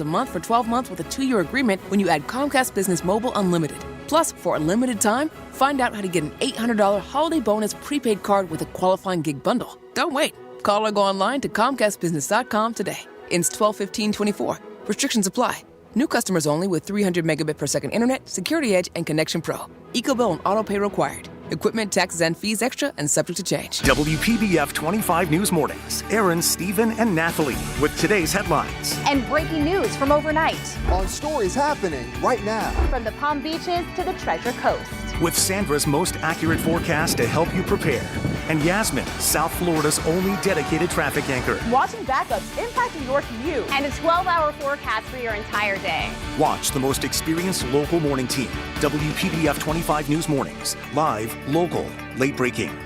a month for 12 months with a 2-year agreement when you add Comcast Business Mobile Unlimited. Plus, for a limited time, find out how to get an $800 holiday bonus prepaid card with a qualifying gig bundle. Don't wait. Call or go online to ComcastBusiness.com today. Ends 12/15/24. Restrictions apply. New customers only with 300 megabit per second internet, Security Edge, and Connection Pro. EcoBill and auto pay required. Equipment, taxes, and fees extra and subject to change. WPBF 25 News Mornings. Aaron, Stephen, and Nathalie with today's headlines. And breaking news from overnight. On stories happening right now. From the Palm Beaches to the Treasure Coast. With Sandra's most accurate forecast to help you prepare. And Yasmin, South Florida's only dedicated traffic anchor. Watching backups impacting your commute. And a 12-hour forecast for your entire day. Watch the most experienced local morning team. WPBF 25 News Mornings. Live, local, late breaking.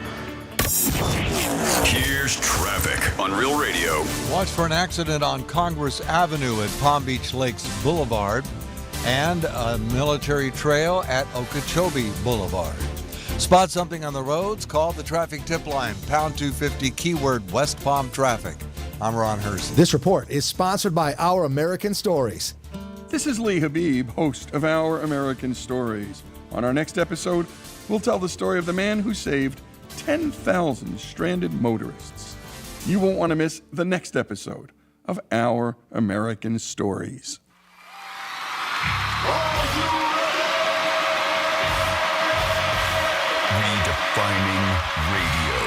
Here's traffic on Real Radio. Watch for an accident on Congress Avenue at Palm Beach Lakes Boulevard and a military trail at Okeechobee Boulevard. Spot something on the roads? Call the traffic tip line, pound 250, keyword West Palm Traffic. I'm Ron Hersey. This report is sponsored by Our American Stories. This is Lee Habib, host of Our American Stories. On our next episode, we'll tell the story of the man who saved 10,000 stranded motorists. You won't want to miss the next episode of Our American Stories. Redefining radio.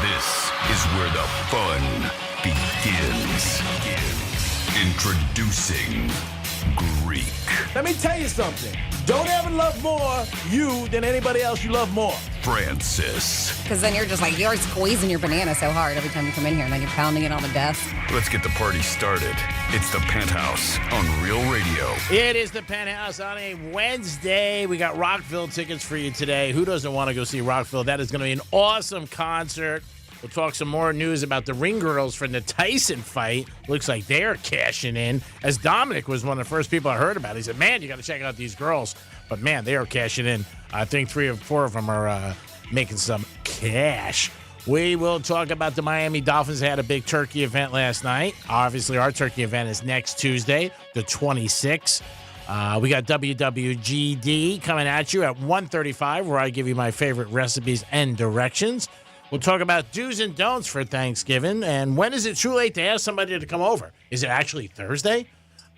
This is where the fun begins. Introducing Greek. Let me tell you something. Don't ever love more you than anybody else you love more. Francis. Because then you're just like, you're squeezing your banana so hard every time you come in here, and then you're pounding it on the desk. Let's get the party started. It's the Penthouse on Real Radio. It is the Penthouse on a Wednesday. We got Rockville tickets for you today. Who doesn't want to go see Rockville? That is going to be an awesome concert. We'll talk some more news about the ring girls from the Tyson fight. Looks like they're cashing in. As Dominic was one of the first people I heard about. He said, man, you got to check out these girls. But, man, they are cashing in. I think 3 or 4 of them are making some cash. We will talk about the Miami Dolphins. They had a big turkey event last night. Obviously, our turkey event is next Tuesday, the 26th. We got WWGD coming at you at 1:35, where I give you my favorite recipes and directions. We'll talk about do's and don'ts for Thanksgiving, and when is it too late to ask somebody to come over? Is it actually Thursday?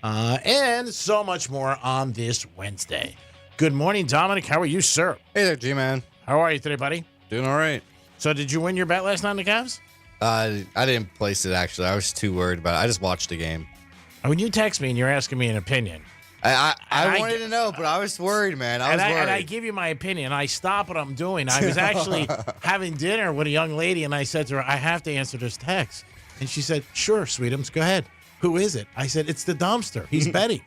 And so much more on this Wednesday. Good morning, Dominic. How are you, sir? Hey there, G-Man. How are you today, buddy? Doing all right. So did you win your bet last night on the Cavs? I didn't place it, actually. I was too worried about it. I just watched the game. When you text me and you're asking me an opinion. I wanted to know, but I was worried, man. I was worried. And I give you my opinion. I stop what I'm doing. I was actually having dinner with a young lady, and I said to her, I have to answer this text. And she said, sure, sweetums, go ahead. Who is it? I said, it's the dumpster. He's betting.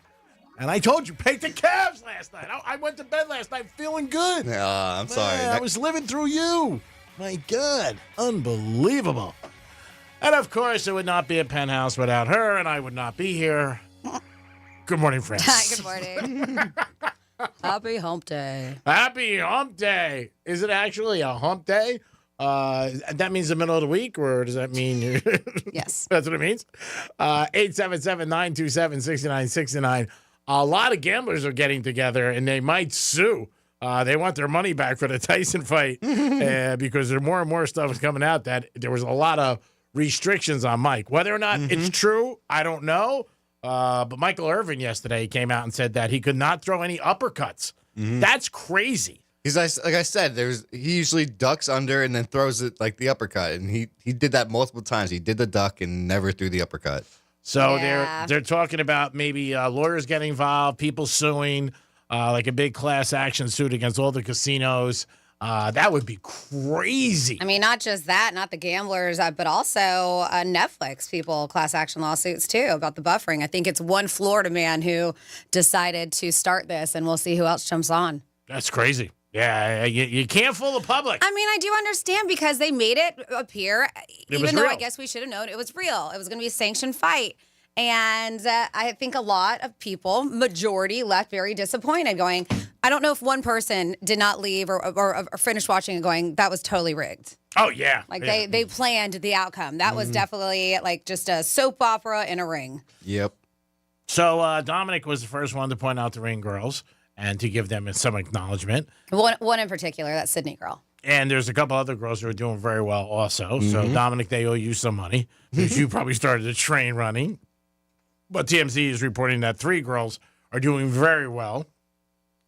And I told you, pick the Cavs last night. I went to bed last night feeling good. I'm sorry. I was living through you. My God. Unbelievable. And, of course, it would not be a Penthouse without her, and I would not be here. Good morning, friends. Hi, good morning. Happy hump day. Happy hump day. Is it actually a hump day? That means the middle of the week, or does that mean... Yes. That's what it means? 877-927-6969. A lot of gamblers are getting together, and they might sue. They want their money back for the Tyson fight because there more and more stuff is coming out that there was a lot of restrictions on Mike. Whether or not it's true, I don't know. But Michael Irvin yesterday came out and said that he could not throw any uppercuts. That's crazy. He's like I said, he usually ducks under and then throws it like the uppercut, and he did that multiple times. He did the duck and never threw the uppercut. So they're talking about maybe lawyers getting involved, people suing, like a big class action suit against all the casinos. That would be crazy. I mean, not just that, not the gamblers, but also Netflix people, class action lawsuits too about the buffering. I think it's one Florida man who decided to start this, and we'll see who else jumps on. That's crazy. Yeah, you can't fool the public. I mean, I do understand because they made it appear, even though real. I guess we should have known it was real. It was going to be a sanctioned fight. And I think a lot of people, majority, left very disappointed going, I don't know if one person did not leave or finish watching and going, that was totally rigged. Oh, yeah. Like they planned the outcome. That was definitely like just a soap opera in a ring. Yep. So Dominic was the first one to point out the ring girls and to give them some acknowledgement. One in particular, that Sydney girl. And there's a couple other girls who are doing very well also. So, Dominic, they owe you some money because you probably started a train running. But TMZ is reporting that 3 girls are doing very well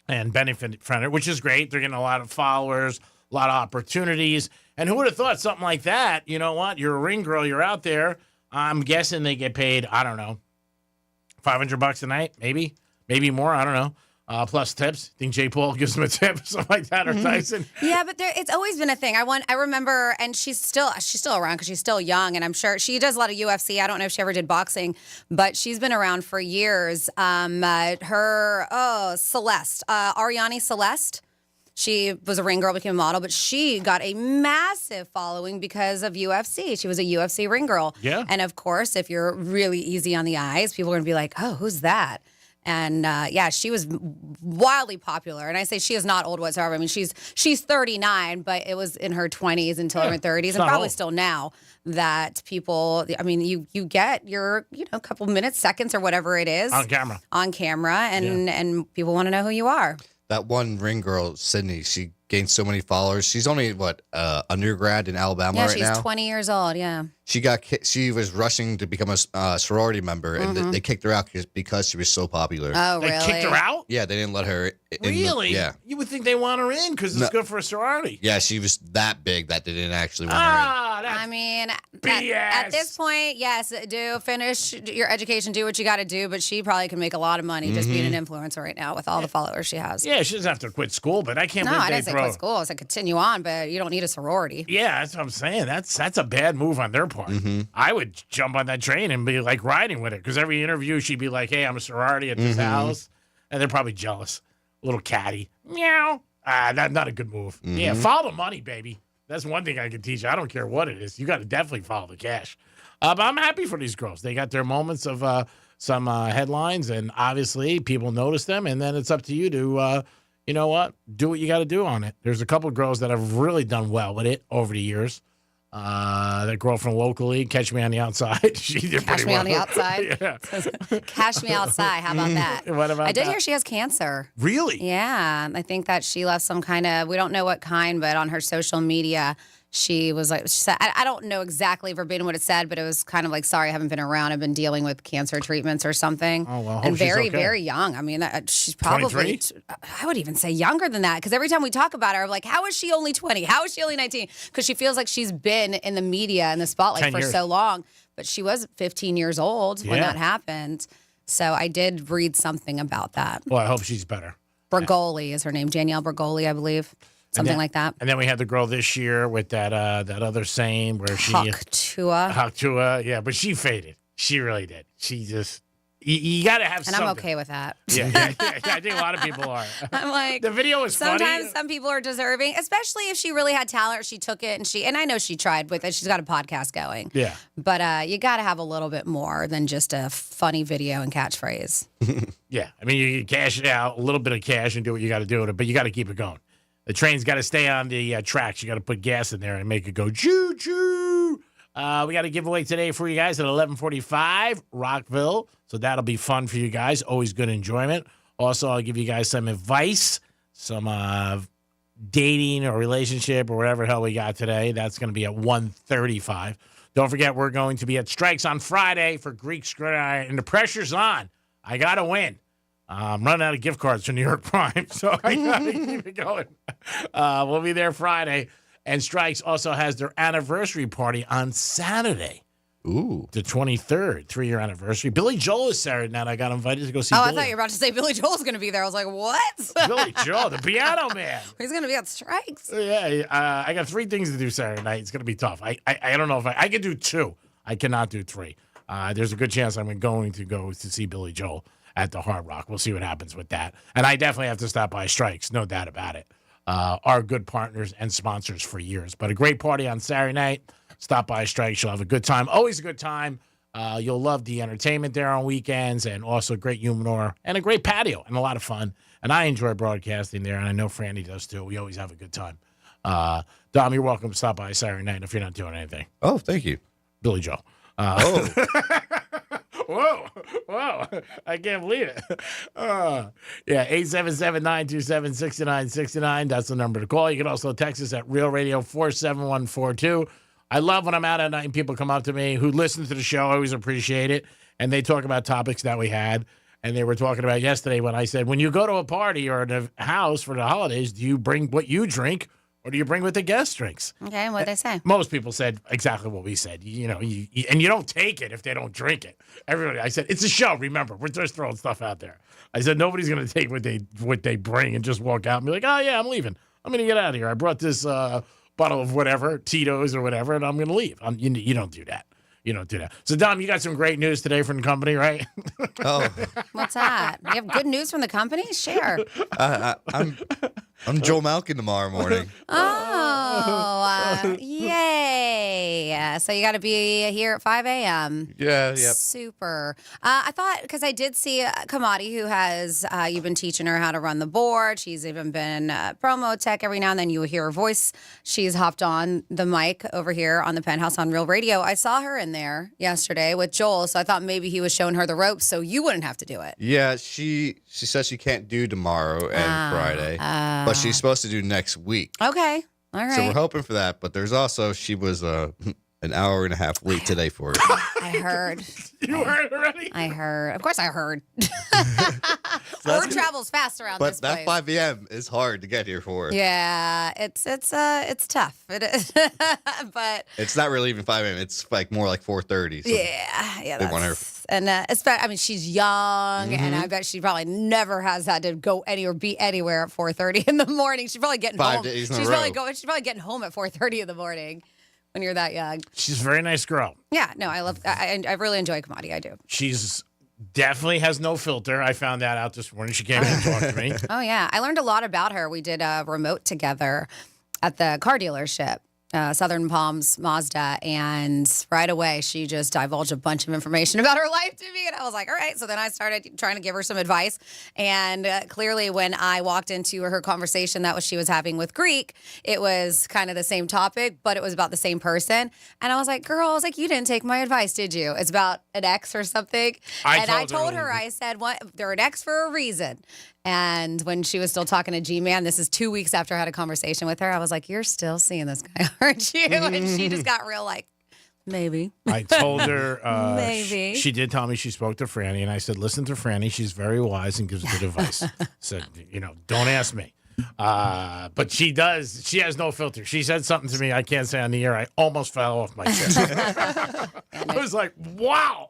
and benefit from it, which is great. They're getting a lot of followers, a lot of opportunities. And who would have thought something like that? You know what? You're a ring girl. You're out there. I'm guessing they get paid, I don't know, $500 a night, maybe more. I don't know. Plus tips. Think Jay Paul gives them a tip, something like that, or Tyson? Yeah, but it's always been a thing. I remember, and she's still around because she's still young, and I'm sure she does a lot of UFC. I don't know if she ever did boxing, but she's been around for years. Celeste, Ariane Celeste. She was a ring girl, became a model, but she got a massive following because of UFC. She was a UFC ring girl. Yeah. And of course, if you're really easy on the eyes, people are going to be like, oh, who's that? And she was wildly popular. And I say she is not old whatsoever. I mean, she's 39, but it was in her 20s until her 30s, and probably still now that people. I mean, you get your couple minutes, seconds, or whatever it is on camera, and people want to know who you are. That one ring girl, Sydney, she gained so many followers. She's only undergrad in Alabama right now. Yeah, she's 20 years old. Yeah. She was rushing to become a sorority member, and they kicked her out because she was so popular. Oh, really? They kicked her out? Yeah, they didn't let her in. Really? Yeah. You would think they want her in because it's good for a sorority. Yeah, she was that big that they didn't actually want her in. I mean, BS. at this point, yes, do finish your education, do what you got to do, but she probably can make a lot of money just being an influencer right now with all the followers she has. Yeah, she doesn't have to quit school, but I can't believe I didn't say quit school. I said continue on, but you don't need a sorority. Yeah, that's what I'm saying. That's a bad move on their part. I would jump on that train and be like riding with it because every interview she'd be like, hey, I'm a sorority at this house. And they're probably jealous. A little catty. Meow. Not a good move. Yeah, follow the money, baby. That's one thing I can teach you. I don't care what it is. You got to definitely follow the cash. But I'm happy for these girls. They got their moments of some headlines, and obviously people notice them, and then it's up to you to, you know what, do what you got to do on it. There's a couple of girls that have really done well with it over the years. That girl from locally, Catch Me on the Outside. She did Catch Me well. on the Outside? Yeah. Cash Me Outside. How about that? What about I did that? hear she has cancer. Really? Yeah. I think that she left some kind of, we don't know what kind, but on her social media, she was like, she said, I don't know exactly verbatim what it said, but it was kind of like, sorry, I haven't been around. I've been dealing with cancer treatments or something. Oh, well, I hope and very, she's okay. very young. I mean, she's probably, 23? I would even say younger than that. Because every time we talk about her, I'm like, how is she only 20? How is she only 19? Because she feels like she's been in the media and the spotlight 10 for years. so long. But she was 15 years old when that happened. So I did read something about that. Well, I hope she's better. Bergoli is her name. Danielle Bergoli, I believe. Something like that. And then we had the girl this year with that other saying where she Haktua. yeah, but she faded. She really did. She just you got to have And something. I'm okay with that. Yeah, I think a lot of people are. I'm like, the video is funny. Sometimes some people are deserving, especially if she really had talent. Or she took it, and I know she tried with it. She's got a podcast going. Yeah. But you got to have a little bit more than just a funny video and catchphrase. Yeah, I mean you cash it out, a little bit of cash, and do what you got to do with it, but you got to keep it going. The train's got to stay on the tracks. You got to put gas in there and make it go choo choo. We got a giveaway today for you guys at 11:45, Rockville. So that'll be fun for you guys. Always good enjoyment. Also, I'll give you guys some advice, some dating or relationship or whatever the hell we got today. That's going to be at 1:35. Don't forget, we're going to be at Strikes on Friday for Greek Square, and the pressure's on. I got to win. I'm running out of gift cards for New York Prime, so I got to keep it going. We'll be there Friday. And Strikes also has their anniversary party on Saturday. Ooh. The 23rd, 3-year anniversary. Billy Joel is Saturday night. I got invited to go see Oh, Billy. I thought you were about to say Billy Joel's going to be there. I was like, what? Billy Joel, the piano man. He's going to be at Strikes. Yeah, I got 3 things to do Saturday night. It's going to be tough. I don't know if I could do 2. I cannot do 3. There's a good chance I'm going to go to see Billy Joel at the Hard Rock. We'll see what happens with that. And I definitely have to stop by Strikes, no doubt about it. Our good partners and sponsors for years. But a great party on Saturday night. Stop by Strikes. You'll have a good time. Always a good time. You'll love the entertainment there on weekends, and also great humor and a great patio and a lot of fun. And I enjoy broadcasting there, and I know Franny does too. We always have a good time. Dom, you're welcome to stop by Saturday night if you're not doing anything. Oh, thank you. Billy Joel. Whoa. I can't believe it. Yeah, 877-927-6969. That's the number to call. You can also text us at Real Radio 47142. I love when I'm out at night and people come up to me who listen to the show. I always appreciate it. And they talk about topics that we had. And they were talking about yesterday when I said, when you go to a party or in a house for the holidays, do you bring what you drink or do you bring what the guest drinks? Okay, what'd they say? Most people said exactly what we said. And you don't take it if they don't drink it. Everybody, I said, it's a show. Remember, we're just throwing stuff out there. I said, nobody's going to take what they bring and just walk out and be like, oh, yeah, I'm leaving. I'm going to get out of here. I brought this bottle of whatever, Tito's or whatever, and I'm going to leave. You don't do that. You don't do that. So, Dom, you got some great news today from the company, right? Oh, What's that? You have good news from the company? Share. I'm Joel Malkin tomorrow morning. Oh, yay. So you got to be here at 5 a.m. Yeah, yep. Super. I thought, because I did see Kamadi, who has, you've been teaching her how to run the board. She's even been promo tech every now and then. You will hear her voice. She's hopped on the mic over here on the Penthouse on Real Radio. I saw her in there yesterday with Joel, so I thought maybe he was showing her the ropes so you wouldn't have to do it. Yeah, she says she can't do tomorrow and Friday, but she's supposed to do next week. Okay. All right. So we're hoping for that. But there's also, she was an hour and a half late today for it. I heard. You heard already? I heard. Of course I heard. Word travels fast around this But that place. 5 a.m. is hard to get here for. Yeah, it's tough. It is. But It's not really even 5 a.m. It's like more like 4:30. So yeah. they want her. And I mean, she's young, and I bet she probably never has had to go or be anywhere at 4:30 in the morning. She's probably getting 5 home. days in a She's row. probably getting home at 4:30 in the morning when you're that young. She's a very nice girl. Yeah, no, I really enjoy Kamadi. I do. She's definitely has no filter. I found that out this morning. She came in and talked to me. Oh yeah, I learned a lot about her. We did a remote together at the car dealership. Southern Palms Mazda, and right away she just divulged a bunch of information about her life to me, and I was like, all right. So then I started trying to give her some advice, and clearly when I walked into her conversation that she was having with Greek, it was kind of the same topic, but it was about the same person, and I was like, girl, you didn't take my advice, did you? It's about an ex or something. I told her, I said, what? They're an ex for a reason. And when she was still talking to G-Man, this is 2 weeks after I had a conversation with her, I was like, you're still seeing this guy, aren't you? And she just got real maybe. I told her, maybe. She did tell me she spoke to Franny, and I said, listen to Franny. She's very wise and gives good advice. Said, don't ask me. But she does. She has no filter. She said something to me I can't say on the air. I almost fell off my chair. I was like, wow.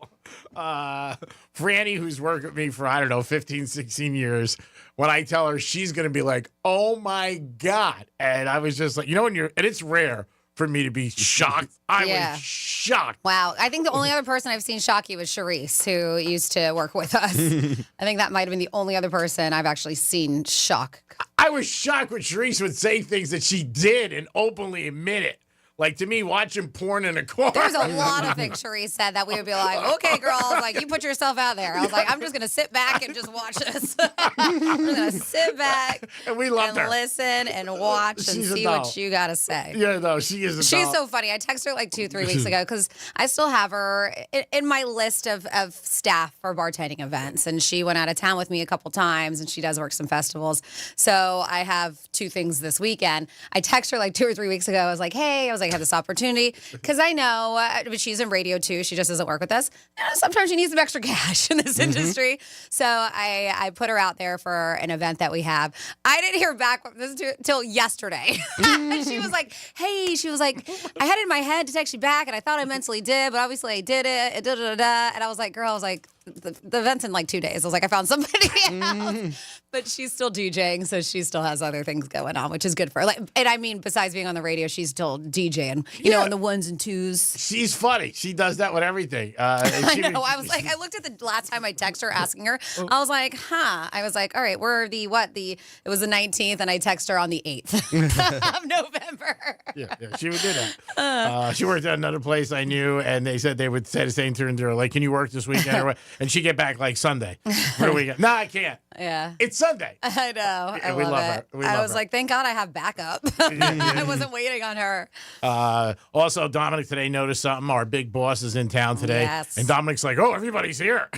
Franny, who's worked with me for, 15, 16 years, when I tell her, she's going to be like, oh, my God. And I was just like, and it's rare for me to be shocked. I was shocked. Wow. I think the only other person I've seen shock you was Charisse, who used to work with us. I think that might have been the only other person I've actually seen shock. I was shocked when Charisse would say things that she did and openly admit it. Like, to me, watching porn in a car. There's a lot of things Charisse said that we would be like, okay, girl, you put yourself out there. I was like, I'm just going to sit back and just watch this. I'm going to sit back and listen and watch and see what you got to say. Yeah, no, she is a She's doll. so funny. I texted her 2-3 weeks ago because I still have her in my list of staff for bartending events. And she went out of town with me a couple times, and she does work some festivals. So I have 2 things this weekend. I texted her 2 or 3 weeks ago. I was like, hey, I have this opportunity because I know, but she's in radio too. She just doesn't work with us. Sometimes she needs some extra cash in this industry. So I put her out there for an event that we have. I didn't hear back from this till yesterday. She was like, hey, I had it in my head to text you back, and I thought I mentally did, but obviously I did it. And I was like, girl, the event's in 2 days. I was like, I found somebody else. But she's still DJing, so she still has other things going on, which is good for her. And I mean, besides being on the radio, she's still DJing, on the 1s and 2s. She's funny. She does that with everything. I know. I was like, I looked at the last time I texted her asking her. I was like, I was like, all right, we're it was the 19th, and I texted her on the 8th of November. Yeah, she would do that. She worked at another place I knew, and they said they would say the same to her, and they were like, can you work this weekend? and she get back like Sunday for the weekend. No, I can't. Yeah. It's Sunday. I know. I we love love it. her. We I love was her. like, thank God I have backup. I wasn't waiting on her. Also, Dominic today noticed something. Our big boss is in town today. Yes. And Dominic's like, oh, everybody's here.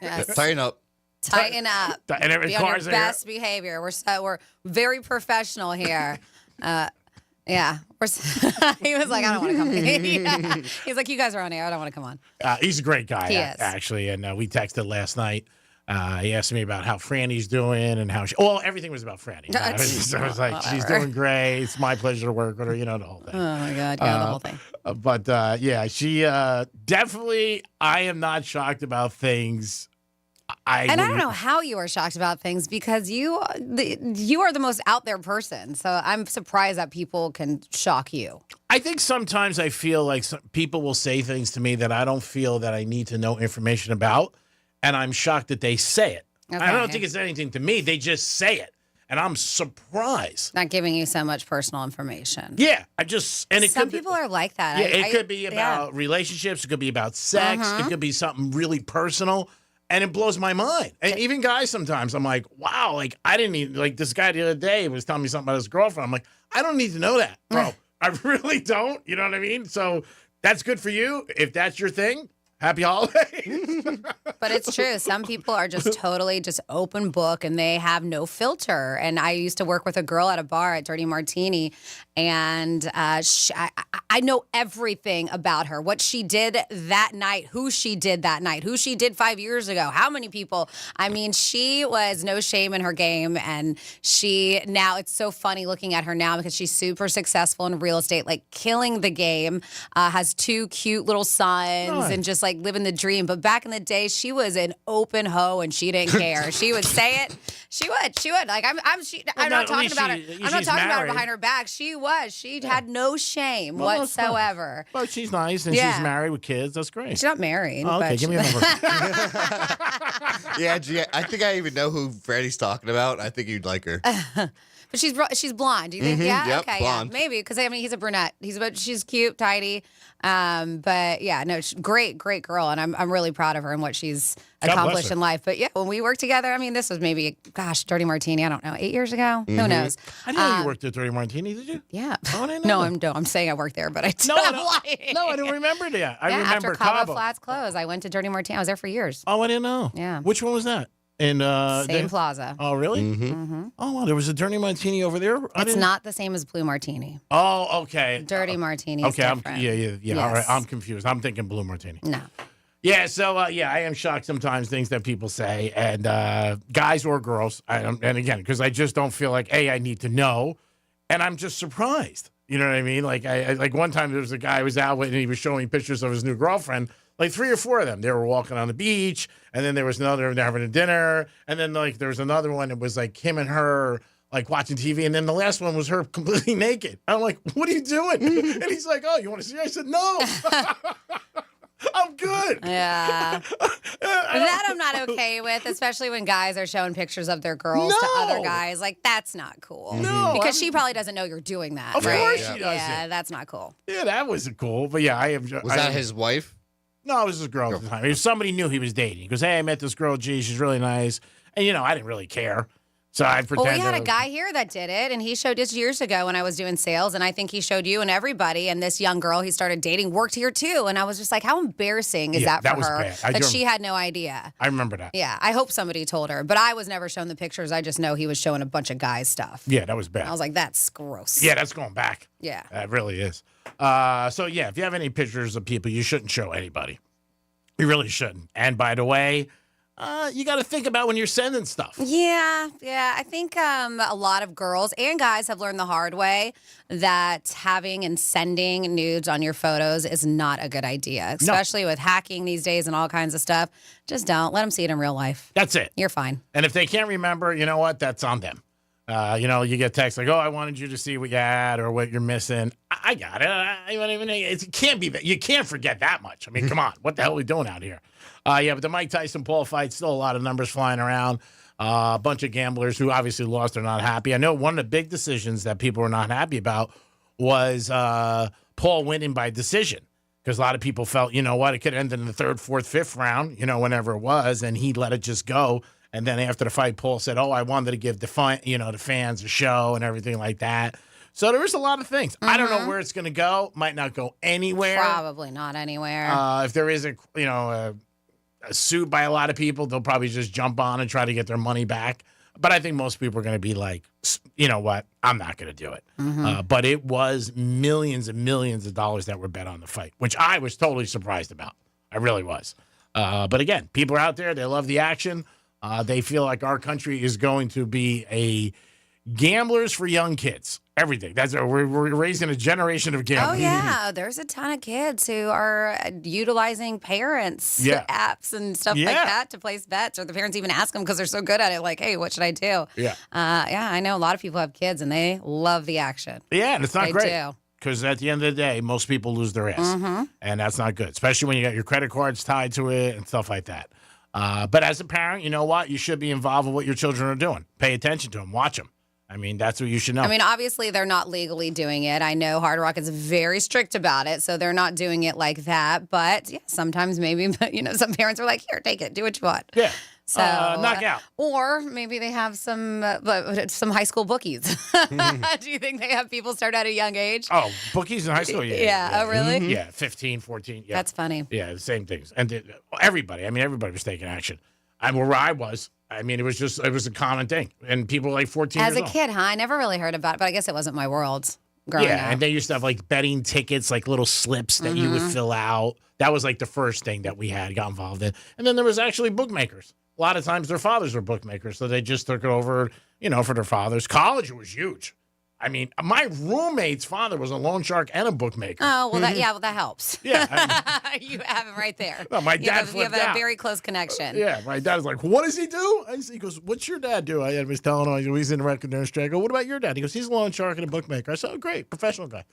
Yes. Tighten up. Tighten up. And every Be on your cars are here. best behavior. We're very professional here. Yeah. He was like, I don't want to come. Yeah. He's like, you guys are on air. I don't want to come on. He's a great guy, He is. actually. And we texted last night. He asked me about how Franny's doing and how everything was about Franny. So I was like, she's doing great. It's my pleasure to work with her, the whole thing. Oh, my God. Yeah, the whole thing. But yeah, she definitely, I am not shocked about things. I don't know how you are shocked about things because you are the most out there person. So I'm surprised that people can shock you. I think sometimes I feel like people will say things to me that I don't feel that I need to know information about, and I'm shocked that they say it. Okay. I don't think it's anything to me. They just say it, and I'm surprised. Not giving you so much personal information. Yeah, Some people are like that. Yeah, it could be about relationships. It could be about sex. It could be something really personal. And it blows my mind. And even guys sometimes, I'm like, wow, like I didn't need, like this guy the other day was telling me something about his girlfriend. I'm like, I don't need to know that, bro. I really don't. You know what I mean? So that's good for you. If that's your thing, happy holidays. But it's true. Some people are just totally just open book and they have no filter. And I used to work with a girl at a bar at Dirty Martini, and I know everything about her. What she did that night, who she did that night, who she did 5 years ago, how many people. I mean, she was no shame in her game. And it's so funny looking at her now because she's super successful in real estate, like killing the game, has 2 cute little sons and just like living the dream. But back in the day, she was an open hoe and she didn't care. She would say it. She would. Like I'm not talking about her. I'm not talking about her behind her back. She had no shame whatsoever. Well, she's nice and she's married with kids. That's great. She's not married. Oh, okay, give me a number. Yeah, G, I think I even know who Freddie's talking about. I think you'd like her. But she's blonde. Do you think? Yeah. Yep, Okay. blonde. Yeah. Maybe because he's a brunette. She's cute, tidy. But yeah, no, she's great girl, and I'm really proud of her and what she's accomplished in life. But yeah, when we worked together, I mean, this was maybe Dirty Martini. I don't know, 8 years ago. Who knows? I didn't know you worked at Dirty Martini, did you? Yeah. Oh, I didn't know. No, I'm saying I worked there, but I No, I don't remember that. I remember after Cabo Cabo. Flats closed, I went to Dirty Martini. I was there for years. Oh, I didn't know. Yeah. Which one was that? In Same plaza. Oh, really? Mm-hmm. Oh, well, there was a Dirty Martini over there. It's not the same as Blue Martini. Oh, okay. Dirty Martini. Is Okay, different. yeah. Yes. All right, I'm confused. I'm thinking Blue Martini. No. Yeah, so I am shocked sometimes things that people say, and guys or girls. And again, because I just don't feel like I need to know, and I'm just surprised. You know what I mean? Like like one time there was a guy I was out with, and he was showing me pictures of his new girlfriend. Like 3 or 4 of them. They were walking on the beach, and then there was another, they're having a dinner, and then like there was another one. It was like him and her like watching TV, and then the last one was her completely naked. I'm like, what are you doing? And he's like, oh, you want to see? I said, no. I'm good. Yeah. That I'm not okay with, especially when guys are showing pictures of their girls to other guys. Like, that's not cool. No. Because she probably doesn't know you're doing that. Of right? course she doesn't. Yeah, that's not cool. Yeah, that wasn't cool. But yeah, I am. Was that his wife? No, it was his girl at the time. If somebody knew he was dating. He goes, hey, I met this girl. Gee, she's really nice. And, I didn't really care. So I pretend. Well, we had a guy here that did it, and he showed this years ago when I was doing sales, and I think he showed you and everybody. And this young girl he started dating worked here too, and I was just like, how embarrassing is that for was her bad. that she had no idea? I remember that. Yeah, I hope somebody told her, but I was never shown the pictures. I just know he was showing a bunch of guys stuff. Yeah, that was bad. I was like, that's gross. Yeah, that's going back. Yeah, that really is. So yeah, if you have any pictures of people, you shouldn't show anybody. You really shouldn't. And by the way, you got to think about when you're sending stuff. Yeah. I think a lot of girls and guys have learned the hard way that having and sending nudes on your photos is not a good idea, especially with hacking these days and all kinds of stuff. Just don't. Let them see it in real life. That's it. You're fine. And if they can't remember, you know what? That's on them. You get texts like, oh, I wanted you to see what you had or what you're missing. I got it. It can't be that. You can't forget that much. I mean, come on. What the hell are we doing out here? But the Mike Tyson-Paul fight, still a lot of numbers flying around. A bunch of gamblers who obviously lost are not happy. I know one of the big decisions that people were not happy about was Paul winning by decision. because a lot of people felt, you know what, it could end in the third, fourth, fifth round, whenever it was, and he let it just go. And then after the fight, Paul said, I wanted to give the fans a show and everything like that. So there was a lot of things. I don't know where it's going to go. Might not go anywhere. Probably not anywhere. If there is a suit by a lot of people, they'll probably just jump on and try to get their money back. But I think most people are going to be like, you know what, I'm not going to do it. But it was millions and millions of dollars that were bet on the fight, which I was totally surprised about. I really was. But again, people are out there. They love the action. They feel like our country is going to be a gamblers for young kids. Everything. We're raising a generation of gamblers. Oh, yeah. There's a ton of kids who are utilizing parents' apps and stuff like that to place bets, or the parents even ask them because they're so good at it, like, hey, what should I do? Yeah. I know a lot of people have kids, and they love the action. Yeah, and it's not They great. do. Because at the end of the day, most people lose their ass. And that's not good, especially when you got your credit cards tied to it and stuff like that. But as a parent, you know what? You should be involved in what your children are doing. Pay attention to them. Watch them. I mean, that's what you should know. I mean, obviously, they're not legally doing it. I know Hard Rock is very strict about it, so they're not doing it like that. But yeah, sometimes maybe, some parents are like, here, take it. Do what you want. Yeah. So knock out. Or maybe they have some high school bookies. Do you think they have people start at a young age? Oh, bookies in high school? Yeah. Oh, really? Yeah, 15, 14. Yeah. That's funny. Yeah, the same things. And everybody was taking action. Where I was, it was a common thing. And people were like 14 As years a old. kid, I never really heard about it, but I guess it wasn't my world growing up. And they used to have like betting tickets, like little slips that you would fill out. That was like the first thing that we got involved in. And then there was actually bookmakers. A lot of times their fathers were bookmakers, so they just took it over, for their fathers. College was huge. I mean, my roommate's father was a loan shark and a bookmaker. Oh, well, that helps. Yeah. You have him right there. No, my dad You have flipped out. a very close connection. Yeah, my dad was like, what does he do? He goes, what's your dad do? I was telling him, he's in the record industry. I go, what about your dad? He goes, he's a loan shark and a bookmaker. I said, oh, great, professional guy.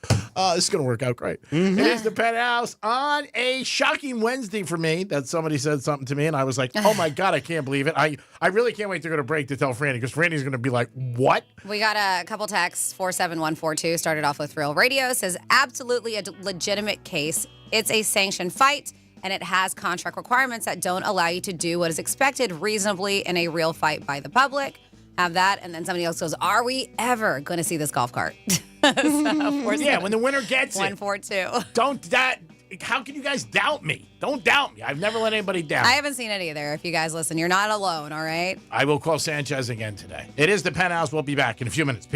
This is going to work out great. It is the Penthouse on a shocking Wednesday for me that somebody said something to me, and I was like, oh, my God, I can't believe it. I really can't wait to go to break to tell Franny, because Franny's going to be like, what? We got a couple texts, 47142, started off with Real Radio, says absolutely a legitimate case. It's a sanctioned fight, and it has contract requirements that don't allow you to do what is expected reasonably in a real fight by the public. Have that, and then somebody else goes, are we ever going to see this golf cart? Yeah, when the winner gets it. 142. How can you guys doubt me? Don't doubt me. I've never let anybody down. I haven't seen it either. If you guys listen, you're not alone, all right? I will call Sanchez again today. It is the Penthouse. We'll be back in a few minutes.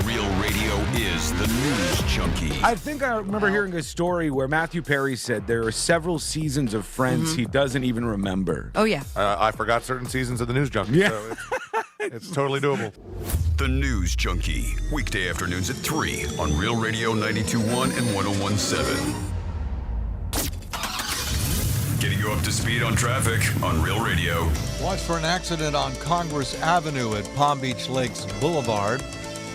Real Radio is the news junkie. I think I remember hearing a story where Matthew Perry said there are several seasons of Friends he doesn't even remember. Oh, yeah. I forgot certain seasons of the news junkie, so it's totally doable. The News Junkie, weekday afternoons at 3 on Real Radio 92.1 and 101.7. Getting you up to speed on traffic on Real Radio. Watch for an accident on Congress Avenue at Palm Beach Lakes Boulevard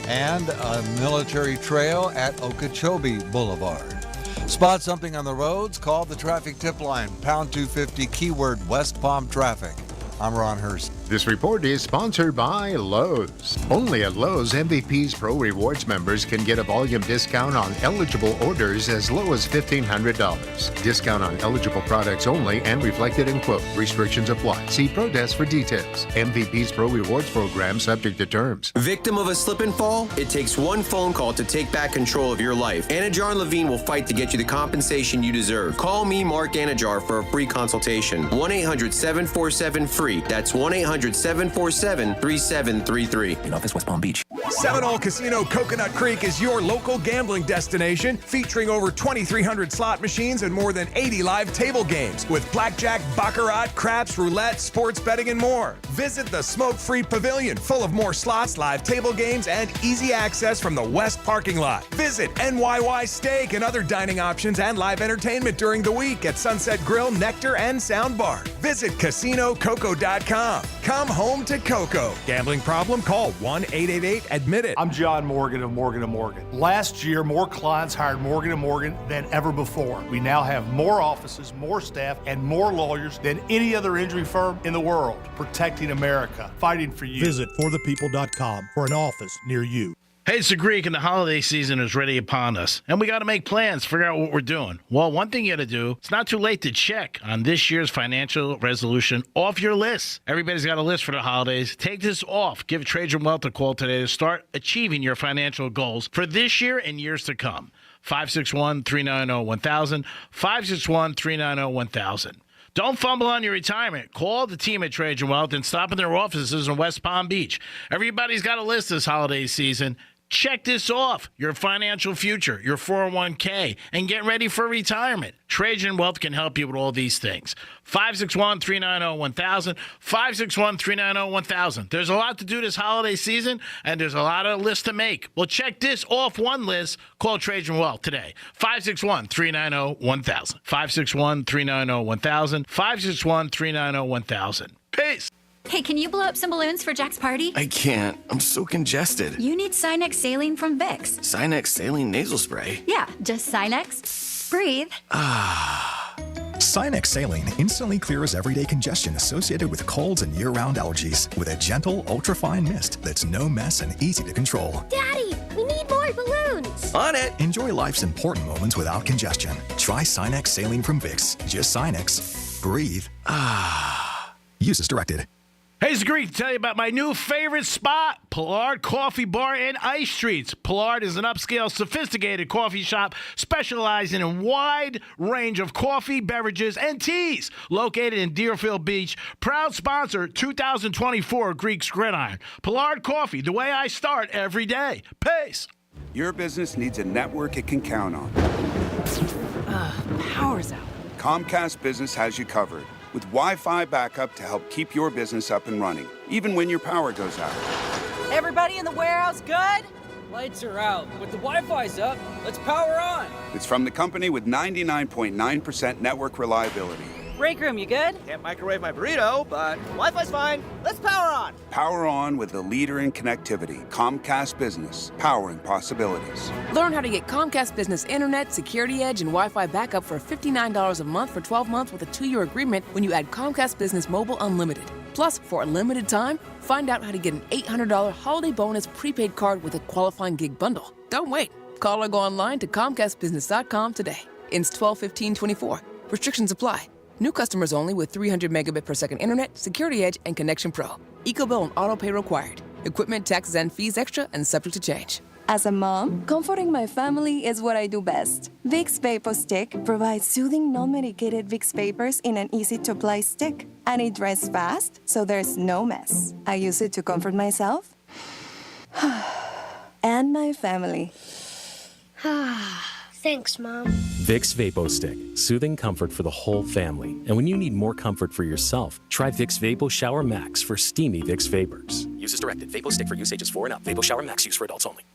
and a military trail at Okeechobee Boulevard. Spot something on the roads? Call the traffic tip line, pound 250, keyword West Palm Traffic. I'm Ron Hurst. This report is sponsored by Lowe's. Only at Lowe's, MVP's Pro Rewards members can get a volume discount on eligible orders as low as $1,500. Discount on eligible products only and reflected in quote. Restrictions apply. See Pro Desk for details. MVP's Pro Rewards program subject to terms. Victim of a slip and fall? It takes one phone call to take back control of your life. Anajar and Levine will fight to get you the compensation you deserve. Call me, Mark Anajar, for a free consultation. 1-800-747-FREE. That's 1-800-747-3733. In office, West Palm Beach. Seminole Casino Coconut Creek is your local gambling destination, featuring over 2,300 slot machines and more than 80 live table games with blackjack, baccarat, craps, roulette, sports betting, and more. Visit the smoke-free pavilion, full of more slots, live table games, and easy access from the west parking lot. Visit NYY Steak and other dining options and live entertainment during the week at Sunset Grill, Nectar, and Sound Bar. Visit CasinoCoco.com. Come home to Coco. Gambling problem? Call 1-888-ADMIT-IT. I'm John Morgan of Morgan & Morgan. Last year, more clients hired Morgan & Morgan than ever before. We now have more offices, more staff, and more lawyers than any other injury firm in the world. Protecting America. Fighting for you. Visit forthepeople.com for an office near you. Hey, it's the Greek, and the holiday season is ready upon us. And we got to make plans, figure out what we're doing. Well, one thing you got to do, it's not too late to check on this year's financial resolution off your list. Everybody's got a list for the holidays. Take this off. Give Trajan Wealth a call today to start achieving your financial goals for this year and years to come. 561-390-1000, 561-390-1000. Don't fumble on your retirement. Call the team at Trajan Wealth and stop in their offices in West Palm Beach. Everybody's got a list this holiday season. Check this off, your financial future, your 401k, and get ready for retirement. Trajan Wealth can help you with all these things. 561-390-1000, 561-390-1000. There's a lot to do this holiday season, and there's a lot of lists to make. Well, check this off one list. Call Trajan Wealth today. 561-390-1000, 561-390-1000, 561-390-1000. Peace. Hey, can you blow up some balloons for Jack's party? I can't. I'm so congested. You need Sinex Saline from Vicks. Sinex Saline Nasal Spray? Yeah, just Sinex. Breathe. Sinex Saline instantly clears everyday congestion associated with colds and year-round allergies with a gentle, ultra-fine mist that's no mess and easy to control. Daddy, we need more balloons. On it. Enjoy life's important moments without congestion. Try Sinex Saline from Vicks. Just Sinex. Breathe. Use as directed. Hey, it's Greek to tell you about my new favorite spot, Pollard Coffee Bar and Ice Streets. Pollard is an upscale, sophisticated coffee shop specializing in a wide range of coffee, beverages, and teas. Located in Deerfield Beach, proud sponsor 2024 Greek's Gridiron. Pollard Coffee, the way I start every day. Peace. Your business needs a network it can count on. Power's out. Comcast Business has you covered, with Wi-Fi backup to help keep your business up and running, even when your power goes out. Everybody in the warehouse good? Lights are out, but the Wi-Fi's up. Let's power on. It's from the company with 99.9% network reliability. Break room, you good? Can't microwave my burrito, but Wi-Fi's fine. Let's power on. Power on with the leader in connectivity, Comcast Business, powering possibilities. Learn how to get Comcast Business Internet, Security Edge, and Wi-Fi backup for $59 a month for 12 months with a 2-year agreement when you add Comcast Business Mobile Unlimited. Plus, for a limited time, find out how to get an $800 holiday bonus prepaid card with a qualifying gig bundle. Don't wait. Call or go online to ComcastBusiness.com today. Ends 12/15/24. Restrictions apply. New customers only with 300 megabit per second internet, Security Edge, and Connection Pro. EcoBill and auto pay required. Equipment, taxes, and fees extra and subject to change. As a mom, comforting my family is what I do best. Vicks Vapor Stick provides soothing, non-medicated Vicks vapors in an easy-to-apply stick. And it dries fast, so there's no mess. I use it to comfort myself and my family. Thanks, Mom. Vicks Vapo Stick, soothing comfort for the whole family. And when you need more comfort for yourself, try Vicks Vapo Shower Max for steamy Vicks vapors. Use as directed. Vapo Stick for use ages 4 and up. Vapo Shower Max use for adults only.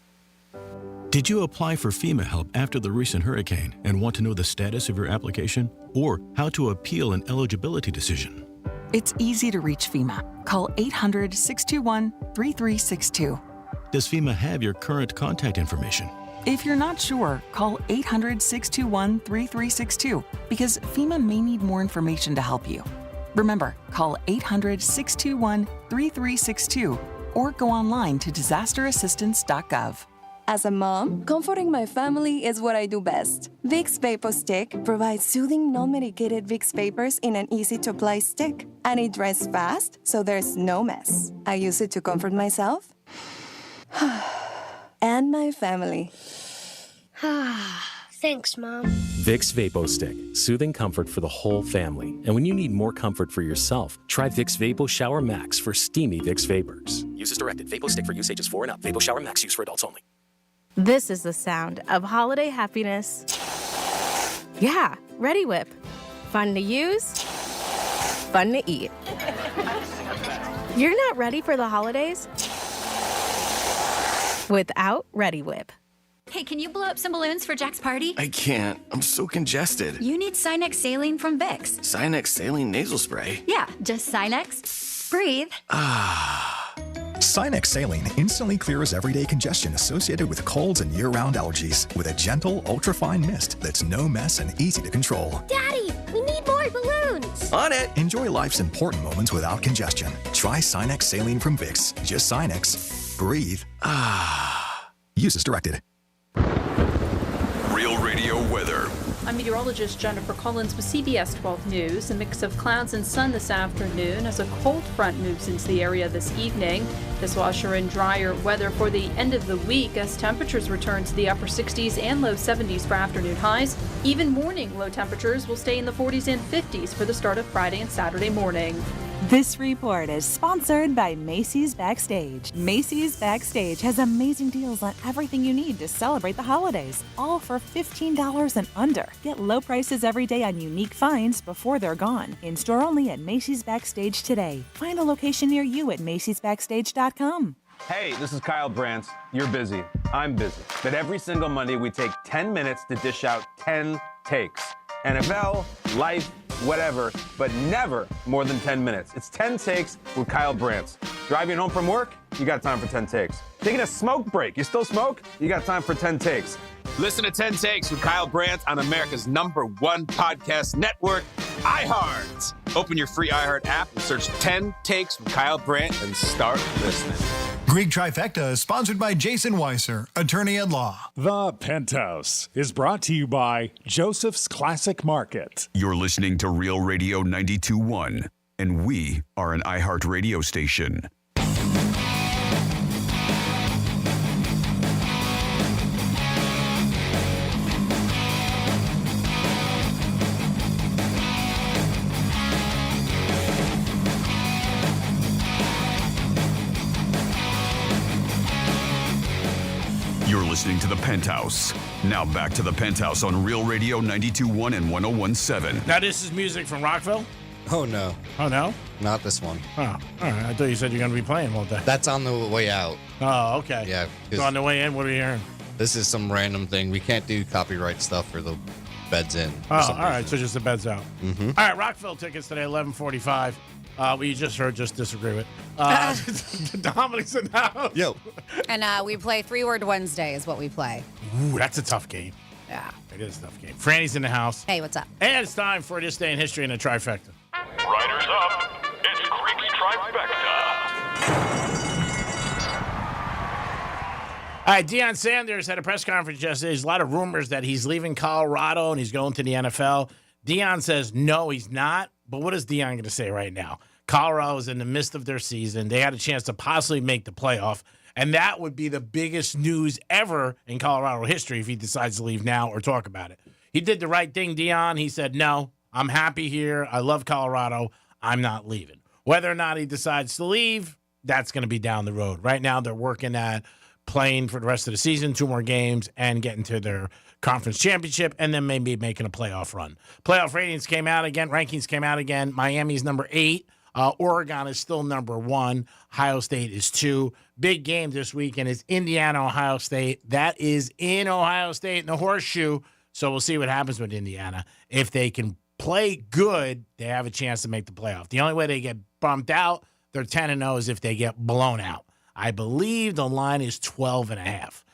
Did you apply for FEMA help after the recent hurricane and want to know the status of your application or how to appeal an eligibility decision? It's easy to reach FEMA. Call 800-621-3362. Does FEMA have your current contact information? If you're not sure, call 800-621-3362 because FEMA may need more information to help you. Remember, call 800-621-3362 or go online to disasterassistance.gov. As a mom, comforting my family is what I do best. Vicks Vapor Stick provides soothing, non-medicated Vicks vapors in an easy-to-apply stick. And it dries fast, so there's no mess. I use it to comfort myself and my family. Thanks, Mom. Vicks Vapo Stick, soothing comfort for the whole family. And when you need more comfort for yourself, try Vicks Vapo Shower Max for steamy Vicks vapors. Use as directed. Vapo Stick for use ages 4 and up. Vapo Shower Max use for adults only. This is the sound of holiday happiness. Yeah, Ready Whip. Fun to use, fun to eat. You're not ready for the holidays without Ready Whip. Hey, can you blow up some balloons for Jack's party? I can't. I'm so congested. You need Sinex Saline from Vicks. Sinex Saline Nasal Spray? Yeah, just Sinex. Breathe. Sinex Saline instantly clears everyday congestion associated with colds and year-round allergies with a gentle, ultra-fine mist that's no mess and easy to control. Daddy, we need more balloons. On it. Enjoy life's important moments without congestion. Try Sinex Saline from Vicks. Just Sinex. Breathe. Use as directed. Real Radio weather. I'm meteorologist Jennifer Collins with CBS 12 News. A mix of clouds and sun this afternoon as a cold front moves into the area this evening. This will usher in drier weather for the end of the week as temperatures return to the upper 60s and low 70s for afternoon highs. Even morning low temperatures will stay in the 40s and 50s for the start of Friday and Saturday morning. This report is sponsored by Macy's Backstage. Macy's Backstage has amazing deals on everything you need to celebrate the holidays, all for $15 and under. Get low prices every day on unique finds before they're gone. In store only at Macy's Backstage today. Find a location near you at macy'sbackstage.com. Hey, this is Kyle Brandt. You're busy. I'm busy. But every single Monday, we take 10 minutes to dish out 10 takes. NFL, life, whatever, but never more than 10 minutes. It's 10 takes with Kyle Brandt. Driving home from work? You got time for 10 takes. Taking a smoke break? You still smoke? You got time for 10 takes. Listen to 10 Takes with Kyle Brandt on America's #1 podcast network, iHeart. Open your free iHeart app and search 10 Takes with Kyle Brandt and start listening. Greek Trifecta is sponsored by Jason Weiser, attorney at law. The Penthouse is brought to you by Joseph's Classic Market. You're listening to Real Radio 92.1, and we are an iHeart radio station. You're listening to The Penthouse. Now back to The Penthouse on Real Radio 92.1 and 101.7. Now this is music from Rockville? Oh, no. Oh, no? Not this one. Oh, all right. I thought you said you're going to be playing all day. That's on the way out. Oh, okay. Yeah. So on the way in, what are you hearing? This is some random thing. We can't do copyright stuff for the beds in. Oh, all right. So just the bed's out. Mm-hmm. All right. Rockville tickets today, 11:45. What you just heard, just disagree with. Dominic's in the house. Yo. And we play 3-Word Wednesday is what we play. Ooh, that's a tough game. Yeah. It is a tough game. Franny's in the house. Hey, what's up? And it's time for This Day in History in a Trifecta. Riders up. It's Creek's Trifecta. All right, Deion Sanders had a press conference yesterday. There's a lot of rumors that he's leaving Colorado and he's going to the NFL. Deion says, no, he's not. But what is Deion going to say right now? Colorado is in the midst of their season. They had a chance to possibly make the playoff. And that would be the biggest news ever in Colorado history if he decides to leave now or talk about it. He did the right thing, Deion. He said, no, I'm happy here. I love Colorado. I'm not leaving. Whether or not he decides to leave, that's going to be down the road. Right now, they're working at playing for the rest of the season, 2 more games, and getting to their conference championship, and then maybe making a playoff run. Playoff ratings came out again. Rankings came out again. Miami's number 8. Oregon is still number 1. Ohio State is 2. Big game this weekend is Indiana-Ohio State. That is in Ohio State in the Horseshoe. So we'll see what happens with Indiana. If they can play good, they have a chance to make the playoff. The only way they get bumped out, they're 10-0, is if they get blown out. I believe the line is 12.5.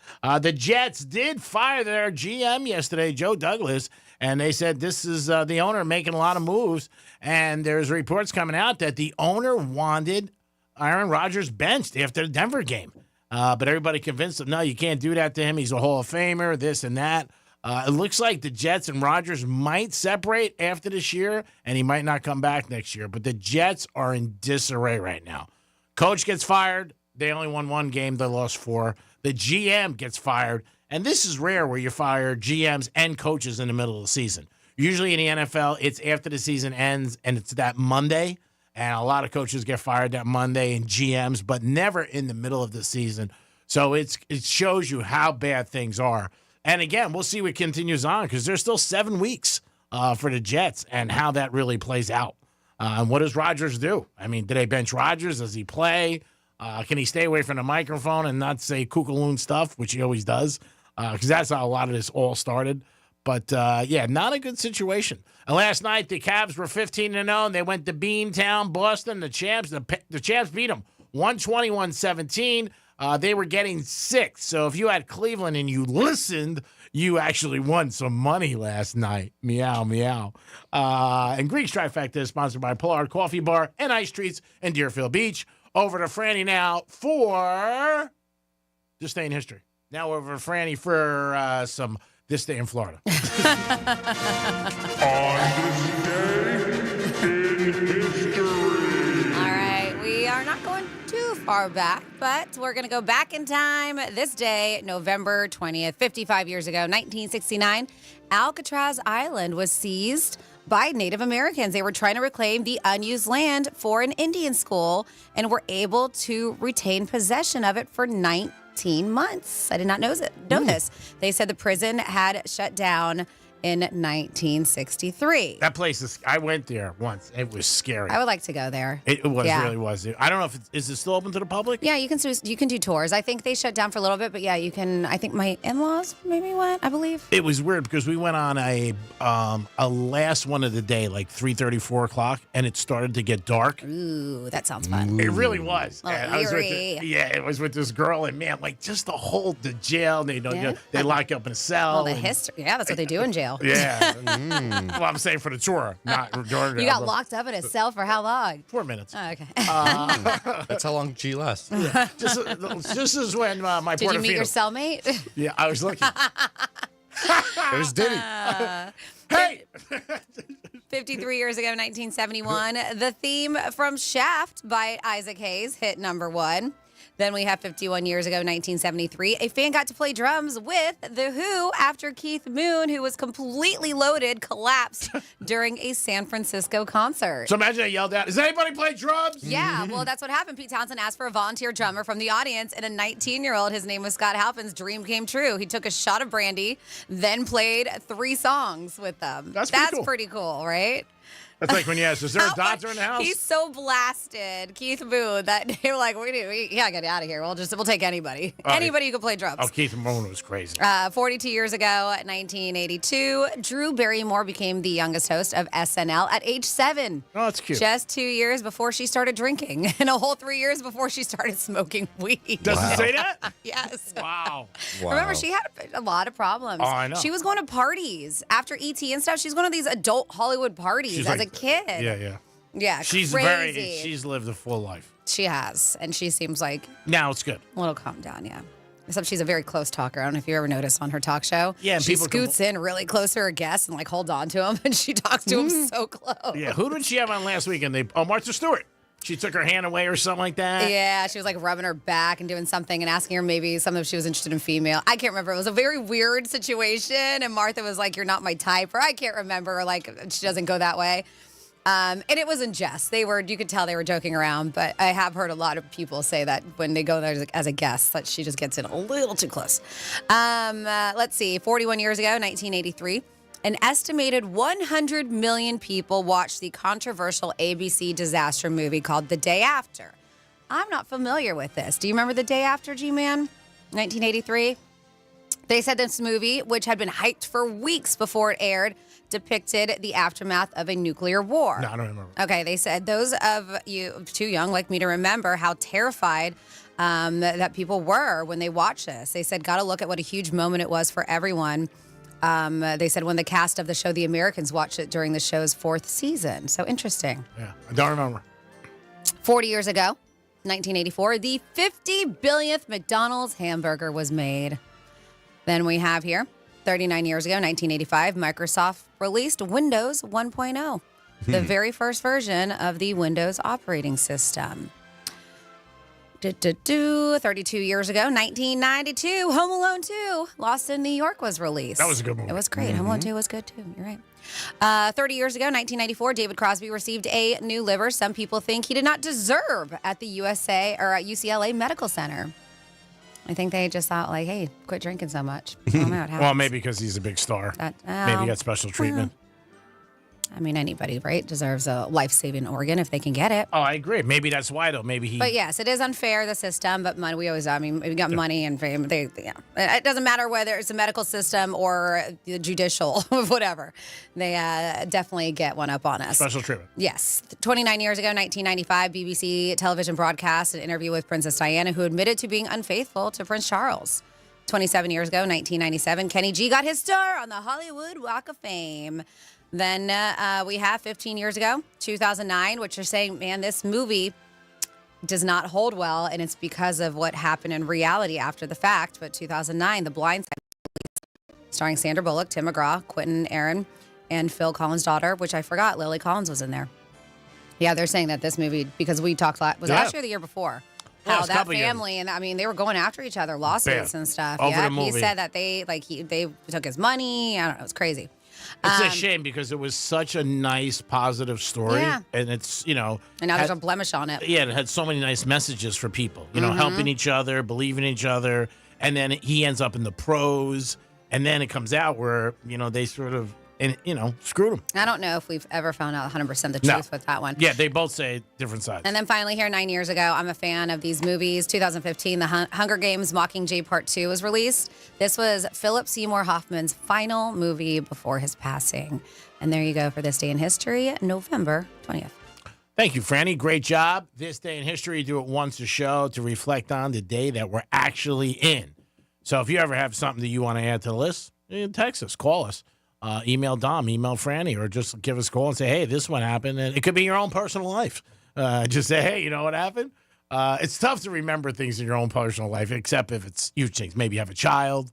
The Jets did fire their GM yesterday, Joe Douglas, and they said this is the owner making a lot of moves. And there's reports coming out that the owner wanted Aaron Rodgers benched after the Denver game. But everybody convinced him, no, you can't do that to him. He's a Hall of Famer, this and that. It looks like the Jets and Rodgers might separate after this year, and he might not come back next year. But the Jets are in disarray right now. Coach gets fired. They only won 1 game. They lost 4. The GM gets fired. And this is rare where you fire GMs and coaches in the middle of the season. Usually in the NFL, it's after the season ends, and it's that Monday. And a lot of coaches get fired that Monday and GMs, but never in the middle of the season. So it shows you how bad things are. And again, we'll see what continues on because there's still 7 weeks for the Jets and how that really plays out. And what does Rodgers do? I mean, do they bench Rodgers? Does he play? Can he stay away from the microphone and not say kookaloon stuff, which he always does? Because that's how a lot of this all started. But, yeah, not a good situation. And last night, the Cavs were 15-0, and they went to Beantown, Boston. The champs beat them 121-17. They were getting 6. So if you had Cleveland and you listened, you actually won some money last night. Meow, meow. And Greek's Trifecta is sponsored by Pollard Coffee Bar and Ice Treats in Deerfield Beach. Over to Franny now for This Day in History. Now over to Franny for some This Day in Florida. All right, we are not going too far back, but we're going to go back in time. This day, November 20th, 55 years ago, 1969, Alcatraz Island was seized by Native Americans. They were trying to reclaim the unused land for an Indian school and were able to retain possession of it for 19 months. I did not know this. They said the prison had shut down in 1963. That place I went there once. It was scary. I would like to go there. It was, Yeah. really was. I don't know if is it still open to the public? Yeah, you can do tours. I think they shut down for a little bit, but yeah, you can. I think my in-laws maybe went, I believe. It was weird because we went on a last one of the day, like 3:30, 4 o'clock, and it started to get dark. Ooh, that sounds fun. It really was. A little And I was with eerie. it was with this girl, and man, like just the whole jail. They don't, Yeah. they lock you up in a cell. Well, the and- history. Yeah, that's what they do in jail. Yeah. Well, I'm saying for the tour, not during. You got locked up in a cell for how long? 4 minutes. Oh, okay. That's how long she lasts. Just as when my Did you meet your cellmate? Yeah, I was looking. There's Diddy. Hey! 53 years ago, 1971, the theme from Shaft by Isaac Hayes hit number 1. Then we have 51 years ago, 1973, a fan got to play drums with The Who after Keith Moon, who was completely loaded, collapsed during a San Francisco concert. So imagine I yelled out, "Does anybody play drums?" Yeah, well, that's what happened. Pete Townsend asked for a volunteer drummer from the audience, and a 19-year-old, his name was Scott Halpin's dream came true. He took a shot of brandy, then played 3 songs with them. That's pretty cool, right? That's like when you ask, "Is there a doctor in the house?" He's so blasted, Keith Moon, that they were like, we gotta get out of here. We'll take anybody. Oh, Anybody who can play drums. Oh, Keith Moon was crazy. 42 years ago, 1982, Drew Barrymore became the youngest host of SNL at age 7. Oh, that's cute. Just 2 years before she started drinking, and a whole 3 years before she started smoking weed. Does it say that? Yes. Wow. Remember, she had a lot of problems. Oh, I know. She was going to parties after ET and stuff. She's going to these adult Hollywood parties She's as like- a kid. Yeah. Yeah, She's crazy. she's lived a full life. She has, and she seems like Now it's good. a little calmed down, yeah. Except she's a very close talker. I don't know if you ever noticed on her talk show. Yeah, and she people scoots in really close to her guests and like holds on to him, and she talks to him so close. Yeah, who did she have on last week? And Martha Stewart. She took her hand away or something like that. Yeah, she was like rubbing her back and doing something and asking her maybe something if she was interested in female. I can't remember. It was a very weird situation, and Martha was like, "You're not my type," or I can't remember. Or like she doesn't go that way. And it was in jest. You could tell they were joking around, but I have heard a lot of people say that when they go there as a guest, that she just gets in a little too close. Let's see, 41 years ago, 1983, an estimated 100 million people watched the controversial ABC disaster movie called The Day After. I'm not familiar with this. Do you remember The Day After, G-Man? 1983? They said this movie, which had been hyped for weeks before it aired, depicted the aftermath of a nuclear war. No, I don't remember. Okay, they said those of you too young like me to remember how terrified that people were when they watched this. They said, got to look at what a huge moment it was for everyone. They said when the cast of the show The Americans watched it during the show's 4th season. So interesting. Yeah, I don't remember. 40 years ago, 1984, the 50 billionth McDonald's hamburger was made. Then we have here, 39 years ago, 1985, Microsoft released Windows 1.0, the very first version of the Windows operating system. 32 years ago, 1992, Home Alone 2, Lost in New York was released. That was a good movie. It was great. Home Alone 2 was good, too. You're right. 30 years ago, 1994, David Crosby received a new liver some people think he did not deserve at the UCLA Medical Center. I think they just thought, like, hey, quit drinking so much. I don't know what happens. Well, maybe because he's a big star. Maybe he got special treatment. I mean, anybody, right, deserves a life-saving organ if they can get it. Oh, I agree. Maybe that's why, though. Maybe he... But yes, it is unfair, the system, but money, we got money and fame. It doesn't matter whether it's a medical system or the judicial, whatever. They definitely get one up on us. Special treatment. Yes. 29 years ago, 1995, BBC television broadcast an interview with Princess Diana, who admitted to being unfaithful to Prince Charles. 27 years ago, 1997, Kenny G got his star on the Hollywood Walk of Fame. Then we have 15 years ago, 2009, which are saying, man, this movie does not hold well, and it's because of what happened in reality after the fact. But 2009, The Blind Side, starring Sandra Bullock, Tim McGraw, Quentin Aaron, and Phil Collins' daughter, which I forgot Lily Collins was in there. Yeah, they're saying that this movie, because we talked was last year or the year before, how that family, and I mean, they were going after each other, lawsuits and stuff. Over the He movie. said that they took his money. I don't know, it was crazy. It's a shame because it was such a nice, positive story. Yeah. And it's, And now there's a blemish on it. Yeah, it had so many nice messages for people, helping each other, believing in each other. And then he ends up in the pros. And then it comes out where, they sort of, screwed him. I don't know if we've ever found out 100% the truth with that one. Yeah, they both say different sides. And then finally here, 9 years ago, I'm a fan of these movies. 2015, The Hunger Games Mockingjay Part 2 was released. This was Philip Seymour Hoffman's final movie before his passing. And there you go for this day in history, November 20th. Thank you, Franny. Great job. This day in history, do it once a show to reflect on the day that we're actually in. So if you ever have something that you want to add to the list, text us, call us. Email Dom, email Franny, or just give us a call and say, hey, this one happened. And it could be your own personal life. Just say, hey, you know what happened? It's tough to remember things in your own personal life, except if it's huge things. Maybe you have a child.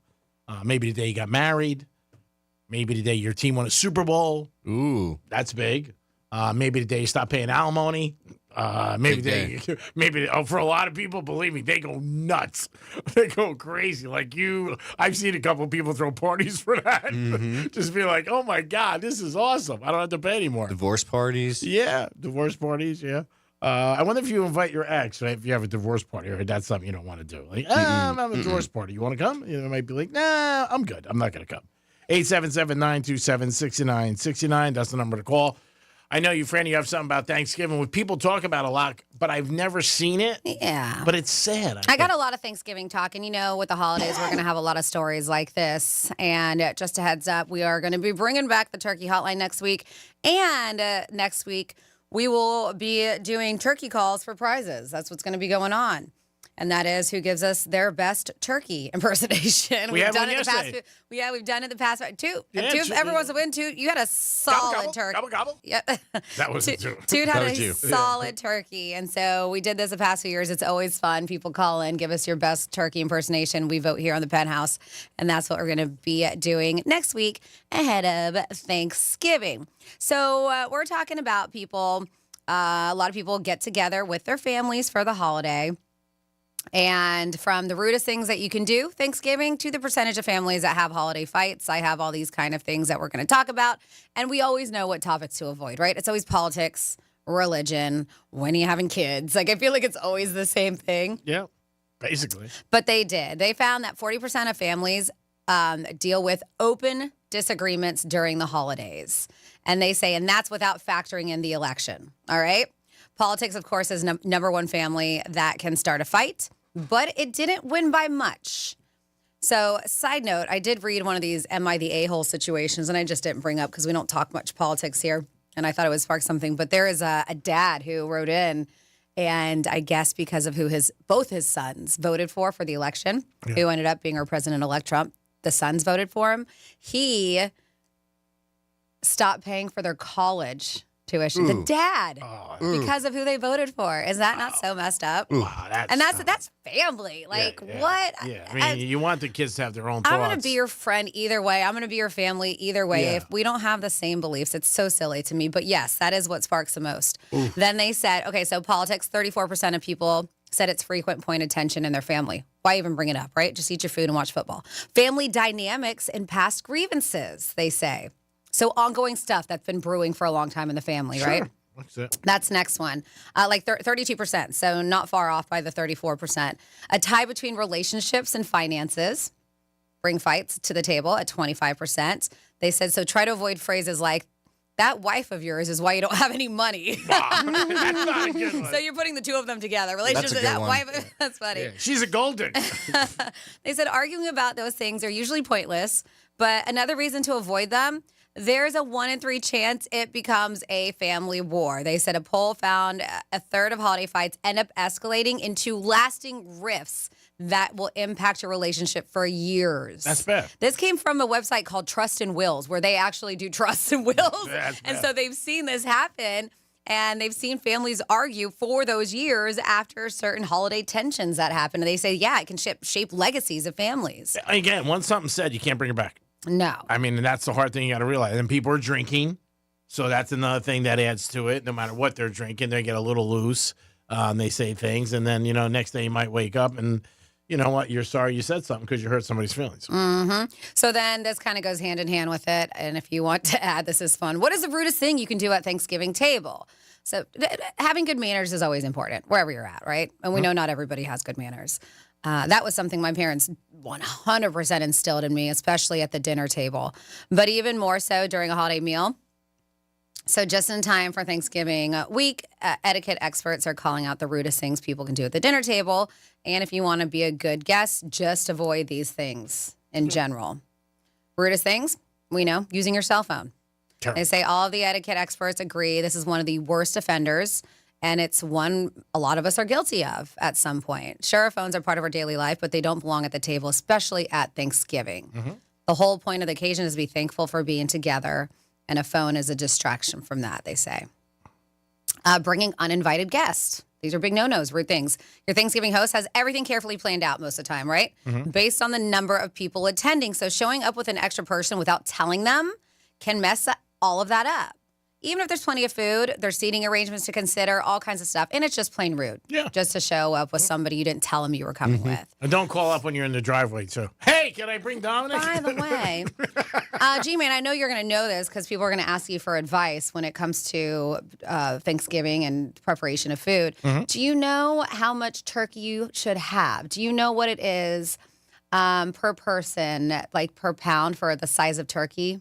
Maybe the day you got married. Maybe the day your team won a Super Bowl. Ooh. That's big. Maybe the day you stop paying alimony. Maybe for a lot of people, believe me, they go nuts. They go crazy. Like I've seen a couple of people throw parties for that. Mm-hmm. Just be like, oh my God, this is awesome. I don't have to pay anymore. Divorce parties. Yeah, divorce parties, yeah. I wonder if you invite your ex, right? If you have a divorce party, or that's something you don't want to do. Like, I'm having a divorce party. You want to come? You might be like, nah, I'm good. I'm not going to come. 877-927-6969. That's the number to call. I know you, Franny, you have something about Thanksgiving, which people talk about a lot, but I've never seen it. Yeah. But it's sad. I got a lot of Thanksgiving talk, and with the holidays, we're going to have a lot of stories like this. And just a heads up, we are going to be bringing back the turkey hotline next week. And next week, we will be doing turkey calls for prizes. That's what's going to be going on. And that is who gives us their best turkey impersonation. We've done it in the past. yesterday. We've done it the past two. Yeah, If everyone's a win, two. You had a solid turkey. Gobble, gobble. Yeah. That was two. Dude had That was a you. solid turkey. And so we did this the past few years. It's always fun. People call in, give us your best turkey impersonation. We vote here on the Penthouse. And that's what we're going to be doing next week ahead of Thanksgiving. So we're talking about people. A lot of people get together with their families for the holiday. And from the rudest things that you can do Thanksgiving to the percentage of families that have holiday fights, I have all these kind of things that we're going to talk about. And we always know what topics to avoid, right? It's always politics, religion, when are you having kids? Like, I feel like it's always the same thing. Yeah, basically. But they found that 40% of families deal with open disagreements during the holidays. And they say, and that's without factoring in the election. All right. Politics, of course, is number one family that can start a fight, but it didn't win by much. So, side note, I did read one of these Am I the A-hole situations, and I just didn't bring up because we don't talk much politics here, and I thought it would spark something. But there is a dad who wrote in, and I guess because of who both his sons voted for the election, who ended up being our president-elect Trump, the sons voted for him. He stopped paying for their college tuition. The dad, because of who they voted for. Is that not so messed up? That's family. Like, what? Yeah, I mean, you want the kids to have their own thoughts. I'm going to be your friend either way. I'm going to be your family either way. Yeah. If we don't have the same beliefs, it's so silly to me. But yes, that is what sparks the most. Then they said, okay, so politics, 34% of people said it's frequent point of tension in their family. Why even bring it up, right? Just eat your food and watch football. Family dynamics and past grievances, they say. So ongoing stuff that's been brewing for a long time in the family, right? That's next one. 32%, so not far off by the 34%. A tie between relationships and finances. Bring fights to the table at 25%. They said, so try to avoid phrases like, that wife of yours is why you don't have any money. That's not a good one. So you're putting the two of them together. Relationships with that wife. That's funny. Yeah, she's a golden. They said arguing about those things are usually pointless, but another reason to avoid them, there's a 1 in 3 chance it becomes a family war. They said a poll found a third of holiday fights end up escalating into lasting rifts that will impact your relationship for years. That's bad. This came from a website called Trust and Wills, where they actually do trust and wills. And so they've seen this happen. And they've seen families argue for those years after certain holiday tensions that happen. And they say, yeah, it can shape legacies of families. Again, once something's said, you can't bring it back. No. I mean, and that's the hard thing you got to realize. And people are drinking, so that's another thing that adds to it. No matter what they're drinking, they get a little loose. They say things, and then, next day you might wake up and, you know what, you're sorry you said something because you hurt somebody's feelings. Mm-hmm. So then this kind of goes hand in hand with it. And if you want to add, this is fun. What is the rudest thing you can do at Thanksgiving table? So having good manners is always important, wherever you're at, right? And we know not everybody has good manners. That was something my parents 100% instilled in me, especially at the dinner table. But even more so during a holiday meal. So just in time for Thanksgiving week, etiquette experts are calling out the rudest things people can do at the dinner table. And if you want to be a good guest, just avoid these things in general. Rudest things, we know, using your cell phone. Sure. They say all of the etiquette experts agree this is one of the worst offenders, and it's one a lot of us are guilty of at some point. Sure, phones are part of our daily life, but they don't belong at the table, especially at Thanksgiving. Mm-hmm. The whole point of the occasion is to be thankful for being together, and a phone is a distraction from that, they say. Bringing uninvited guests. These are big no-nos, rude things. Your Thanksgiving host has everything carefully planned out most of the time, right? Mm-hmm. Based on the number of people attending. So showing up with an extra person without telling them can mess all of that up. Even if there's plenty of food, there's seating arrangements to consider, all kinds of stuff. And it's just plain rude. Yeah. Just to show up with somebody you didn't tell them you were coming with. And don't call up when you're in the driveway, too. Hey, can I bring Dominic? By the way, G-Man, I know you're going to know this because people are going to ask you for advice when it comes to Thanksgiving and preparation of food. Mm-hmm. Do you know how much turkey you should have? Do you know what it is per person, like per pound for the size of turkey?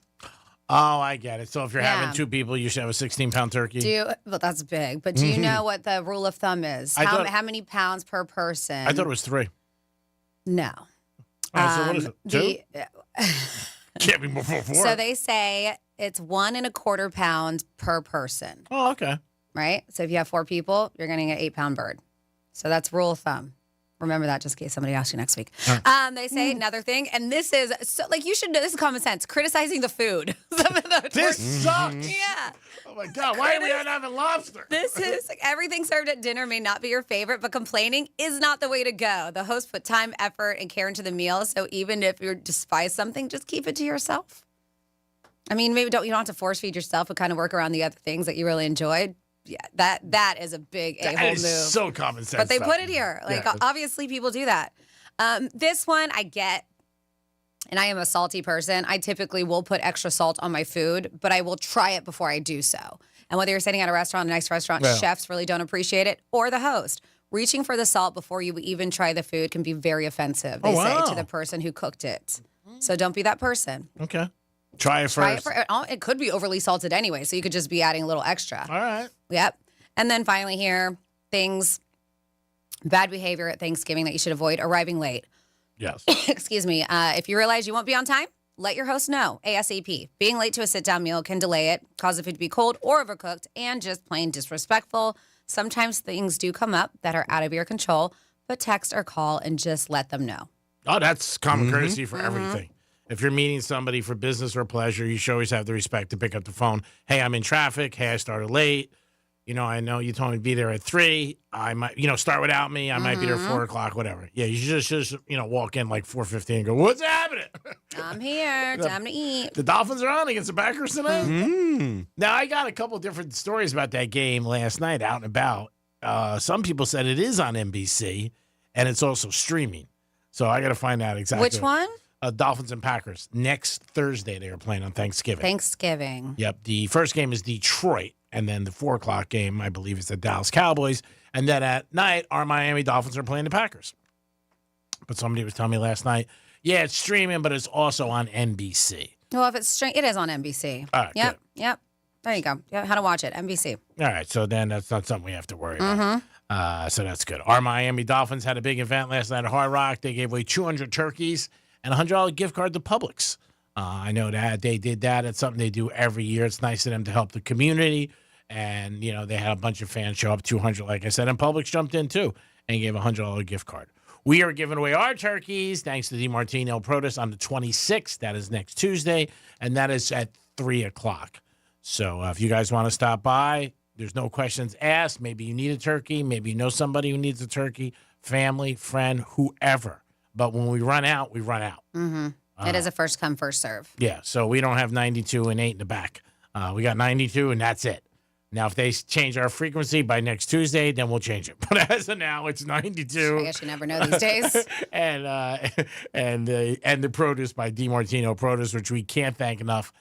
Oh, I get it. So if you're having two people, you should have a 16-pound turkey. Well, that's big. But do you know what the rule of thumb is? How many pounds per person? I thought it was 3. No. So what is it? 2? Can't be more than 4. So they say it's 1 1/4 pounds per person. Oh, okay. Right? So if you have 4 people, you're going to get an 8-pound bird. So that's rule of thumb. Remember that just in case somebody asks you next week. They say another thing, and this is so like you should know. This is common sense. Criticizing the food. This sucks. Yeah. Oh my God! Why are we not having lobster? This is like everything served at dinner may not be your favorite, but complaining is not the way to go. The host put time, effort, and care into the meal. So even if you despise something, just keep it to yourself. I mean, maybe you don't have to force feed yourself, but kind of work around the other things that you really enjoyed. Yeah, that is a big a-hole move. So common sense. But they put it here. Like, obviously, people do that. This one I get, and I am a salty person. I typically will put extra salt on my food, but I will try it before I do so. And whether you're sitting at a restaurant, a nice restaurant, chefs really don't appreciate it, or the host. Reaching for the salt before you even try the food can be very offensive, they say, to the person who cooked it. So don't be that person. Okay. Try it first. It could be overly salted anyway, so you could just be adding a little extra. All right. Yep. And then finally here, bad behavior at Thanksgiving that you should avoid, arriving late. Yes. Excuse me. If you realize you won't be on time, let your host know ASAP. Being late to a sit-down meal can delay it, cause the food to be cold or overcooked, and just plain disrespectful. Sometimes things do come up that are out of your control, but text or call and just let them know. Oh, that's common courtesy for everything. If you're meeting somebody for business or pleasure, you should always have the respect to pick up the phone. Hey, I'm in traffic. Hey, I started late. I know you told me to be there at 3. I might, start without me. I might be there at 4 o'clock, whatever. Yeah, you just walk in like 4:15 and go, what's happening? I'm here. Time to eat. The Dolphins are on against the Packers tonight. Now, I got a couple different stories about that game last night out and about. Some people said it is on NBC, and it's also streaming. So I got to find out exactly. Which one? Dolphins and Packers. Next Thursday, they are playing on Thanksgiving. Thanksgiving. Yep. The first game is Detroit, and then the 4 o'clock game, I believe, is the Dallas Cowboys. And then at night, our Miami Dolphins are playing the Packers. But somebody was telling me last night, yeah, it's streaming, but it's also on NBC. Well, if it's it is on NBC. All right. Yep. Good. Yep. There you go. Yep. How to watch it, NBC. All right. So then that's not something we have to worry about. So that's good. Our Miami Dolphins had a big event last night at Hard Rock. They gave away 200 turkeys and a $100 gift card to Publix. I know that they did that. It's something they do every year. It's nice of them to help the community. And, they had a bunch of fans show up, 200, like I said, and Publix jumped in, too, and gave a $100 gift card. We are giving away our turkeys, thanks to DiMartino Produce, on the 26th. That is next Tuesday, and that is at 3 o'clock. So if you guys want to stop by, There's no questions asked. Maybe you need a turkey. Maybe you know somebody who needs a turkey, family, friend, whoever. But when we run out, we run out. Mm-hmm. It is a first come, first serve. Yeah, so we don't have 92 and 8 in the back. We got 92, and that's it. Now, if they change our frequency by next Tuesday, then we'll change it. But as of now, it's 92. I guess you never know these days. and the produce by DiMartino Produce, which we can't thank enough.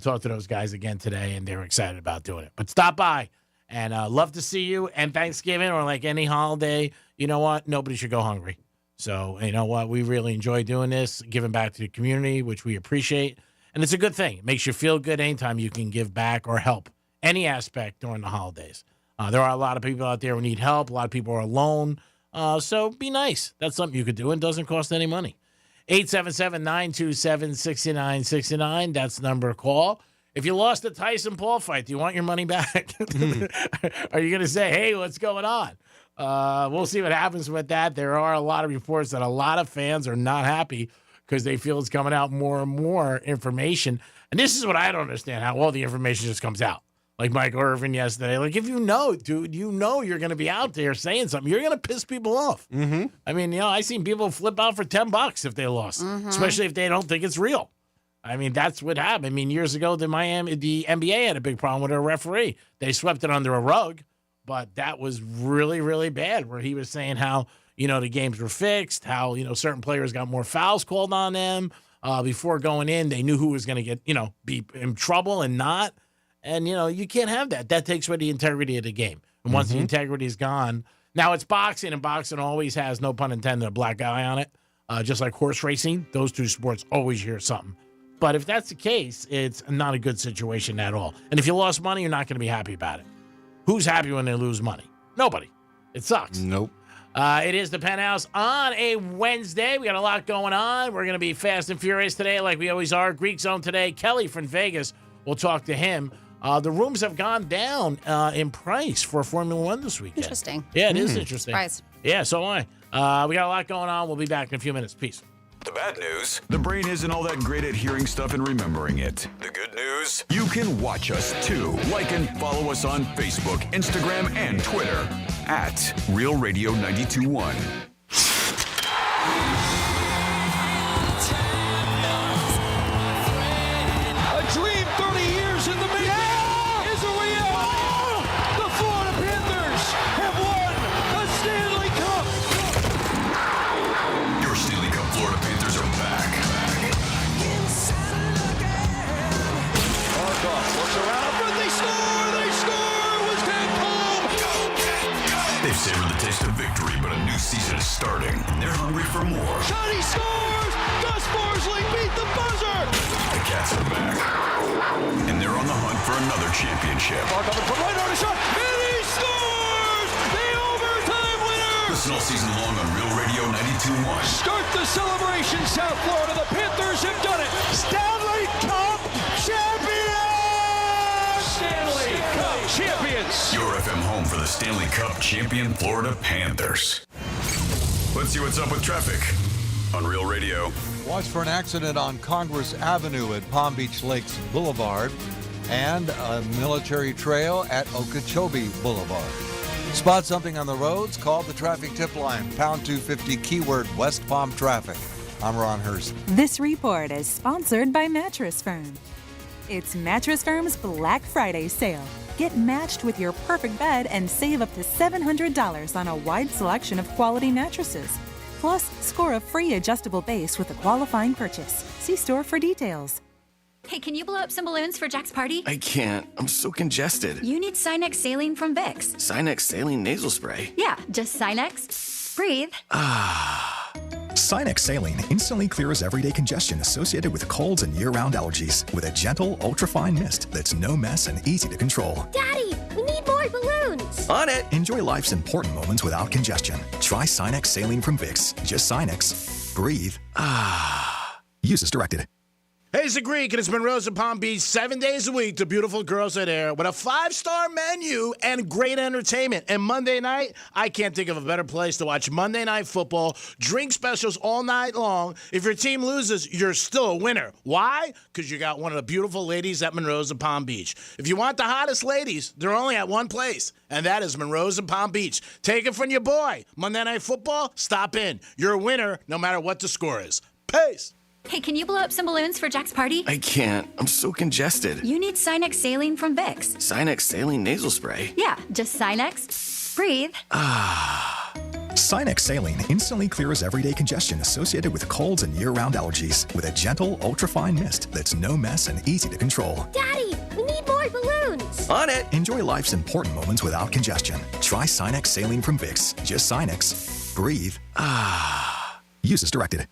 Talked to those guys again today, and they're excited about doing it. But stop by, and love to see you. And Thanksgiving or like any holiday, you know what? Nobody should go hungry. So, you know what? We really enjoy doing this, giving back to the community, which we appreciate. And it's a good thing. It makes you feel good anytime you can give back or help any aspect during the holidays. There are a lot of people out there who need help. A lot of people are alone. So be nice. That's something you could do and doesn't cost any money. 877-927-6969. That's the number to call. If you lost the Tyson Paul fight, do you want your money back? Are you going to say, hey, what's going on? We'll see what happens with that. There are a lot of reports that a lot of fans are not happy because they feel it's coming out more and more information. And this is what I don't understand, how all the information just comes out. Like Michael Irvin yesterday. Like, if you know, dude, you know you're going to be out there saying something. You're going to piss people off. Mm-hmm. I mean, I've seen people flip out for $10 if they lost, especially if they don't think it's real. I mean, that's what happened. I mean, years ago, the NBA had a big problem with a referee. They swept it under a rug, but that was really, really bad, where he was saying how, the games were fixed, how, certain players got more fouls called on them. Before going in, they knew who was going to get, be in trouble and not. And, you can't have that. That takes away the integrity of the game. And once the integrity is gone, now it's boxing, and boxing always has, no pun intended, a black guy on it. Just like horse racing, those two sports always hear something. But if that's the case, it's not a good situation at all. And if you lost money, you're not going to be happy about it. Who's happy when they lose money? Nobody. It sucks. Nope. It is the Penthouse on a Wednesday. We got a lot going on. We're going to be fast and furious today like we always are. Greek Zone today. Kelly from Vegas. We'll talk to him. The rooms have gone down in price for Formula One this weekend. Interesting. Yeah, it is interesting. Surprised. Yeah, so am I. We got a lot going on. We'll be back in a few minutes. Peace. The bad news, the brain isn't all that great at hearing stuff and remembering it. The good news, you can watch us too. Like and follow us on Facebook, Instagram, and Twitter at Real Radio 92.1. A dream 30 years in the making is a reality. The Florida Panthers have won the Stanley Cup. Your Stanley Cup Florida Panthers are back. Markov looks around, but they score! They score! Was Ted home? They've savored the taste of victory, but a new season is starting, and they're hungry for more. Johnny scores! Gus Barsling beat the buzzer! The Cats are back, and they're on the hunt for another championship. Markov from right on the shot, and he scores! The overtime winner! Listen all season long on Real Radio 92.1. Start the celebration, South Florida. The Panthers have done it. Stanley Cup champions! Stanley Cup champions! Your FM home for the Stanley Cup champion Florida Panthers. Let's see what's up with traffic on Real Radio. Watch for an accident on Congress Avenue at Palm Beach Lakes Boulevard and a military trail at Okeechobee Boulevard. Spot something on the roads? Call the traffic tip line, pound 250, keyword West Palm traffic. I'm Ron Hurst. This report is sponsored by Mattress Firm. It's Mattress Firm's Black Friday sale. Get matched with your perfect bed and save up to $700 on a wide selection of quality mattresses. Plus, score a free adjustable base with a qualifying purchase. See store for details. Hey, can you blow up some balloons for Jack's party? I can't. I'm so congested. You need Sinex Saline from Vicks. Sinex Saline Nasal Spray? Yeah, just Sinex. Breathe. Sinex Saline instantly clears everyday congestion associated with colds and year-round allergies with a gentle, ultrafine mist that's no mess and easy to control. Daddy, we need more balloons. On it. Enjoy life's important moments without congestion. Try Sinex Saline from Vicks. Just Sinex. Breathe. Use as directed. Hey, Today's the Greek, and it's Monroe's in Palm Beach 7 days a week. The beautiful girls are there with a 5-star menu and great entertainment. And Monday night, I can't think of a better place to watch Monday Night Football. Drink specials all night long. If your team loses, you're still a winner. Why? Because you got one of the beautiful ladies at Monroe's in Palm Beach. If you want the hottest ladies, they're only at one place, and that is Monroe's in Palm Beach. Take it from your boy. Monday Night Football, stop in. You're a winner no matter what the score is. Peace. Hey, can you blow up some balloons for Jack's party? I can't. I'm so congested. You need Sinex Saline from Vicks. Sinex Saline Nasal Spray? Yeah, just Sinex. Breathe. Sinex Saline instantly clears everyday congestion associated with colds and year-round allergies with a gentle, ultrafine mist that's no mess and easy to control. Daddy, we need more balloons. On it. Enjoy life's important moments without congestion. Try Sinex Saline from Vicks. Just Sinex. Breathe. Use as directed.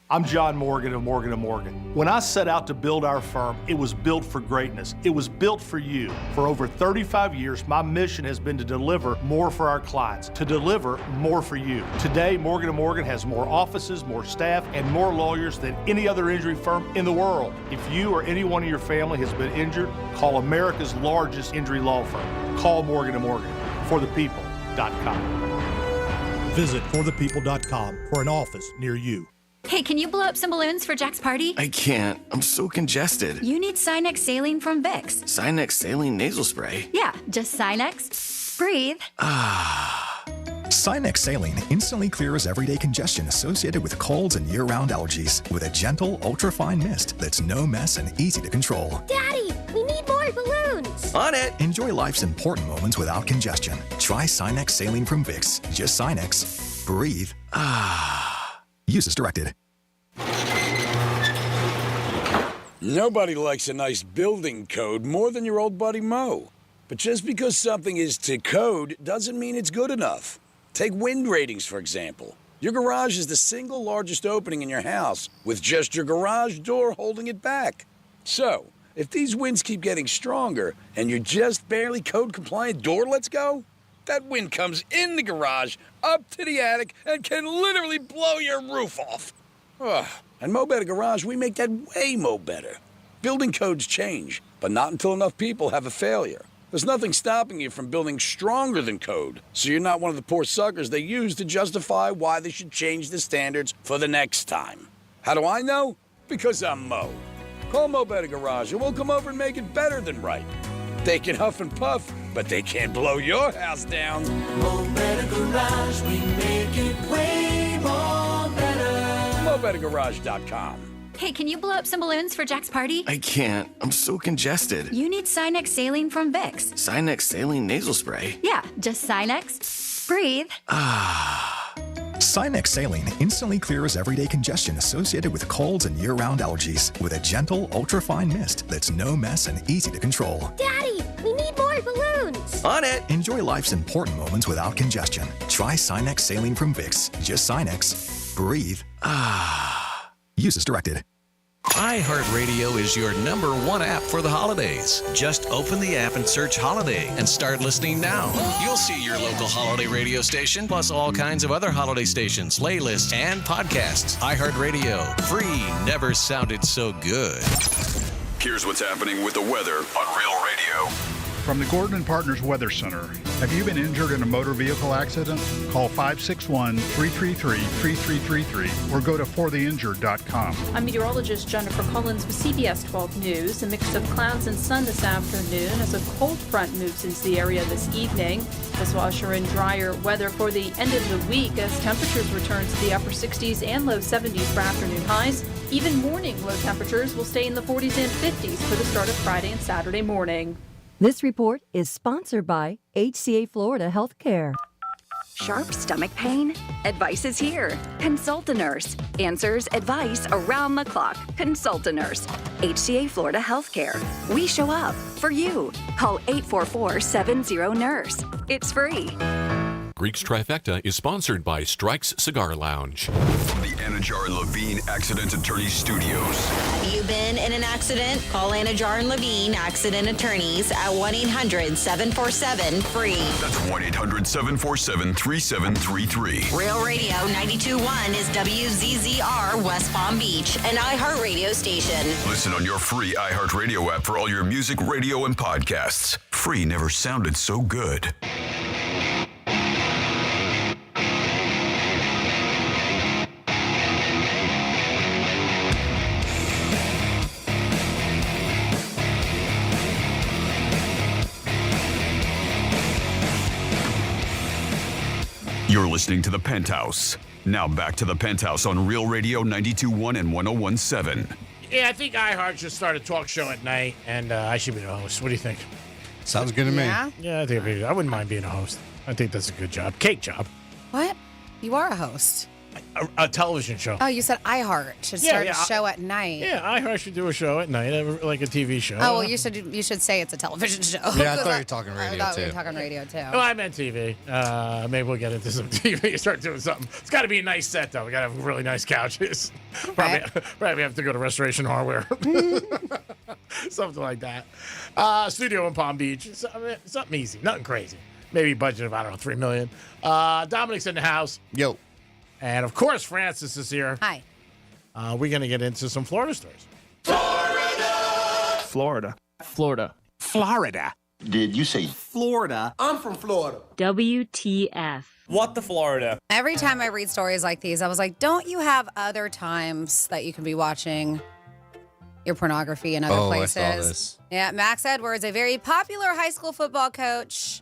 I'm John Morgan of Morgan & Morgan. When I set out to build our firm, it was built for greatness. It was built for you. For over 35 years, my mission has been to deliver more for our clients, to deliver more for you. Today, Morgan & Morgan has more offices, more staff, and more lawyers than any other injury firm in the world. If you or anyone in your family has been injured, call America's largest injury law firm. Call Morgan & Morgan. ForThePeople.com. Visit ForThePeople.com for an office near you. Hey, can you blow up some balloons for Jack's party? I can't. I'm so congested. You need Sinex Saline from Vicks. Sinex Saline Nasal Spray? Yeah, just Sinex. Breathe. Sinex Saline instantly clears everyday congestion associated with colds and year-round allergies with a gentle, ultrafine mist that's no mess and easy to control. Daddy, we need more balloons. On it. Enjoy life's important moments without congestion. Try Sinex Saline from Vicks. Just Sinex. Breathe. Use as directed. Nobody likes a nice building code more than your old buddy Mo. But just because something is to code doesn't mean it's good enough. Take wind ratings, for example. Your garage is the single largest opening in your house, with just your garage door holding it back. So, if these winds keep getting stronger and your just barely code-compliant door lets go, that wind comes in the garage, up to the attic, and can literally blow your roof off. Ugh. At Mo Better Garage, we make that way mo better. Building codes change, but not until enough people have a failure. There's nothing stopping you from building stronger than code, so you're not one of the poor suckers they use to justify why they should change the standards for the next time. How do I know? Because I'm Mo. Call Mo Better Garage and we'll come over and make it better than right. They can huff and puff, but they can't blow your house down. Mo Better Garage, we make it way more better. MoBetterGarage.com. Hey, can you blow up some balloons for Jack's party? I can't. I'm so congested. You need Sinex Saline from Vicks. Sinex Saline Nasal Spray? Yeah, just Sinex. Breathe. Sinex Saline instantly clears everyday congestion associated with colds and year-round allergies with a gentle, ultrafine mist that's no mess and easy to control. Daddy, we need more balloons. On it. Enjoy life's important moments without congestion. Try Sinex Saline from Vicks. Just Sinex. Breathe. Use as directed. iHeartRadio is your #1 app for the holidays. Just open the app and search Holiday and start listening now. You'll see your local holiday radio station, plus all kinds of other holiday stations, playlists, and podcasts. iHeartRadio. Free never sounded so good. Here's what's happening with the weather on Real Radio. From the Gordon and Partners Weather Center. Have you been injured in a motor vehicle accident? Call 561-333-3333 or go to fortheinjured.com. I'm meteorologist Jennifer Collins with CBS 12 News. A mix of clouds and sun this afternoon as a cold front moves into the area this evening. This will usher in drier weather for the end of the week as temperatures return to the upper 60s and low 70s for afternoon highs. Even morning low temperatures will stay in the 40s and 50s for the start of Friday and Saturday morning. This report is sponsored by HCA Florida Healthcare. Sharp stomach pain? Advice is here. Consult a nurse. Answers, advice around the clock. Consult a nurse. HCA Florida Healthcare. We show up for you. Call 844-70-NURSE. It's free. Greeks Trifecta is sponsored by Strikes Cigar Lounge. From the Anajar and Levine Accident Attorney Studios. You been in an accident? Call Anajar and Levine Accident Attorneys at 1-800-747-FREE. That's 1-800-747-3733. Real Radio 92.1 is WZZR West Palm Beach, an iHeartRadio station. Listen on your free iHeartRadio app for all your music, radio, and podcasts. Free never sounded so good. You're listening to The Penthouse. Now back to The Penthouse on Real Radio 92.1 and 101.7. Yeah, I think iHeart should start a talk show at night, and I should be the host. What do you think? Sounds good to me. Yeah? Yeah, I think I wouldn't mind being a host. I think that's a good job. Cake job. What? You are a host. A television show. Oh, you said iHeart should start a show at night. Yeah, iHeart should do a show at night, like a TV show. Oh, well, you should say it's a television show. Yeah, I thought you were talking radio, I thought too. we were talking radio, too. Well, I meant TV. Maybe we'll get into some TV. Start doing something. It's got to be a nice set, though. We got to have really nice couches. Probably have to go to Restoration Hardware. Something like that. Studio in Palm Beach. Something easy. Nothing crazy. Maybe budget of, I don't know, $3 million. Dominic's in the house. Yo. And, of course, Francis is here. Hi. We're going to get into some Florida stories. Florida. Florida. Did you say Florida? I'm from Florida. WTF. What the Florida? Every time I read stories like these, I was like, don't you have other times that you can be watching your pornography in other places? I saw this. Yeah, Max Edwards, a very popular high school football coach,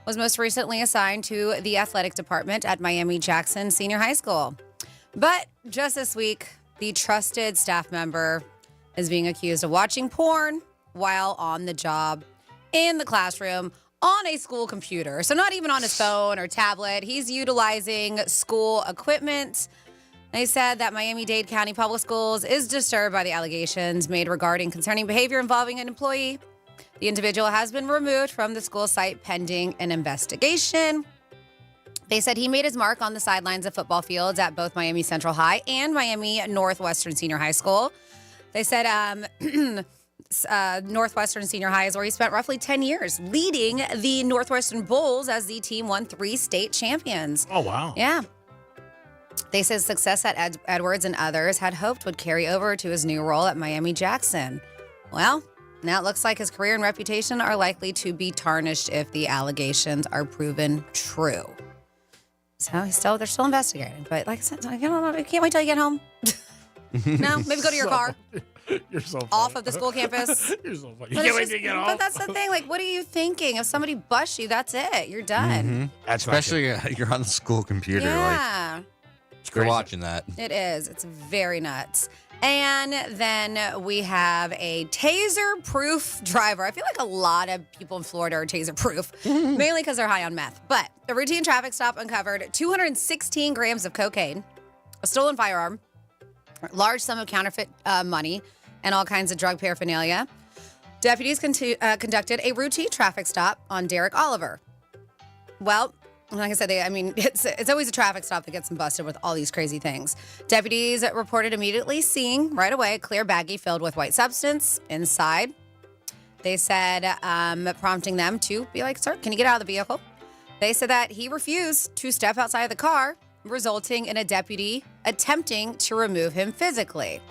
was most recently assigned to the athletic department at Miami-Jackson Senior High School. But just this week, the trusted staff member is being accused of watching porn while on the job in the classroom on a school computer. So not even on his phone or tablet. He's utilizing school equipment. They said that Miami-Dade County Public Schools is disturbed by the allegations made regarding concerning behavior involving an employee. The individual has been removed from the school site pending an investigation. They said he made his mark on the sidelines of football fields at both Miami Central High and Miami Northwestern Senior High School. They said Northwestern Senior High is where he spent roughly 10 years, leading the Northwestern Bulls as the team won 3 state champions. Oh, wow. Yeah. They said success at Edwards and others had hoped would carry over to his new role at Miami-Jackson. Well, now it looks like his career and reputation are likely to be tarnished if the allegations are proven true. So they're still investigating. But like I said, I can't wait till you get home. No, maybe go to your car. You're so funny. Off of the school campus. You're so funny. You can't wait to get home. But that's the thing. Like, what are you thinking? If somebody busts you, that's it. You're done. Mm-hmm. That's especially you're on the school computer. Yeah. You're watching that. It is. It's very nuts. And then we have a taser-proof driver. I feel like a lot of people in Florida are taser-proof, mainly because they're high on meth. But a routine traffic stop uncovered 216 grams of cocaine, a stolen firearm, a large sum of counterfeit money, and all kinds of drug paraphernalia. Deputies conducted a routine traffic stop on Derek Oliver. Well, like I said, it's always a traffic stop that gets them busted with all these crazy things. Deputies reported immediately seeing right away a clear baggie filled with white substance inside. They said, prompting them to be like, sir, can you get out of the vehicle? They said that he refused to step outside of the car, resulting in a deputy attempting to remove him physically.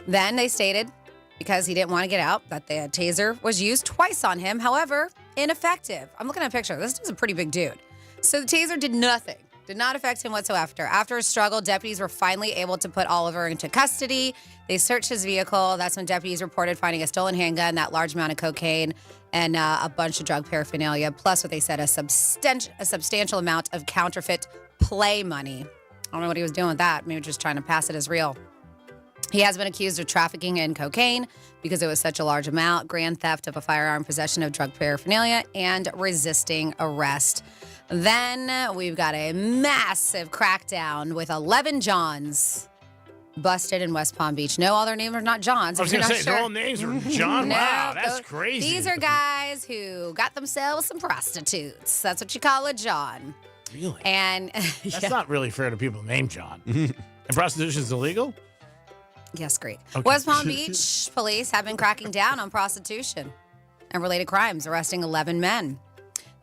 Then they stated, because he didn't want to get out, that the taser was used twice on him. However, ineffective. I'm looking at a picture. This dude's a pretty big dude. So the taser did nothing. Did not affect him whatsoever. After a struggle, deputies were finally able to put Oliver into custody. They searched his vehicle. That's when deputies reported finding a stolen handgun, that large amount of cocaine, and a bunch of drug paraphernalia, plus what they said, a substantial amount of counterfeit play money. I don't know what he was doing with that. Maybe just trying to pass it as real. He has been accused of trafficking in cocaine because it was such a large amount, grand theft of a firearm, possession of drug paraphernalia, and resisting arrest. Then we've got a massive crackdown with 11 Johns busted in West Palm Beach. No, all their names are not Johns. I was going to say, their all names are John? No, Wow, that's crazy. These are guys who got themselves some prostitutes. That's what you call a John. Really? And That's not really fair to people named John. And prostitution is illegal? Yes, great. Okay. West Palm Beach police have been cracking down on prostitution and related crimes, arresting 11 men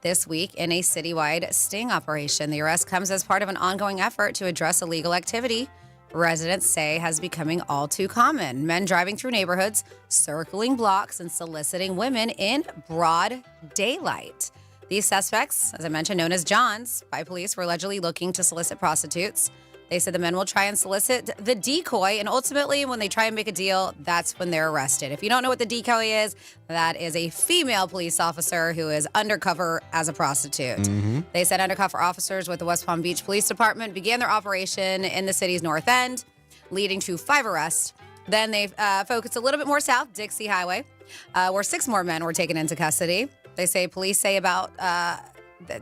this week in a citywide sting operation. The arrest comes as part of an ongoing effort to address illegal activity residents say has becoming all too common. Men driving through neighborhoods, circling blocks, and soliciting women in broad daylight. These suspects, as I mentioned, known as Johns by police, were allegedly looking to solicit prostitutes. They said the men will try and solicit the decoy, and ultimately, when they try and make a deal, that's when they're arrested. If you don't know what the decoy is, that is a female police officer who is undercover as a prostitute. They said undercover officers with the West Palm Beach Police Department began their operation in the city's north end, leading to 5 arrests. Then they focused a little bit more south, Dixie Highway, where 6 more men were taken into custody. They say police say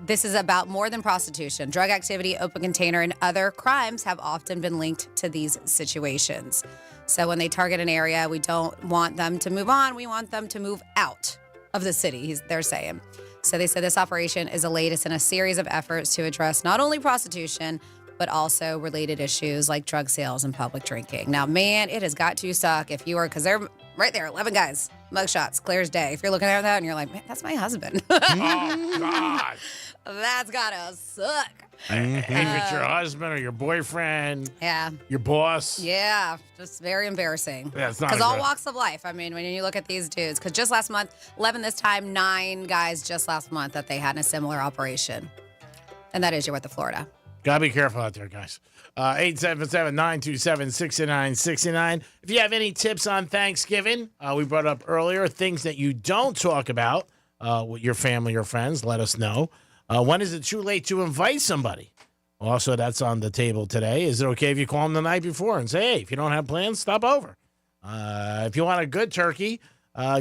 this is about more than prostitution. Drug activity, open container, and other crimes have often been linked to these situations. So when they target an area, we don't want them to move on. We want them to move out of the city, they're saying. So they said this operation is the latest in a series of efforts to address not only prostitution, but also related issues like drug sales and public drinking. Now, man, it has got to suck if you are, because they're right there, 11 guys, mugshots, clear as day. If you're looking at that and you're like, man, that's my husband. Oh, God. That's gotta suck. If it's your husband or your boyfriend, Yeah. your boss. Yeah, just very embarrassing. Yeah, it's not Because a all good- walks of life. I mean, when you look at these dudes, because just last month, 11 this time, 9 guys just last month that they had in a similar operation. And that is your What the Florida. Gotta be careful out there, guys. 877-927-6969. If you have any tips on Thanksgiving, we brought up earlier, things that you don't talk about with your family or friends, let us know. When is it too late to invite somebody? Also, that's on the table today. Is it okay if you call them the night before and say, hey, if you don't have plans, stop over? If you want a good turkey,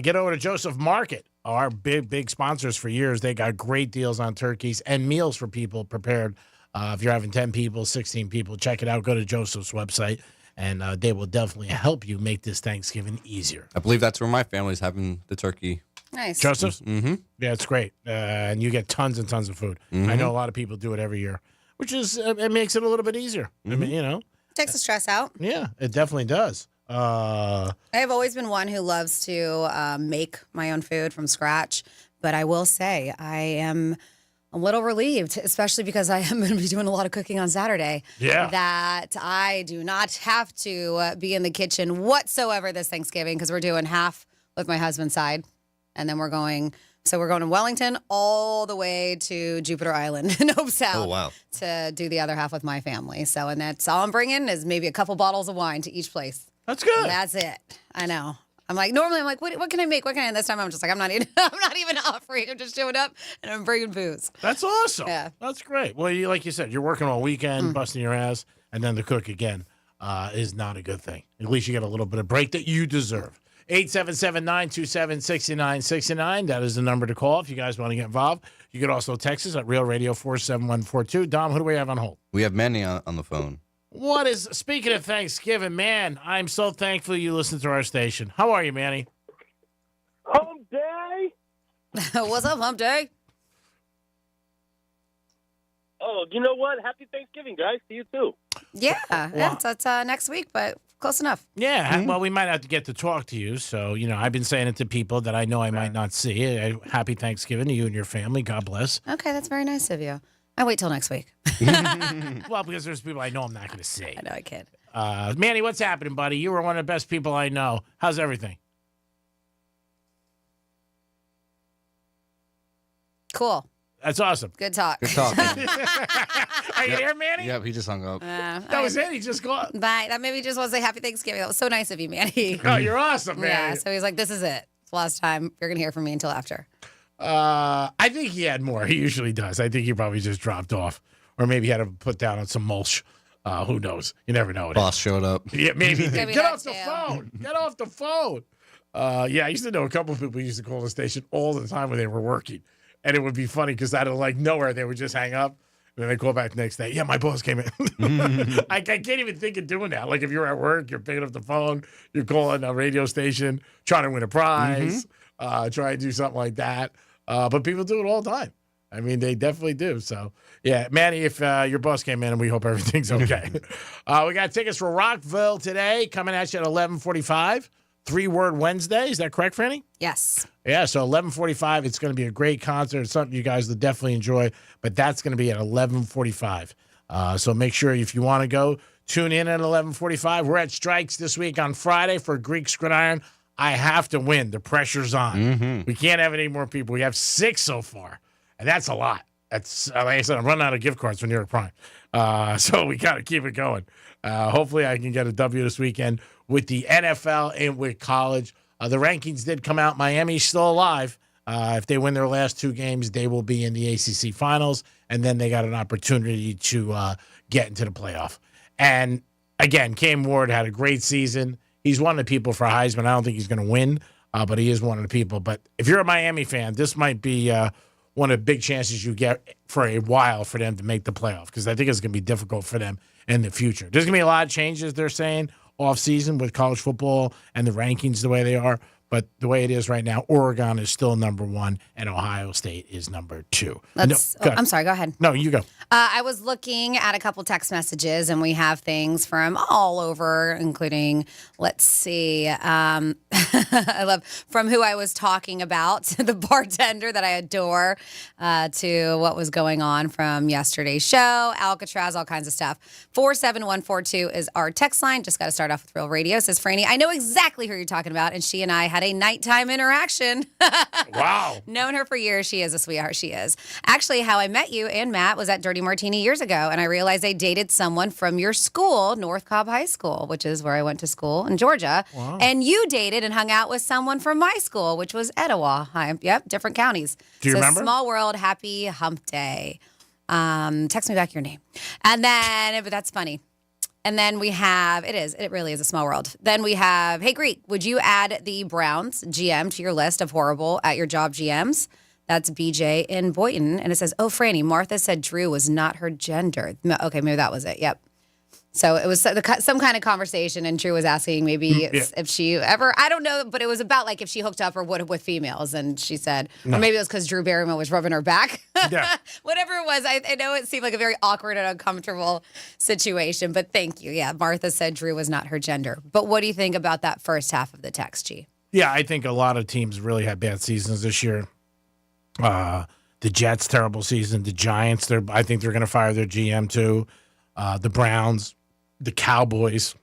get over to Joseph Market. Our big sponsors for years. They got great deals on turkeys and meals for people prepared. If you're having 10 people, 16 people, check it out. Go to Joseph's website, and they will definitely help you make this Thanksgiving easier. I believe that's where my family's having the turkey. Nice. Joseph's? Mm-hmm. Yeah, it's great. And you get tons and tons of food. I know a lot of people do it every year, which is, it makes it a little bit easier. I mean, you know. Takes the stress out. Yeah, it definitely does. I have always been one who loves to make my own food from scratch, but I will say I am a little relieved, especially because I am going to be doing a lot of cooking on Saturday. Yeah. That I do not have to be in the kitchen whatsoever this Thanksgiving because we're doing half with my husband's side, and then we're going to Wellington all the way to Jupiter Island in Hope Sound. Oh, wow. To do the other half with my family. So, and that's all I'm bringing is maybe a couple bottles of wine to each place. That's good. And that's it. I know. I'm like, normally I'm like, what can I make? What can I? And this time I'm just like, I'm not even offering. I'm just showing up and I'm bringing booze. That's awesome. Yeah. That's great. Well, like you said, you're working all weekend, busting your ass, and then to cook again is not a good thing. At least you get a little bit of break that you deserve. 877-927-6969. That is the number to call if you guys want to get involved. You could also text us at Real Radio 47142. Dom, who do we have on hold? We have Manny on the phone. Speaking of Thanksgiving, man, I'm so thankful you listen to our station. How are you, Manny? Hump day? What's up, Hump Day? Oh, you know what? Happy Thanksgiving, guys. To you, too. Yeah. It's next week, but close enough. Yeah, well, we might have to get to talk to you. So, I've been saying it to people that I know I might not see. Happy Thanksgiving to you and your family. God bless. Okay, that's very nice of you. I wait till next week. Well, because there's people I know I'm not going to see. I know, I kid. Manny, what's happening, buddy? You were one of the best people I know. How's everything? Cool. That's awesome. Good talk. Good talk. Are you there, Manny? Yep, he just hung up. That was it. He just gone. Bye. That maybe just was a happy Thanksgiving. That was so nice of you, Manny. Oh, you're awesome, man. Yeah, so he's like, this is it. It's the last time you're going to hear from me until after. I think he had more. He usually does. I think he probably just dropped off. Or maybe he had to put down on some mulch. Who knows? You never know. Boss showed up. Yeah, maybe. Maybe Get that off the too. phone. Get off the phone. Yeah, I used to know a couple of people who used to call the station all the time when they were working. And it would be funny because out of nowhere, they would just hang up. then they call back the next day. Yeah, my boss came in. I can't even think of doing that. Like if you're at work, you're picking up the phone, you're calling a radio station, trying to win a prize, trying to do something like that. But people do it all the time. I mean, they definitely do. So, yeah, Manny, if your boss came in, we hope everything's okay. We got tickets for Rockville today coming at you at 11:45. 3-Word Wednesday. Is that correct, Franny? Yes. Yeah, so 11:45. It's going to be a great concert. It's something you guys will definitely enjoy, but that's going to be at 11:45. So make sure if you want to go, tune in at 11:45. We're at Strikes this week on Friday for Greek Gridiron. I have to win. The pressure's on. We can't have any more people. We have 6 so far, and that's a lot. That's like I said, I'm running out of gift cards for New York Prime. So we got to keep it going. Hopefully I can get a W this weekend with the NFL and with college. The rankings did come out. Miami's still alive. If they win their last 2 games, they will be in the ACC finals, and then they got an opportunity to get into the playoff. And, again, Cam Ward had a great season. He's one of the people for Heisman. I don't think he's going to win, but he is one of the people. But if you're a Miami fan, this might be one of the big chances you get for a while for them to make the playoff, because I think it's going to be difficult for them in the future. There's going to be a lot of changes, they're saying, off-season with college football and the rankings the way they are. But the way it is right now, Oregon is still number 1 and Ohio State is number 2. I'm sorry, go ahead. No, you go. I was looking at a couple text messages, and we have things from all over, including, let's see, I love from who I was talking about, the bartender that I adore, to what was going on from yesterday's show, Alcatraz, all kinds of stuff. 47142 is our text line. Just got to start off with Real Radio. Says Franny, I know exactly who you're talking about, and she and I had a nighttime interaction. Wow. Known her for years. She is a sweetheart. She is. Actually, how I met you and Matt was at Dirty Martini years ago, and I realized I dated someone from your school, North Cobb High School, which is where I went to school in Georgia. Wow. And you dated and hung out with someone from my school, which was Etowah. Yep, different counties. Do you remember? Small world, happy hump day. Text me back your name. And then, but that's funny. And then we have, it really is a small world. Then we have, hey, Greek, would you add the Browns GM to your list of horrible at your job GMs? That's BJ in Boynton. And it says, oh, Franny, Martha said Drew was not her gender. Okay, maybe that was it. Yep. So it was some kind of conversation, and Drew was asking maybe if she ever, I don't know, but it was about like if she hooked up or would with females. And she said, or maybe it was because Drew Barrymore was rubbing her back. Yeah. Whatever it was, I know it seemed like a very awkward and uncomfortable situation, but thank you. Yeah, Martha said Drew was not her gender. But what do you think about that first half of the text, G? Yeah, I think a lot of teams really had bad seasons this year. The Jets, terrible season. The Giants, I think they're going to fire their GM too. The Browns, the Cowboys.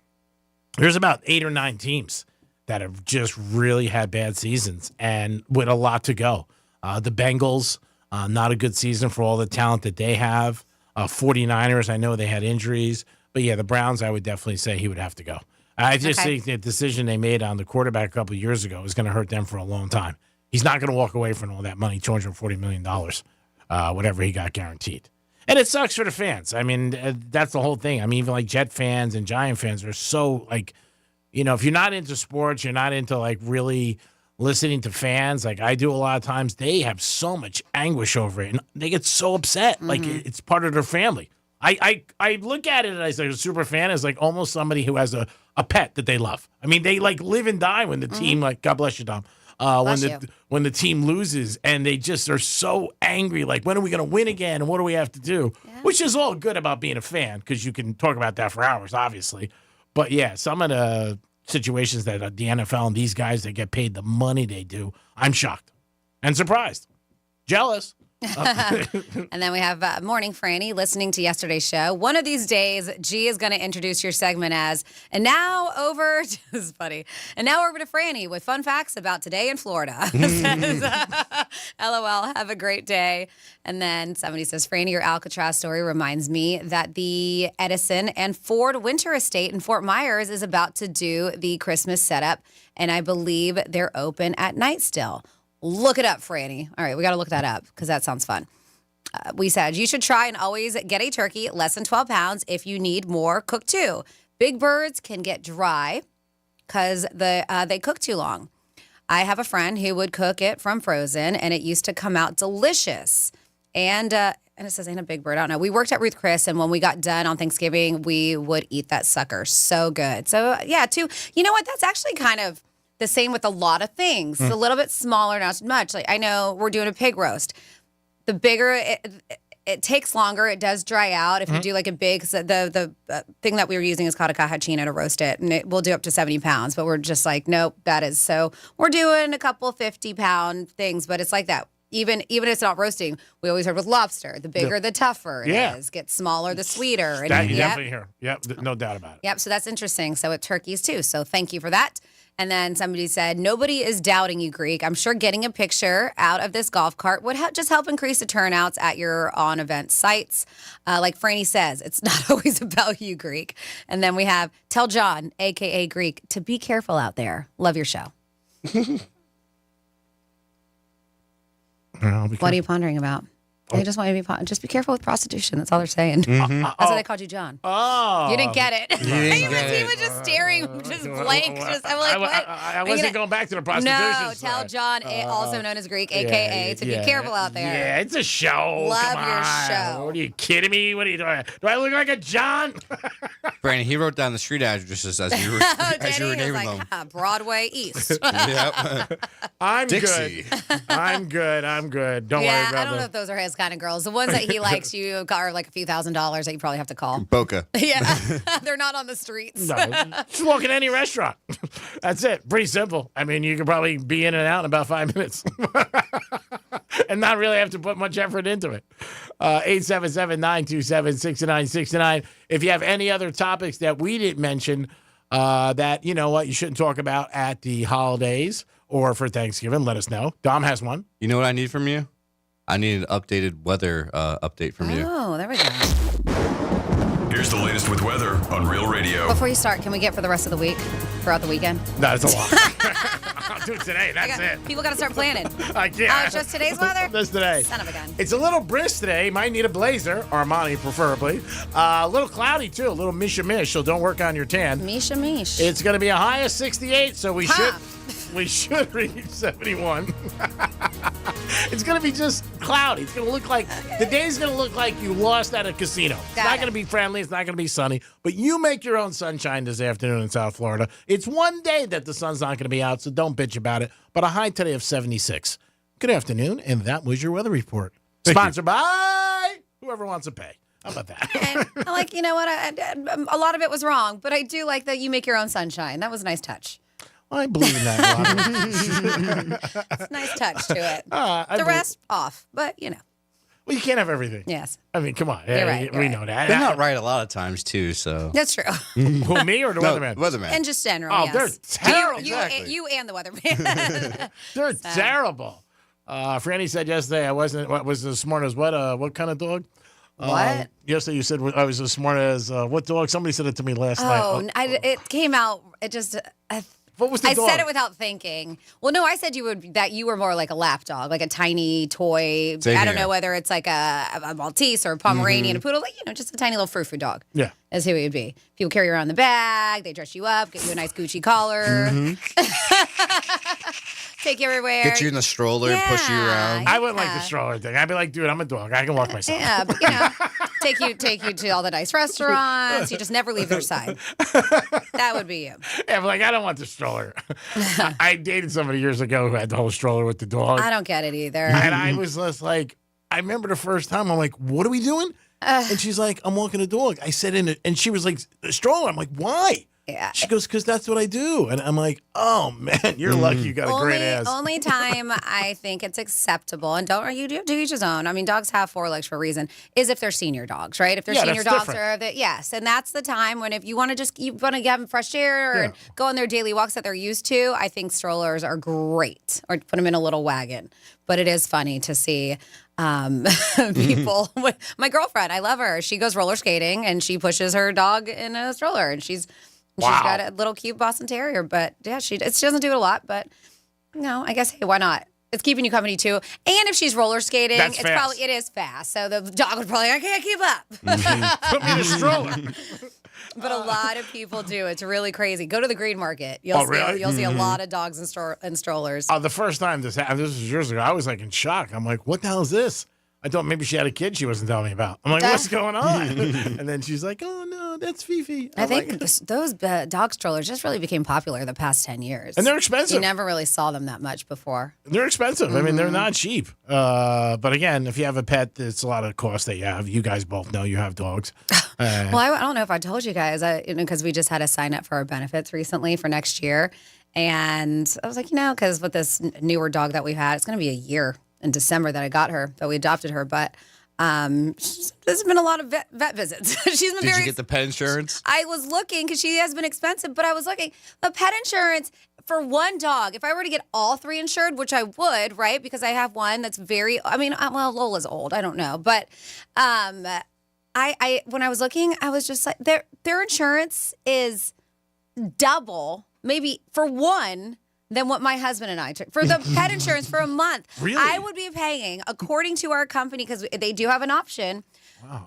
There's about 8 or 9 teams that have just really had bad seasons and with a lot to go. The Bengals, not a good season for all the talent that they have. 49ers, I know they had injuries. But, yeah, the Browns, I would definitely say he would have to go. I just think the decision they made on the quarterback a couple of years ago is going to hurt them for a long time. He's not going to walk away from all that money, $240 million, whatever he got guaranteed. And it sucks for the fans. I mean, that's the whole thing. I mean, even like Jet fans and Giant fans are so like, you know, if you're not into sports, you're not into like really listening to fans like I do a lot of times, they have so much anguish over it and they get so upset. Like it's part of their family. I look at it as like a super fan as like almost somebody who has a pet that they love. I mean, they like live and die when the team, like, God bless you, Dom. When the team loses and they just are so angry, like, when are we going to win again and what do we have to do? Yeah. Which is all good about being a fan because you can talk about that for hours, obviously. But, yeah, some of the situations that the NFL and these guys that get paid the money they do, I'm shocked and surprised. Jealous. And then we have Morning Franny listening to yesterday's show. One of these days, G is going to introduce your segment as, and now over, this is funny, and now over to Franny with fun facts about today in Florida. Says, LOL, have a great day. And then somebody says, Franny, your Alcatraz story reminds me that the Edison and Ford Winter Estate in Fort Myers is about to do the Christmas setup, and I believe they're open at night still. Look it up, Franny. All right, we got to look that up because that sounds fun. We said you should try and always get a turkey less than 12 pounds. If you need more, cook too. Big birds can get dry because they cook too long. I have a friend who would cook it from frozen, and it used to come out delicious. And it says, and a big bird. I don't know. We worked at Ruth Chris, and when we got done on Thanksgiving, we would eat that sucker. So good. So, yeah, too. You know what? That's actually kind of the same with a lot of things. It's a little bit smaller, not as much. Like, I know we're doing a pig roast. The bigger it takes longer. It does dry out. If you do like a big, the thing that we were using is called a cajachina to roast it, and we'll do up to 70 pounds. But we're just like, nope, that is so. We're doing a couple 50-pound things, but it's like that. Even if it's not roasting, we always heard with lobster, the bigger, the tougher it is. Gets smaller, the sweeter. That you definitely hear. Yep, no doubt about it. Yep, so that's interesting. So with turkeys too. So thank you for that. And then somebody said, nobody is doubting you, Greek. I'm sure getting a picture out of this golf cart would just help increase the turnouts at your on-event sites. Like Franny says, it's not always about you, Greek. And then we have, tell John, a.k.a. Greek, to be careful out there. Love your show. What are you pondering about? They just want you to just be careful with prostitution. That's all they're saying. That's why they called you John. Oh. You didn't get it. He was just staring, just blank. I'm like, what? I wasn't going back to the prostitution No, tell John, also known as Greek, a.k.a. to be careful out there. Yeah, it's a show. Love Come your on. show. What are you kidding me? What are you doing? Do I look like a John? Brandon, he wrote down the street addresses as you were, as you were naming them. Broadway East. Yep. I'm Dixie. good. I'm good. Don't worry about I don't know if those are his kind of girls. The ones that he likes, you are like a few $1,000s that you probably have to call. Boca. Yeah, they're not on the streets. No, just walk in any restaurant. That's it. Pretty simple. I mean, you could probably be in and out in about 5 minutes and not really have to put much effort into it. 877-927-6969. If you have any other topics that we didn't mention that, you know what, you shouldn't talk about at the holidays or for Thanksgiving, let us know. Dom has one. You know what I need from you? I need an updated weather update from you. Oh, there we go. Here's the latest with weather on Real Radio. Before you start, can we get for the rest of the week, throughout the weekend? No, it's a lot. I'll do it today. That's it. People got to start planning. I can't. Oh, it's just today's weather? Just today. Son of a gun. It's a little brisk today. Might need a blazer, Armani preferably. A little cloudy, too. A little misha-mish, so don't work on your tan. Misha-mish. It's going to be a high of 68, so we should reach 71. It's going to be just cloudy. It's going to look like, the day's going to look like you lost at a casino. It's not going to be friendly. It's not going to be sunny. But you make your own sunshine this afternoon in South Florida. It's one day that the sun's not going to be out, so don't bitch about it. But a high today of 76. Good afternoon, and that was your weather report. Sponsored by whoever wants to pay. How about that? And I'm like, you know what? A lot of it was wrong, but I do like that you make your own sunshine. That was a nice touch. I believe in that. It's a nice touch to it. The rest off, but you know. Well, you can't have everything. Yes. I mean, come on. You're right. We know that. They're not right a lot of times, too, so. That's true. Who, me or the weatherman? Weatherman. And just general, Oh, yes. they're terrible. You and the weatherman. They're terrible. Franny said yesterday I wasn't. What was as smart as what kind of dog? What? Yesterday you said I was as smart as what dog? Somebody said it to me last night. It came out. It just. What was the dog? I said it without thinking. Well, no, I said you were more like a lap dog, like a tiny toy. Same I don't here. know whether it's like a Maltese or a Pomeranian, a poodle, like, just a tiny little frou-frou dog. Yeah. Is who it would be. People carry you around the bag, they dress you up, get you a nice Gucci collar, take you everywhere. Get you in the stroller and push you around. I wouldn't like the stroller thing. I'd be like, dude, I'm a dog. I can walk myself. Yeah, but take you to all the nice restaurants. You just never leave their side. That would be you. Yeah, but like I don't want the stroller. I dated somebody years ago who had the whole stroller with the dog. I don't get it either. And I was just like, I remember the first time I'm like, what are we doing? And she's like, I'm walking a dog. I said in it, and she was like, a stroller. I'm like, why? Yeah. She goes, because that's what I do. And I'm like, oh man, you're lucky you got a great ass. Only time I think it's acceptable, and do each his own. I mean, dogs have 4 legs for a reason. Is if they're senior dogs, right? If they're senior dogs, yes, and that's the time when if you want to give them fresh air and go on their daily walks that they're used to. I think strollers are great, or put them in a little wagon. But it is funny to see people. My girlfriend, I love her. She goes roller skating and she pushes her dog in a stroller, and she's got a little cute Boston Terrier. But yeah, she doesn't do it a lot. But no, I guess, hey, why not? It's keeping you company too. And if she's roller skating, it is fast. So the dog would probably, I can't keep up. Put me in a stroller. But a lot of people do. It's really crazy. Go to the green market. You'll see a lot of dogs and strollers. The first time this happened, this was years ago, I was like in shock. I'm like, what the hell is this? I thought maybe she had a kid she wasn't telling me about. I'm like, what's going on? And then she's like, oh, no, that's Fifi. I think those dog strollers just really became popular the past 10 years. And they're expensive. You never really saw them that much before. They're expensive. I mean, they're not cheap. But again, if you have a pet, it's a lot of cost that you have. You guys both know you have dogs. Well, I don't know if I told you guys, because we just had to sign up for our benefits recently for next year. And I was like, because with this newer dog that we had, it's going to be a year in December that I got her, that we adopted her. But there's been a lot of vet visits. She's been Did you get the pet insurance? I was looking because she has been expensive, but I was looking. The pet insurance for one dog, if I were to get all 3 insured, which I would, right? Because I have one that's Lola's old. I don't know. But I when I was looking, I was just like, their insurance is double, maybe for one, than what my husband and I took for the pet insurance for a month. Really? I would be paying, according to our company, because they do have an option,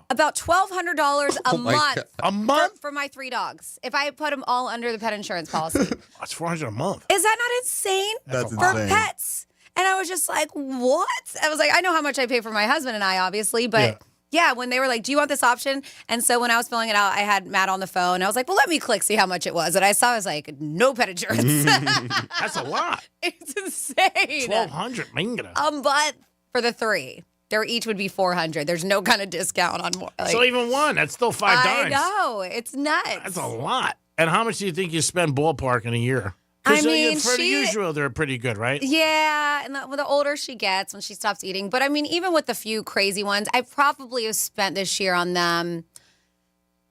about $1,200 a month. A month? For my 3 dogs. If I put them all under the pet insurance policy. That's $400 a month. Is that not insane? That's for insane. pets. And I was just like, what? I was like, I know how much I pay for my husband and I, obviously, but yeah, when they were like, do you want this option? And so when I was filling it out, I had Matt on the phone. I was like, well, let me click, see how much it was. And I was no pet insurance. That's a lot. It's insane. $1,200, minga. A month for the 3. There each would be $400. There's no kind of discount on more. So even one, that's still $5. I know. It's nuts. That's a lot. And how much do you think you spend ballpark in a year? I mean, for the usual, they're pretty good, right? Yeah, and the older she gets, when she stops eating. But I mean, even with the few crazy ones, I probably have spent this year on them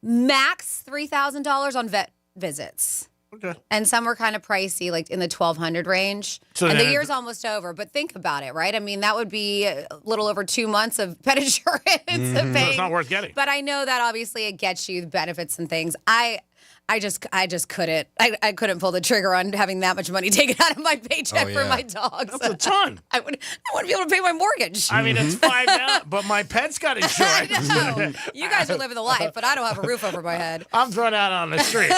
max $3,000 on vet visits. Okay. And some were kind of pricey, like in the $1,200 range. So and the then- year's almost over. But think about it, right? I mean, that would be a little over 2 months of pet insurance. So it's not worth getting. But I know that obviously it gets you benefits and things. I just couldn't. I couldn't pull the trigger on having that much money taken out of my paycheck for my dogs. That's a ton. I wouldn't be able to pay my mortgage. I mean, it's $5, but my pet's got insurance. I know. You guys are living the life, but I don't have a roof over my head. I'm thrown out on the street,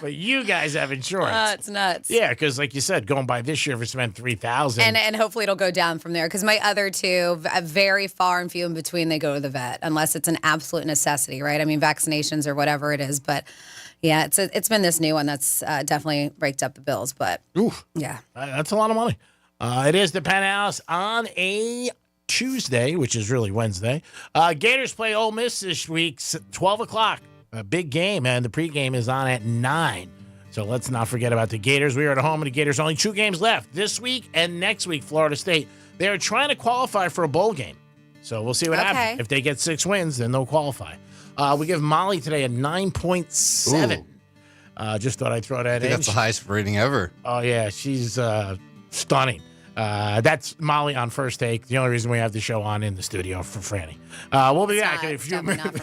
but you guys have insurance. It's nuts. Yeah, because like you said, going by this year, if we spent $3,000, And hopefully it'll go down from there, because my other 2, very far and few in between, they go to the vet unless it's an absolute necessity, right? I mean, vaccinations or whatever it is, but. Yeah, it's been this new one that's definitely raked up the bills, but yeah. That's a lot of money. It is the Penthouse on a Tuesday, which is really Wednesday. Gators play Ole Miss this week, 12 o'clock. A big game, and the pregame is on at 9. So let's not forget about the Gators. We are at home, and the Gators only 2 games left this week and next week, Florida State. They're trying to qualify for a bowl game. So we'll see what happens. If they get 6 wins, then they'll qualify. We give Molly today a 9.7. Just thought I'd throw that in. That's the highest rating ever. Oh, yeah. She's stunning. That's Molly on First Take. The only reason we have the show on in the studio for Franny. We'll be back in a few minutes.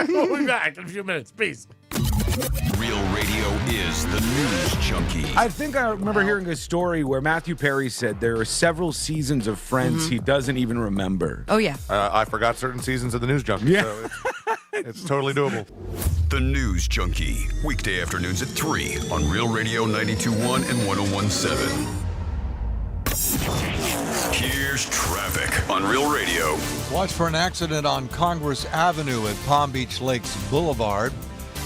We'll be back in a few minutes. Peace. Real Radio is the news junkie. I think I remember hearing a story where Matthew Perry said there are several seasons of Friends he doesn't even remember. Oh, yeah. I forgot certain seasons of the News Junkie, so it's totally doable. The News Junkie, weekday afternoons at 3 on Real Radio 92.1 and 101.7. Here's traffic on Real Radio. Watch for an accident on Congress Avenue at Palm Beach Lakes Boulevard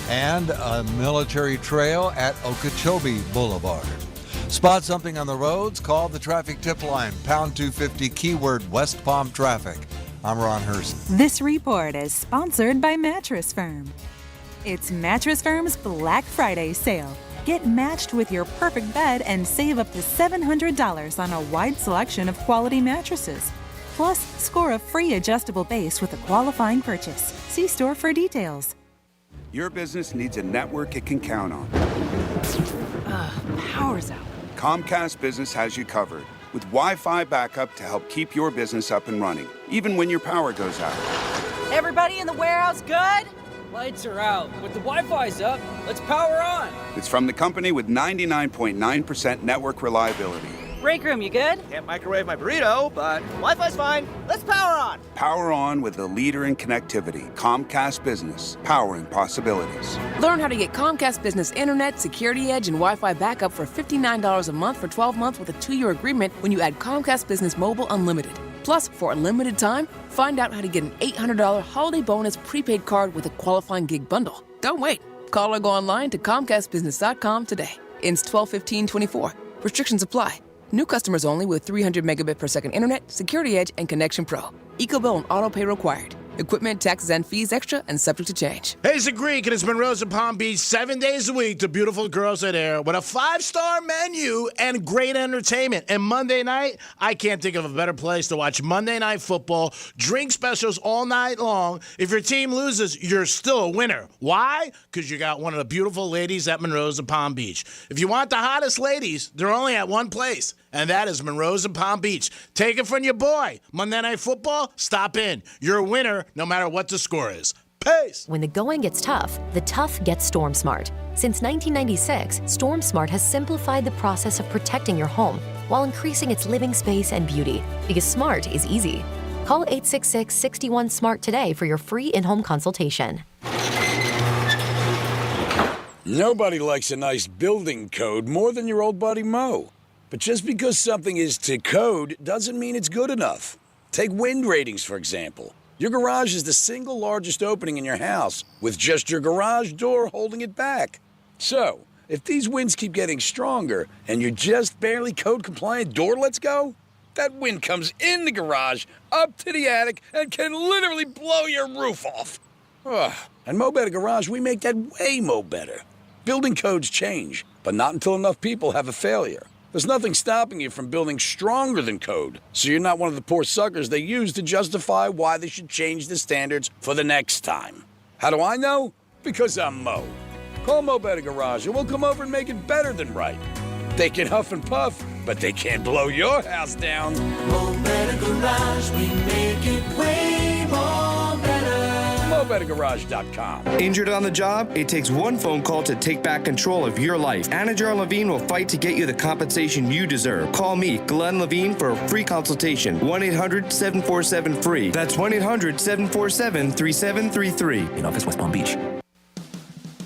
and a military trail at Okeechobee Boulevard. Spot something on the roads? Call the traffic tip line, pound 250, keyword West Palm Traffic. I'm Ron Hurst. This report is sponsored by Mattress Firm. It's Mattress Firm's Black Friday sale. Get matched with your perfect bed and save up to $700 on a wide selection of quality mattresses. Plus, score a free adjustable base with a qualifying purchase. See store for details. Your business needs a network it can count on. Power's out. Comcast Business has you covered with Wi-Fi backup to help keep your business up and running, even when your power goes out. Everybody in the warehouse good? Lights are out, but the Wi-Fi's up. Let's power on. It's from the company with 99.9% network reliability. Break room, you good? Can't microwave my burrito, but Wi-Fi's fine. Let's power on. Power on with the leader in connectivity, Comcast Business, powering possibilities. Learn how to get Comcast Business Internet, Security Edge, and Wi-Fi backup for $59 a month for 12 months with a 2-year agreement when you add Comcast Business Mobile Unlimited. Plus, for a limited time, find out how to get an $800 holiday bonus prepaid card with a qualifying gig bundle. Don't wait. Call or go online to ComcastBusiness.com today. Ends 12/15/24. Restrictions apply. New customers only with 300 megabit per second internet, Security Edge, and Connection Pro. EcoBill and auto pay required. Equipment, taxes, and fees extra and subject to change. Hey, it's the Greek, and it's Monroe's in Palm Beach 7 days a week. The beautiful girls are there with a 5-star menu and great entertainment. And Monday night, I can't think of a better place to watch Monday Night Football. Drink specials all night long. If your team loses, you're still a winner. Why? Because you got one of the beautiful ladies at Monroe's in Palm Beach. If you want the hottest ladies, they're only at one place, and that is Monroe's in Palm Beach. Take it from your boy. Monday Night Football, stop in. You're a winner no matter what the score is. Peace! When the going gets tough, the tough gets StormSmart. Since 1996, StormSmart has simplified the process of protecting your home while increasing its living space and beauty. Because smart is easy. Call 866-61-SMART today for your free in-home consultation. Nobody likes a nice building code more than your old buddy Mo. But just because something is to code doesn't mean it's good enough. Take wind ratings, for example. Your garage is the single largest opening in your house, with just your garage door holding it back. So, if these winds keep getting stronger and your just barely code-compliant door lets go, that wind comes in the garage, up to the attic, and can literally blow your roof off. Ugh. At Mo Better Garage, we make that way mo better. Building codes change, but not until enough people have a failure. There's nothing stopping you from building stronger than code, so you're not one of the poor suckers they use to justify why they should change the standards for the next time. How do I know? Because I'm Mo. Call Mo Better Garage and we'll come over and make it better than right. They can huff and puff, but they can't blow your house down. Mo Better Garage, we make it way more better. MoBetterGarage.com. Injured on the job? It takes one phone call to take back control of your life. Anna Jar Levine will fight to get you the compensation you deserve. Call me, Glenn Levine, for a free consultation. 1-800-747-FREE. That's 1-800-747-3733. In office, West Palm Beach.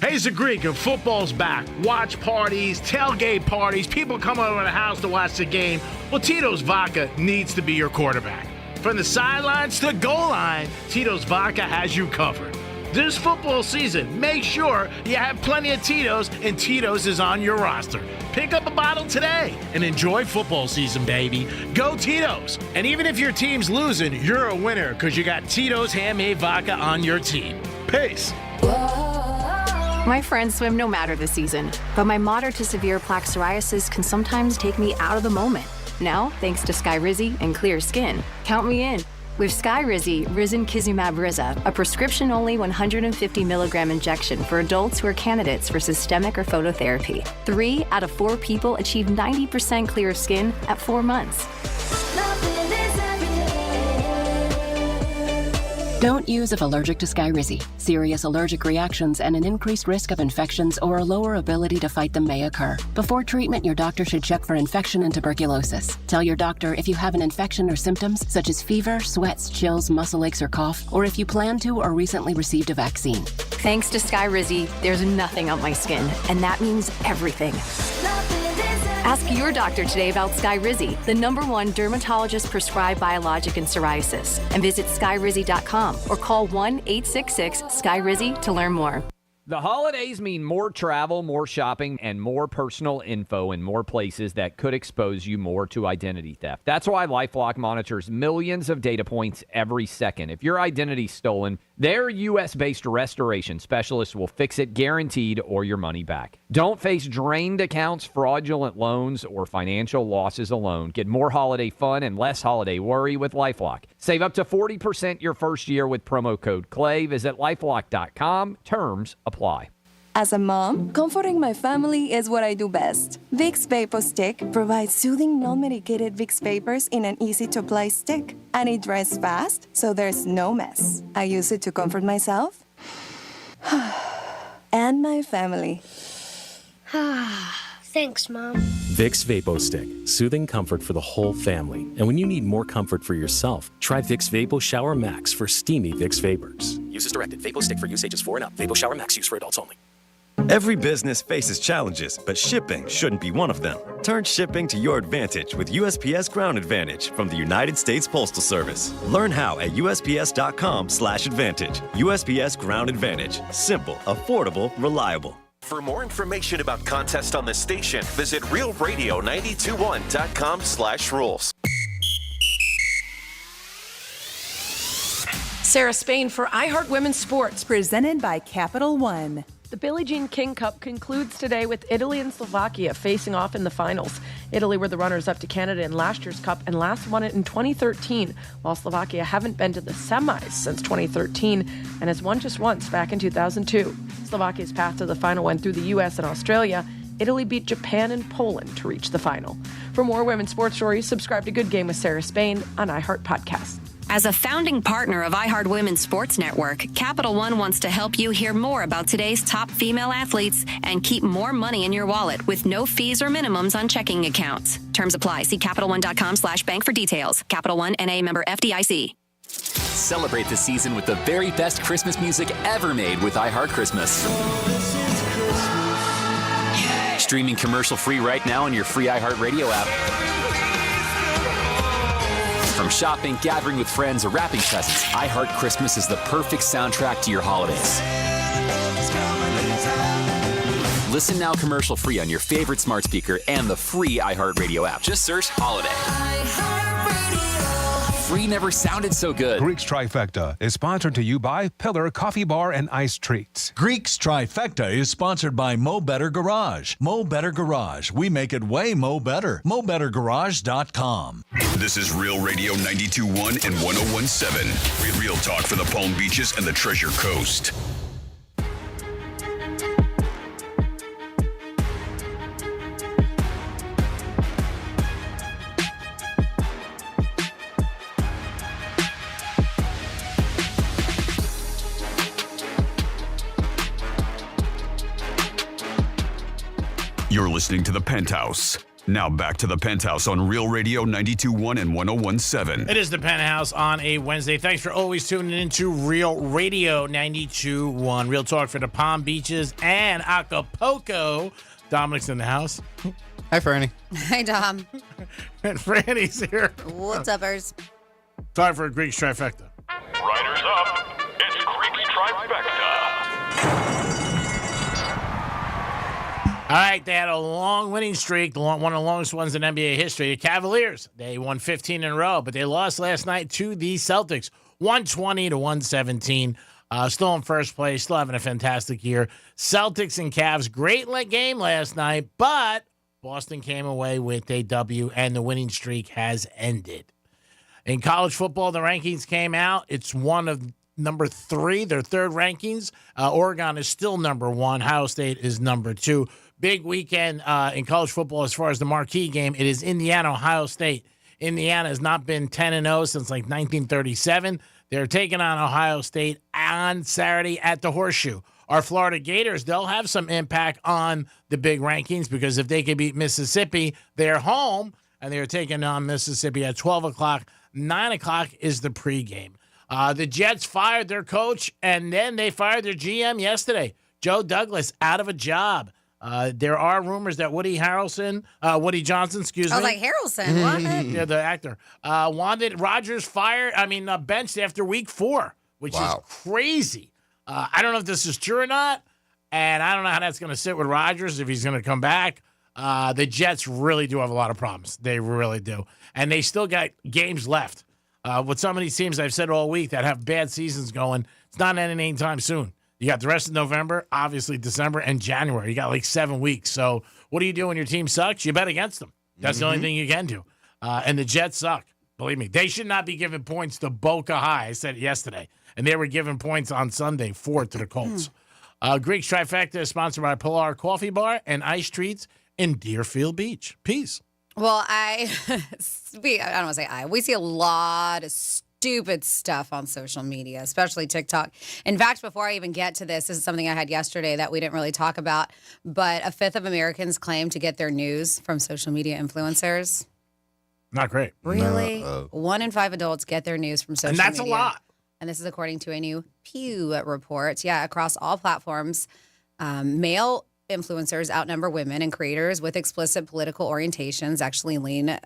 Hey, it's the Greek, and football's back. Watch parties, tailgate parties, people come over to the house to watch the game. Well, Tito's Vodka needs to be your quarterback. From the sidelines to the goal line, Tito's Vodka has you covered. This football season, make sure you have plenty of Tito's, and Tito's is on your roster. Pick up a bottle today and enjoy football season, baby. Go Tito's. And even if your team's losing, you're a winner because you got Tito's handmade vodka on your team. Peace. My friends swim no matter the season, but my moderate to severe plaque psoriasis can sometimes take me out of the moment. Now, thanks to Skyrizi and clear skin, count me in. With Skyrizi, Risankizumab Riza, a prescription-only 150 milligram injection for adults who are candidates for systemic or phototherapy. 3 out of 4 people achieve 90% clear skin at 4 months. Don't use if allergic to Skyrizi. Serious allergic reactions and an increased risk of infections or a lower ability to fight them may occur. Before treatment, your doctor should check for infection and tuberculosis. Tell your doctor if you have an infection or symptoms such as fever, sweats, chills, muscle aches, or cough, or if you plan to or recently received a vaccine. Thanks to Skyrizi, there's nothing on my skin, and that means everything. Ask your doctor today about Skyrizi, the #1 dermatologist-prescribed biologic in psoriasis, and visit skyrizi.com or call 1-866-SKYRIZI to learn more. The holidays mean more travel, more shopping, and more personal info in more places that could expose you more to identity theft. That's why LifeLock monitors millions of data points every second. If your identity's stolen, their U.S.-based restoration specialists will fix it guaranteed or your money back. Don't face drained accounts, fraudulent loans, or financial losses alone. Get more holiday fun and less holiday worry with LifeLock. Save up to 40% your first year with promo code CLAY. Visit LifeLock.com. Terms apply. As a mom, comforting my family is what I do best. Vicks Vapor Stick provides soothing, non-medicated Vicks Vapors in an easy-to-apply stick. And it dries fast, so there's no mess. I use it to comfort myself and my family. Thanks, Mom. Vicks Vapo Stick. Soothing comfort for the whole family. And when you need more comfort for yourself, try Vicks Vapo Shower Max for steamy Vicks Vapors. Use as directed. Vapo Stick for use ages 4 and up. Vapo Shower Max use for adults only. Every business faces challenges, but shipping shouldn't be one of them. Turn shipping to your advantage with USPS Ground Advantage from the United States Postal Service. Learn how at USPS.com/advantage. USPS Ground Advantage. Simple, affordable, reliable. For more information about contests on this station, visit realradio921.com/rules. Sarah Spain for iHeart Women's Sports. Presented by Capital One. The Billie Jean King Cup concludes today with Italy and Slovakia facing off in the finals. Italy were the runners-up to Canada in last year's Cup and last won it in 2013, while Slovakia haven't been to the semis since 2013 and has won just once back in 2002. Slovakia's path to the final went through the U.S. and Australia. Italy beat Japan and Poland to reach the final. For more women's sports stories, subscribe to Good Game with Sarah Spain on iHeart Podcast. As a founding partner of iHeart Women's Sports Network, Capital One wants to help you hear more about today's top female athletes and keep more money in your wallet with no fees or minimums on checking accounts. Terms apply. See CapitalOne.com/bank for details. Capital One, N.A. member FDIC. Celebrate the season with the very best Christmas music ever made with iHeart Christmas. Streaming commercial-free right now on your free iHeart Radio app. From shopping, gathering with friends, or wrapping presents, iHeart Christmas is the perfect soundtrack to your holidays. Listen now commercial-free on your favorite smart speaker and the free iHeart Radio app. Just search Holiday. Free never sounded so good. Greek's Trifecta is sponsored to you by Pillar Coffee Bar and Ice Treats. Greek's Trifecta is sponsored by Mo Better Garage. Mo Better Garage. We make it way Mo Better. MoBetterGarage.com. This is Real Radio 92.1 and 101.7. Real talk for the Palm Beaches and the Treasure Coast. You're listening to The Penthouse. Now back to The Penthouse on Real Radio 92.1 and 101.7. It is The Penthouse on a Wednesday. Thanks for always tuning into Real Radio 92.1. Real talk for the Palm Beaches and Acapulco. Dominic's in the house. Hi, Franny. Hi, Dom. And Franny's here. What's uppers? Time for a Greek's Trifecta. Riders up. It's Greek's Trifecta. All right, they had a long winning streak, one of the longest ones in NBA history. The Cavaliers, they won 15 in a row, but they lost last night to the Celtics, 120-117. Still in first place, still having a fantastic year. Celtics and Cavs, great game last night, but Boston came away with a W, and the winning streak has ended. In college football, the rankings came out. It's one of number 3, their third rankings. Oregon is still number 1. Ohio State is number 2. Big weekend in college football as far as the marquee game. It is Indiana, Ohio State. Indiana has not been 10-0 since like 1937. They're taking on Ohio State on Saturday at the Horseshoe. Our Florida Gators, they'll have some impact on the big rankings because if they can beat Mississippi, they're home, and they're taking on Mississippi at 12 o'clock. 9 o'clock is the pregame. The Jets fired their coach, and then they fired their GM yesterday. Joe Douglas out of a job. There are rumors that Woody Johnson, excuse me. I was like, Harrelson, what? Yeah, the actor. Wanted Rodgers benched after week 4, which is crazy. I don't know if this is true or not, and I don't know how that's going to sit with Rodgers if he's going to come back. The Jets really do have a lot of problems. They really do. And they still got games left. With some of these teams I've said all week that have bad seasons going, it's not ending anytime soon. You got the rest of November, obviously December, and January. You got like 7 weeks. So what do you do when your team sucks? You bet against them. That's the only thing you can do. And the Jets suck. Believe me. They should not be giving points to Boca High. I said it yesterday. And they were giving points on Sunday, 4 to the Colts. Greek's Trifecta is sponsored by Pilar Coffee Bar and Ice Treats in Deerfield Beach. Peace. Well, I don't want to say we see a lot of stupid stuff on social media, especially TikTok. In fact, before I even get to this is something I had yesterday that we didn't really talk about, but a fifth of Americans claim to get their news from social media influencers. Not great. Really? 1 in 5 adults get their news from social media. And that's a lot. And this is according to a new Pew report. Yeah, across all platforms, Male influencers outnumber women, and creators with explicit political orientations actually lean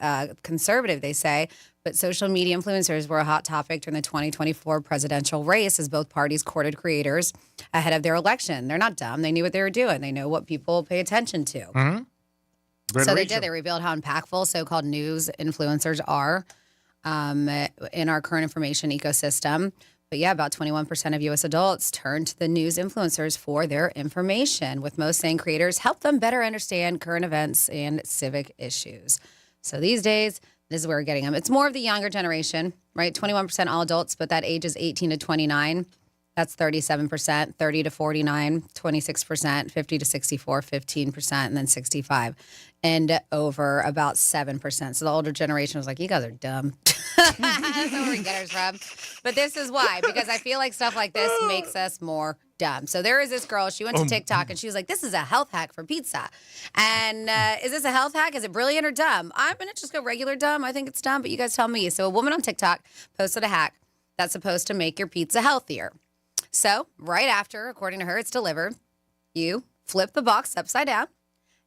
conservative, they say. But social media influencers were a hot topic during the 2024 presidential race as both parties courted creators ahead of their election. They're not dumb. They knew what they were doing. They know what people pay attention to. Mm-hmm. So they did. They revealed how impactful so-called news influencers are in our current information ecosystem. But yeah, about 21% of U.S. adults turn to the news influencers for their information, with most saying creators help them better understand current events and civic issues. So these days, this is where we're getting them. It's more of the younger generation, right? 21% all adults, but that age is 18 to 29. That's 37%, 30 to 49, 26%, 50 to 64, 15%, and then 65 and over about 7%. So the older generation was like, you guys are dumb. That's where we get ours from. But this is why, because I feel like stuff like this makes us more dumb. So there is this girl, she went to TikTok and she was like, this is a health hack for pizza. And is this a health hack? Is it brilliant or dumb? I'm going to just go regular dumb. I think it's dumb, but you guys tell me. So a woman on TikTok posted a hack that's supposed to make your pizza healthier. So right after, according to her, it's delivered, you flip the box upside down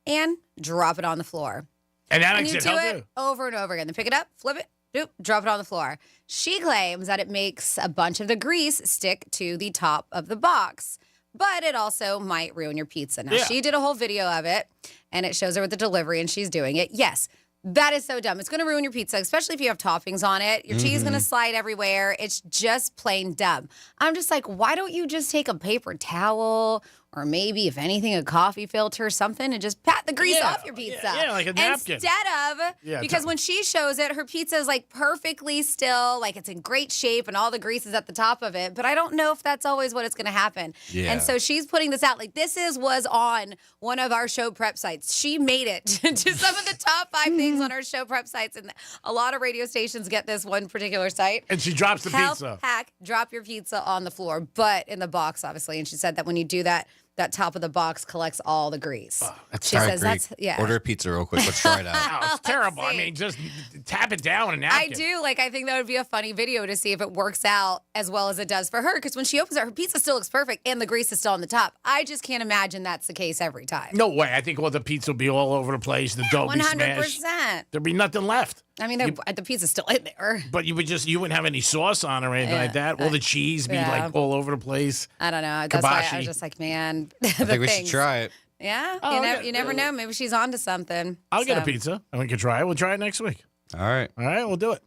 and drop it on the floor. And that And makes you it do healthier? it over and over again. Then pick it up, flip it, doop, drop it on the floor. She claims that it makes a bunch of the grease stick to the top of the box, but it also might ruin your pizza. Now, Yeah. she did a whole video of it, and it shows her with the delivery, and she's doing it. Yes, that is so dumb. It's going to ruin your pizza, especially if you have toppings on it. Your cheese is going to slide everywhere. It's just plain dumb. I'm just like, why don't you just take a paper towel or maybe, if anything, a coffee filter or something and just pat the grease off your pizza? Yeah, like a napkin. Instead of, Yeah, because when she shows it, her pizza is like perfectly still, like it's in great shape and all the grease is at the top of it. But I don't know if that's always what it's going to happen. Yeah. And so she's putting this out. Like was on one of our show prep sites. She made it to some of the top 5 things on our show prep sites. And a lot of radio stations get this one particular site. And she drops the Health pizza. hack, drop your pizza on the floor, but in the box, obviously. And she said that when you do that, that top of the box collects all the grease. She says that's, yeah. Order a pizza real quick. Let's try it out. Oh, it's terrible. I mean, just tap it down and I napkin. do. Like, I think that would be a funny video to see if it works out as well as it does for her. Because when she opens it, her pizza still looks perfect and the grease is still on the top. I just can't imagine that's the case every time. No way. I think all the pizza will be all over the place. The dough will be smashed. 100%. There'll be nothing left. I mean, the pizza's still in there. But you wouldn't have any sauce on or anything like that. All the cheese be like all over the place. I don't know. That's why I Kibashi. was just like, man. I think we should try it. Yeah. Oh, you never know. Maybe she's onto something. I'll get a pizza and we can try it. We'll try it next week. All right. All right, we'll do it.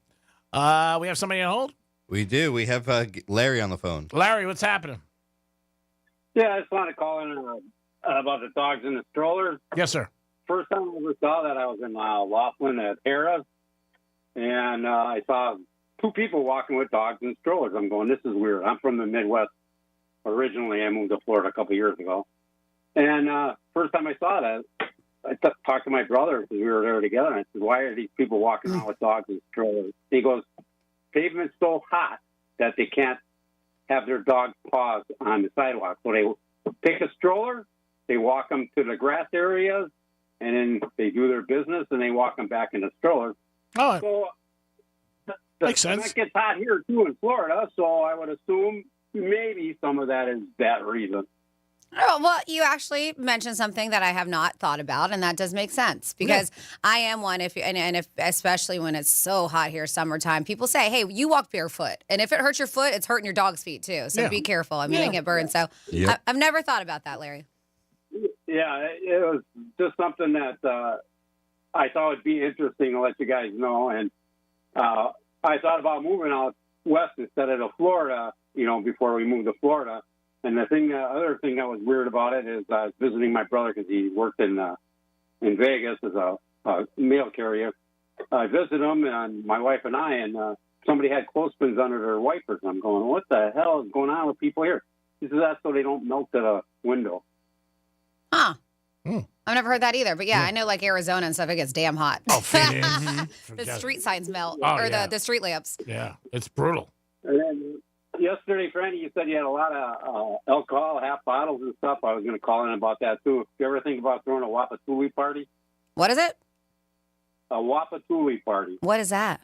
We have somebody on hold? We do. We have Larry on the phone. Larry, what's happening? Yeah, I just want to call in about the dogs in the strollers. Yes, sir. First time I ever saw that, I was in Laughlin at Harrah's, and I saw 2 people walking with dogs in strollers. I'm going, this is weird. I'm from the Midwest. Originally, I moved to Florida a couple years ago. And first time I saw that, I talked to my brother because we were there together. And I said, why are these people walking around with dogs in strollers? He goes, pavement's so hot that they can't have their dog's paws on the sidewalk. So they take a stroller, they walk them to the grass areas, and then they do their business, and they walk them back in the stroller. Oh, so makes sense. And it gets hot here, too, in Florida, so I would assume maybe some of that is that reason. Oh, well, you actually mentioned something that I have not thought about, and that does make sense because I am one. If especially when it's so hot here, summertime, people say, "Hey, you walk barefoot, and if it hurts your foot, it's hurting your dog's feet too. So be careful. I mean, they get burned." So I've never thought about that, Larry. Yeah, it was just something that I thought would be interesting to let you guys know, and I thought about moving out west instead of to Florida. Before we moved to Florida. And the other thing that was weird about it is I was visiting my brother because he worked in Vegas as a mail carrier. I visited him, and my wife and I, and somebody had clothespins under their wipers. I'm going, what the hell is going on with people here? He says that's so they don't melt at a window. Huh. I've never heard that either. But yeah, I know like Arizona and stuff, it gets damn hot. Oh, the street signs melt, Oh, or yeah. the street lamps. Yeah, it's brutal. And then yesterday, Franny, you said you had a lot of alcohol, half bottles and stuff. I was going to call in about that, too. If you ever think about throwing a Wapatuli party? What is it? A Wapatuli party. What is that?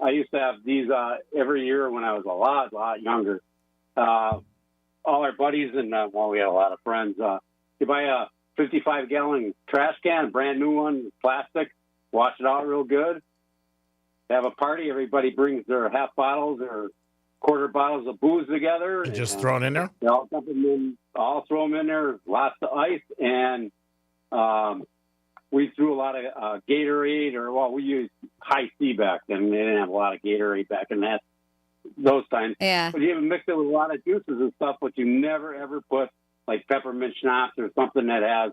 I used to have these every year when I was a lot younger. all our buddies, and we had a lot of friends. You buy a 55-gallon trash can, brand new one, plastic, wash it out real good. Have a party. Everybody brings their half bottles or quarter bottles of booze together. And just throw it in there? They all dump them in, all throw them in there, lots of ice, and we threw a lot of Gatorade, we used High C back then. They didn't have a lot of Gatorade back in those times. Yeah. But you even mix it with a lot of juices and stuff, but you never, ever put, like, peppermint schnapps or something that has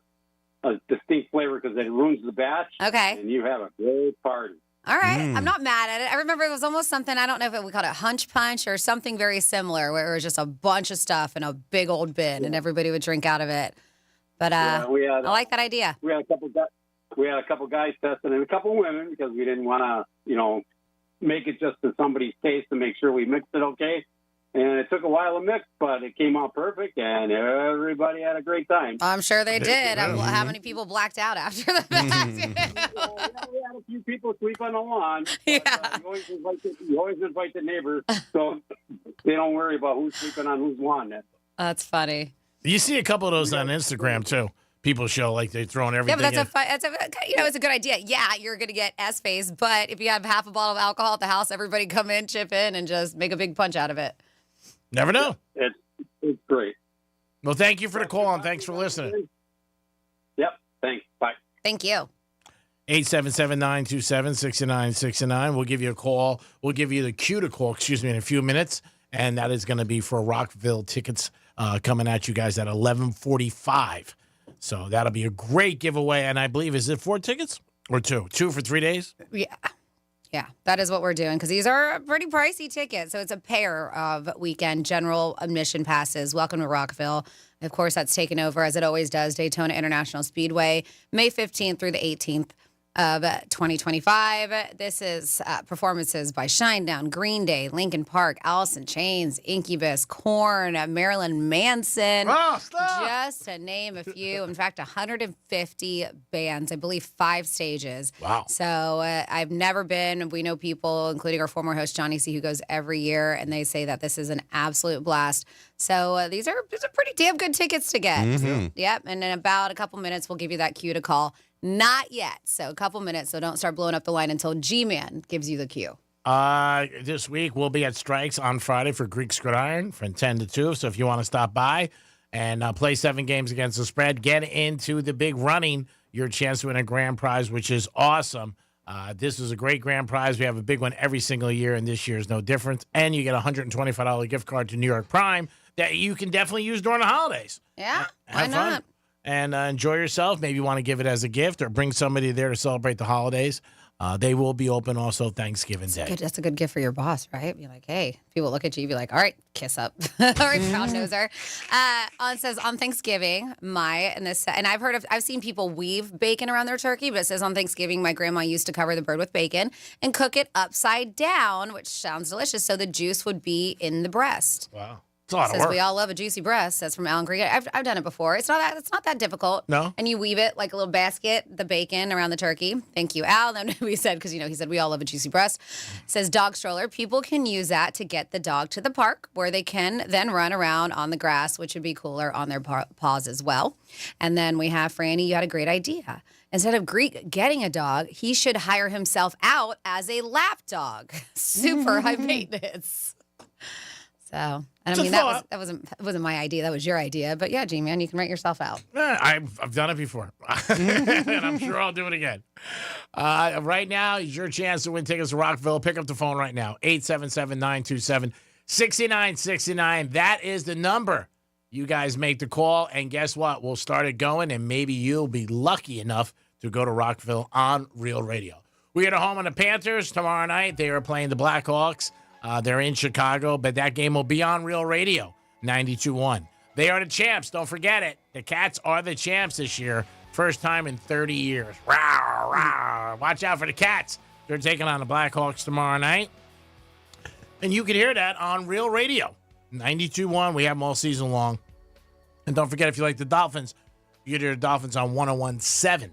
a distinct flavor because it ruins the batch. Okay. And you have a great party. All right. I'm not mad at it. I remember it was almost something, I don't know if we called it hunch punch or something very similar, where it was just a bunch of stuff in a big old bin and everybody would drink out of it. But I like that idea. We had a couple guys testing and a couple women because we didn't want to, make it just to somebody's taste to make sure we mixed it okay. And it took a while to mix, but it came out perfect, and everybody had a great time. I'm sure they did. How many people blacked out after the fact? We had a few people sleep on the lawn. But, Yeah. You always invite the neighbors, so they don't worry about who's sleeping on whose lawn. That's funny. You see a couple of those on Instagram, too. People show like they're throwing everything Yeah, but in. it's a good idea. Yeah, you're going to get S-face, but if you have half a bottle of alcohol at the house, everybody come in, chip in, and just make a big punch out of it. Never know. It's great. Well, thank you for the call, and thanks for listening. Yep. Thanks. Bye. Thank you. 877-927-6969. We'll give you a call. We'll give you the cue to call, in a few minutes. And that is going to be for Rockville tickets coming at you guys at 11:45. So that'll be a great giveaway. And I believe, is it 4 tickets or 2? 2 for 3 days? Yeah. Yeah, that is what we're doing because these are pretty pricey tickets. So it's a pair of weekend general admission passes. Welcome to Rockville. Of course, that's taken over, as it always does, Daytona International Speedway, May 15th through the 18th of 2025. This is performances by Shinedown, Green Day, Linkin Park, Alice in Chains, Incubus, Korn, Marilyn Manson, just to name a few. In fact, 150 bands, I believe 5 stages. Wow. So I've never been. We know people, including our former host, Johnny C., who goes every year, and they say that this is an absolute blast. So these are pretty damn good tickets to get. Mm-hmm. Yep, and in about a couple minutes, we'll give you that cue to call. Not yet. So a couple minutes. So don't start blowing up the line until G-Man gives you the cue. This week we'll be at Strikes on Friday for Greek Gridiron from 10 to 2. So if you want to stop by and play 7 games against the spread, get into the big running, your chance to win a grand prize, which is awesome. This is a great grand prize. We have a big one every single year, and this year is no different. And you get a $125 gift card to New York Prime that you can definitely use during the holidays. Yeah, Have why fun. not? And enjoy yourself. Maybe you want to give it as a gift or bring somebody there to celebrate the holidays. They will be open also Thanksgiving Day. That's a good gift for your boss, right? Be like, hey, people look at you, be like, all right, kiss up. All right, proud noser. It says on Thanksgiving, and I've seen people weave bacon around their turkey, but it says on Thanksgiving, my grandma used to cover the bird with bacon and cook it upside down, which sounds delicious, so the juice would be in the breast. Wow. It's a lot of Says work. we all love a juicy breast. That's from Alan Green. I've done it before. It's not that difficult. No. And you weave it like a little basket, the bacon around the turkey. Thank you, Al. Then we said because he said we all love a juicy breast. Says dog stroller. People can use that to get the dog to the park where they can then run around on the grass, which would be cooler on their paws as well. And then we have Franny. You had a great idea. Instead of Greek getting a dog, he should hire himself out as a lap dog. Super high maintenance. So, and I mean, that wasn't my idea. That was your idea. But yeah, G-Man, you can write yourself out. I've done it before. And I'm sure I'll do it again. Right now is your chance to win tickets to Rockville. Pick up the phone right now. 877-927-6969. That is the number. You guys make the call, and guess what? We'll start it going, and maybe you'll be lucky enough to go to Rockville on Real Radio. We get a home on the Panthers tomorrow night. They are playing the Blackhawks. They're in Chicago, but that game will be on Real Radio, 92.1. They are the champs. Don't forget it. The Cats are the champs this year. First time in 30 years. Rawr, rawr. Watch out for the Cats. They're taking on the Blackhawks tomorrow night. And you can hear that on Real Radio, 92.1. We have them all season long. And don't forget, if you like the Dolphins, you can hear the Dolphins on 101.7.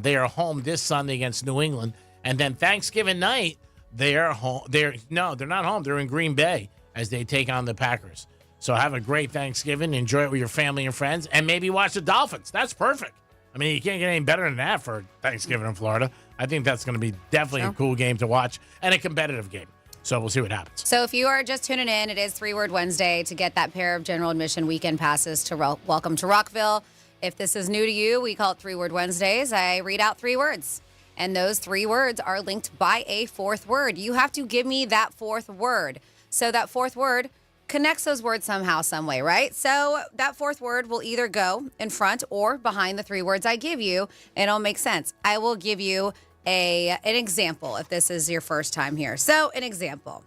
They are home this Sunday against New England. And then Thanksgiving night, they're home. They're not home. They're in Green Bay as they take on the Packers. So have a great Thanksgiving. Enjoy it with your family and friends, and maybe watch the Dolphins. That's perfect. I mean, you can't get any better than that for Thanksgiving in Florida. I think that's going to be definitely a cool game to watch and a competitive game. So we'll see what happens. So if you are just tuning in, it is 3-Word Wednesday to get that pair of general admission weekend passes to Welcome to Rockville. If this is new to you, we call it 3-Word Wednesdays. I read out 3 words, and those 3 words are linked by a 4th word. You have to give me that 4th word. So that 4th word connects those words somehow, some way, right? So that 4th word will either go in front or behind the 3 words I give you, and it'll make sense. I will give you an example if this is your first time here. So an example.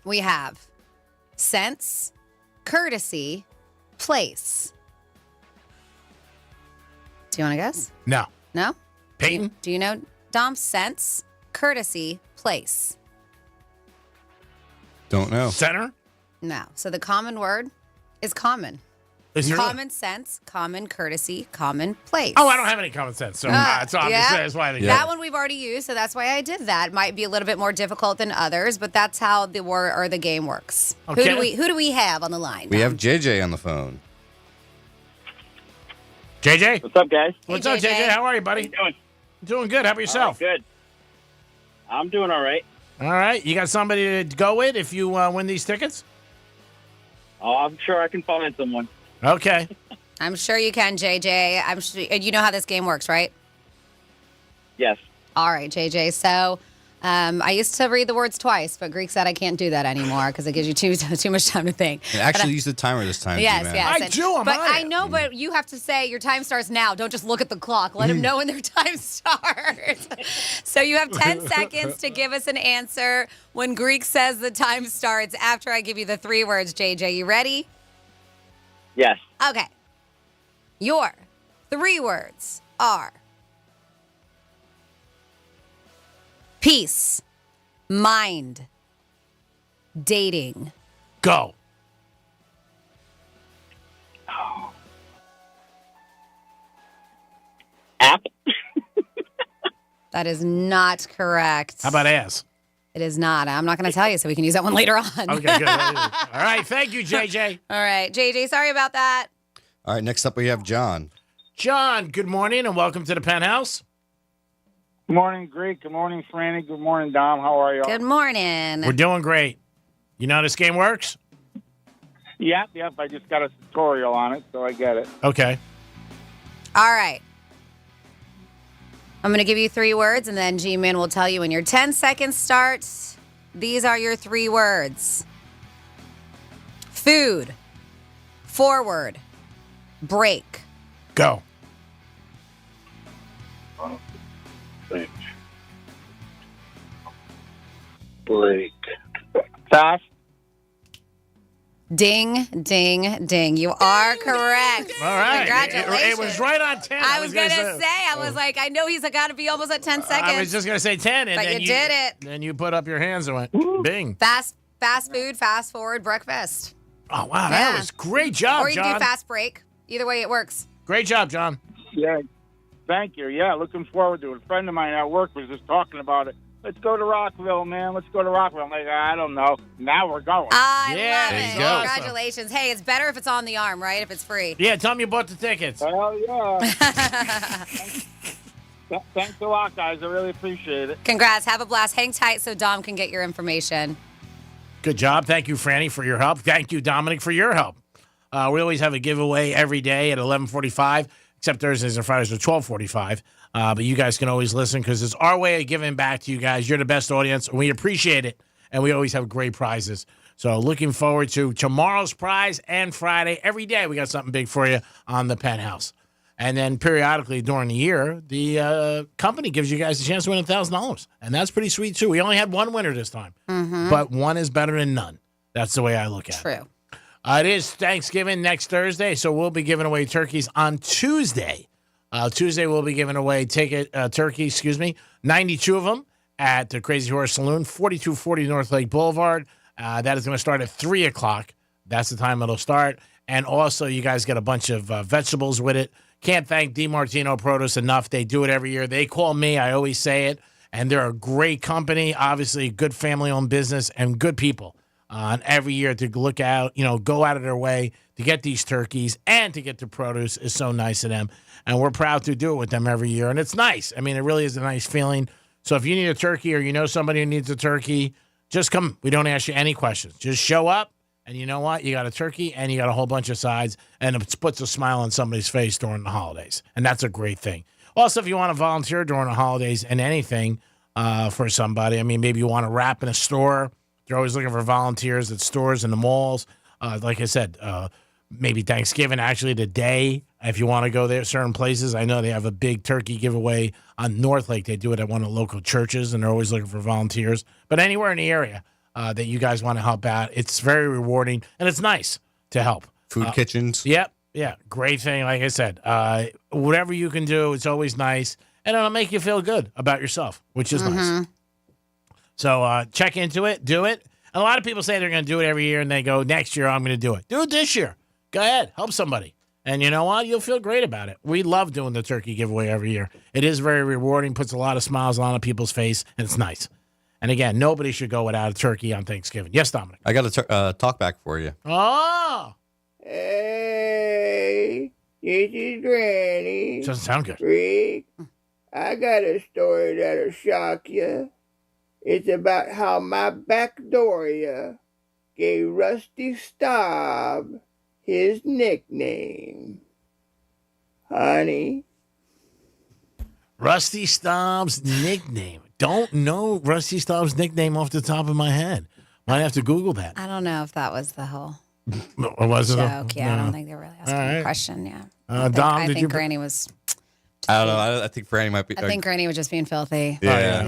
We have sense, courtesy, place. Do you want to guess? No. No? Peyton? Do you know, Dom? Sense, courtesy, place. Don't know. Center? No. So the common word is common. Is there Common sense, common courtesy, common place. Oh, I don't have any common sense, so that's obviously that's why I think that one we've already used, so that's why I did that. Might be a little bit more difficult than others, but that's how the word or the game works. Okay. Who do we have on the line? We have JJ on the phone. JJ? What's up, guys? What's up, JJ? How are you, buddy? How you doing? Doing good. How about yourself? Good. I'm doing all right. All right. You got somebody to go with if you win these tickets? Oh, I'm sure I can find someone. Okay. I'm sure you can, JJ. I'm sure you know how this game works, right? Yes. All right, JJ. So I used to read the words twice, but Greek said I can't do that anymore because it gives you too much time to think. And actually use the timer this time. Yes, too, man. yes. I do. I'm but on I it. know, but you have to say your time starts now. Don't just look at the clock. Let them know when their time starts. So you have 10 seconds to give us an answer when Greek says the time starts after I give you the 3 words, JJ. You ready? Yes. Okay. Your 3 words are peace, mind, dating. Go. App. That is not correct. How about ass? It is not. I'm not going to tell you, so we can use that one later on. Okay, good. All right. Thank you, JJ. All right. JJ, sorry about that. All right, next up we have John. John, good morning and welcome to the Penthouse. Good morning, Greek. Good morning, Franny. Good morning, Dom. How are you? Good morning. We're doing great. You know how this game works? Yep. I just got a tutorial on it, so I get it. Okay. All right. I'm going to give you 3 words, and then G-Man will tell you when your 10 seconds starts. These are your 3 words. Food, forward, break. Go. Break. Pass. Ding, ding, ding. You are correct. All right. Congratulations. It was right on 10. I was going to say, I was like, I know he's got to be almost at 10 seconds. I was just going to say 10. And But then you did it. Then you put up your hands and went, bing. Fast food, fast forward, breakfast. Oh, wow. That was great job, Or you can John. do fast break. Either way, it works. Great job, John. Yeah. Thank you. Yeah, looking forward to it. A friend of mine at work was just talking about it. Let's go to Rockville, man. Let's go to Rockville. I'm like, I don't know. Now we're going. I love there it. you go. Congratulations. Hey, it's better if it's on the arm, right? If it's free. Yeah, tell me you bought the tickets. Hell yeah. Thanks a lot, guys. I really appreciate it. Congrats. Have a blast. Hang tight so Dom can get your information. Good job. Thank you, Franny, for your help. Thank you, Dominic, for your help. We always have a giveaway every day at 11:45, except Thursdays and Fridays at 12:45. But you guys can always listen because it's our way of giving back to you guys. You're the best audience, and we appreciate it. And we always have great prizes. So looking forward to tomorrow's prize and Friday. Every day we got something big for you on the Penthouse. And then periodically during the year, the company gives you guys a chance to win $1,000. And that's pretty sweet, too. We only had one winner this time. Mm-hmm. But one is better than none. That's the way I look at it. True. It is Thanksgiving next Thursday, so we'll be giving away turkeys on Tuesday. Tuesday we'll be giving away turkeys, 92 of them at the Crazy Horse Saloon, 4240 North Lake Boulevard. That is going to start at 3 o'clock. That's the time it'll start. And also, you guys get a bunch of vegetables with it. Can't thank DiMartino Produce enough. They do it every year. They call me. I always say it. And they're a great company, obviously good family-owned business and good people. And every year to look out, go out of their way to get these turkeys and to get the produce is so nice of them. And we're proud to do it with them every year. And it's nice. I mean, it really is a nice feeling. So if you need a turkey or you know somebody who needs a turkey, just come. We don't ask you any questions. Just show up, and you know what? You got a turkey and you got a whole bunch of sides, and it puts a smile on somebody's face during the holidays. And that's a great thing. Also, if you want to volunteer during the holidays and anything for somebody, I mean, maybe you want to wrap in a store. They're always looking for volunteers at stores and the malls. Like I said, maybe Thanksgiving, actually the day, if you want to go there, certain places. I know they have a big turkey giveaway on North Lake. They do it at one of the local churches, and they're always looking for volunteers. But anywhere in the area that you guys want to help out, it's very rewarding, and it's nice to help. Food kitchens. Yep. Yeah. Great thing. Like I said, whatever you can do, it's always nice, and it'll make you feel good about yourself, which is nice. So check into it, do it. And a lot of people say they're going to do it every year, and they go, next year I'm going to do it. Do it this year. Go ahead. Help somebody. And you know what? You'll feel great about it. We love doing the turkey giveaway every year. It is very rewarding, puts a lot of smiles on a lot of people's face, and it's nice. And again, nobody should go without a turkey on Thanksgiving. Yes, Dominic? I got a talk back for you. Oh! Hey, this is Granny. Doesn't sound good. Freak. I got a story that'll shock you. It's about how my Backdoria gave Rusty Staub his nickname. Honey. Rusty Staub's nickname. Don't know Rusty Staub's nickname off the top of my head. Might have to Google that. I don't know if that was the whole was it joke. No. Yeah, I don't think they were really asking a question. Yeah. Dom, I think Granny was. I don't know. I think Franny might be. I think Granny was just being filthy. Yeah.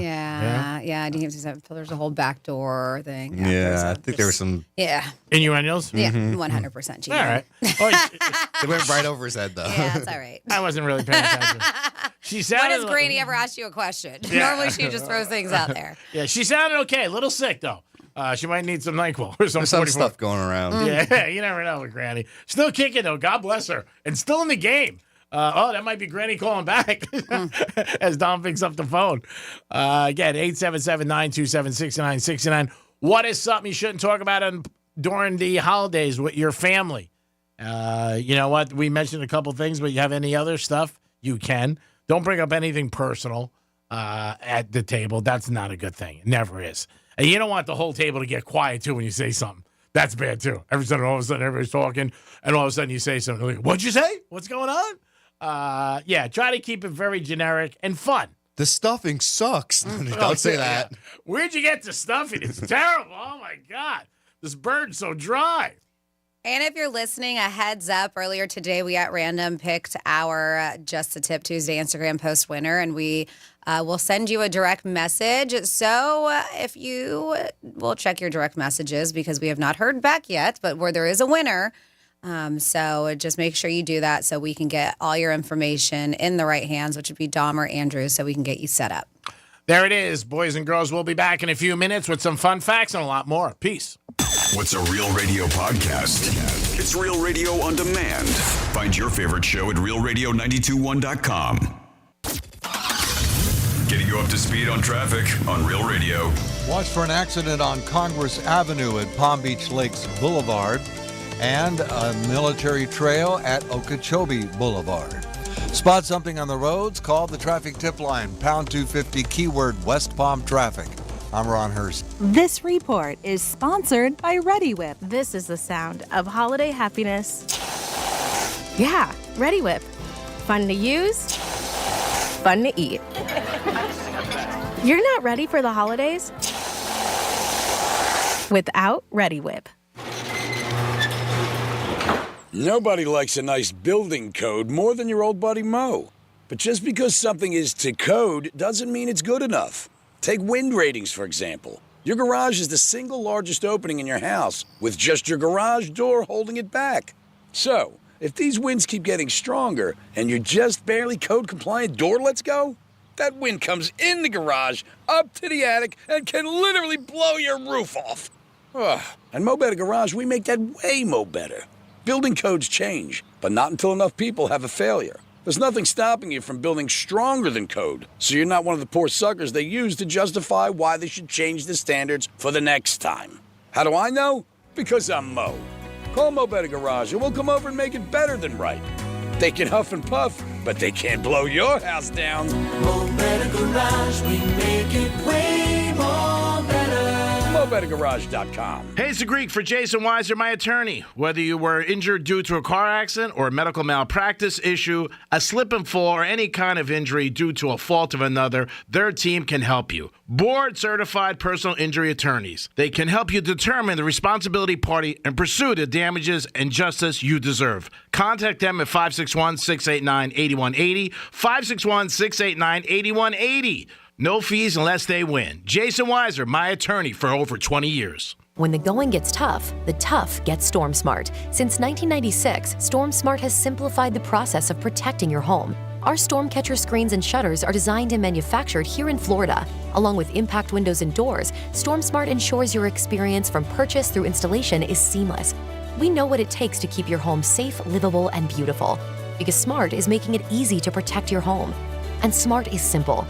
Yeah. There's a whole backdoor thing. Yeah, I think there were some. Yeah. Innuendos? Yeah, 100% cheating. All right. It went right over his head, though. Yeah, that's all right. I wasn't really paying attention. She When sounded has Granny ever asked you a question? Yeah. Normally she just throws things out there. Yeah, she sounded okay. A little sick, though. She might need some NyQuil or some There's some 44. stuff going around. Yeah, you never know with Granny. Still kicking, though. God bless her. And still in the game. That might be Granny calling back as Dom picks up the phone. Again, 877-927-6969. What is something you shouldn't talk about during the holidays with your family? You know what? We mentioned a couple things, but you have any other stuff, you can. Don't bring up anything personal at the table. That's not a good thing. It never is. And you don't want the whole table to get quiet, too, when you say something. That's bad, too. All of a sudden, everybody's talking, and all of a sudden you say something. Like, what'd you say? What's going on? Try to keep it very generic and fun. The stuffing sucks. Don't say that. Where'd you get the stuffing? It's terrible. Oh, my God. This bird's so dry. And if you're listening, a heads up, earlier today we at random picked our Just a Tip Tuesday Instagram post winner, and we will send you a direct message. So if you will check your direct messages because we have not heard back yet, but where there is a winner. So just make sure you do that so we can get all your information in the right hands, which would be Dom or Andrew, so we can get you set up. There it is, boys and girls. We'll be back in a few minutes with some fun facts and a lot more. Peace. What's a Real Radio podcast? It's Real Radio on demand. Find your favorite show at realradio921.com. Getting you up to speed on traffic on Real Radio. Watch for an accident on Congress Avenue at Palm Beach Lakes Boulevard and a military trail at Okeechobee Boulevard. Spot something on the roads? Call the traffic tip line, pound 250, keyword West Palm Traffic. I'm Ron Hurst. This report is sponsored by Ready Whip. This is the sound of holiday happiness. Yeah, Ready Whip. Fun to use, fun to eat. You're not ready for the holidays without Ready Whip. Nobody likes a nice building code more than your old buddy Mo. But just because something is to code doesn't mean it's good enough. Take wind ratings, for example. Your garage is the single largest opening in your house, with just your garage door holding it back. So, if these winds keep getting stronger and your just barely code-compliant door lets go, that wind comes in the garage, up to the attic, and can literally blow your roof off. Ugh. At Mo Better Garage, we make that way mo better. Building codes change, but not until enough people have a failure. There's nothing stopping you from building stronger than code, so you're not one of the poor suckers they use to justify why they should change the standards for the next time. How do I know? Because I'm Mo. Call Mo Better Garage and we'll come over and make it better than right. They can huff and puff, but they can't blow your house down. Mo Better Garage, we make it way more better. MoBetterGarage.com. Hey, it's the Greek for Jason Weiser, my attorney. Whether you were injured due to a car accident or a medical malpractice issue, a slip and fall, or any kind of injury due to a fault of another, their team can help you. Board-certified personal injury attorneys. They can help you determine the responsibility party and pursue the damages and justice you deserve. Contact them at 561-689-8180, 561-689-8180. No fees unless they win. Jason Weiser, my attorney for over 20 years. When the going gets tough, the tough get StormSmart. Since 1996, StormSmart has simplified the process of protecting your home. Our Stormcatcher screens and shutters are designed and manufactured here in Florida. Along with impact windows and doors, StormSmart ensures your experience from purchase through installation is seamless. We know what it takes to keep your home safe, livable, and beautiful. Because Smart is making it easy to protect your home. And Smart is simple.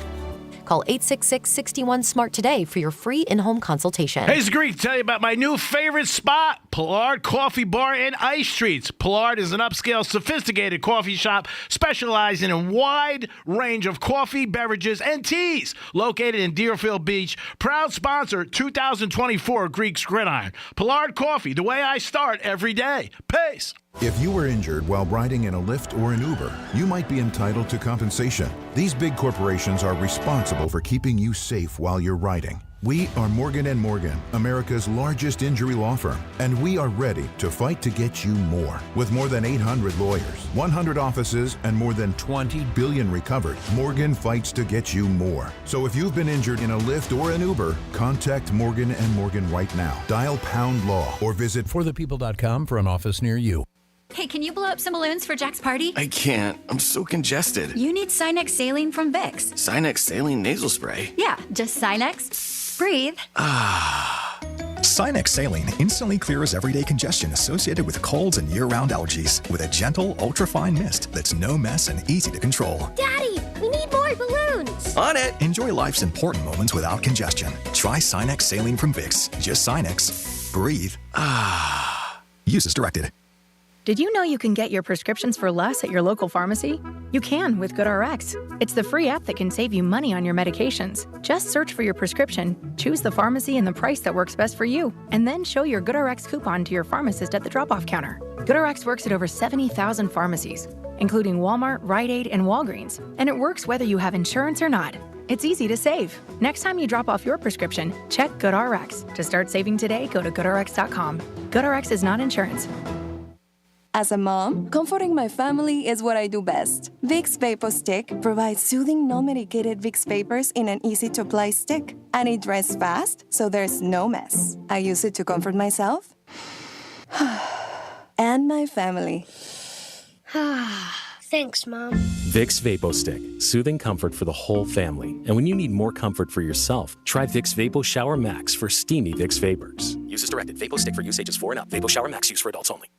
Call 866-61-SMART today for your free in-home consultation. Hey, it's Greek. Tell you about my new favorite spot, Pollard Coffee Bar and Ice Treats. Pollard is an upscale, sophisticated coffee shop specializing in a wide range of coffee, beverages, and teas. Located in Deerfield Beach, proud sponsor 2024 Greek's Gridiron. Pollard Coffee, the way I start every day. Peace. If you were injured while riding in a Lyft or an Uber, you might be entitled to compensation. These big corporations are responsible for keeping you safe while you're riding. We are Morgan & Morgan, America's largest injury law firm, and we are ready to fight to get you more. With more than 800 lawyers, 100 offices, and more than $20 billion recovered, Morgan fights to get you more. So if you've been injured in a Lyft or an Uber, contact Morgan & Morgan right now. Dial #law or visit forthepeople.com for an office near you. Hey, can you blow up some balloons for Jack's party? I can't. I'm so congested. You need Sinex Saline from Vicks. Sinex Saline Nasal Spray? Yeah, just Sinex. Breathe. Sinex Saline instantly clears everyday congestion associated with colds and year-round allergies with a gentle, ultra-fine mist that's no mess and easy to control. Daddy, we need more balloons. On it. Enjoy life's important moments without congestion. Try Sinex Saline from Vicks. Just Sinex. Breathe. Use as directed. Did you know you can get your prescriptions for less at your local pharmacy? You can with GoodRx. It's the free app that can save you money on your medications. Just search for your prescription, choose the pharmacy and the price that works best for you, and then show your GoodRx coupon to your pharmacist at the drop-off counter. GoodRx works at over 70,000 pharmacies, including Walmart, Rite Aid, and Walgreens, and it works whether you have insurance or not. It's easy to save. Next time you drop off your prescription, check GoodRx. To start saving today, go to GoodRx.com. GoodRx is not insurance. As a mom, comforting my family is what I do best. Vicks Vapor Stick provides soothing, non-medicated Vicks vapors in an easy-to-apply stick. And it dries fast, so there's no mess. I use it to comfort myself and my family. Thanks, Mom. Vicks Vapo Stick, soothing comfort for the whole family. And when you need more comfort for yourself, try Vicks Vapo Shower Max for steamy Vicks vapors. Use as directed. Vapo Stick for use ages 4 and up. Vapo Shower Max use for adults only.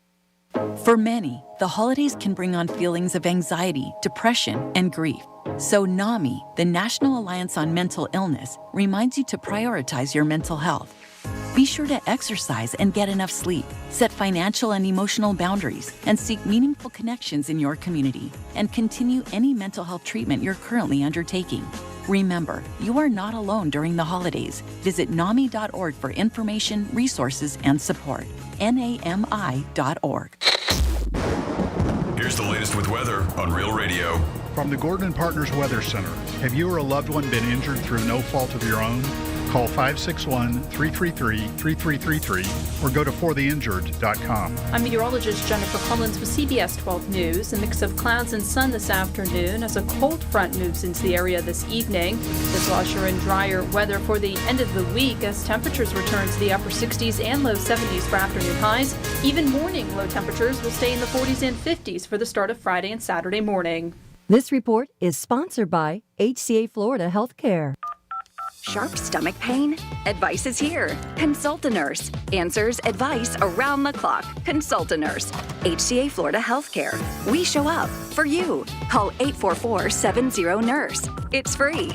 For many, the holidays can bring on feelings of anxiety, depression, and grief. So NAMI, the National Alliance on Mental Illness, reminds you to prioritize your mental health. Be sure to exercise and get enough sleep, set financial and emotional boundaries, and seek meaningful connections in your community, and continue any mental health treatment you're currently undertaking. Remember, you are not alone during the holidays. Visit NAMI.org for information, resources, and support. NAMI.org. Here's the latest with weather on Real Radio. From the Gordon Partners Weather Center, have you or a loved one been injured through no fault of your own? Call 561-333-3333 or go to fortheinjured.com. I'm meteorologist Jennifer Collins with CBS 12 News. A mix of clouds and sun this afternoon as a cold front moves into the area this evening. This will usher in drier weather for the end of the week as temperatures return to the upper 60s and low 70s for afternoon highs. Even morning low temperatures will stay in the 40s and 50s for the start of Friday and Saturday morning. This report is sponsored by HCA Florida Healthcare. Sharp stomach pain? Advice is here. Consult a nurse. Answers, advice around the clock. Consult a nurse. HCA Florida Healthcare. We show up for you. Call 844-70-NURSE. It's free.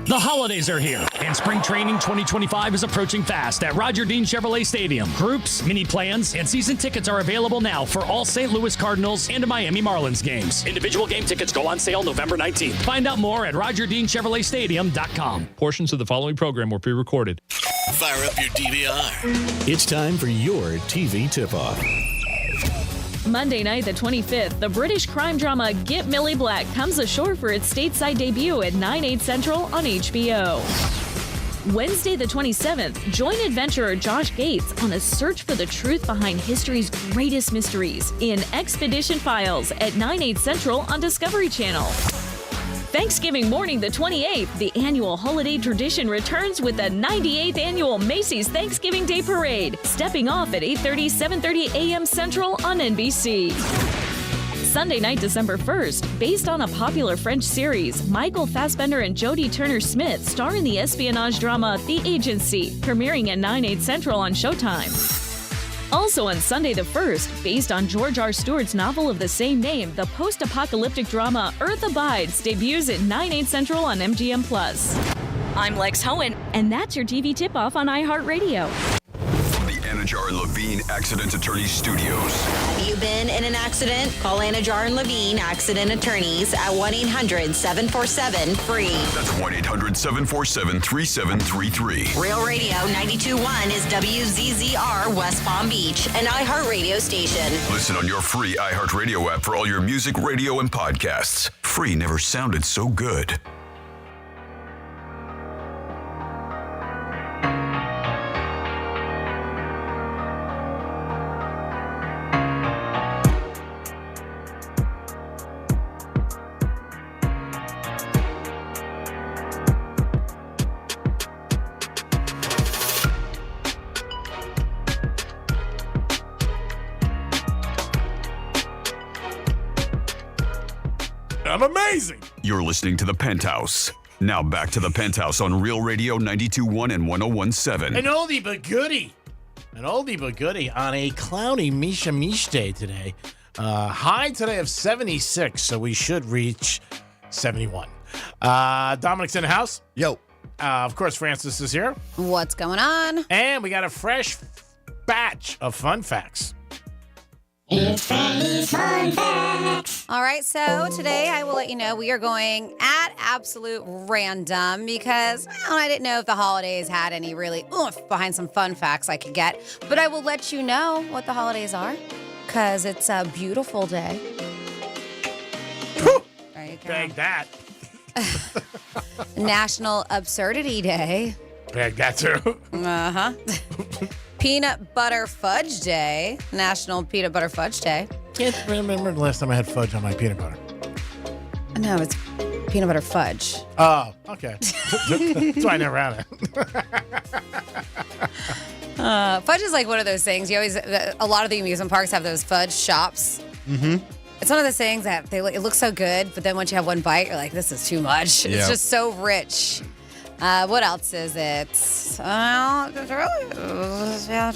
The holidays are here, and Spring Training 2025 is approaching fast at Roger Dean Chevrolet Stadium. Groups, mini plans, and season tickets are available now for all St. Louis Cardinals and Miami Marlins games. Individual game tickets go on sale November 19th. Find out more at RogerDeanChevroletStadium.com. Portions of the following program were pre-recorded. Fire up your DVR. It's time for your TV tip-off. Monday night, the 25th, the British crime drama Get Millie Black comes ashore for its stateside debut at 9/8 Central on HBO. Wednesday, the 27th, join adventurer Josh Gates on a search for the truth behind history's greatest mysteries in Expedition Files at 9/8 Central on Discovery Channel. Thanksgiving morning, the 28th, the annual holiday tradition returns with the 98th annual Macy's Thanksgiving Day Parade, stepping off at 8:30, 7:30 a.m. Central on NBC. Sunday night, December 1st, based on a popular French series, Michael Fassbender and Jodie Turner-Smith star in the espionage drama The Agency, premiering at 9/8 Central on Showtime. Also on Sunday the 1st, based on George R. Stewart's novel of the same name, the post-apocalyptic drama Earth Abides debuts at 9/8 Central on MGM+. I'm Lex Hohen, and that's your TV tip-off on iHeartRadio. From the Anajar and Levine Accident Attorneys Studios. Have you been in an accident? Call Anajar and Levine Accident Attorneys at 1-800-747-FREE. That's 1-800-747-3733. Real Radio 92.1 is WZZR West Palm Beach, an iHeartRadio station. Listen on your free iHeartRadio app for all your music, radio, and podcasts. Free never sounded so good. I'm amazing. You're listening to The Penthouse. Now back to The Penthouse on Real Radio 92.1 and 101.7. An oldie but goodie. An oldie but goodie on a cloudy Misha Mish day today. High today of 76, so we should reach 71. Dominic's in the house. Yo. Of course, Francis is here. What's going on? And we got a fresh batch of fun facts. It's Freddy's Fun Facts. All right, so today I will let you know we are going at absolute random because I didn't know if the holidays had any really oomph behind some fun facts I could get. But I will let you know what the holidays are because it's a beautiful day. There you go. Bag that. National Absurdity Day. Bag that too. Uh-huh. Peanut Butter Fudge Day. National Peanut Butter Fudge Day. Can't remember the last time I had fudge on my peanut butter. No, it's peanut butter fudge. Oh, okay. That's why I never had it. Fudge is like one of those things. You always, a lot of the amusement parks have those fudge shops. Mm-hmm. It's one of those things that it looks so good, but then once you have one bite, you're like, this is too much. Yeah. It's just so rich. What else is it? Well, it's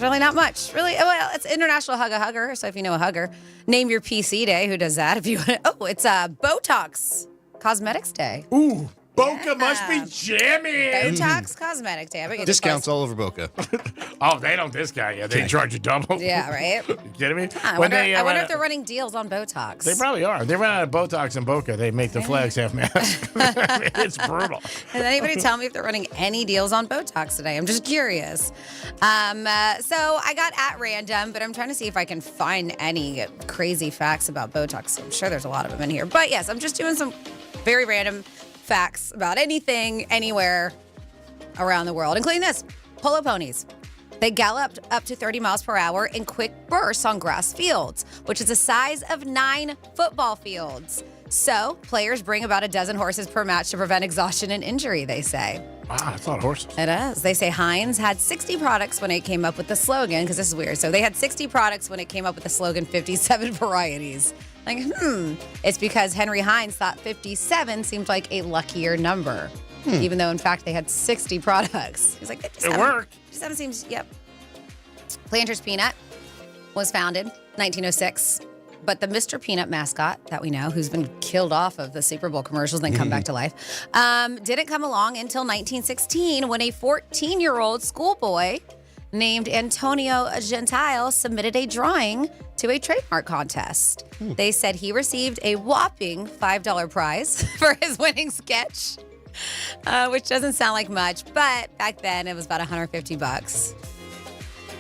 really not much. Really, well, it's International Hug-a-Hugger, so if you know a hugger. Name Your PC Day. Who does that? If you it's Botox Cosmetics Day. Ooh, Boca must be jamming. Botox Cosmetic Day. I bet you Discounts all over Boca. Oh, they don't discount you. They charge you double. Yeah, right? You kidding me? I wonder if they're running deals on Botox. They probably are. They run out of Botox in Boca. They make the flags half mast. It's brutal. Does anybody tell me if they're running any deals on Botox today? I'm just curious. So I got at random, but I'm trying to see if I can find any crazy facts about Botox. I'm sure there's a lot of them in here. But yes, I'm just doing some very random facts about anything, anywhere around the world, including this. Polo ponies. They gallop up to 30 miles per hour in quick bursts on grass fields, which is the size of 9 football fields. So, players bring about a dozen horses per match to prevent exhaustion and injury, they say. Wow, that's a lot of horses. It is. They say Heinz had 60 products when it came up with the slogan, because this is weird. So, they had 60 products when it came up with the slogan 57 varieties. Like, It's because Henry Heinz thought 57 seemed like a luckier number, even though, in fact, they had 60 products. He's like, 57. It worked. 57 seems, yep. Planters Peanut was founded 1906. But the Mr. Peanut mascot that we know, who's been killed off of the Super Bowl commercials and then come back to life, didn't come along until 1916 when a 14-year-old schoolboy named Antonio Gentile submitted a drawing to a trademark contest. They said he received a whopping $5 prize for his winning sketch, which doesn't sound like much, but back then it was about $150.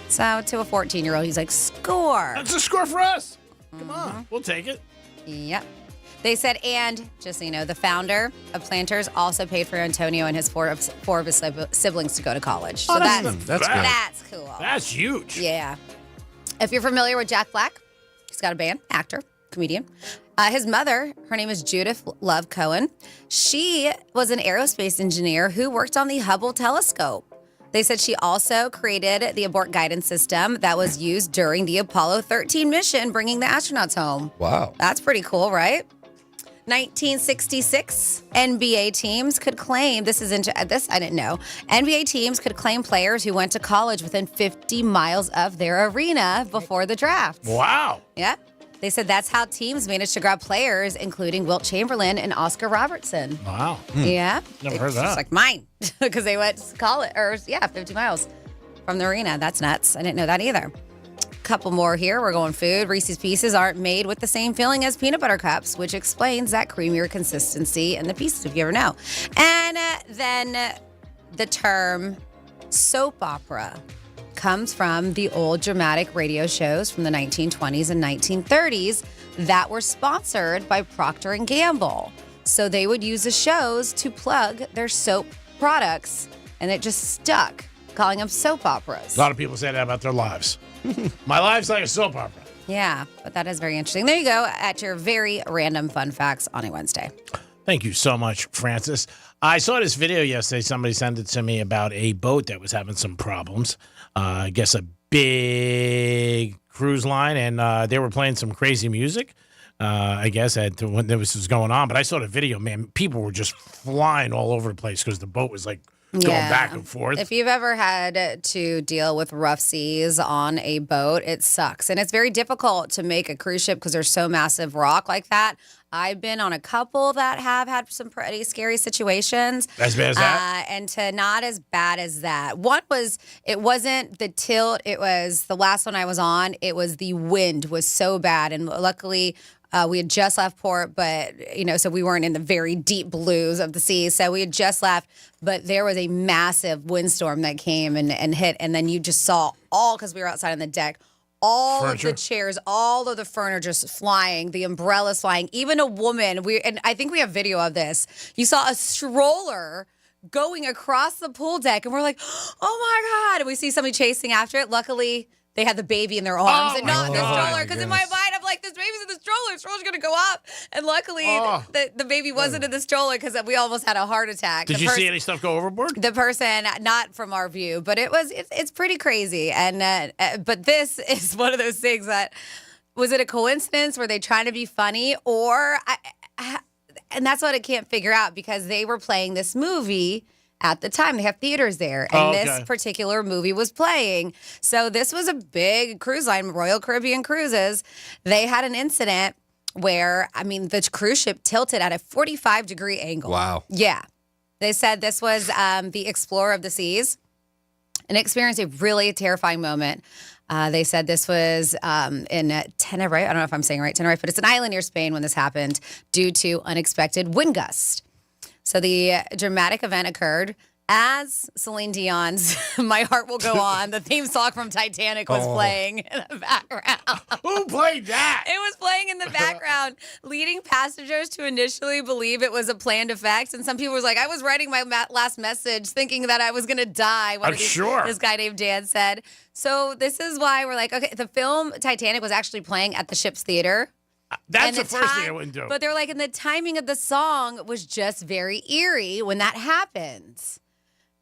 So to a 14-year-old, he's like, score. That's a score for us. Come on, we'll take it. Yep. They said, and just so you know, the founder of Planters also paid for Antonio and his four of his siblings to go to college. So that's cool. That's huge. Yeah. If you're familiar with Jack Black, he's got a band, actor, comedian. His mother, her name is Judith Love Cohen. She was an aerospace engineer who worked on the Hubble telescope. They said she also created the abort guidance system that was used during the Apollo 13 mission, bringing the astronauts home. Wow. That's pretty cool, right? 1966, NBA teams could claim, this I didn't know, NBA teams could claim players who went to college within 50 miles of their arena before the draft. Wow. Yeah. They said that's how teams managed to grab players, including Wilt Chamberlain and Oscar Robertson. Wow. Yeah. Never heard that. It's like mine, because they went to college, 50 miles from the arena. That's nuts. I didn't know that either. Couple more here. We're going food. Reese's Pieces aren't made with the same filling as peanut butter cups, which explains that creamier consistency in the pieces, if you ever know. And then the term soap opera comes from the old dramatic radio shows from the 1920s and 1930s that were sponsored by Procter & Gamble. So they would use the shows to plug their soap products, and it just stuck, calling them soap operas. A lot of people say that about their lives. My life's like a soap opera. Yeah, but that is very interesting. There you go, at your very random fun facts on a Wednesday. Thank you so much, Francis. I saw this video yesterday. Somebody sent it to me about a boat that was having some problems. I guess a big cruise line, and they were playing some crazy music, I guess, when this was going on. But I saw the video, man. People were just flying all over the place because the boat was like going back and forth. If you've ever had to deal with rough seas on a boat, it sucks. And it's very difficult to make a cruise ship because there's so massive rock like that. I've been on a couple that have had some pretty scary situations. As bad as that? And to not as bad as that. One was, it wasn't the tilt. It was the last one I was on. It was the wind was so bad. And luckily, we had just left port, but, so we weren't in the very deep blues of the sea. So we had just left, but there was a massive windstorm that came and hit. And then you just saw because we were outside on the deck, all furniture. Of the chairs, all of the furniture just flying, the umbrellas flying, even a woman. And I think we have video of this. You saw a stroller going across the pool deck, and we're like, oh my God. And we see somebody chasing after it. Luckily, they had the baby in their arms and not in the stroller. Because in my mind, I'm like, this baby's in the stroller. The stroller's going to go up. And luckily, the baby wasn't in the stroller because we almost had a heart attack. Did you see any stuff go overboard? The person, not from our view, but it's pretty crazy. And but this is one of those things that, was it a coincidence? Were they trying to be funny? Or, and that's what I can't figure out, because they were playing this movie at the time. They have theaters there, and this particular movie was playing. So this was a big cruise line, Royal Caribbean Cruises. They had an incident where, the cruise ship tilted at a 45-degree angle. Wow. Yeah. They said this was the Explorer of the Seas, and experienced a really terrifying moment. They said this was in Tenerife. I don't know if I'm saying right, Tenerife, but it's an island near Spain when this happened due to unexpected wind gusts. So the dramatic event occurred as Celine Dion's My Heart Will Go On, the theme song from Titanic, was playing in the background. Who played that? It was playing in the background, leading passengers to initially believe it was a planned effect. And some people was like, I was writing my last message thinking that I was going to die. This guy named Dan said. So this is why we're like, okay, the film Titanic was actually playing at the ship's theater. That's the first thing I wouldn't do. But they're like, and the timing of the song was just very eerie when that happens.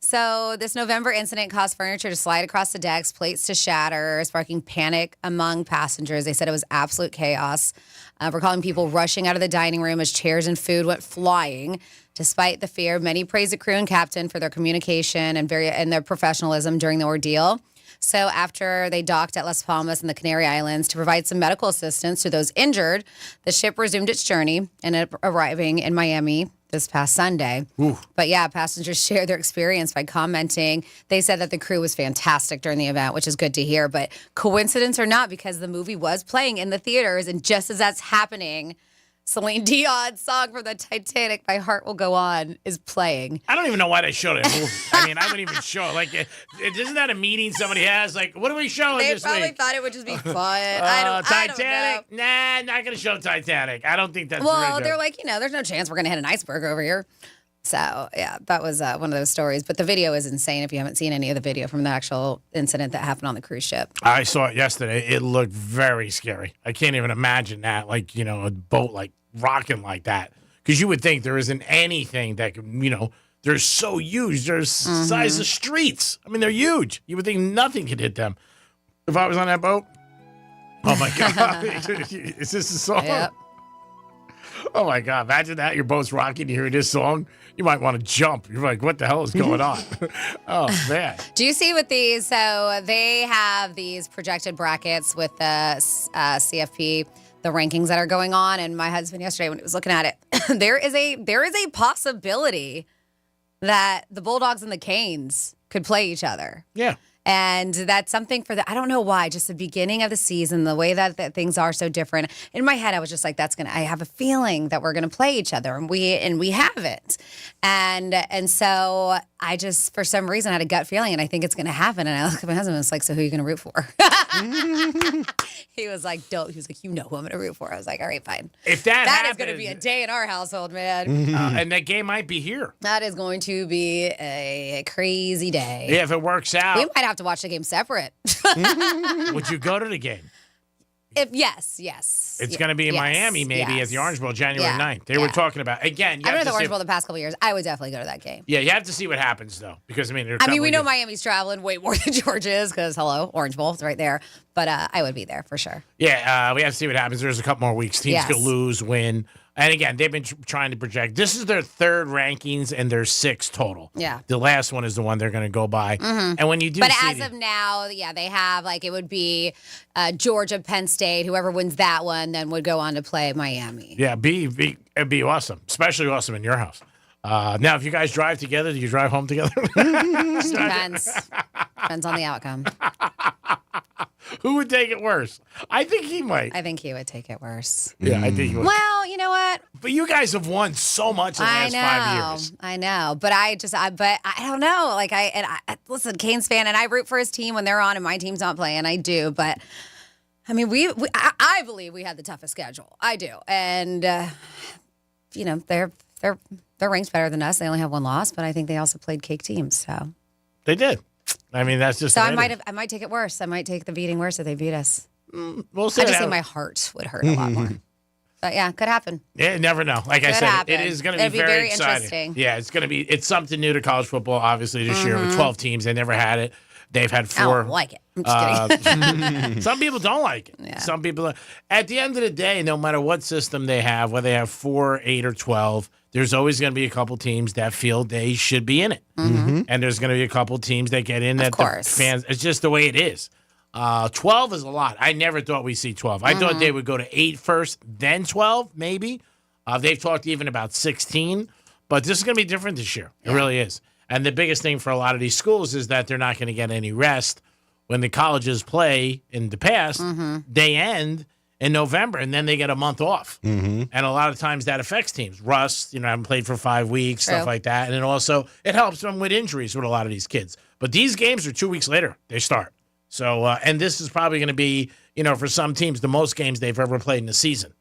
So this November incident caused furniture to slide across the decks, plates to shatter, sparking panic among passengers. They said it was absolute chaos. We're calling people rushing out of the dining room as chairs and food went flying. Despite the fear, many praised the crew and captain for their communication and their professionalism during the ordeal. So after they docked at Las Palmas and the Canary Islands to provide some medical assistance to those injured, the ship resumed its journey and arriving in Miami this past Sunday. Ooh. But yeah, passengers shared their experience by commenting. They said that the crew was fantastic during the event, which is good to hear. But coincidence or not, because the movie was playing in the theaters, and just as that's happening, Celine Dion's song from the Titanic, My Heart Will Go On, is playing. I don't even know why they showed it. I mean, I wouldn't even show it. Like, isn't that a meeting somebody has? Like, what are we showing They this probably week? thought it would just be fun. I don't Titanic? know. Nah, not going to show Titanic. I don't think that's Well, really they're good. like, there's no chance we're going to hit an iceberg over here. So, yeah, that was one of those stories. But the video is insane if you haven't seen any of the video from the actual incident that happened on the cruise ship. I saw it yesterday. It looked very scary. I can't even imagine that, like, a boat, like, rocking like that. Because you would think there isn't anything that could, they're so huge. They're size of streets. I mean, they're huge. You would think nothing could hit them. If I was on that boat, oh, my God. Is this a song? Yep. Oh, my God. Imagine that. Your boat's rocking. You hear this song. You might want to jump. You're like, what the hell is going on? Oh, man. Do you see with these? So they have these projected brackets with the CFP, the rankings that are going on. And my husband yesterday, when he was looking at it, there is a possibility that the Bulldogs and the Canes could play each other. Yeah. And that's something for I don't know why, just the beginning of the season, the way that things are so different. In my head, I was just like, I have a feeling that we're going to play each other, and we haven't. And so I just, for some reason, had a gut feeling, and I think it's going to happen. And I look at my husband and it's like, so who are you going to root for? He was like, who I'm going to root for. I was like, all right, fine. If that is happens, going to be a day in our household, man. And that game might be here. That is going to be a crazy day. Yeah, if it works out. We might have to watch the game separate. Would you go to the game? Yes. It's going to be in Miami, maybe, at the Orange Bowl, January 9th. They were talking about, again, I've been to the Orange Bowl the past couple of years. I would definitely go to that game. Yeah, you have to see what happens, though, because, we know Miami's traveling way more than Georgia is, because, Orange Bowl is right there. But I would be there for sure. Yeah, we have to see what happens. There's a couple more weeks. Teams could lose, win. And again, they've been trying to project. This is their third rankings, and there's 6 total. Yeah. The last one is the one they're going to go by. Mm-hmm. And when you do But as of now, they have, it would be Georgia, Penn State. Whoever wins that one then would go on to play Miami. Yeah, it'd be awesome, especially awesome in your house. Now, if you guys drive together, do you drive home together? Just depends. Depends on the outcome. Who would take it worse? I think he might. I think he would take it worse. Yeah, I think he would. Well, you know what? But you guys have won so much in the last 5 years. I know. But I don't know. Listen, Canes fan, and I root for his team when they're on and my team's not playing. I do. But, I mean, I believe we had the toughest schedule. I do. And, they're ranked better than us. They only have 1 loss, but I think they also played cake teams. So they did. I mean, that's just. So I might take it worse. I might take the beating worse if they beat us. We'll see. I just think my heart would hurt a lot more. But yeah, could happen. Yeah, you never know. Like I said, it is going to be very exciting. Interesting. Yeah, it's something new to college football. Obviously, this year with 12 teams, they never had it. They've had 4. I don't like it. I'm just kidding. Some people don't like it. Yeah. Some people. At the end of the day, no matter what system they have, whether they have 4, 8, or 12, there's always going to be a couple teams that feel they should be in it, and there's going to be a couple teams that get in that the fans. It's just the way it is. 12 is a lot. I never thought we'd see 12. I thought they would go to 8 first, then 12, maybe. They've talked even about 16, but this is going to be different this year. It really is. And the biggest thing for a lot of these schools is that they're not going to get any rest. When the colleges play in the past, they end in November, and then they get a month off. And a lot of times that affects teams. Russ, haven't played for 5 weeks, stuff like that. And it helps them with injuries with a lot of these kids. But these games are 2 weeks later. They start. So, and this is probably going to be, for some teams, the most games they've ever played in a season.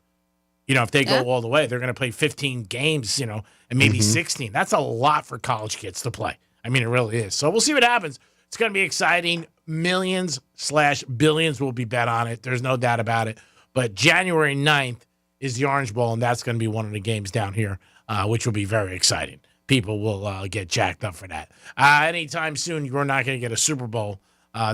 If they go all the way, they're going to play 15 games, and maybe 16. That's a lot for college kids to play. I mean, it really is. So we'll see what happens. It's going to be exciting. Millions/billions will be bet on it. There's no doubt about it. But January 9th is the Orange Bowl, and that's going to be one of the games down here, which will be very exciting. People will get jacked up for that. Anytime soon, you're not going to get a Super Bowl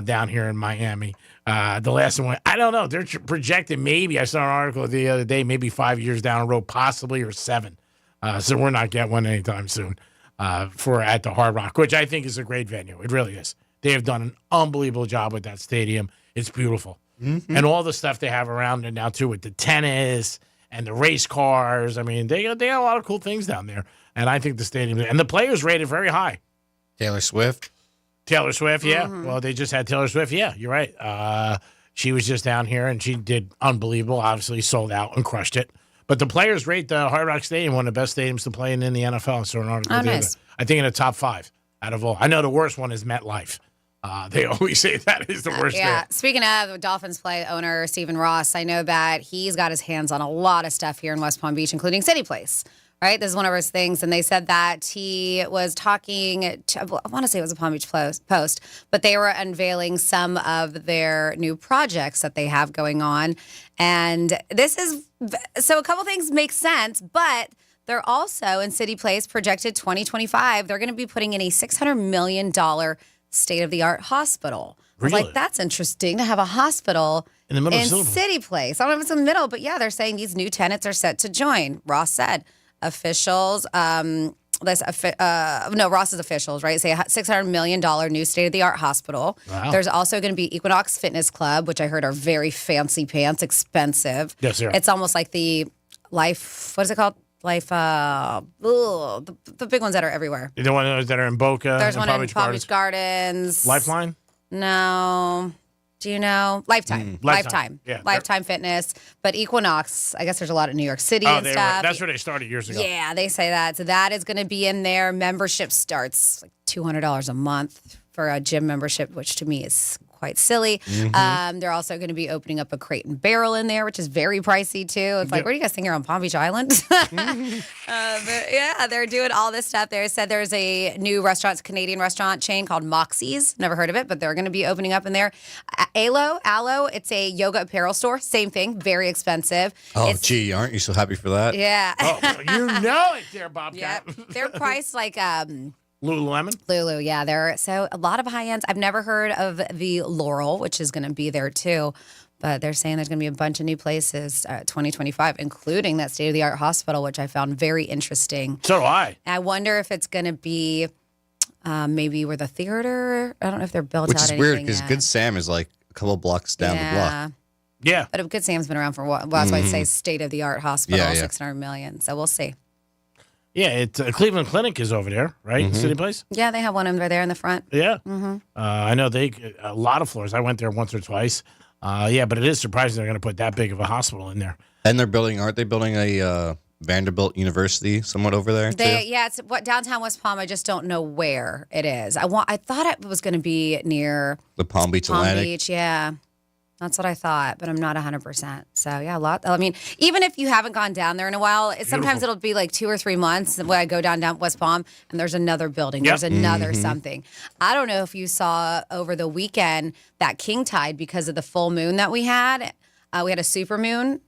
down here in Miami. The last one, I don't know. They're projected maybe, I saw an article the other day, maybe 5 years down the road, possibly, or 7. So we're not getting one anytime soon at the Hard Rock, which I think is a great venue. It really is. They have done an unbelievable job with that stadium. It's beautiful. Mm-hmm. And all the stuff they have around it now, too, with the tennis and the race cars. I mean, they got a lot of cool things down there. And I think the stadium, and the players rated very high. Taylor Swift, yeah. Mm-hmm. Well, they just had Taylor Swift. Yeah, you're right. She was just down here, and she did unbelievable. Obviously, sold out and crushed it. But the players rate the Hard Rock Stadium one of the best stadiums to play in the NFL. So, Nice. I think in the top 5 out of all. I know the worst one is MetLife. They always say that is the worst Yeah. there. Speaking of Dolphins play owner Stephen Ross, I know that he's got his hands on a lot of stuff here in West Palm Beach, including City Place. Right? This is one of his things. And they said that he was talking to, I want to say it was a Palm Beach Post, but they were unveiling some of their new projects that they have going on. And this is, so a couple things make sense, but they're also in City Place projected 2025. They're going to be putting in a $600 million state-of-the-art hospital. I was Really? like, that's interesting to have a hospital In the middle of in City City Place. I don't know if it's in the middle, but yeah, they're saying these new tenants are set to join. Ross said officials, Ross's officials, right, say a $600 million new state-of-the-art hospital. Wow. There's also going to be Equinox Fitness Club, which I heard are very fancy pants, expensive. Yes, they are. It's almost like the Life, what is it called? Life, the big ones that are everywhere. The ones that are in Boca. There's and one in Palm Beach Gardens. Lifeline? No. Do you know? Lifetime. Lifetime. Yeah, Lifetime Fitness. But Equinox, I guess there's a lot in New York City and stuff. That's where they started years ago. Yeah, they say that. So that is going to be in there. Membership starts like $200 a month for a gym membership, which to me is quite silly. Mm-hmm. They're also going to be opening up a Crate and Barrel in there, which is very pricey too. It's like, where do you guys think you're on Palm Beach Island? But yeah, they're doing all this stuff. They said there's a new Canadian restaurant chain called Moxie's. Never heard of it, but they're going to be opening up in there. Aloe, it's a yoga apparel store. Same thing, very expensive. Oh, gee, aren't you so happy for that? Yeah. Oh, you know it there, Bobcat. Yep. They're priced like Lululemon? Lulu, yeah. They're so a lot of high ends. I've never heard of the Laurel, which is going to be there too. But they're saying there's going to be a bunch of new places 2025, including that state-of-the-art hospital, which I found very interesting. So do I. I wonder if it's going to be maybe where the theater. I don't know if they're built Which out is anything weird because yet. Good Sam is like a couple blocks down the block. Yeah. But Good Sam's been around for a while. Well, that's why I say state-of-the-art hospital, Yeah, yeah. $600 million. So we'll see. Yeah, it's Cleveland Clinic is over there, right? City Place? Yeah, they have one over there in the front. Yeah. Mm-hmm. I know a lot of floors. I went there once or twice. Yeah, but it is surprising they're going to put that big of a hospital in there. And aren't they building a Vanderbilt University somewhat over there too? Yeah, it's downtown West Palm. I just don't know where it is. I thought it was going to be near The Palm Beach Palm Atlantic. Beach. Yeah, that's what I thought, but I'm not 100%. So yeah, a lot. I mean, even if you haven't gone down there in a while, sometimes it'll be like 2 or 3 months when I go down West Palm and there's another building. Yep. There's another something. I don't know if you saw over the weekend that king tide because of the full moon that we had. We had a super moon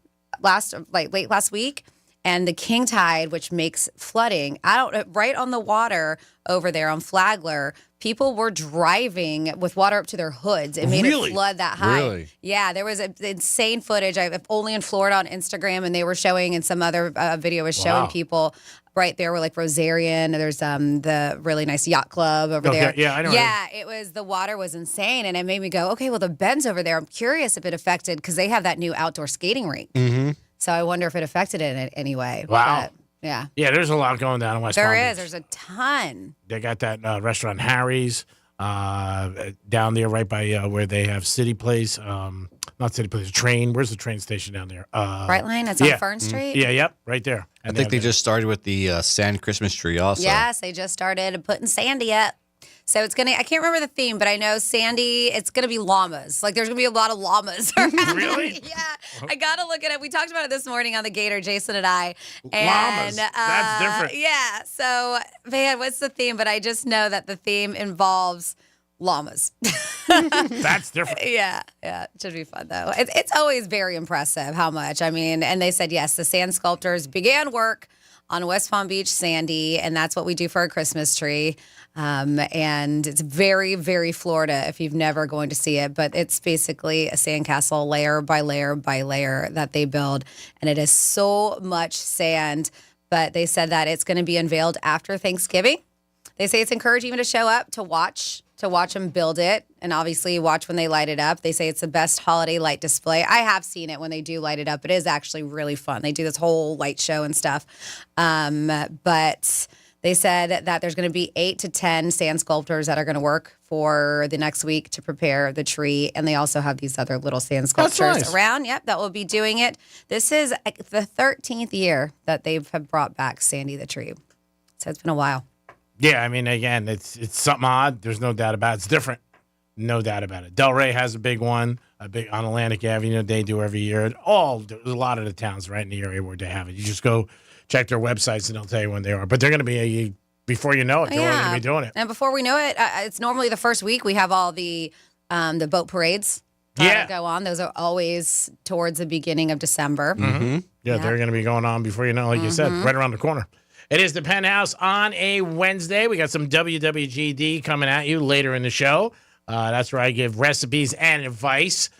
late last week. And the king tide, which makes flooding, right on the water over there on Flagler, people were driving with water up to their hoods. It made it flood that high. Really? Yeah, there was insane footage. I've only in Florida on Instagram, and they were showing, and some other video was showing people right there. Were like Rosarian. There's the really nice yacht club over there. Yeah, I know. Yeah, the water was insane, and it made me go, okay, well the Bend's over there. I'm curious if it affected because they have that new outdoor skating rink. Mm-hmm. So I wonder if it affected it in any way. Wow. But, yeah. Yeah, there's a lot going down in West Palm Beach. There is. There's a ton. They got that restaurant Harry's down there right by where they have City Place. Not City Place, train. Where's the train station down there? Brightline? That's on Fern Street? Yeah, yep, right there. I think they just started with the sand Christmas tree also. Yes, they just started putting Sandy up. So it's I can't remember the theme, but I know Sandy, it's going to be llamas. Like there's going to be a lot of llamas around. Really? Yeah. I got to look at it. We talked about it this morning on the Gator, Jason and I. Llamas. That's different. Yeah. So, man, what's the theme? But I just know that the theme involves llamas. That's different. Yeah. It should be fun, though. It's always very impressive how much. I mean, and they said, yes, the sand sculptors began work on West Palm Beach Sandy, and that's what we do for a Christmas tree. And it's very, very Florida if you've never going to see it. But it's basically a sandcastle layer by layer by layer that they build. And it is so much sand. But they said that it's going to be unveiled after Thanksgiving. They say it's encouraging even to show up to watch to watch them build it, and obviously watch when they light it up. They say it's the best holiday light display. I have seen it when they do light it up. It is actually really fun. They do this whole light show and stuff. But they said that there's going to be 8 to 10 sand sculptors that are going to work for the next week to prepare the tree. And they also have these other little sand sculptures around. Yep, that will be doing it. This is the 13th year that they have brought back Sandy the tree. So it's been a while. Yeah, I mean, again, it's something odd. There's no doubt about it. It's different. No doubt about it. Delray has a big one, on Atlantic Avenue. They do every year. There's a lot of the towns right in the area where they have it. You just go check their websites and they'll tell you when they are. But they're going to be, before you know it, they're already going to be doing it. And before we know it, it's normally the first week we have all the boat parades that go on. Those are always towards the beginning of December. Mm-hmm. Yeah, they're going to be going on before you know, like you said, right around the corner. It is the Penthouse on a Wednesday. We got some WWGD coming at you later in the show. That's where I give recipes and advice.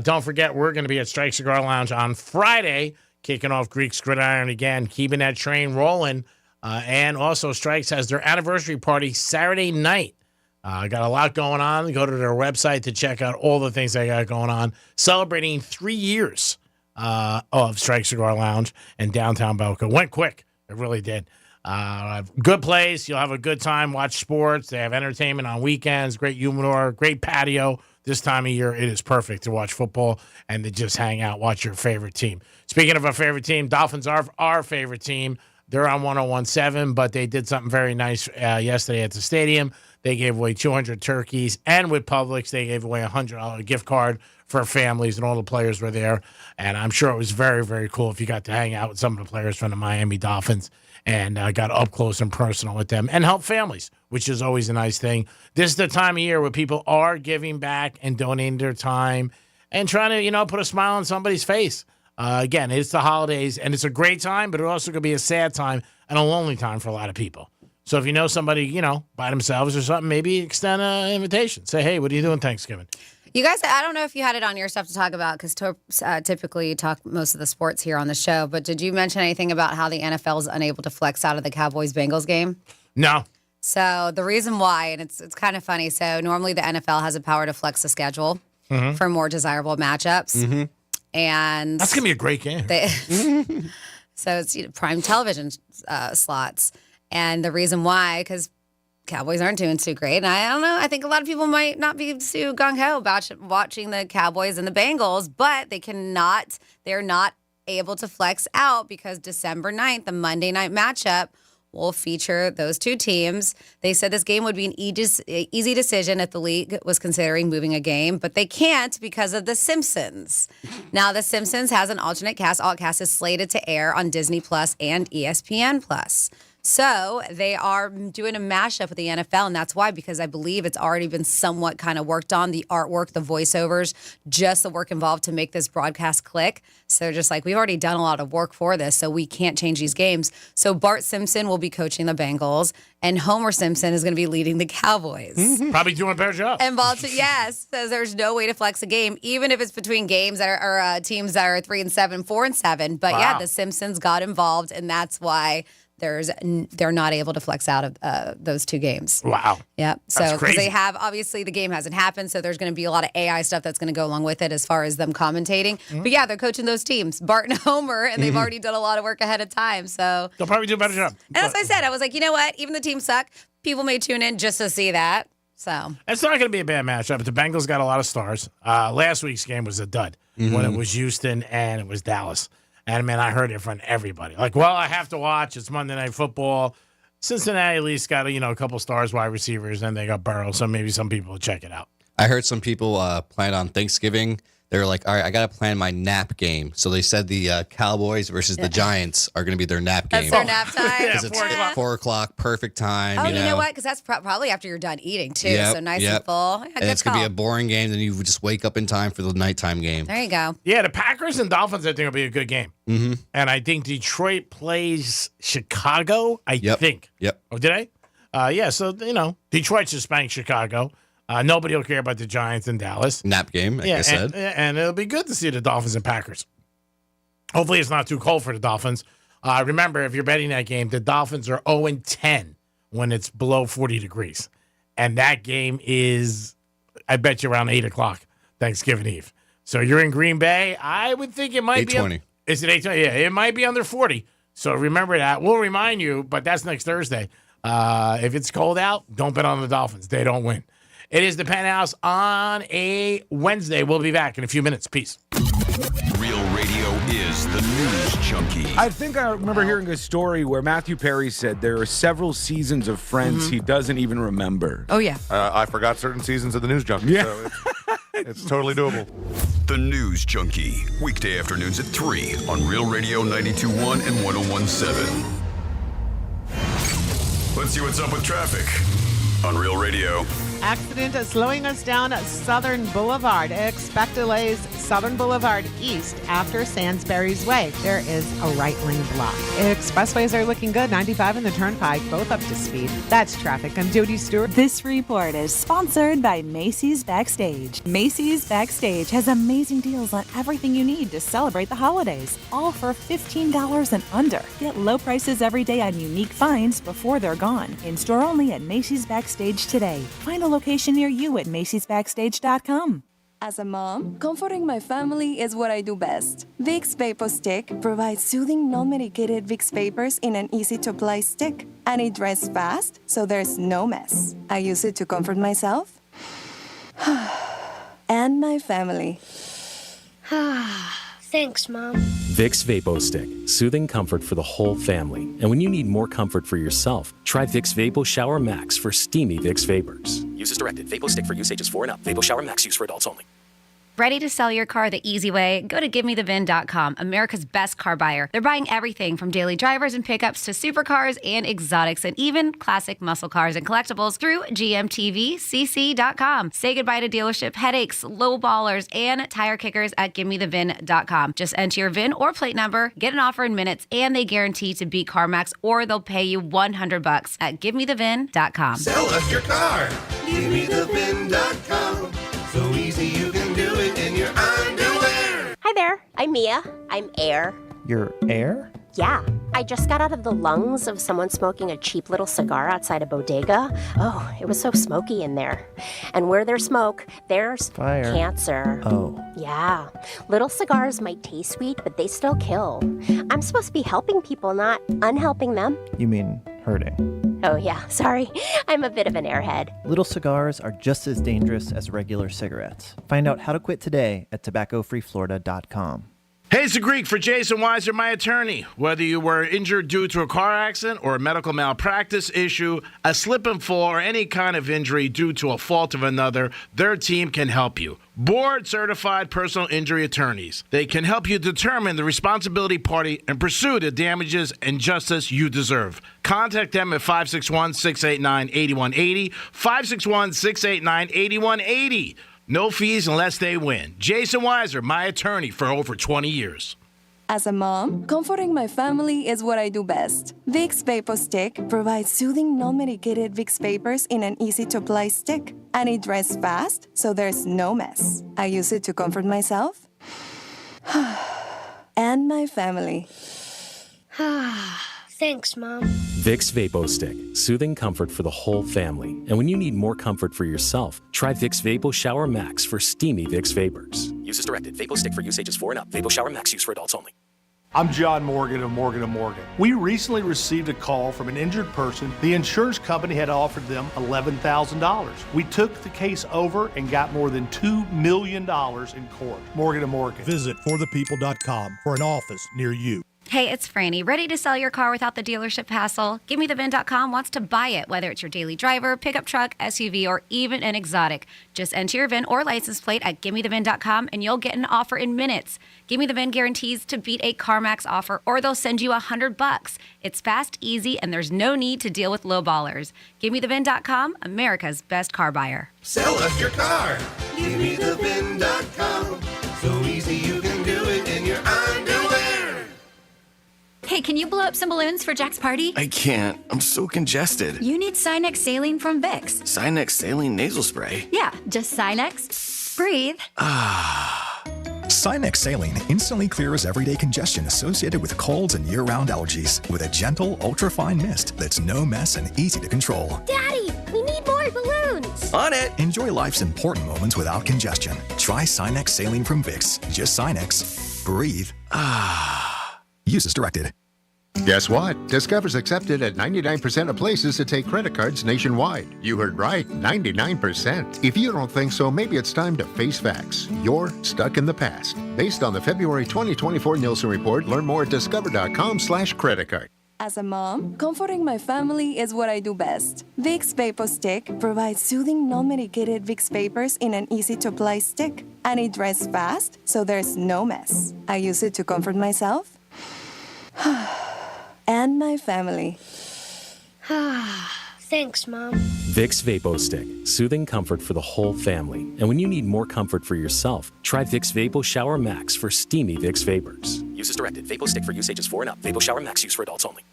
Don't forget, we're going to be at Strike Cigar Lounge on Friday, kicking off Greek's Gridiron again, keeping that train rolling. And also, Strikes has their anniversary party Saturday night. Got a lot going on. Go to their website to check out all the things they got going on. Celebrating 3 years of Strike Cigar Lounge in downtown Boca. Went quick. It really did. Good place. You'll have a good time. Watch sports. They have entertainment on weekends. Great humidor. Great patio. This time of year, it is perfect to watch football and to just hang out, watch your favorite team. Speaking of our favorite team, Dolphins are our favorite team. They're on 101.7, but they did something very nice yesterday at the stadium. They gave away 200 turkeys, and with Publix, they gave away a $100 gift card for families, and all the players were there. And I'm sure it was very, very cool if you got to hang out with some of the players from the Miami Dolphins and got up close and personal with them and help families, which is always a nice thing. This is the time of year where people are giving back and donating their time and trying to, put a smile on somebody's face. Again, it's the holidays, and it's a great time, but it also could be a sad time and a lonely time for a lot of people. So if you know somebody, by themselves or something, maybe extend an invitation. Say, hey, what are you doing Thanksgiving? You guys, I don't know if you had it on your stuff to talk about because typically you talk most of the sports here on the show, but did you mention anything about how the NFL is unable to flex out of the Cowboys-Bengals game? No. So the reason why, and it's kind of funny, so normally the NFL has a power to flex the schedule for more desirable matchups. Mm-hmm. And that's going to be a great game. So it's prime television slots. And the reason why, because Cowboys aren't doing too great. And I don't know, I think a lot of people might not be too gung-ho about watching the Cowboys and the Bengals, but they're not able to flex out because December 9th, the Monday night matchup, will feature those two teams. They said this game would be an easy decision if the league was considering moving a game, but they can't because of The Simpsons. Now, The Simpsons has an alternate cast. All cast is slated to air on Disney Plus and ESPN Plus. So they are doing a mashup with the NFL, and that's why, because I believe it's already been somewhat kind of worked on, the artwork, the voiceovers, just the work involved to make this broadcast click. So they're just like, we've already done a lot of work for this, so we can't change these games. So Bart Simpson will be coaching the Bengals, and Homer Simpson is going to be leading the Cowboys. Mm-hmm. Probably doing a better job. And yes, says there's no way to flex a game, even if it's between games that are teams that are 3-7, 4-7. But yeah, the Simpsons got involved, and that's why they're not able to flex out of those two games. Wow. Yep. So because they have, obviously the game hasn't happened, so there's going to be a lot of AI stuff that's going to go along with it as far as them commentating. Mm-hmm. But yeah, they're coaching those teams, Bart and Homer, and they've already done a lot of work ahead of time. So they'll probably do a better job. And as I said, I was like, you know what? Even the teams suck. People may tune in just to see that. So it's not going to be a bad matchup. The Bengals got a lot of stars. Last week's game was a dud when it was Houston and it was Dallas. And, man, I heard it from everybody. Like, well, I have to watch. It's Monday Night Football. Cincinnati at least got, a couple stars, wide receivers, and they got Burrow, so maybe some people will check it out. I heard some people plan on Thanksgiving. They were like, all right, I got to plan my nap game. So they said the Cowboys versus the Giants are going to be their nap game. That's their nap time? Because it's 4 o'clock, perfect time. Oh, you know what? Because that's probably after you're done eating, too. So nice and full. Yeah, and it's going to be a boring game. Then you just wake up in time for the nighttime game. There you go. Yeah, the Packers and Dolphins, I think, will be a good game. Mm-hmm. And I think Detroit plays Chicago, I think. Yep. Oh, did I? Yeah, so, Detroit's just spanked Chicago. Nobody will care about the Giants in Dallas. Nap game, like I said. And it'll be good to see the Dolphins and Packers. Hopefully it's not too cold for the Dolphins. Remember, if you're betting that game, the Dolphins are 0-10 when it's below 40 degrees. and that game is, I bet you, around 8 o'clock Thanksgiving Eve. So you're in Green Bay. I would think it might be. 8:20. Is it 8:20? Yeah, it might be under 40. So remember that. We'll remind you, but that's next Thursday. If it's cold out, don't bet on the Dolphins. They don't win. It is the Penthouse on a Wednesday. We'll be back in a few minutes. Peace. Real Radio is the news junkie. I think I remember hearing a story where Matthew Perry said there are several seasons of Friends he doesn't even remember. Oh, yeah. I forgot certain seasons of the news junkie. Yeah. So it's totally doable. The News Junkie, weekday afternoons at 3 on Real Radio 92.1 and 101.7. Let's see what's up with traffic on Real Radio. Accident slowing us down Southern Boulevard. Expect delays Southern Boulevard East after Sainsbury's Way. There is a right lane block. Expressways are looking good. 95 and the Turnpike, both up to speed. That's traffic. I'm Jody Stewart. This report is sponsored by Macy's Backstage. Macy's Backstage has amazing deals on everything you need to celebrate the holidays, all for $15 and under. Get low prices every day on unique finds before they're gone. In store only at Macy's Backstage today. Find a location near you at macy'sbackstage.com. As a mom, comforting my family is what I do best. Vicks Vapor Stick provides soothing, non-medicated Vicks vapors in an easy-to-apply stick, and it dries fast, so there's no mess. I use it to comfort myself and my family. Thanks, Mom. Vicks Vapo Stick, soothing comfort for the whole family. And when you need more comfort for yourself, try Vicks Vapo Shower Max for steamy Vicks vapors. Use as directed. Vapo Stick for use ages 4 and up. Vapo Shower Max use for adults only. Ready to sell your car the easy way? Go to GiveMeTheVin.com, America's best car buyer. They're buying everything from daily drivers and pickups to supercars and exotics and even classic muscle cars and collectibles through GMTVCC.com. Say goodbye to dealership headaches, low ballers, and tire kickers at GiveMeTheVin.com. Just enter your VIN or plate number, get an offer in minutes, and they guarantee to beat CarMax or they'll pay you $100 at GiveMeTheVin.com. Sell us your car. GiveMeTheVin.com. So easy you can do it in your underwear. Hi there, I'm Mia. I'm Air. You're Air? Yeah, I just got out of the lungs of someone smoking a cheap little cigar outside a bodega. Oh, it was so smoky in there. And where there's smoke, there's fire. Cancer. Oh. Yeah. Little cigars might taste sweet, but they still kill. I'm supposed to be helping people, not unhelping them. You mean hurting? Oh, yeah, sorry. I'm a bit of an airhead. Little cigars are just as dangerous as regular cigarettes. Find out how to quit today at tobaccofreeflorida.com. Hey, it's the Greek for Jason Weiser, my attorney. Whether you were injured due to a car accident or a medical malpractice issue, a slip and fall, or any kind of injury due to a fault of another, their team can help you. Board-certified personal injury attorneys. They can help you determine the responsibility party and pursue the damages and justice you deserve. Contact them at 561-689-8180, 561-689-8180. No fees unless they win. Jason Weiser, my attorney for over 20 years. As a mom, comforting my family is what I do best. Vicks Vapor Stick provides soothing, non-medicated Vicks vapors in an easy-to-apply stick, and it dries fast, so there's no mess. I use it to comfort myself and my family. Thanks, Mom. Vicks Vapo Stick, soothing comfort for the whole family. And when you need more comfort for yourself, try Vicks Vapo Shower Max for steamy Vicks vapors. Use as directed. Vapo Stick for use ages 4 and up. Vapo Shower Max use for adults only. I'm John Morgan of Morgan & Morgan. We recently received a call from an injured person. The insurance company had offered them $11,000. We took the case over and got more than $2 million in court. Morgan & Morgan. Visit forthepeople.com for an office near you. Hey, it's Franny. Ready to sell your car without the dealership hassle? GiveMeTheVin.com wants to buy it, whether it's your daily driver, pickup truck, SUV, or even an exotic. Just enter your VIN or license plate at GiveMeTheVin.com and you'll get an offer in minutes. Give Me the VIN guarantees to beat a CarMax offer or they'll send you $100. It's fast, easy, and there's no need to deal with low ballers. GiveMeTheVin.com, America's best car buyer. Sell us your car. GiveMeTheVin.com. So easy you can do it in your underwear. Hey, can you blow up some balloons for Jack's party? I can't. I'm so congested. You need Sinex Saline from Vicks. Sinex Saline Nasal Spray? Yeah, just Sinex. Breathe. Sinex Saline instantly clears everyday congestion associated with colds and year-round allergies with a gentle, ultra-fine mist that's no mess and easy to control. Daddy, we need more balloons. balloons. On it. Enjoy life's important moments without congestion. Try Sinex Saline from Vicks. Just Sinex. Breathe. Use as directed. Guess what? Discover's accepted at 99% of places that take credit cards nationwide. You heard right, 99%. If you don't think so, maybe it's time to face facts. You're stuck in the past. Based on the February 2024 Nielsen report, learn more at discover.com/creditcard. As a mom, comforting my family is what I do best. Vicks Vapor Stick provides soothing, non-medicated Vicks vapors in an easy-to-apply stick. And it dries fast, so there's no mess. I use it to comfort myself and my family. Thanks, Mom. Vicks Vapo Stick, soothing comfort for the whole family. And when you need more comfort for yourself, try Vicks Vapo Shower Max for steamy Vicks vapors. Use as directed. Vapo Stick for use ages 4 and up. Vapo Shower Max use for adults only.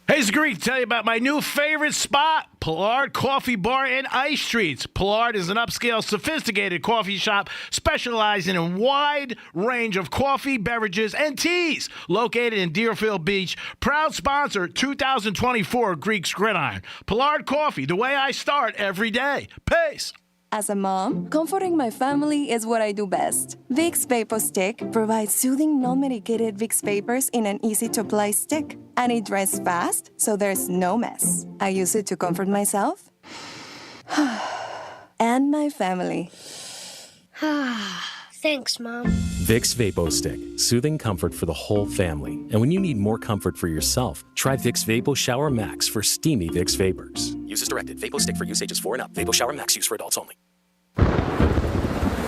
Hey, it's Greek. Tell you about my new favorite spot, Pollard Coffee Bar and Ice Treats. Pollard is an upscale, sophisticated coffee shop specializing in a wide range of coffee, beverages, and teas. Located in Deerfield Beach, proud sponsor 2024 Greek's Gridiron. Pollard Coffee, the way I start every day. Peace. As a mom, comforting my family is what I do best. Vicks Vapor Stick provides soothing, non-medicated Vicks vapors in an easy-to-apply stick. And it dries fast, so there's no mess. I use it to comfort myself and my family. Thanks, Mom. Vicks Vapo Stick, soothing comfort for the whole family. And when you need more comfort for yourself, try Vicks Vapo Shower Max for steamy Vicks vapors. Use as directed. Vapo Stick for use ages 4 and up. Vapo Shower Max use for adults only.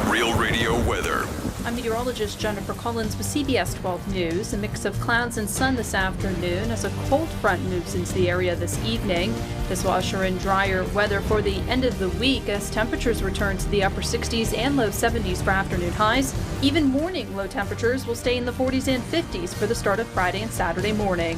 Real Radio weather. I'm meteorologist Jennifer Collins with CBS 12 News. A mix of clouds and sun this afternoon as a cold front moves into the area this evening. This will usher in drier weather for the end of the week as temperatures return to the upper 60s and low 70s for afternoon highs. Even morning low temperatures will stay in the 40s and 50s for the start of Friday and Saturday morning.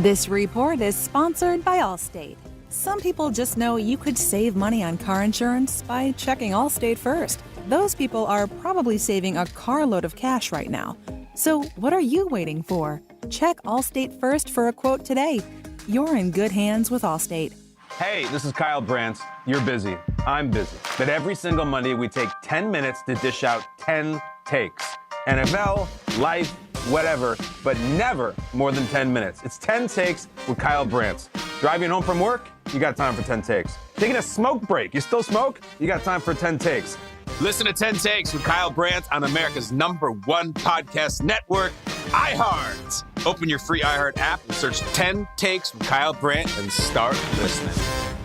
This report is sponsored by Allstate. Some people just know you could save money on car insurance by checking Allstate first. Those people are probably saving a carload of cash right now. So what are you waiting for? Check Allstate first for a quote today. You're in good hands with Allstate. Hey, this is Kyle Brandt. You're busy. I'm busy. But every single Monday, we take 10 minutes to dish out 10 takes. NFL, life, whatever, but never more than 10 minutes. It's 10 takes with Kyle Brandt. Driving home from work? You got time for 10 takes. Taking a smoke break? You still smoke? You got time for 10 takes. Listen to 10 Takes with Kyle Brandt on America's #1 podcast network, iHeart. Open your free iHeart app and search 10 Takes with Kyle Brandt and start listening.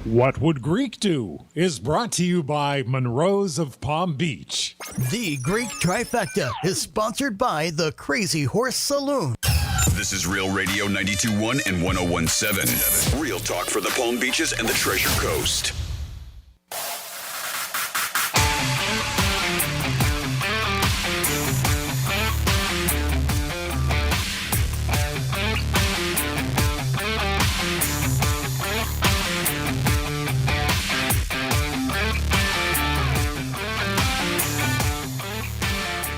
What Would Greek Do is brought to you by Monroe's of Palm Beach. The Greek Trifecta is sponsored by the Crazy Horse Saloon. This is Real Radio 92.1 and 101.7. Real talk for the Palm Beaches and the Treasure Coast.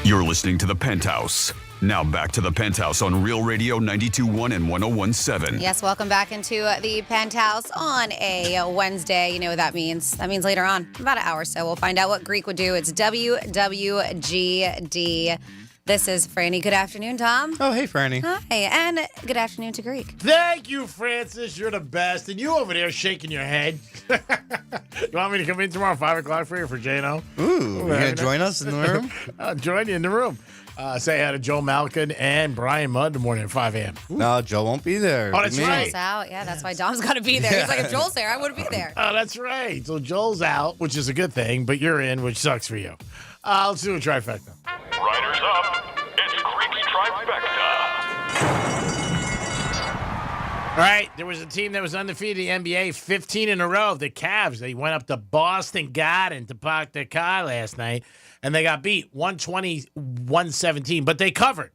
You're listening to The Penthouse. Now back to The Penthouse on Real Radio 92.1 and 101.7. Yes, welcome back into the Penthouse on a Wednesday. You know what that means. That means later on, about an hour or so, we'll find out what Greek would do. It's WWGD. This is Franny. Good afternoon, Tom. Oh, hey, Franny. Hi, and good afternoon to Greek. Thank you, Francis. You're the best. And you over there shaking your head. You want me to come in tomorrow at 5 o'clock for you for J&O? Ooh, you going to join us in the room? I'll join you in the room. Say hi to Joe Malkin and Brian Mudd in the morning at 5 a.m. No, Joe won't be there. Oh, that's right. Joel's out. Yeah, that's why Dom's got to be there. He's like, if Joel's there, I wouldn't be there. Oh, that's right. So Joel's out, which is a good thing, but you're in, which sucks for you. Let's do a trifecta. Riders up. It's Greek's Trifecta. All right, there was a team that was undefeated in the NBA 15 in a row. The Cavs, they went up to Boston Garden to park their car last night, and they got beat 120-117, but they covered.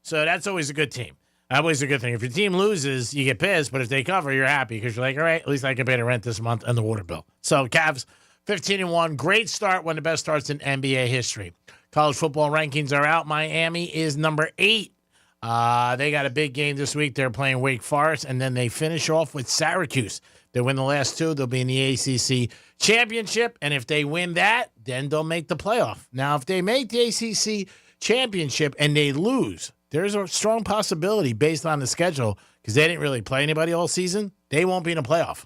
So that's always a good team. Always a good thing. If your team loses, you get pissed, but if they cover, you're happy because you're like, all right, at least I can pay the rent this month and the water bill. So Cavs 15-1, great start, one of the best starts in NBA history. College football rankings are out. Miami is number 8. They got a big game this week. They're playing Wake Forest, and then they finish off with Syracuse. They win the last two, they'll be in the ACC championship, and if they win that, then they'll make the playoff. Now, if they make the ACC championship and they lose, there's a strong possibility based on the schedule, because they didn't really play anybody all season, they won't be in a playoff.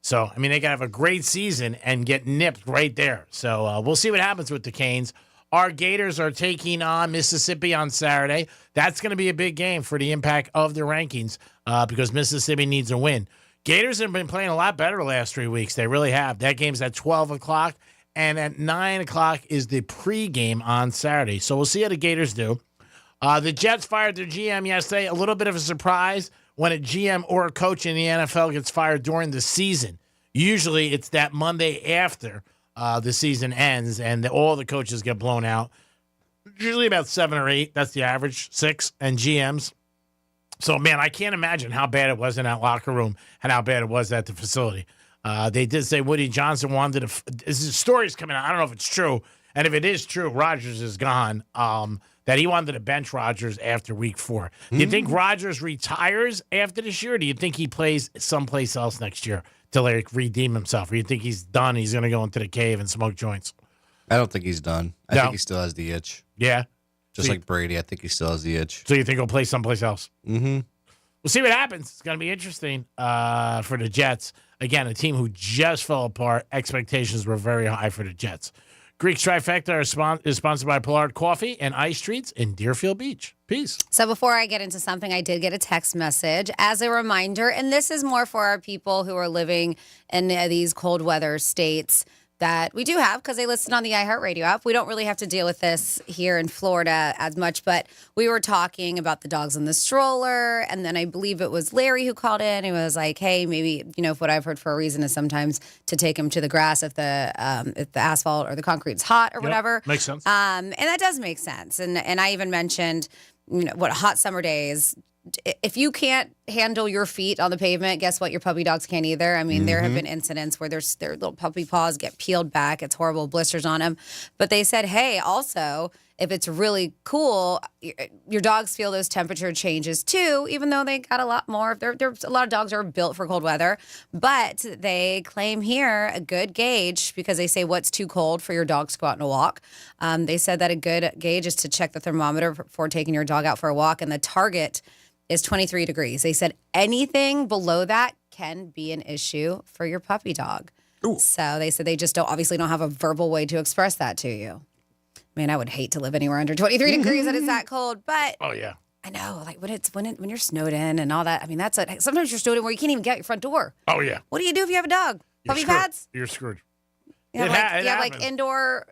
So, I mean, they can have a great season and get nipped right there. So, we'll see what happens with the Canes. Our Gators are taking on Mississippi on Saturday. That's going to be a big game for the impact of the rankings because Mississippi needs a win. Gators have been playing a lot better the last 3 weeks. They really have. That game's at 12 o'clock, and at 9 o'clock is the pregame on Saturday. So we'll see how the Gators do. The Jets fired their GM yesterday. A little bit of a surprise when a GM or a coach in the NFL gets fired during the season. Usually it's that Monday after the season ends, and all the coaches get blown out. Usually about 7 or 8. That's the average, 6, and GMs. So, man, I can't imagine how bad it was in that locker room and how bad it was at the facility. They did say Woody Johnson wanted to – this is stories coming out. I don't know if it's true. And if it is true, Rodgers is gone, that he wanted to bench Rodgers after week 4. Do you think Rodgers retires after this year, or do you think he plays someplace else next year to like redeem himself? Or you think he's done, he's going to go into the cave and smoke joints? I don't think he's done. I think he still has the itch. Yeah? Just like Brady, I think he still has the itch. So you think he'll play someplace else? Mm-hmm. We'll see what happens. It's going to be interesting for the Jets. Again, a team who just fell apart. Expectations were very high for the Jets. Greek's Trifecta is sponsored by Pollard Coffee and Ice Treats in Deerfield Beach. Peace. So before I get into something, I did get a text message as a reminder, and this is more for our people who are living in these cold weather states that we do have, because they listen on the iHeartRadio app. We don't really have to deal with this here in Florida as much, but we were talking about the dogs in the stroller, and then I believe it was Larry who called in. He was like, hey, maybe, if what I've heard for a reason is sometimes to take them to the grass if the asphalt or the concrete's hot or whatever. Makes sense. And that does make sense. And I even mentioned, what hot summer days, if you can't handle your feet on the pavement, guess what? Your puppy dogs can't either. I mean, there have been incidents where their little puppy paws get peeled back. It's horrible, blisters on them. But they said, hey, also, if it's really cool, your dogs feel those temperature changes too, even though they got a lot more. There's a lot of dogs are built for cold weather. But they claim here a good gauge, because they say what's too cold for your dogs to go out on a walk. They said that a good gauge is to check the thermometer before taking your dog out for a walk. And the target is 23 degrees. They said anything below that can be an issue for your puppy dog. Ooh. So they said they just obviously don't have a verbal way to express that to you. Man, I would hate to live anywhere under 23 degrees that is that cold, but oh yeah, I know, like when you're snowed in and all that. I mean, sometimes you're snowed in where you can't even get out your front door. Oh yeah. What do you do if you have a dog? Puppy pads? You're screwed. You have like indoor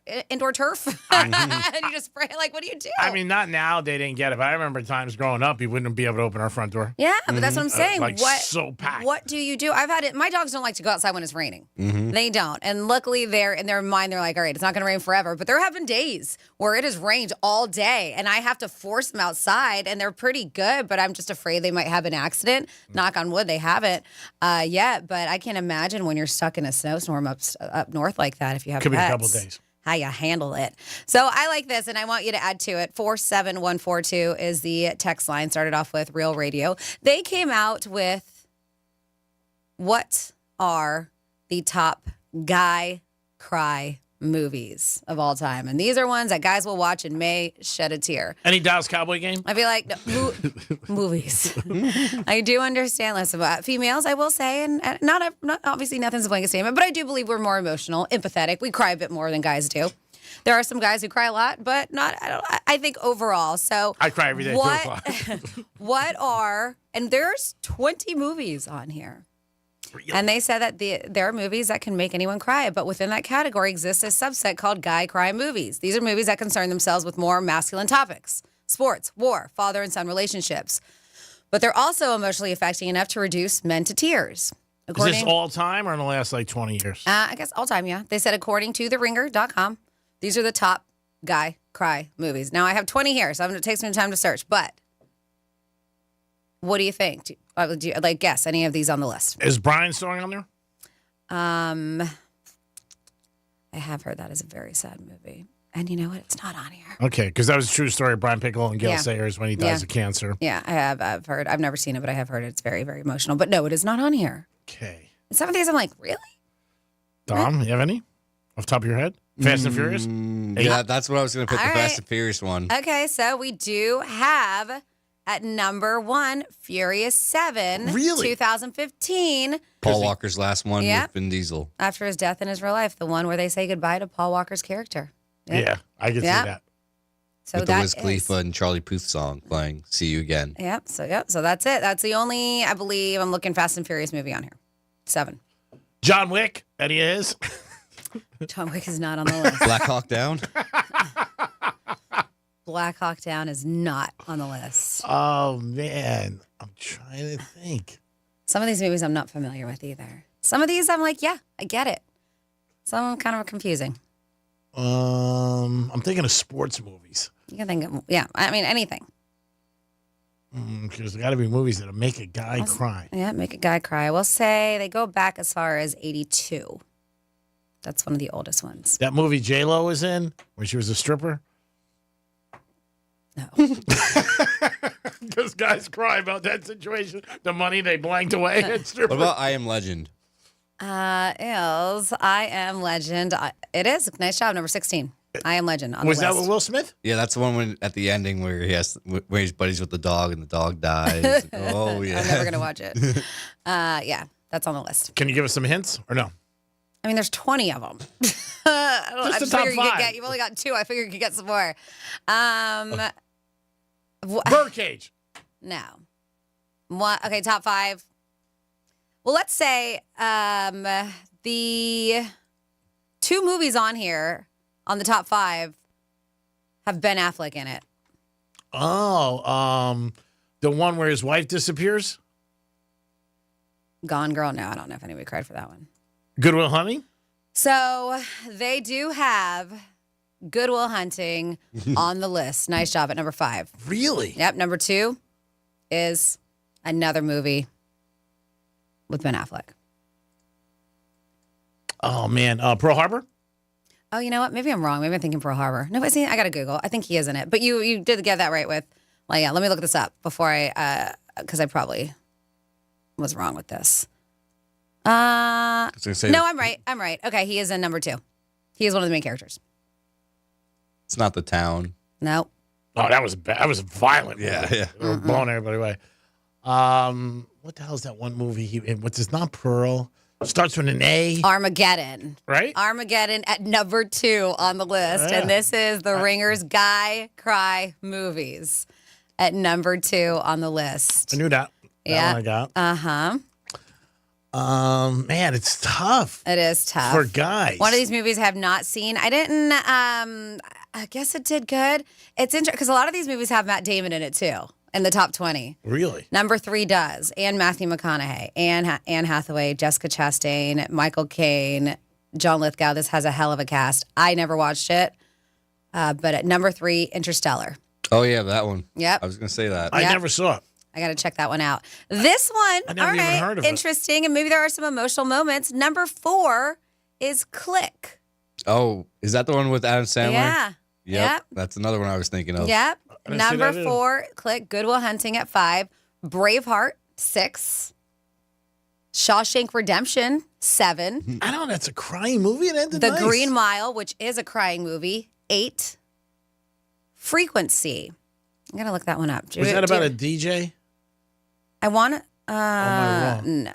turf, and you just spray. Like, what do you do? I mean, not now. They didn't get it, but I remember times growing up, you wouldn't be able to open our front door. Yeah, but that's what I'm saying. So packed. What do you do? I've had it. My dogs don't like to go outside when it's raining. Mm-hmm. They don't, and luckily, they're in their mind. They're like, all right, it's not going to rain forever. But there have been days where it has rained all day, and I have to force them outside, and they're pretty good. But I'm just afraid they might have an accident. Knock on wood, they haven't yet. But I can't imagine when you're stuck in a snowstorm up north like that. If you have could pets. be a couple days. How you handle it. So I like this, and I want you to add to it. 47142 is the text line. Started off with Real Radio. They came out with what are the top guy cry movies of all time. And these are ones that guys will watch and may shed a tear. Any Dallas Cowboy game? I feel like movies. I do understand less about females, I will say, and not obviously nothing's a blanket statement, but I do believe we're more emotional, empathetic. We cry a bit more than guys do. There are some guys who cry a lot, but I think overall. So I cry every day. What are, and there's 20 movies on here. And they said that there are movies that can make anyone cry, but within that category exists a subset called guy cry movies. These are movies that concern themselves with more masculine topics: sports, war, father and son relationships. But they're also emotionally affecting enough to reduce men to tears. Is this all time or in the last 20 years? I guess all time, yeah. They said according to TheRinger.com, these are the top guy cry movies. Now I have 20 here, so I'm going to take some time to search. But what do you think? Do you guess any of these on the list? Is Brian Song on there? I have heard that is a very sad movie. And you know what? It's not on here. Okay, because that was a true story of Brian Pickle and Gail Yeah. Sayers when he dies of cancer. Yeah, I have. I've heard. I've never seen it, but I have heard it's very, very emotional. But no, it is not on here. Okay. And some of these I'm like, really? Dom, you have any off the top of your head? Fast and Furious? Yeah, that's what I was going to put, All the right. Fast and Furious one. Okay, so we do have at number 1, Furious 7. Really? 2015. Paul Walker's last one Yeah. with Vin Diesel. After his death in his real life, the one where they say goodbye to Paul Walker's character. Yep. Yeah, I can see that. So with the that Wiz Khalifa and Charlie Puth song playing "See You Again." Yep. So that's it. That's the only, I believe, I'm looking Fast and Furious movie on here. 7. John Wick, any of his? John Wick is not on the list. Black Hawk Down. Black Hawk Down is not on the list. Oh man, I'm trying to think. Some of these movies I'm not familiar with either. Some of these I'm like, yeah, I get it. Some kind of confusing. I'm thinking of sports movies. You can think of, yeah, I mean, anything. Because there got to be movies that make a guy cry. Yeah, make a guy cry. We'll say they go back as far as 82. That's one of the oldest ones. That movie J-Lo was in, where she was a stripper. No. Because guys cry about that situation. The money they blanked away at strippers. What about I Am Legend? Is I Am Legend. It is. Nice job. Number 16. I Am Legend on Was the that list. with Will Smith? Yeah, that's the one when at the ending where where he's buddies with the dog and the dog dies. Oh yeah, I'm never going to watch it. Yeah, that's on the list. Can you give us some hints or no? I mean, there's 20 of them. I Just the top figure you could 5. get. You've only got 2. I figure you could get some more. Birdcage. No. What? Okay, top 5. Well, let's say the 2 movies on here on the top 5 have Ben Affleck in it. Oh, the one where his wife disappears? Gone Girl. No, I don't know if anybody cried for that one. Good Will Hunting? So they do have Good Will Hunting on the list. Nice job at number 5. Really? Yep. Number 2 is another movie with Ben Affleck. Oh, man. Pearl Harbor? Oh, you know what? Maybe I'm wrong. Maybe I'm thinking Pearl Harbor. No, but see, I got to Google. I think he is in it. But you did get that right with, like, yeah, let me look this up before because I probably was wrong with this. No, I'm right. I'm right. Okay, he is in number 2. He is one of the main characters. It's not The Town. No. Oh, that was bad. That was violent. Yeah, movie. yeah. They were blowing everybody away. What the hell is that one movie? What's it's not Pearl. Starts with an A. Armageddon. Right? Armageddon at number 2 on the list. Yeah. And this is the Ringer's Guy Cry movies at number 2 on the list. I knew that. Yeah. That one I got. Uh-huh. Man, it's tough. It is tough. For guys. One of these movies I have not seen. I didn't, I guess it did good. It's interesting because a lot of these movies have Matt Damon in it too, in the top 20. Really? Number 3 does. And Matthew McConaughey, Anne Hathaway, Jessica Chastain, Michael Caine, John Lithgow. This has a hell of a cast. I never watched it. But at number 3, Interstellar. Oh yeah, that one. Yep. I was gonna say that. I Yep. never saw it. I got to check that one out. This one, I never all even right, heard of it. interesting. And maybe there are some emotional moments. Number 4 is Click. Oh, is that the one with Adam Sandler? Yeah. Yep. That's another one I was thinking of. Yep. I didn't see Number that either. 4, Click. Good Will Hunting at 5. Braveheart, 6. Shawshank Redemption, 7. I don't know. That's a crying movie. It ended The nice. Green Mile, which is a crying movie, 8. Frequency. I'm going to look that one up. Was that about a DJ? I want to. am I wrong? No.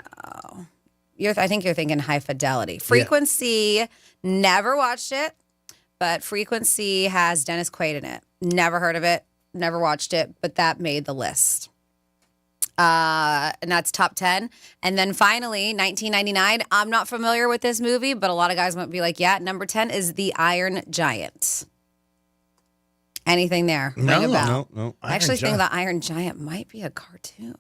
I think you're thinking High Fidelity. Frequency, never watched it, but Frequency has Dennis Quaid in it. Never heard of it, never watched it, but that made the list. And that's top 10. And then finally, 1999. I'm not familiar with this movie, but a lot of guys might be like, yeah, number 10 is The Iron Giant. Anything there? Ring a bell? No. I actually think The Iron Giant might be a cartoon.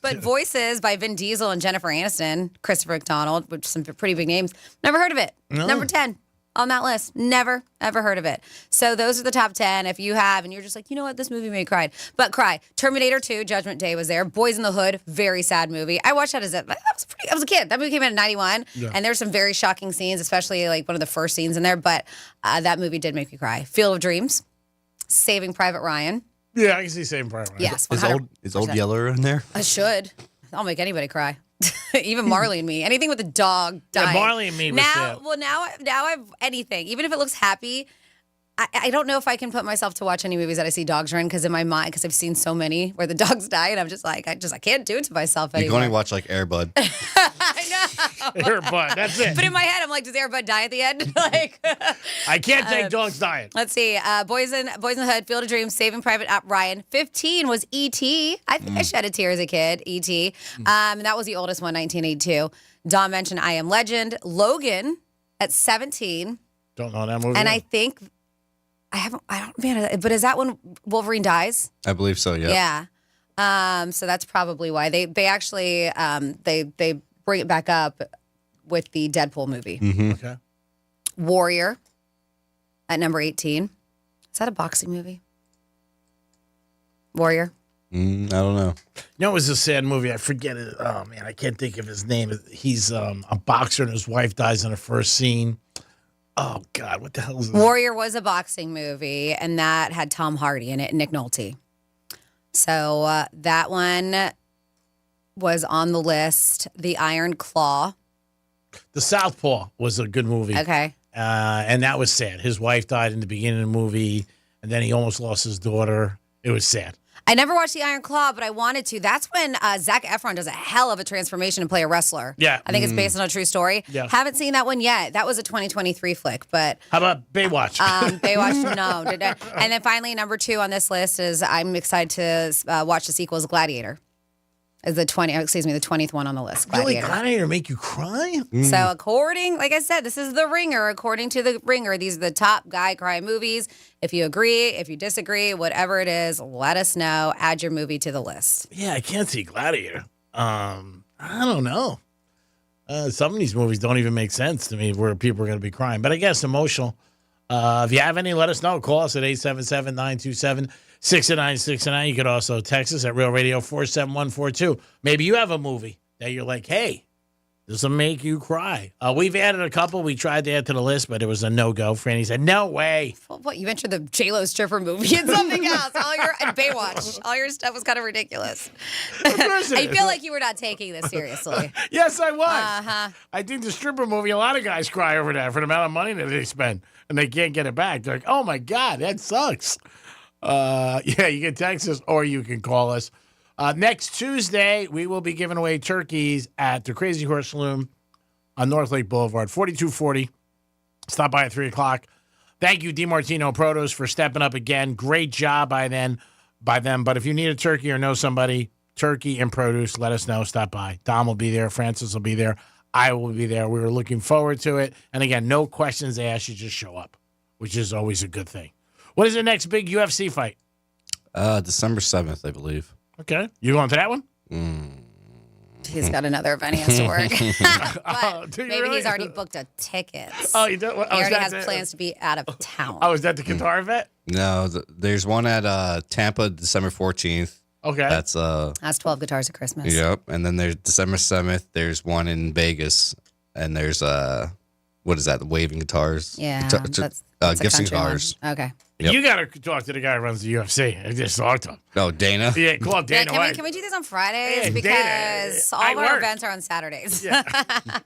But voices by Vin Diesel and Jennifer Aniston, Christopher McDonald, which are some pretty big names. Never heard of it. No. Number 10 on that list. Never, ever heard of it. So those are the top 10. If you have, and you're just like, you know what, this movie made me cry. But cry. Terminator 2, Judgment Day was there. Boys in the Hood, very sad movie. I watched that I was a kid. That movie came out in 91. Yeah. And there's some very shocking scenes, especially like one of the first scenes in there. But that movie did make me cry. Field of Dreams, Saving Private Ryan. Yeah, I can see Saving Private Ryan. Yes, 100%. Is Old Yeller in there? I should. I'll make anybody cry. Even Marley and Me. Anything with a dog dying. Yeah, Marley and Me was now. Well, now I've anything. Even if it looks happy, I don't know if I can put myself to watch any movies that I see dogs are in because in my mind, because I've seen so many where the dogs die, and I'm just like, I can't do it to myself anymore. You can only watch like Air Bud. I know. Air Bud, that's it. But in my head, I'm like, does Air Bud die at the end? Like, I can't take dogs dying. Let's see. Boys in the Hood, Field of Dreams, Saving Private Ryan. 15 was E.T. I think I shed a tear as a kid. E.T. And that was the oldest one, 1982. Don mentioned I Am Legend. Logan at 17. Don't know that movie. And I think but is that when Wolverine dies? I believe so, yeah. Yeah. So that's probably why they actually they bring it back up with the Deadpool movie. Mm-hmm. Okay. Warrior at number 18. Is that a boxing movie? Warrior? I don't know. No, it was a sad movie. I forget it. Oh, man, I can't think of his name. He's a boxer and his wife dies in the first scene. Oh, God, what the hell is this? Warrior was a boxing movie, and that had Tom Hardy in it and Nick Nolte. So that one was on the list. The Iron Claw. The Southpaw was a good movie. Okay. And that was sad. His wife died in the beginning of the movie, and then he almost lost his daughter. It was sad. I never watched The Iron Claw, but I wanted to. That's when Zac Efron does a hell of a transformation to play a wrestler. Yeah. I think it's based on a true story. Yeah. Haven't seen that one yet. That was a 2023 flick, but... How about Baywatch? Baywatch, no. And then finally, number 2 on this list is I'm excited to watch the sequel is Gladiator. Is the 20th one on the list. Really, Gladiator make you cry? So like I said, this is The Ringer. According to The Ringer, these are the top guy cry movies. If you agree, if you disagree, whatever it is, let us know. Add your movie to the list. Yeah, I can't see Gladiator. I don't know. Some of these movies don't even make sense to me where people are going to be crying. But I guess emotional. If you have any, let us know. Call us at 877-927-6969. You could also text us at Real Radio 47142. Maybe you have a movie that you're like, hey, this will make you cry. We've added a couple. We tried to add to the list, but it was a no-go. Franny said, no way. Well, what, you entered the J-Lo stripper movie and something else. And Baywatch. All your stuff was kind of ridiculous. I feel like you were not taking this seriously. Yes, I was. Uh-huh. I think the stripper movie, a lot of guys cry over that for the amount of money that they spend, and they can't get it back. They're like, oh, my God, that sucks. Yeah, you can text us or you can call us. Next Tuesday, we will be giving away turkeys at the Crazy Horse Saloon on North Lake Boulevard, 4240. Stop by at 3 o'clock. Thank you, DiMartino Produce, for stepping up again. Great job by them. But if you need a turkey or know somebody, turkey and produce, let us know. Stop by. Dom will be there. Francis will be there. I will be there. We were looking forward to it. And again, no questions asked. You just show up, which is always a good thing. What is the next big UFC fight? December 7th, I believe. Okay. You going to that one? He's got another event he has to work. But do you maybe really? he's already booked a ticket. Oh, you do? He already has plans to be out of town. Oh, is that the Qatar event? No, there's one at Tampa, December 14th. Okay. That's 12 Guitars at Christmas. Yep. And then there's December 7th. There's one in Vegas, and there's what is that? The Waving Guitars. Yeah, that's Gifts and Guitars. One. Okay. Yep. You got to talk to the guy who runs the UFC. I just talked to him. Oh, Dana? Yeah, call Dana. Can we do this on Fridays? Yeah, because all of our events are on Saturdays. Yeah.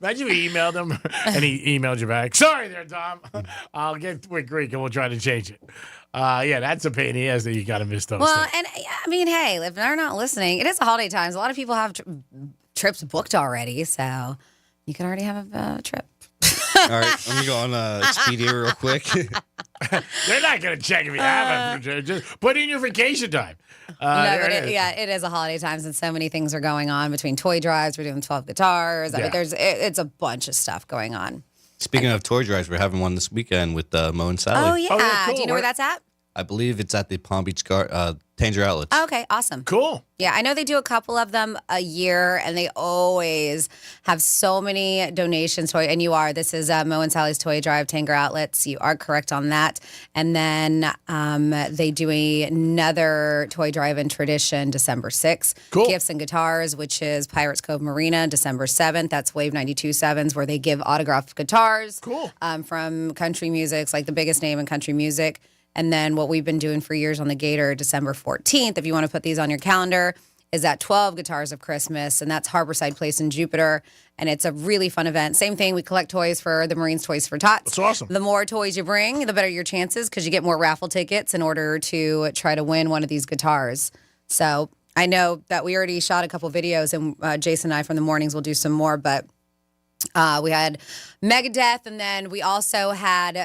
Imagine we emailed him and he emailed you back. Sorry there, Dom. I'll get with Greek and we'll try to change it. Yeah, that's a pain in the ass that you got to miss those Well, things. and I mean, hey, if they're not listening, it is the holiday times. A lot of people have trips booked already, so you could already have a trip. All right, let me go on Expedia real quick. They're not going to check if you have it. Just put in your vacation time. It is a holiday times, and so many things are going on between toy drives. We're doing 12 guitars. I mean, it's a bunch of stuff going on. Speaking of toy drives, we're having one this weekend with Mo and Sally. Oh, yeah. Cool. Do you know where that's at? I believe it's at the Palm Beach Tanger Outlets. Okay, awesome. Cool. Yeah, I know they do a couple of them a year, and they always have so many donations. This is Mo and Sally's Toy Drive, Tanger Outlets. You are correct on that. And then they do another toy drive in tradition December 6th. Cool. Gifts and Guitars, which is Pirates Cove Marina, December 7th. That's Wave 92.7s, where they give autographed guitars. Cool. From country music, like the biggest name in country music. And then what we've been doing for years on the Gator, December 14th, if you want to put these on your calendar, is at 12 Guitars of Christmas, and that's Harborside Place in Jupiter. And it's a really fun event. Same thing, we collect toys for the Marines Toys for Tots. That's awesome. The more toys you bring, the better your chances, because you get more raffle tickets in order to try to win one of these guitars. So I know that we already shot a couple videos, and Jason and I from the mornings will do some more, but we had Megadeth, and then we also had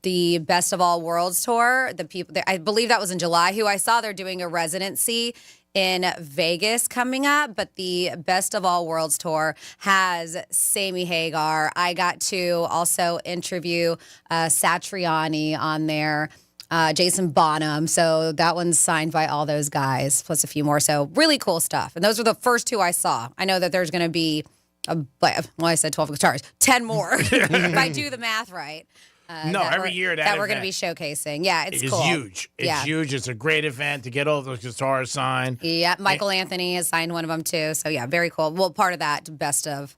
the Best of All Worlds tour. The people, I believe that was in July. Who I saw they're doing a residency in Vegas coming up, but the Best of All Worlds tour has Sammy Hagar. I got to also interview Satriani on there. Jason Bonham. So that one's signed by all those guys, plus a few more. So really cool stuff. And those were the first two I saw. I know that there's going to be I said 12 guitars, 10 more if I do the math right. Every year that we're going to be showcasing. Yeah, it's cool. Huge. It's huge. It's a great event to get all those guitars signed. Yeah, Michael Anthony has signed one of them too. So yeah, very cool. Well, part of that Best of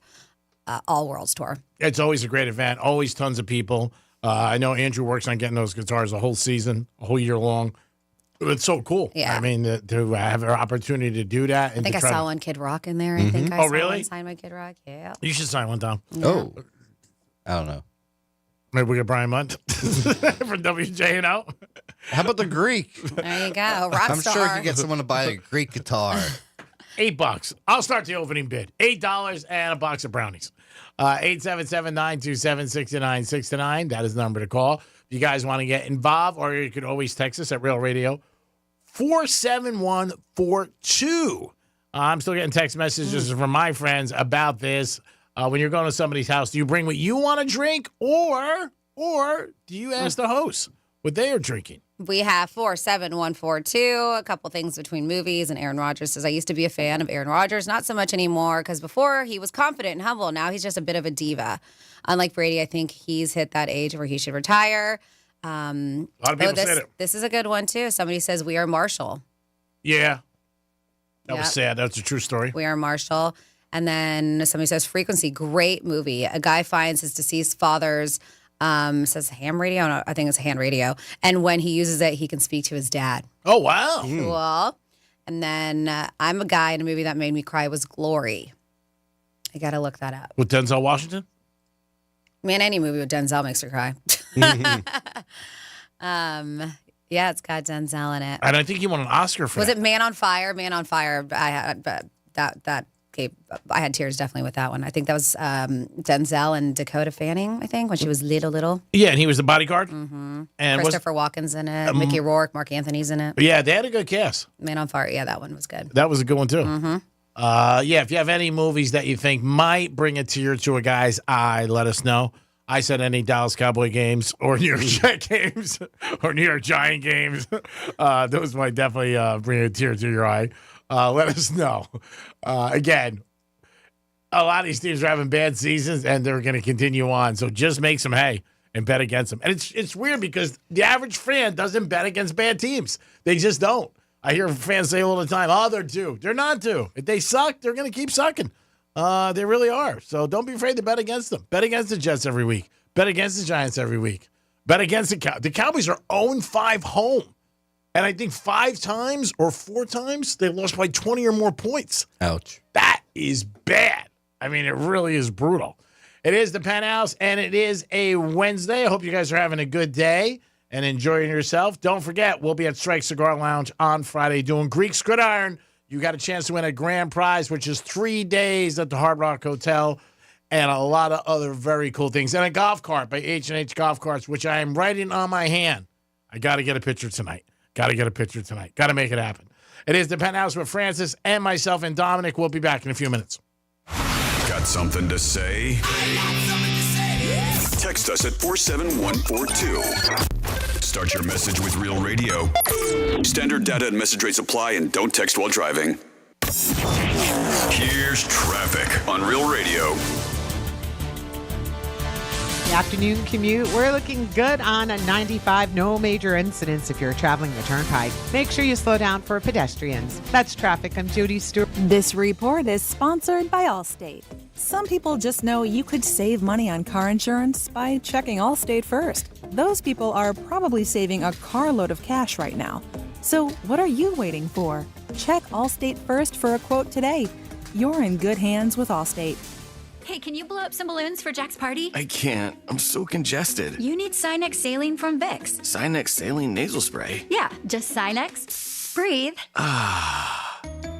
All Worlds tour. It's always a great event. Always tons of people. I know Andrew works on getting those guitars a whole season, a whole year long. It's so cool. Yeah. I mean, to have an opportunity to do that. And I think I saw one Kid Rock in there. I think I saw one signed by Kid Rock. Yeah. You should sign one, Tom. Yeah. Oh, I don't know. Maybe we get Brian Munt from WJNO. How about the Greek? There you go. Rockstar. I'm sure you can get someone to buy a Greek guitar. $8. I'll start the opening bid. $8 and a box of brownies. 877-927-6969. That is the number to call. If you guys want to get involved, or you could always text us at Real Radio 47142. I'm still getting text messages from my friends about this. When you're going to somebody's house, do you bring what you want to drink, or do you ask the host what they are drinking? We have 47142, a couple things between movies, and Aaron Rodgers says, I used to be a fan of Aaron Rodgers, not so much anymore, because before he was confident and humble. Now he's just a bit of a diva. Unlike Brady, I think he's hit that age where he should retire. A lot of people said it. This is a good one, too. Somebody says, we are Marshall. Yeah. That was sad. That's a true story. We are Marshall. And then somebody says, Frequency, great movie. A guy finds his deceased father's, says ham radio. No, I think it's hand radio. And when he uses it, he can speak to his dad. Oh, wow. Cool. And then I'm a guy in a movie that made me cry was Glory. I got to look that up. With Denzel Washington? Man, any movie with Denzel makes her cry. Yeah, it's got Denzel in it. And I think he won an Oscar for Was that. it Man on Fire? Man on Fire. I had tears definitely with that one. I think that was Denzel and Dakota Fanning, I think, when she was little. Yeah, and he was the bodyguard. Mm-hmm. And Christopher Walken's in it. Mickey Rourke, Mark Anthony's in it. Yeah, they had a good cast. Man on Fire. Yeah, that one was good. That was a good one, too. Mm-hmm. Yeah, if you have any movies that you think might bring a tear to a guy's eye, let us know. I said any Dallas Cowboy games or New York Jet games or New York Giant games. Those might definitely bring a tear to your eye. Let us know. Again, a lot of these teams are having bad seasons, and they're going to continue on. So just make some hay and bet against them. And it's weird because the average fan doesn't bet against bad teams. They just don't. I hear fans say all the time, oh, they're due. They're not due. If they suck, they're going to keep sucking. They really are. So don't be afraid to bet against them. Bet against the Jets every week. Bet against the Giants every week. Bet against the Cowboys. The Cowboys are 0-5 home. And I think 5 times or 4 times they lost by 20 or more points. Ouch. That is bad. I mean, it really is brutal. It is the Penthouse, and it is a Wednesday. I hope you guys are having a good day and enjoying yourself. Don't forget, we'll be at Strike Cigar Lounge on Friday doing Greek Gridiron. You got a chance to win a grand prize, which is 3 days at the Hard Rock Hotel and a lot of other very cool things. And a golf cart by H&H Golf Carts, which I am writing on my hand. I got to get a picture tonight. Got to make it happen. It is the Penthouse with Francis and myself and Dominic. We'll be back in a few minutes. Got something to say? Text us at 47142. Start your message with Real Radio. Standard data and message rates apply, and don't text while driving. Here's traffic on Real Radio. The afternoon commute, we're looking good on a 95. No major incidents if you're traveling the turnpike. Make sure you slow down for pedestrians. That's traffic. I'm Jody Stewart. This report is sponsored by Allstate. Some people just know you could save money on car insurance by checking Allstate first. Those people are probably saving a carload of cash right now. So what are you waiting for? Check Allstate first for a quote today. You're in good hands with Allstate. Hey, can you blow up some balloons for Jack's party? I can't. I'm so congested. You need Sinex Saline from Vicks. Sinex Saline Nasal Spray? Yeah, just Sinex. Breathe.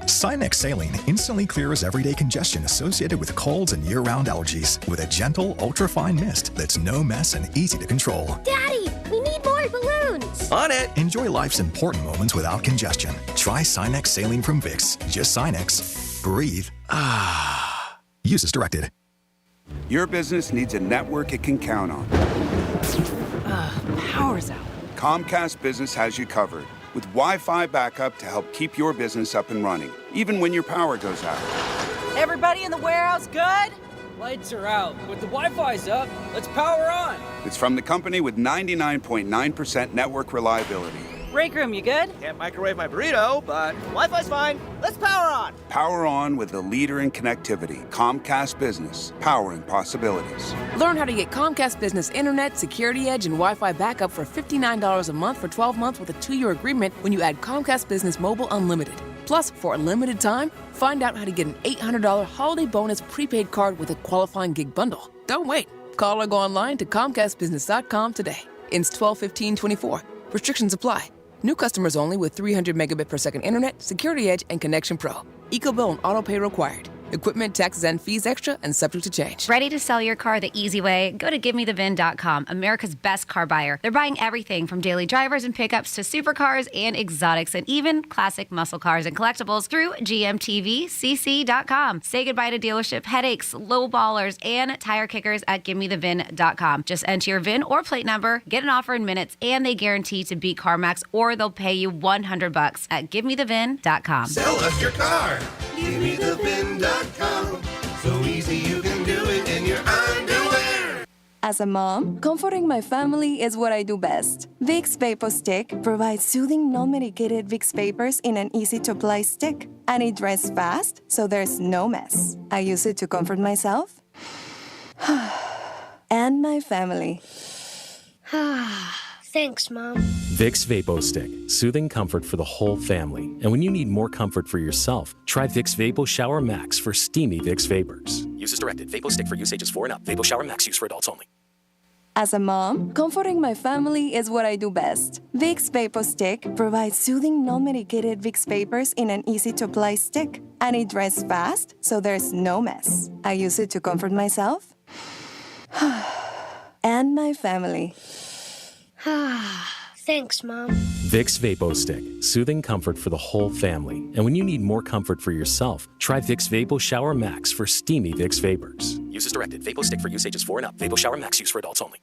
Sinex Saline instantly clears everyday congestion associated with colds and year-round allergies with a gentle, ultra-fine mist that's no mess and easy to control. Daddy, we need more balloons. On it. Enjoy life's important moments without congestion. Try Sinex Saline from Vicks. Just Sinex. Breathe. Use as directed. Your business needs a network it can count on. Power's out. Comcast Business has you covered with Wi-Fi backup to help keep your business up and running, even when your power goes out. Everybody in the warehouse good? Lights are out, but the Wi-Fi's up. Let's power on. It's from the company with 99.9% network reliability. Break room, you good? Can't microwave my burrito, but Wi-Fi's fine. Let's power on. Power on with the leader in connectivity, Comcast Business, powering possibilities. Learn how to get Comcast Business Internet, Security Edge, and Wi-Fi backup for $59 a month for 12 months with a 2-year agreement when you add Comcast Business Mobile Unlimited. Plus, for a limited time, find out how to get an $800 holiday bonus prepaid card with a qualifying gig bundle. Don't wait. Call or go online to ComcastBusiness.com today. Ends 12/15/24. Restrictions apply. New customers only with 300 megabit per second internet, Security Edge, and Connection Pro. EcoBill and auto pay required. Equipment, taxes, and fees extra and subject to change. Ready to sell your car the easy way? Go to GiveMeTheVin.com, America's best car buyer. They're buying everything from daily drivers and pickups to supercars and exotics and even classic muscle cars and collectibles through GMTVCC.com. Say goodbye to dealership headaches, low ballers, and tire kickers at GiveMeTheVin.com. Just enter your VIN or plate number, get an offer in minutes, and they guarantee to beat CarMax or they'll pay you $100 at GiveMeTheVin.com. Sell us your car. GiveMeTheVin.com. So easy you can do it in your underwear. As a mom, comforting my family is what I do best. Vicks Vapor Stick provides soothing, non-medicated Vicks vapors in an easy-to-apply stick. And it dries fast, so there's no mess. I use it to comfort myself and my family. Thanks, Mom. Vicks Vapo Stick, soothing comfort for the whole family. And when you need more comfort for yourself, try Vicks Vapo Shower Max for steamy Vicks vapors. Use as directed. Vapo Stick for use ages 4 and up. Vapo Shower Max use for adults only. As a mom, comforting my family is what I do best. Vicks Vapor Stick provides soothing, non-medicated Vicks vapors in an easy-to-apply stick. And it dries fast, so there's no mess. I use it to comfort myself and my family. Thanks, Mom. Vicks Vapo Stick, soothing comfort for the whole family. And when you need more comfort for yourself, try Vicks Vapo Shower Max for steamy Vicks vapors. Use as directed. Vapo Stick for use ages 4 and up. Vapo Shower Max use for adults only.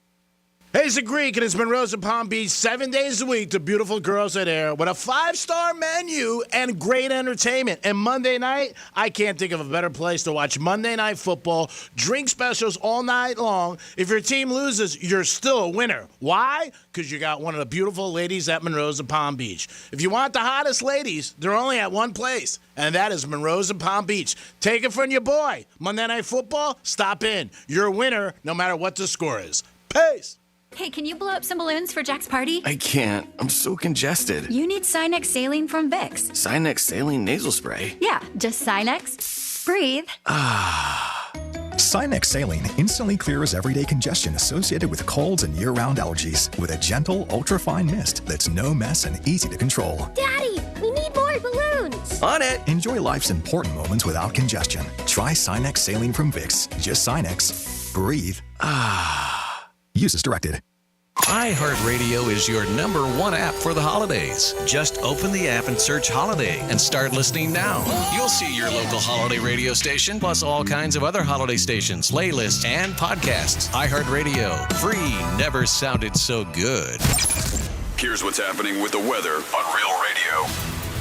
Hey, it's a Greek, and it's Monroe's in Palm Beach 7 days a week. The beautiful girls are there with a 5-star menu and great entertainment. And Monday night, I can't think of a better place to watch Monday Night Football. Drink specials all night long. If your team loses, you're still a winner. Why? Because you got one of the beautiful ladies at Monroe's in Palm Beach. If you want the hottest ladies, they're only at one place, and that is Monroe's in Palm Beach. Take it from your boy. Monday Night Football, stop in. You're a winner no matter what the score is. Peace. Hey, can you blow up some balloons for Jack's party? I can't. I'm so congested. You need Sinex Saline from Vicks. Sinex Saline Nasal Spray? Yeah, just Sinex. Breathe. Sinex Saline instantly clears everyday congestion associated with colds and year-round allergies with a gentle, ultra-fine mist that's no mess and easy to control. Daddy, we need more balloons. On it. Enjoy life's important moments without congestion. Try Sinex Saline from Vicks. Just Sinex. Breathe. Use as directed. iHeartRadio is your #1 app for the holidays. Just open the app and search Holiday and start listening now. You'll see your local holiday radio station, plus all kinds of other holiday stations, playlists, and podcasts. iHeartRadio. Free never sounded so good. Here's what's happening with the weather on Real Radio.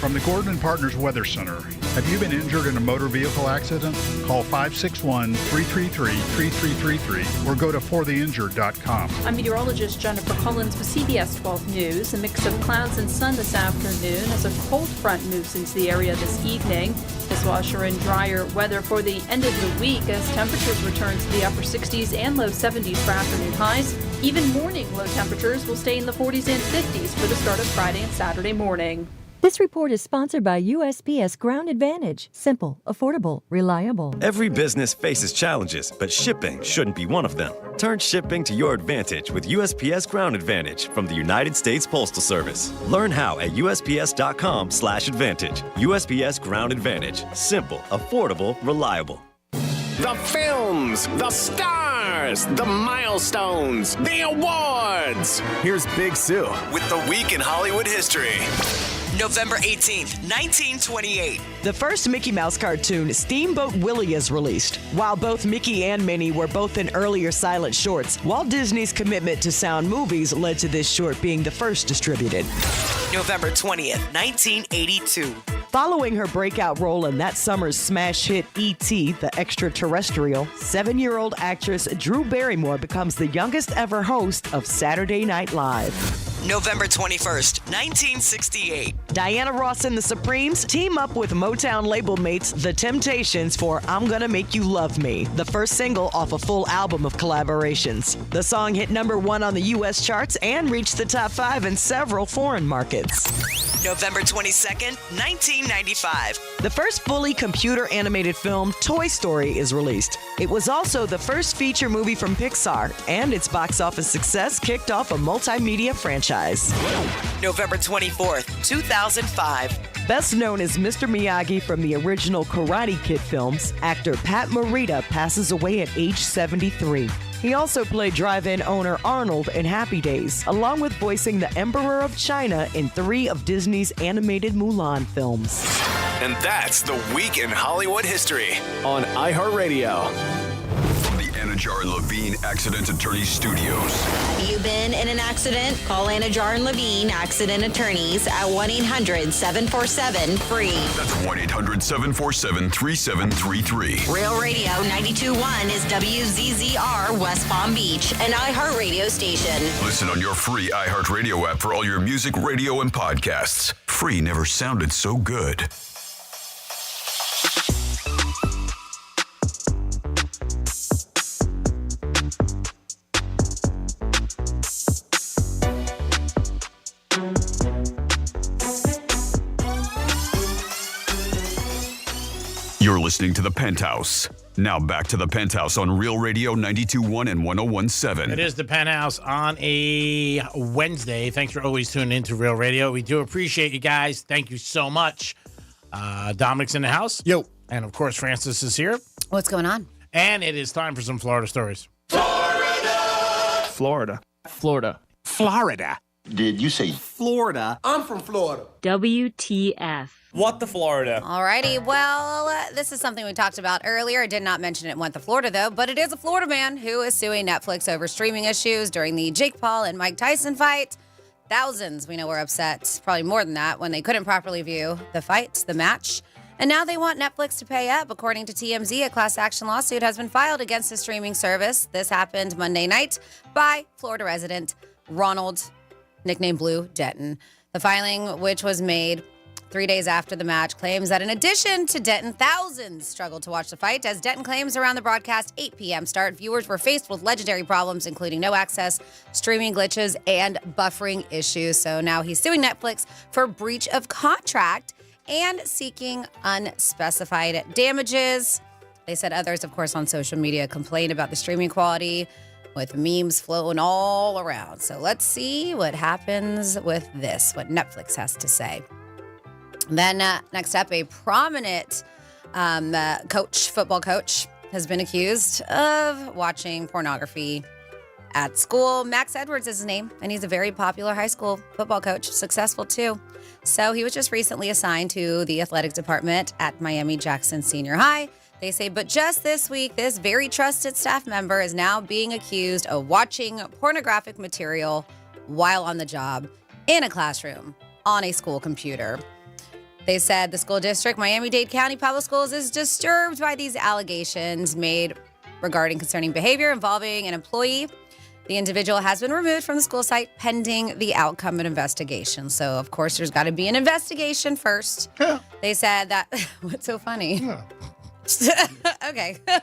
From the Gordon and Partners Weather Center. Have you been injured in a motor vehicle accident? Call 561-333-3333 or go to fortheinjured.com. I'm meteorologist Jennifer Collins with CBS 12 News. A mix of clouds and sun this afternoon as a cold front moves into the area this evening. This will usher in drier weather for the end of the week as temperatures return to the upper 60s and low 70s for afternoon highs. Even morning low temperatures will stay in the 40s and 50s for the start of Friday and Saturday morning. This report is sponsored by USPS Ground Advantage. Simple, affordable, reliable. Every business faces challenges, but shipping shouldn't be one of them. Turn shipping to your advantage with USPS Ground Advantage from the United States Postal Service. Learn how at USPS.com/advantage. USPS Ground Advantage. Simple, affordable, reliable. The films, the stars, the milestones, the awards. Here's Big Sue with the Week in Hollywood History. November 18th, 1928. The first Mickey Mouse cartoon, Steamboat Willie, is released. While both Mickey and Minnie were both in earlier silent shorts, Walt Disney's commitment to sound movies led to this short being the first distributed. November 20th, 1982. Following her breakout role in that summer's smash hit E.T., the Extraterrestrial, 7-year-old actress Drew Barrymore becomes the youngest ever host of Saturday Night Live. November 21st, 1968. Diana Ross and the Supremes team up with Motown label mates The Temptations for I'm Gonna Make You Love Me, the first single off a full album of collaborations. The song hit #1 on the U.S. charts and reached the top 5 in several foreign markets. November 22nd, 1995. The first fully computer-animated film, Toy Story, is released. It was also the first feature movie from Pixar, and its box office success kicked off a multimedia franchise. November 24th, 2005. Best known as Mr. Miyagi from the original Karate Kid films, actor Pat Morita passes away at age 73. He also played drive-in owner Arnold in Happy Days, along with voicing the Emperor of China in 3 of Disney's animated Mulan films. And that's the Week in Hollywood History on iHeartRadio. From the Anajar and Levine Accident Attorney Studios. You been in an accident? Call Anajar and Levine Accident Attorneys at 1-800-747-FREE. That's 1-800-747-3733. Real Radio 92.1 is WZZR West Palm Beach, an iHeartRadio station. Listen on your free iHeartRadio app for all your music, radio, and podcasts. Free never sounded so good. You're listening to The Penthouse. Now back to The Penthouse on Real Radio 92.1 and 101.7. It is The Penthouse on a Wednesday. Thanks for always tuning into Real Radio. We do appreciate you guys. Thank you so much. Dominic's in the house. Yo. And, of course, Francis is here. What's going on? And it is time for some Florida stories. Florida. Florida. Did you say Florida? I'm from Florida. WTF. What the Florida? Alrighty, well, this is something we talked about earlier. I did not mention it in What the Florida, though, but it is a Florida man who is suing Netflix over streaming issues during the Jake Paul and Mike Tyson fight. Thousands, we know, were upset, probably more than that, when they couldn't properly view the fight, the match. And now they want Netflix to pay up. According to TMZ, a class action lawsuit has been filed against the streaming service. This happened Monday night by Florida resident Ronald, nicknamed Blue, Denton. The filing, which was made 3 days after the match, claims that in addition to Denton, thousands struggled to watch the fight. As Denton claims, around the broadcast 8 p.m. start, viewers were faced with legendary problems, including no access, streaming glitches, and buffering issues. So now he's suing Netflix for breach of contract and seeking unspecified damages. They said others, of course, on social media complained about the streaming quality, with memes flowing all around. So let's see what happens with this, what Netflix has to say. Then next up, a prominent football coach, has been accused of watching pornography at school. Max Edwards is his name, and he's a very popular high school football coach, successful too. So he was just recently assigned to the athletic department at Miami-Jackson Senior High. They say, but just this week, this very trusted staff member is now being accused of watching pornographic material while on the job. in a classroom on a school computer. They said the school district, Miami-Dade County Public Schools, is disturbed by these allegations made regarding concerning behavior involving an employee. The individual has been removed from the school site pending the outcome of an investigation. So, of course, there's got to be an investigation first. They said that... What's so funny? Okay. They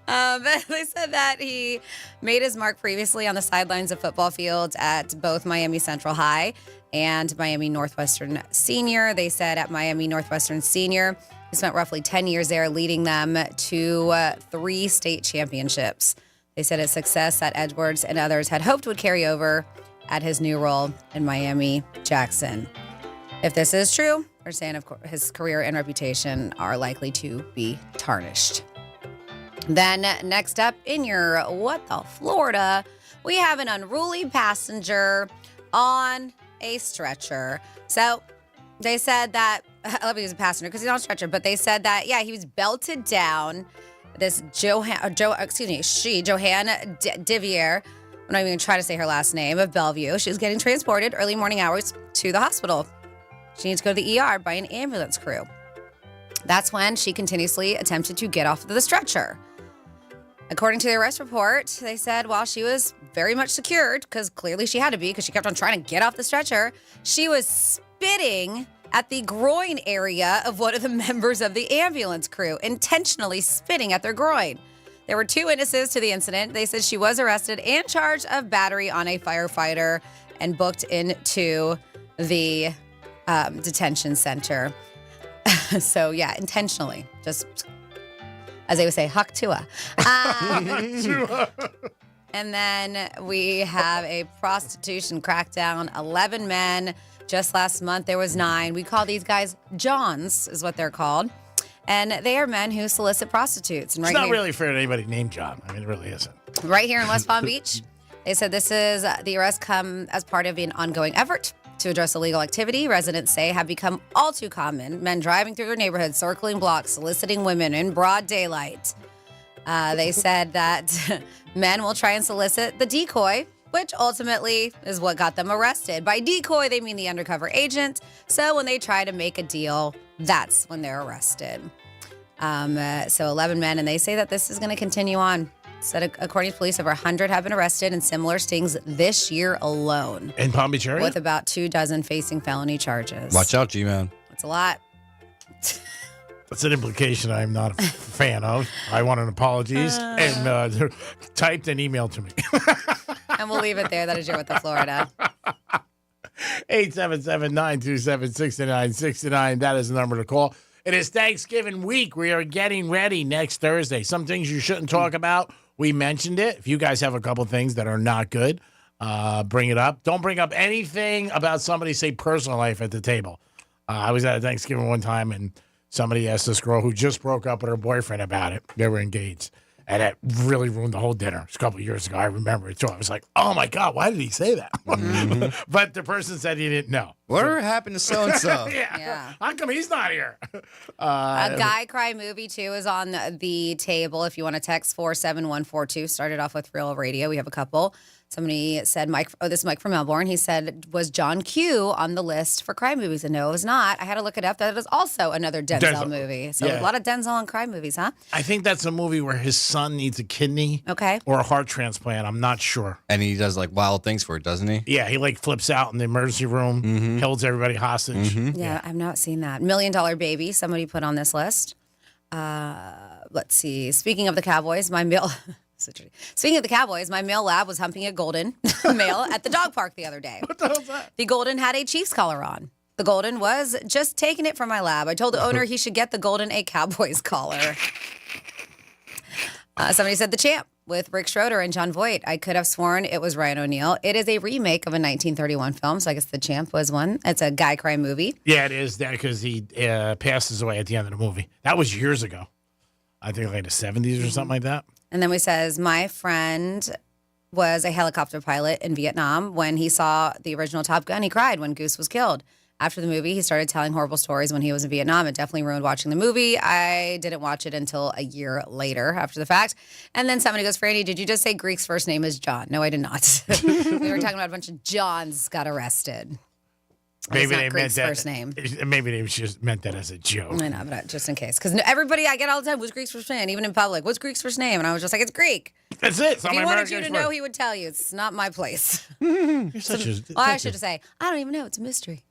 said that he made his mark previously on the sidelines of football fields at both Miami Central High and Miami Northwestern Senior. They said at Miami Northwestern Senior, he spent roughly 10 years there, leading them to 3 state championships. They said his success at Edwards and others had hoped would carry over at his new role in Miami-Jackson. If this is true, they're saying of course, his career and reputation are likely to be tarnished. Then next up in your What the Florida, we have an unruly passenger on a stretcher. So they said that, I love he was a passenger because he's on a stretcher, but they said that, yeah, he was belted down. This Johanna Divier, I'm not even going to try to say her last name, of Bellevue. She was getting transported early morning hours to the hospital. She needs to go to the ER by an ambulance crew. That's when she continuously attempted to get off of the stretcher. According to the arrest report, they said while she was very much secured, because clearly she had to be because she kept on trying to get off the stretcher, she was spitting at the groin area of one of the members of the ambulance crew, intentionally spitting at their groin. There were 2 witnesses to the incident. They said she was arrested and charged of battery on a firefighter and booked into the detention center. So, yeah, intentionally. Just, as they would say, huck tua. And then we have a prostitution crackdown. 11 men. Just last month, there was 9. We call these guys Johns, is what they're called. And they are men who solicit prostitutes. And It's not really fair to anybody named John. I mean, it really isn't. Right here in West Palm Beach, they said this is the arrest come as part of an ongoing effort to address illegal activity residents say have become all too common. Men driving through their neighborhoods, circling blocks, soliciting women in broad daylight. They said that men will try and solicit the decoy, which ultimately is what got them arrested. By decoy, they mean the undercover agent. So when they try to make a deal, that's when they're arrested. So 11 men, and they say that this is going to continue on. Said according to police, over 100 have been arrested in similar stings this year alone. In Palm Beach area? With about 24 facing felony charges. Watch out, G-Man. That's a lot. That's an implication I'm not a fan of. I want an apologies and typed and emailed to me. And we'll leave it there. That is your What the Florida. 877-927-6969. That is the number to call. It is Thanksgiving week. We are getting ready next Thursday. Some things you shouldn't talk about. We mentioned it. If you guys have a couple things that are not good, bring it up. Don't bring up anything about somebody's, say, personal life at the table. I was at a Thanksgiving one time, and somebody asked this girl who just broke up with her boyfriend about it. They were engaged. And it really ruined the whole dinner. It was a couple of years ago. I remember it, too. I was like, oh, my God, why did he say that? Mm-hmm. But the person said he didn't know. Whatever happened to so-and-so? Yeah. How come he's not here? A Guy Cry movie, too, is on the table. If you want to text 47142. Started off with Real Radio. We have a couple. Somebody said, this is Mike from Melbourne. He said, was John Q on the list for crime movies? And no, it was not. I had to look it up. That is also another Denzel movie. So a lot of Denzel and crime movies, huh? I think that's a movie where his son needs a kidney. Okay. Or a heart transplant. I'm not sure. And he does like wild things for it, doesn't he? Yeah, he like flips out in the emergency room, holds everybody hostage. Yeah, I've not seen that. $1 Million Baby, somebody put on this list. Let's see. Speaking of the Cowboys, my male lab was humping a golden male at the dog park the other day. What the hell is that? The golden had a Chiefs collar on. The golden was just taking it from my lab. I told the owner he should get the golden a Cowboys collar. Somebody said The Champ with Rick Schroeder and John Voight. I could have sworn it was Ryan O'Neal. It is a remake of a 1931 film, so I guess The Champ was one. It's a Guy Cry movie. Yeah, it is that because he passes away at the end of the movie. That was years ago. I think like the 70s or something like that. And then we says, my friend was a helicopter pilot in Vietnam. When he saw the original Top Gun, he cried when Goose was killed. After the movie, he started telling horrible stories when he was in Vietnam. It definitely ruined watching the movie. I didn't watch it until a year later after the fact. And then somebody goes, Franny, did you just say Greek's first name is John? No, I did not. We were talking about a bunch of Johns got arrested. Maybe they Greek's meant that. first name. Maybe they just meant that as a joke. I know, but just in case. Because everybody I get all the time, what's Greek's first name? Even in public, what's Greek's first name? And I was just like, it's Greek. That's it. It's If not he my wanted American you to expert. know, he would tell you. It's not my place. You're such a, I should say, I don't even know. It's a mystery.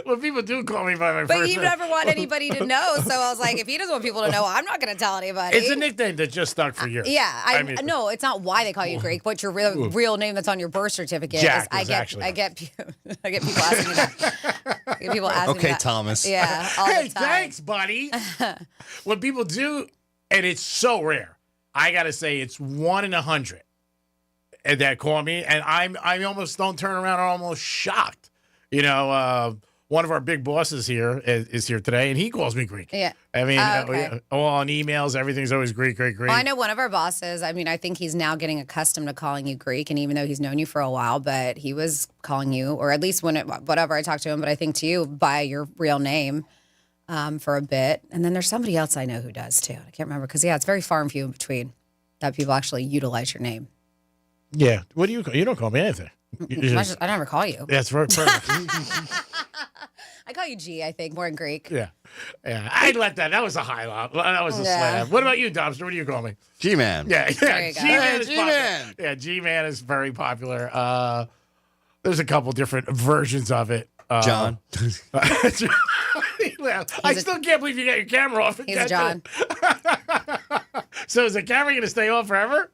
Well, people do call me by my But first you name. never want anybody to know. So I was like, if he doesn't want people to know, I'm not going to tell anybody. It's a nickname that just stuck for years. Yeah, I mean, no, it's not why they call you Greek. What's your real name that's on your birth certificate? Jack I is get actually I get people asking me that. I get people asking me Okay, that. Thomas. Yeah, all hey, the time. thanks, buddy. What people do, and it's so rare. I gotta say, it's 1 in 100 that call me, and I almost don't turn around. I'm almost shocked. You know, one of our big bosses here is here today, and he calls me Greek. Yeah. I mean, okay. on emails, everything's always Greek. Well, I know one of our bosses, I mean, I think he's now getting accustomed to calling you Greek, and even though he's known you for a while, but he was calling you, or at least whatever I talked to him, but I think to you by your real name for a bit. And then there's somebody else I know who does too. I can't remember because, yeah, it's very far and few in between that people actually utilize your name. Yeah. What do you call? You don't call me anything. I never call you. That's perfect. I call you G, I think, more in Greek. Yeah. I'd let that. That was a highlight. That was a slam. What about you, Dobster? What do you call me? G-Man. Yeah. There you go. G-Man is G-Man. popular. Yeah, G-Man is very popular. There's a couple different versions of it. John. I still can't believe you got your camera off. He's John. So is the camera going to stay on forever?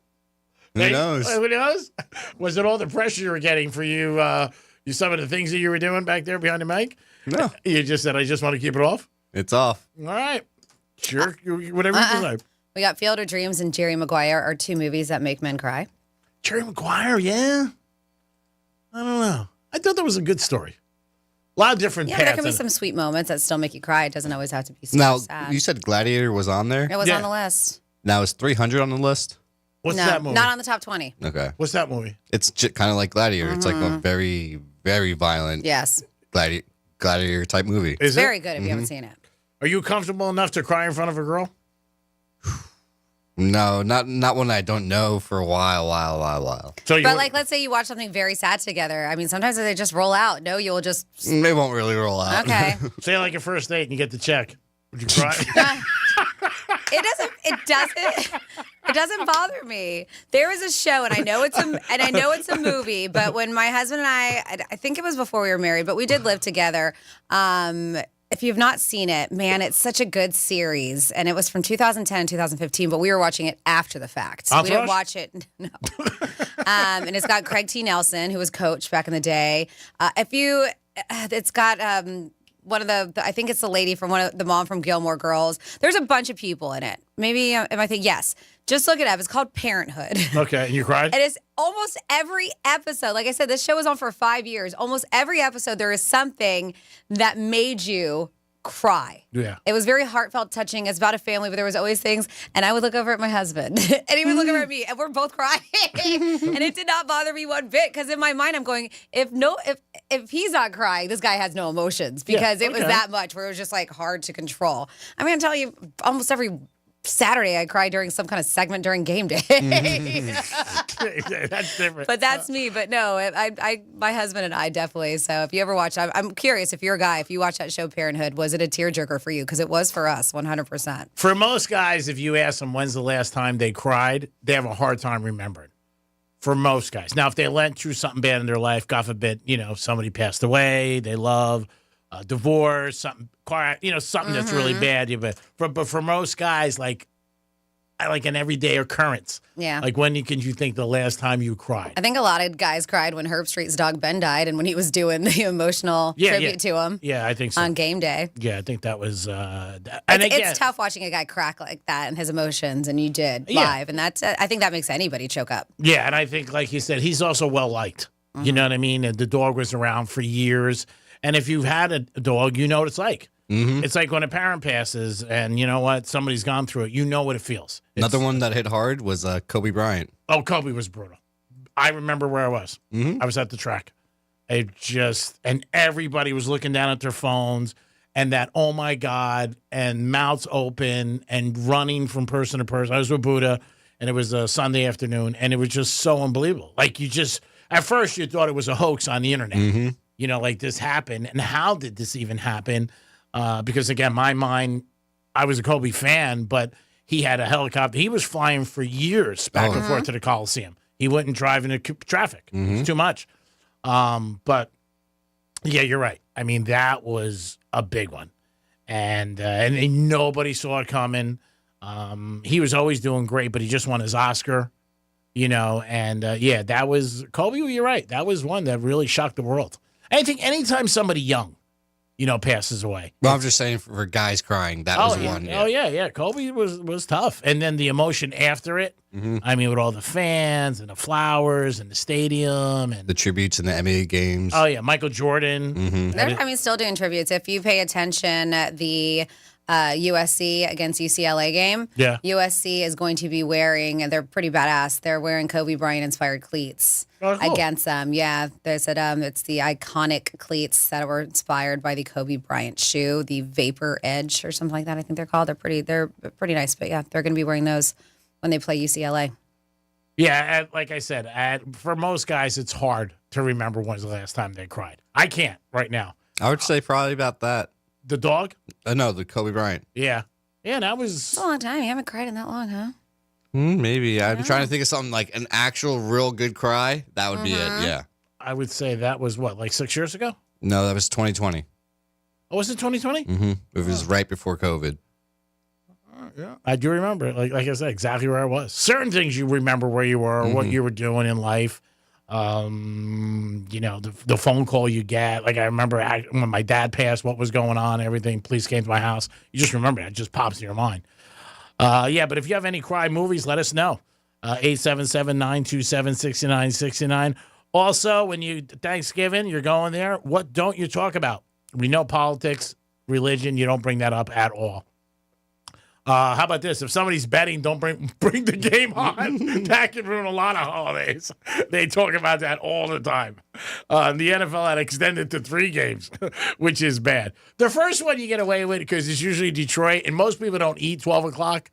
Who knows? Who knows? Was it all the pressure you were getting for you? Some of the things that you were doing back there behind the mic? No. You just said, I just want to keep it off? It's off. All right. Sure. Whatever you decide. We got Field of Dreams and Jerry Maguire are two movies that make men cry. Jerry Maguire, yeah. I don't know. I thought that was a good story. A lot of different Yeah, but there paths. can be some sweet moments that still make you cry. It doesn't always have to be so Now, sad. you said Gladiator was on there? It was on the list. Now, is 300 on the list? What's no, that movie? not on the top 20. Okay. What's that movie? It's kind of like Gladiator. It's like a very, very violent Yes. gladiator type movie. It's very good if you haven't seen it. Are you comfortable enough to cry in front of a girl? No, not one I don't know for a while. So But like, let's say you watch something very sad together. I mean, sometimes they just roll out. No, you'll just. They won't really roll out. Okay. Say like a first date and you get the check. Would you cry? It doesn't bother me. There was a show, and I know it's a movie. But when my husband and I think it was before we were married, but we did live together. If you've not seen it, man, it's such a good series. And it was from 2010, 2015, but we were watching it after the fact. Entourage? We didn't watch it. No. And it's got Craig T. Nelson, who was Coach back in the day. It's got one of I think it's the lady from the mom from Gilmore Girls. There's a bunch of people in it. Maybe, am I thinking, yes. Just look it up. It's called Parenthood. Okay, and you cried? It is almost every episode. Like I said, this show was on for 5 years. Almost every episode, there is something that made you cry. Yeah. It was very heartfelt, touching. It's about a family, but there was always things. And I would look over at my husband, and he would look over at me, and we're both crying. And it did not bother me one bit, because in my mind, I'm going, if he's not crying, this guy has no emotions, because it was that much where it was just like hard to control. I'm going to tell you, almost every Saturday I cried during some kind of segment during game day. That's different. But that's me. But no, my husband and I definitely. So if you ever watch, I'm curious if you're a guy, if you watch that show Parenthood, was it a tearjerker for you? Because it was for us, 100%. For most guys, if you ask them when's the last time they cried, they have a hard time remembering. For most guys. Now, if they went through something bad in their life, God forbid, somebody passed away, they love, divorce, something that's really bad. But for most guys, like an everyday occurrence. Yeah. Like when can you think the last time you cried? I think a lot of guys cried when Herb Street's dog Ben died, and when he was doing the emotional tribute to him. Yeah, I think so. On game day. Yeah, I think that was. It's tough watching a guy crack like that and his emotions, and you did live, and that's. I think that makes anybody choke up. Yeah, and I think, like you said, he's also well liked. You know what I mean? And the dog was around for years. And if you've had a dog, you know what it's like. Mm-hmm. It's like when a parent passes and you know what? Somebody's gone through it. You know what it feels. Another one that hit hard was Kobe Bryant. Oh, Kobe was brutal. I remember where I was. Mm-hmm. I was at the track. And everybody was looking down at their phones and that, oh my God, and mouths open and running from person to person. I was with Buddha, and it was a Sunday afternoon, and it was just so unbelievable. Like at first you thought it was a hoax on the internet. Mm-hmm. You know, like this happened. And how did this even happen? Because again, my mind, I was a Kobe fan, but he had a helicopter. He was flying for years back and forth to the Coliseum. He wouldn't drive into traffic. It's too much. But yeah, you're right. I mean, that was a big one. And nobody saw it coming. He was always doing great, but he just won his Oscar, you know, and yeah, that was Kobe. You're right. That was one that really shocked the world. I think anytime somebody young, you know, passes away. Well, I'm just saying for guys crying, that was one. Yeah. Oh, yeah. Kobe was tough. And then the emotion after it, I mean, with all the fans and the flowers and the stadium and the tributes in the NBA games. Oh, yeah. Michael Jordan. They're still doing tributes. If you pay attention, the USC against UCLA game, USC is going to be wearing, and they're pretty badass, they're wearing Kobe Bryant inspired cleats against them. Yeah, they said it's the iconic cleats that were inspired by the Kobe Bryant shoe, the Vapor Edge or something like that. I think they're called. They're pretty nice, but yeah, they're going to be wearing those when they play UCLA. Yeah, like I said, for most guys, it's hard to remember when's the last time they cried. I can't right now. I would say probably about that. The dog? No, the Kobe Bryant. Yeah. Yeah, that was... It's a long time. You haven't cried in that long, huh? Maybe. I'm trying to think of something like an actual real good cry. That would be it, yeah. I would say that was what, like 6 years ago? No, that was 2020. Oh, was it 2020? Mm-hmm. It was right before COVID. Yeah, I do remember it. Like I said, exactly where I was. Certain things you remember where you were, what you were doing in life. You know, the phone call you get. Like I remember when my dad passed, what was going on, everything. Police came to my house. You just remember it. It just pops in your mind. Yeah, but if you have any cry movies, let us know. 877-927-6969. Also, when you Thanksgiving, you're going there, what don't you talk about? We know politics, religion, you don't bring that up at all. How about this? If somebody's betting, don't bring the game on. That can ruin a lot of holidays. They talk about that all the time. The NFL had extended to 3 games, which is bad. The first one you get away with because it's usually Detroit, and most people don't eat 12 o'clock.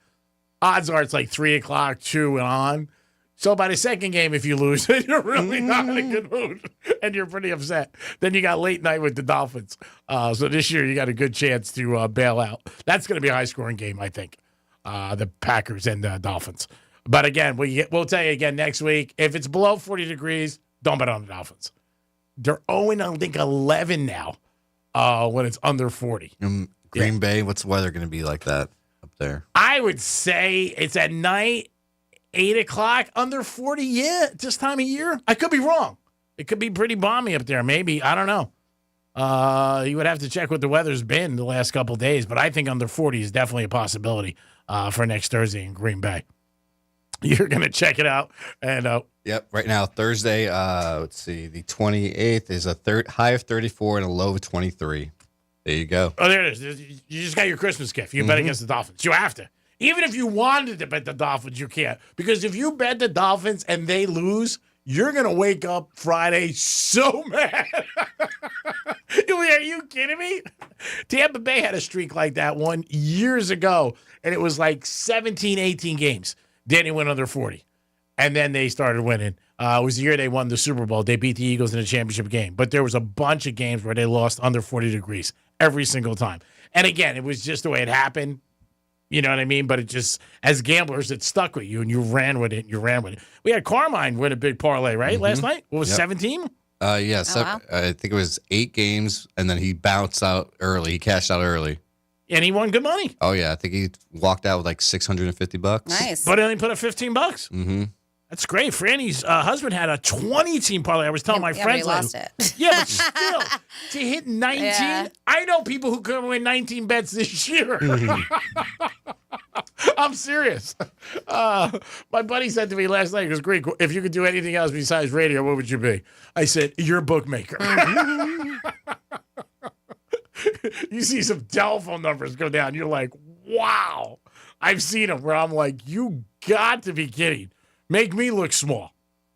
Odds are it's like 3 o'clock, 2 and on. So by the second game, if you lose, you're really not in a good mood, and you're pretty upset. Then you got late night with the Dolphins. So this year you got a good chance to bail out. That's going to be a high-scoring game, I think, the Packers and the Dolphins. But again, we'll tell you again next week, if it's below 40 degrees, don't bet on the Dolphins. They're 0, I think, 11 now when it's under 40. Green Bay, what's the weather going to be like that up there? I would say it's at night. 8 o'clock, under 40, yeah, this time of year. I could be wrong. It could be pretty balmy up there, maybe. I don't know. You would have to check what the weather's been the last couple of days, but I think under 40 is definitely a possibility for next Thursday in Green Bay. You're going to check it out. And Yep, right now, Thursday, let's see, the 28th is a high of 34 and a low of 23. There you go. Oh, there it is. You just got your Christmas gift. You bet against the Dolphins. You have to. Even if you wanted to bet the Dolphins, you can't. Because if you bet the Dolphins and they lose, you're going to wake up Friday so mad. Are you kidding me? Tampa Bay had a streak like that one years ago, and it was like 17, 18 games. Then they went under 40. And then they started winning. It was the year they won the Super Bowl. They beat the Eagles in the championship game. But there was a bunch of games where they lost under 40 degrees every single time. And again, it was just the way it happened. You know what I mean? But it just, as gamblers, it stuck with you, and you ran with it, We had Carmine win a big parlay, right, last night? What was 17? Yeah, wow. I think it was 8 games, and then he bounced out early. He cashed out early. And he won good money. Oh, yeah. I think he walked out with like $650. Nice. But he only put up $15. Mm-hmm. That's great. Franny's husband had a 20-team parlay. I was telling my friends. But he lost it. Yeah, but still, to hit 19, yeah. I know people who could win 19 bets this year. I'm serious. My buddy said to me last night, he goes, Greek, if you could do anything else besides radio, what would you be? I said, you're a bookmaker. You see some telephone numbers go down. You're like, wow. I've seen them where I'm like, you got to be kidding. Make me look small.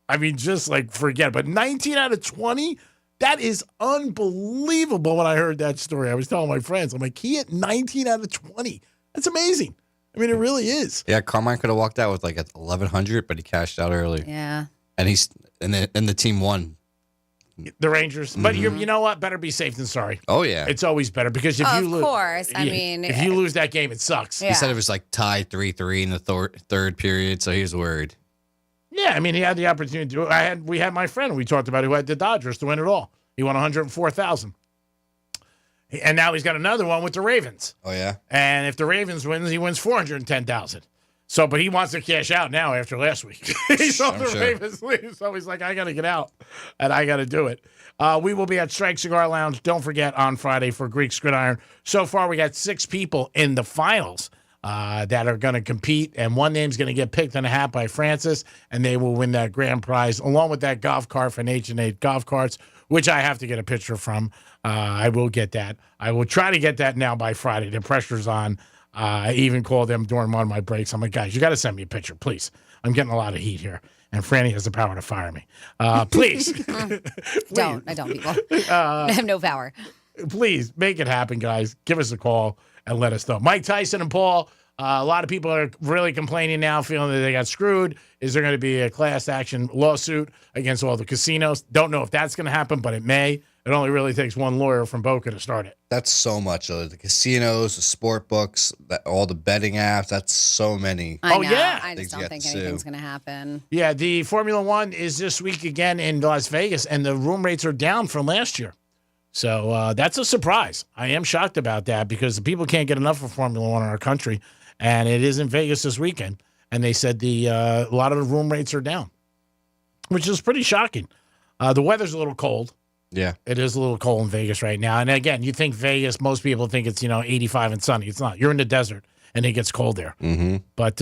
I mean, just like forget it. But 19 out of 20, That is unbelievable when I heard that story. I was telling my friends, I'm like, he hit 19 out of 20. That's amazing. I mean, it really is. Yeah, Carmine could have walked out with like 1,100, but he cashed out early. Yeah. And the team won. The Rangers. But you know what? Better be safe than sorry. Oh, yeah. It's always better because if you lose. Of course. I mean. If you lose that game, it sucks. Yeah. He said it was like tied 3-3 in the third period, so he was worried. Yeah, I mean, he had the opportunity to. We had my friend we talked about who had the Dodgers to win it all. He won $104,000. And now he's got another one with the Ravens. Oh, yeah? And if the Ravens wins, he wins $410,000. So, but he wants to cash out now after last week. He saw the Ravens leave, so he's like, I got to get out, and I got to do it. We will be at Strike Cigar Lounge, don't forget, on Friday for Greek Gridiron. So far, we got 6 people in the finals that are going to compete, and one name's going to get picked in a hat by Francis, and they will win that grand prize, along with that golf cart from H&H Golf Carts, which I have to get a picture from. I will get that. I will try to get that now by Friday. The pressure's on. I even called them during one of my breaks. I'm like, guys, you got to send me a picture, please. I'm getting a lot of heat here, and Franny has the power to fire me. Please. Don't. I don't, people. I have no power. Please make it happen, guys. Give us a call and let us know. Mike Tyson and Paul, a lot of people are really complaining now, feeling that they got screwed. Is there going to be a class action lawsuit against all the casinos? Don't know if that's going to happen, but it may. It only really takes one lawyer from Boca to start it. That's so much. The casinos, the sport books, all the betting apps, that's so many. I know. Yeah. I just don't think anything's going to happen. Yeah, the Formula One is this week again in Las Vegas, and the room rates are down from last year. So that's a surprise. I am shocked about that because the people can't get enough of Formula One in our country, and it is in Vegas this weekend. And they said a lot of the room rates are down, which is pretty shocking. The weather's a little cold. Yeah. It is a little cold in Vegas right now. And again, you think Vegas, most people think it's, 85 and sunny. It's not. You're in the desert, and it gets cold there. Mm-hmm. But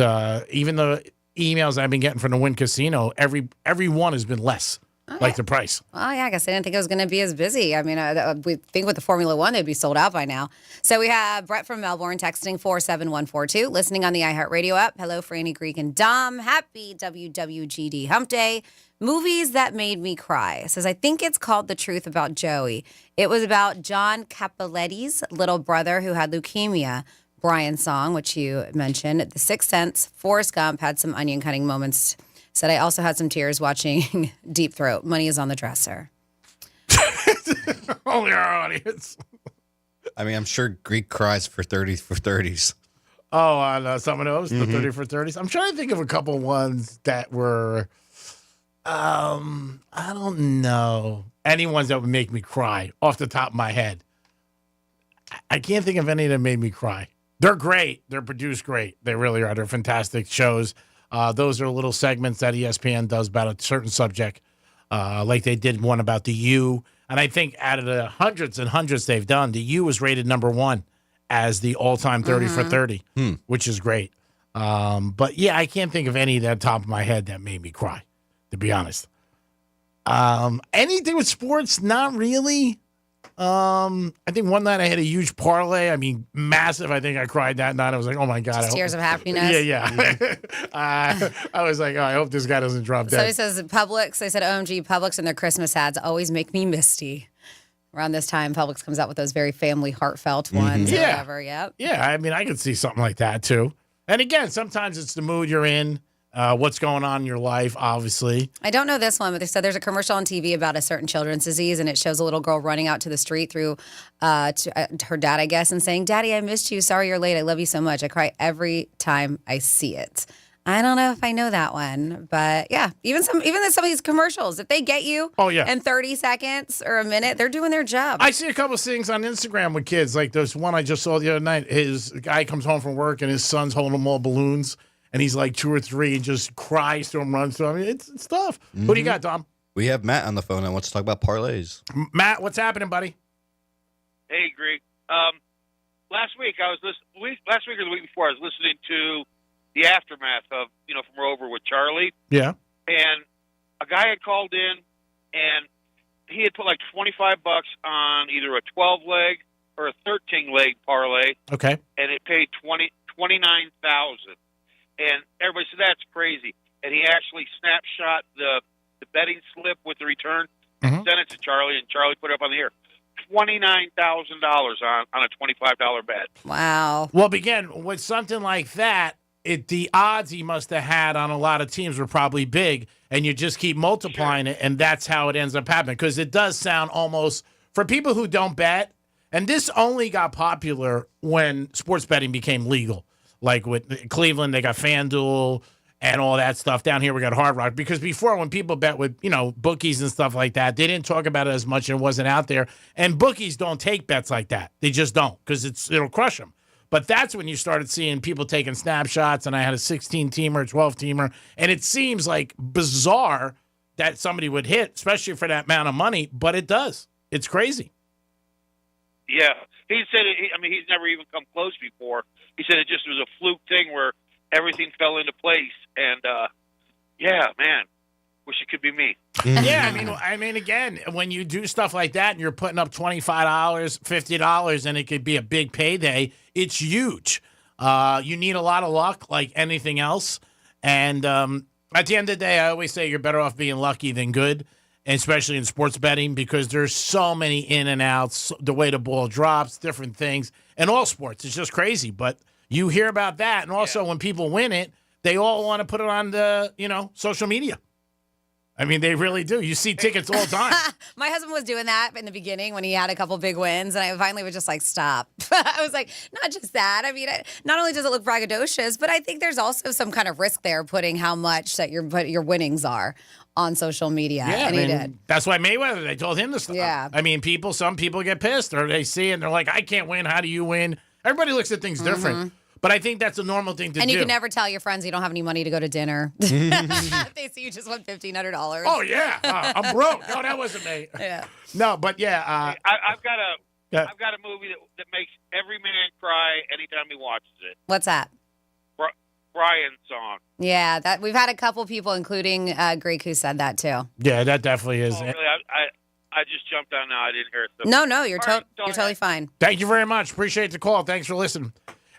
even the emails I've been getting from the Wynn Casino, every one has been less, like the price. Well, yeah, I guess I didn't think it was going to be as busy. I mean, we think with the Formula One, they'd be sold out by now. So we have Brett from Melbourne texting 47142, listening on the iHeartRadio app. Hello, Franny, Greek, and Dom. Happy WWGD Hump Day. Movies that made me cry. Says, I think it's called The Truth About Joey. It was about John Capoletti's little brother who had leukemia. Brian's song, which you mentioned, The Sixth Sense, Forrest Gump had some onion cutting moments. Said, I also had some tears watching Deep Throat. Money is on the dresser. Only our audience. I mean, I'm sure Greek cries for 30s. Oh, on some of those, the 30 for 30s. I'm trying to think of a couple ones that were... I don't know. Any ones that would make me cry off the top of my head. I can't think of any that made me cry. They're great. They're produced great. They really are. They're fantastic shows. Those are little segments that ESPN does about a certain subject. Like they did one about the U. And I think out of the hundreds and hundreds they've done, the U was rated number 1 as the all-time 30 for 30, which is great. But yeah, I can't think of any that top of my head that made me cry, to be honest. Anything with sports, not really. I think one night I had a huge parlay. I mean, massive. I think I cried that night. I was like, oh my God. Tears of happiness. Yeah. I was like, oh, I hope this guy doesn't drop dead. So he says Publix. They said OMG, Publix and their Christmas ads always make me misty. Around this time, Publix comes out with those very family heartfelt ones or whatever. Yep. Yeah, I mean, I could see something like that too. And again, sometimes it's the mood you're in. What's going on in your life, obviously. I don't know this one, but they said there's a commercial on TV about a certain children's disease, and it shows a little girl running out to the street through to her dad, I guess, and saying, Daddy, I missed you. Sorry you're late. I love you so much. I cry every time I see it. I don't know if I know that one, but yeah, even some of these commercials, if they get you in 30 seconds or a minute, they're doing their job. I see a couple of things on Instagram with kids. Like there's one I just saw the other night. His guy comes home from work and his son's holding him all balloons. And he's like 2 or 3 and just cries to him, runs to him. I mean, it's tough. What do you got, Dom? We have Matt on the phone and wants to talk about parlays. Matt, what's happening, buddy? Hey, Greek. Last week or the week before, I was listening to the aftermath of, from Rover with Charlie. Yeah. And a guy had called in, and he had put like $25 on either a 12-leg or a 13-leg parlay. Okay. And it paid $29,000. And everybody said, that's crazy. And he actually snapshot the betting slip with the return. Sent it to Charlie, and Charlie put it up on the air. $29,000 on a $25 bet. Wow. Well, again, with something like that, the odds he must have had on a lot of teams were probably big, and you just keep multiplying it, and that's how it ends up happening. Because it does sound almost, for people who don't bet, and this only got popular when sports betting became legal. Like with Cleveland, they got FanDuel and all that stuff. Down here, we got Hard Rock. Because before, when people bet with, bookies and stuff like that, they didn't talk about it as much and it wasn't out there. And bookies don't take bets like that. They just don't, because it'll crush them. But that's when you started seeing people taking snapshots, and I had a 16-teamer, 12-teamer, and it seems like bizarre that somebody would hit, especially for that amount of money, but it does. It's crazy. Yeah. He said, he's never even come close before. He said it just was a fluke thing where everything fell into place, and, yeah, man, wish it could be me. Yeah, I mean, again, when you do stuff like that and you're putting up $25, $50, and it could be a big payday, it's huge. You need a lot of luck, like anything else. And at the end of the day, I always say you're better off being lucky than good, and especially in sports betting, because there's so many in and outs, the way the ball drops, different things. In all sports, it's just crazy. But you hear about that, and also when people win it, they all want to put it on the, social media. I mean, they really do. You see tickets all the time. My husband was doing that in the beginning when he had a couple big wins, and I finally was just like, stop. I was like, not just that. I mean, not only does it look braggadocious, but I think there's also some kind of risk there putting how much that your winnings are on social media. Yeah, and he did. That's why Mayweather, they told him to stop. Yeah. I mean, some people get pissed, or they see it and they're like, I can't win. How do you win? Everybody looks at things different. But I think that's a normal thing to do. And you can never tell your friends you don't have any money to go to dinner. They see you just won $1,500. Oh, yeah. I'm broke. No, that wasn't me. Yeah. No, but yeah. I've got a movie that makes every man cry anytime he watches it. What's that? Brian's song. Yeah, that we've had a couple people, including Greek, who said that too. Yeah, that definitely is. Oh, really? I just jumped on now. I didn't hear it. So. No, you're totally fine. Thank you very much. Appreciate the call. Thanks for listening.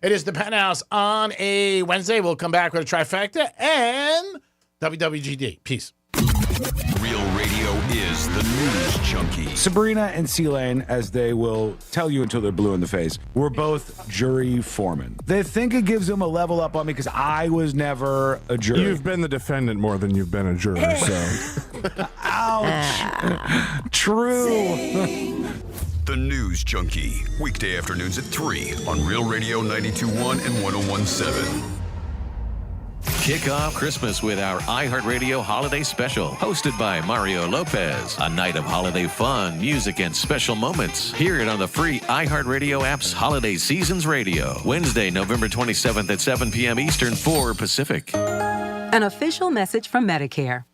It is the Penthouse on a Wednesday. We'll come back with a trifecta and WWGD. Peace. Real radio is the news junkie. Sabrina and C-Lane, as they will tell you until they're blue in the face, were both jury foremen. They think it gives them a level up on me because I was never a jury. You've been the defendant more than you've been a juror, so. Ouch. True. The News Junkie, weekday afternoons at 3 on Real Radio 92.1 and 101.7. Kick off Christmas with our iHeartRadio Holiday Special, hosted by Mario Lopez. A night of holiday fun, music, and special moments. Hear it on the free iHeartRadio app's Holiday Seasons Radio. Wednesday, November 27th at 7 p.m. Eastern, 4 Pacific. An official message from Medicare.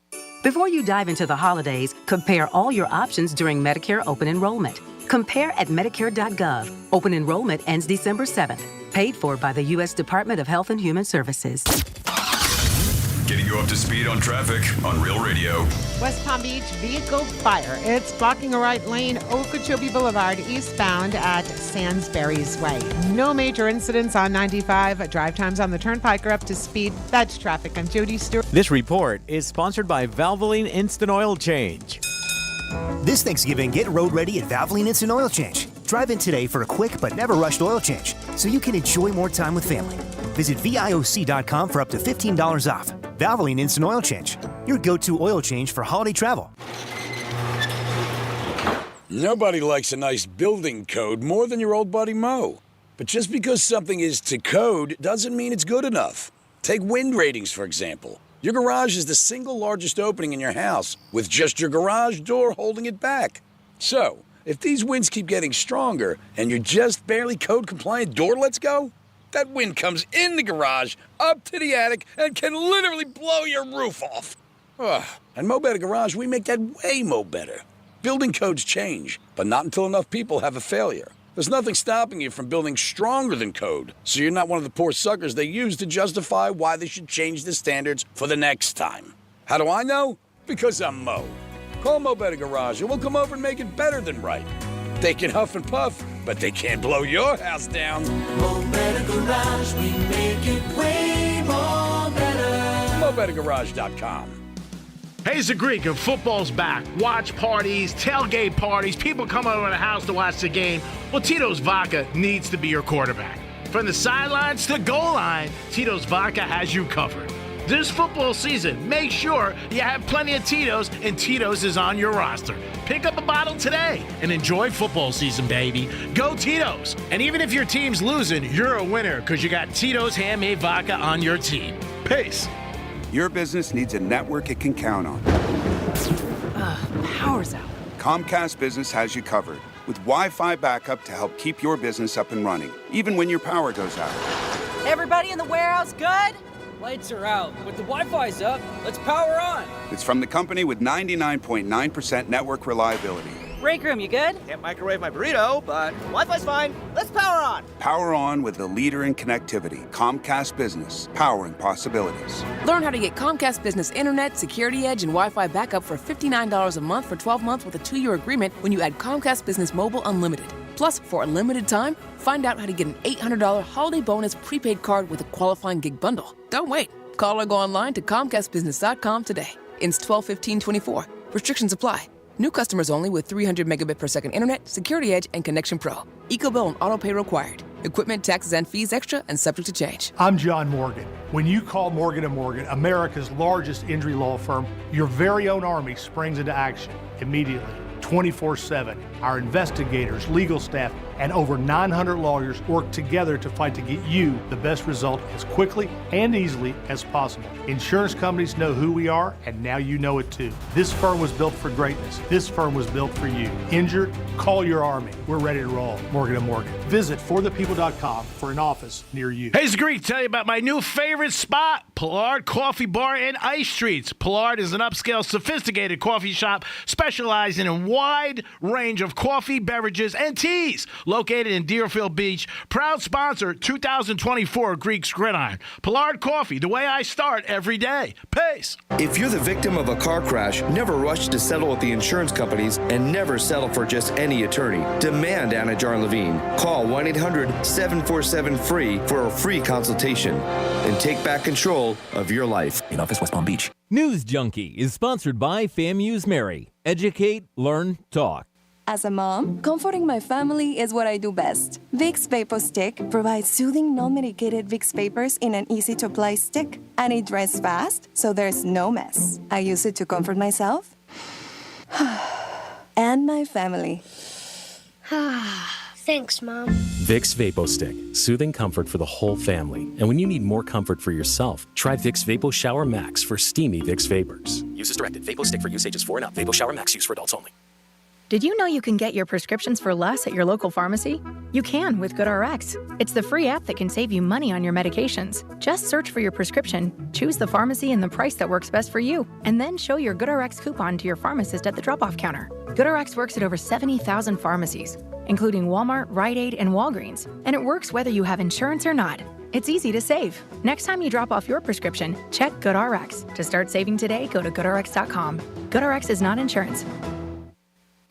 Before you dive into the holidays, compare all your options during Medicare open enrollment. Compare at Medicare.gov. Open enrollment ends December 7th. Paid for by the U.S. Department of Health and Human Services. Getting you up to speed on traffic on Real Radio. West Palm Beach vehicle fire. It's blocking a right lane Okeechobee Boulevard eastbound at Sainsbury's Way. No major incidents on 95. Drive times on the Turnpike are up to speed. That's traffic. I'm Jody Stewart. This report is sponsored by Valvoline Instant Oil Change. This Thanksgiving, get road ready at Valvoline Instant Oil Change. Drive in today for a quick but never rushed oil change so you can enjoy more time with family. Visit VIOC.com for up to $15 off. Valvoline Instant Oil Change, your go-to oil change for holiday travel. Nobody likes a nice building code more than your old buddy Mo. But just because something is to code doesn't mean it's good enough. Take wind ratings, for example. Your garage is the single largest opening in your house, with just your garage door holding it back. So, if these winds keep getting stronger and your just barely code compliant door lets go, that wind comes in the garage, up to the attic, and can literally blow your roof off. At Mo Better Garage, we make that way mo better. Building codes change, but not until enough people have a failure. There's nothing stopping you from building stronger than code, so you're not one of the poor suckers they use to justify why they should change the standards for the next time. How do I know? Because I'm Mo. Call Mo Better Garage and we'll come over and make it better than right. They can huff and puff, but they can't blow your house down. Mo Better Garage, we make it way more better. MoBetterGarage.com. Hey, it's the Greek, and football's back. Watch parties, tailgate parties, people come over to the house to watch the game. Well, Tito's Vodka needs to be your quarterback. From the sidelines to the goal line, Tito's Vodka has you covered. This football season, make sure you have plenty of Tito's, and Tito's is on your roster. Pick up a bottle today and enjoy football season, baby. Go Tito's. And even if your team's losing, you're a winner because you got Tito's handmade vodka on your team. Peace. Your business needs a network it can count on. Power's out. Comcast Business has you covered with Wi-Fi backup to help keep your business up and running, even when your power goes out. Everybody in the warehouse good? Lights are out, but the Wi-Fi's up. Let's power on. It's from the company with 99.9% network reliability. Break room, you good? Can't microwave my burrito, but Wi-Fi's fine. Let's power on. Power on with the leader in connectivity, Comcast Business, powering possibilities. Learn how to get Comcast Business Internet, Security Edge, and Wi-Fi backup for $59 a month for 12 months with a 2-year agreement when you add Comcast Business Mobile Unlimited. Plus, for a limited time, find out how to get an $800 holiday bonus prepaid card with a qualifying gig bundle. Don't wait. Call or go online to ComcastBusiness.com today. Ins 12/15/24. Restrictions apply. New customers only with 300 megabit per second internet, Security Edge, and Connection Pro. EcoBill and auto pay required. Equipment, taxes, and fees extra and subject to change. I'm John Morgan. When you call Morgan & Morgan, America's largest injury law firm, your very own army springs into action immediately, 24/7. Our investigators, legal staff, and over 900 lawyers work together to fight to get you the best result as quickly and easily as possible. Insurance companies know who we are, and now you know it too. This firm was built for greatness. This firm was built for you. Injured? Call your army. We're ready to roll. Morgan & Morgan. Visit forthepeople.com for an office near you. Hey, it's Greek. Tell you about my new favorite spot, Pollard Coffee Bar and Ice Streets. Pollard is an upscale, sophisticated coffee shop specializing in a wide range of coffee, beverages, and teas. Located in Deerfield Beach, proud sponsor 2024 Greek's Gridiron. Pollard Coffee, the way I start every day. Peace. If you're the victim of a car crash, never rush to settle with the insurance companies and never settle for just any attorney. Demand Anna Jar Levine. Call 1-800-747-FREE for a free consultation and take back control of your life. In office, West Palm Beach. News Junkie is sponsored by FAMU's Mary. Educate, learn, talk. As a mom, comforting my family is what I do best. Vicks Vapor Stick provides soothing, non-medicated Vicks vapors in an easy-to-apply stick. And it dries fast, so there's no mess. I use it to comfort myself and my family. Thanks, Mom. Vicks Vapo Stick, soothing comfort for the whole family. And when you need more comfort for yourself, try Vicks Vapo Shower Max for steamy Vicks vapors. Use as directed. Vapo Stick for use ages 4 and up. Vapo Shower Max use for adults only. Did you know you can get your prescriptions for less at your local pharmacy? You can with GoodRx. It's the free app that can save you money on your medications. Just search for your prescription, choose the pharmacy and the price that works best for you, and then show your GoodRx coupon to your pharmacist at the drop-off counter. GoodRx works at over 70,000 pharmacies, including Walmart, Rite Aid, and Walgreens, and it works whether you have insurance or not. It's easy to save. Next time you drop off your prescription, check GoodRx. To start saving today, go to GoodRx.com. GoodRx is not insurance.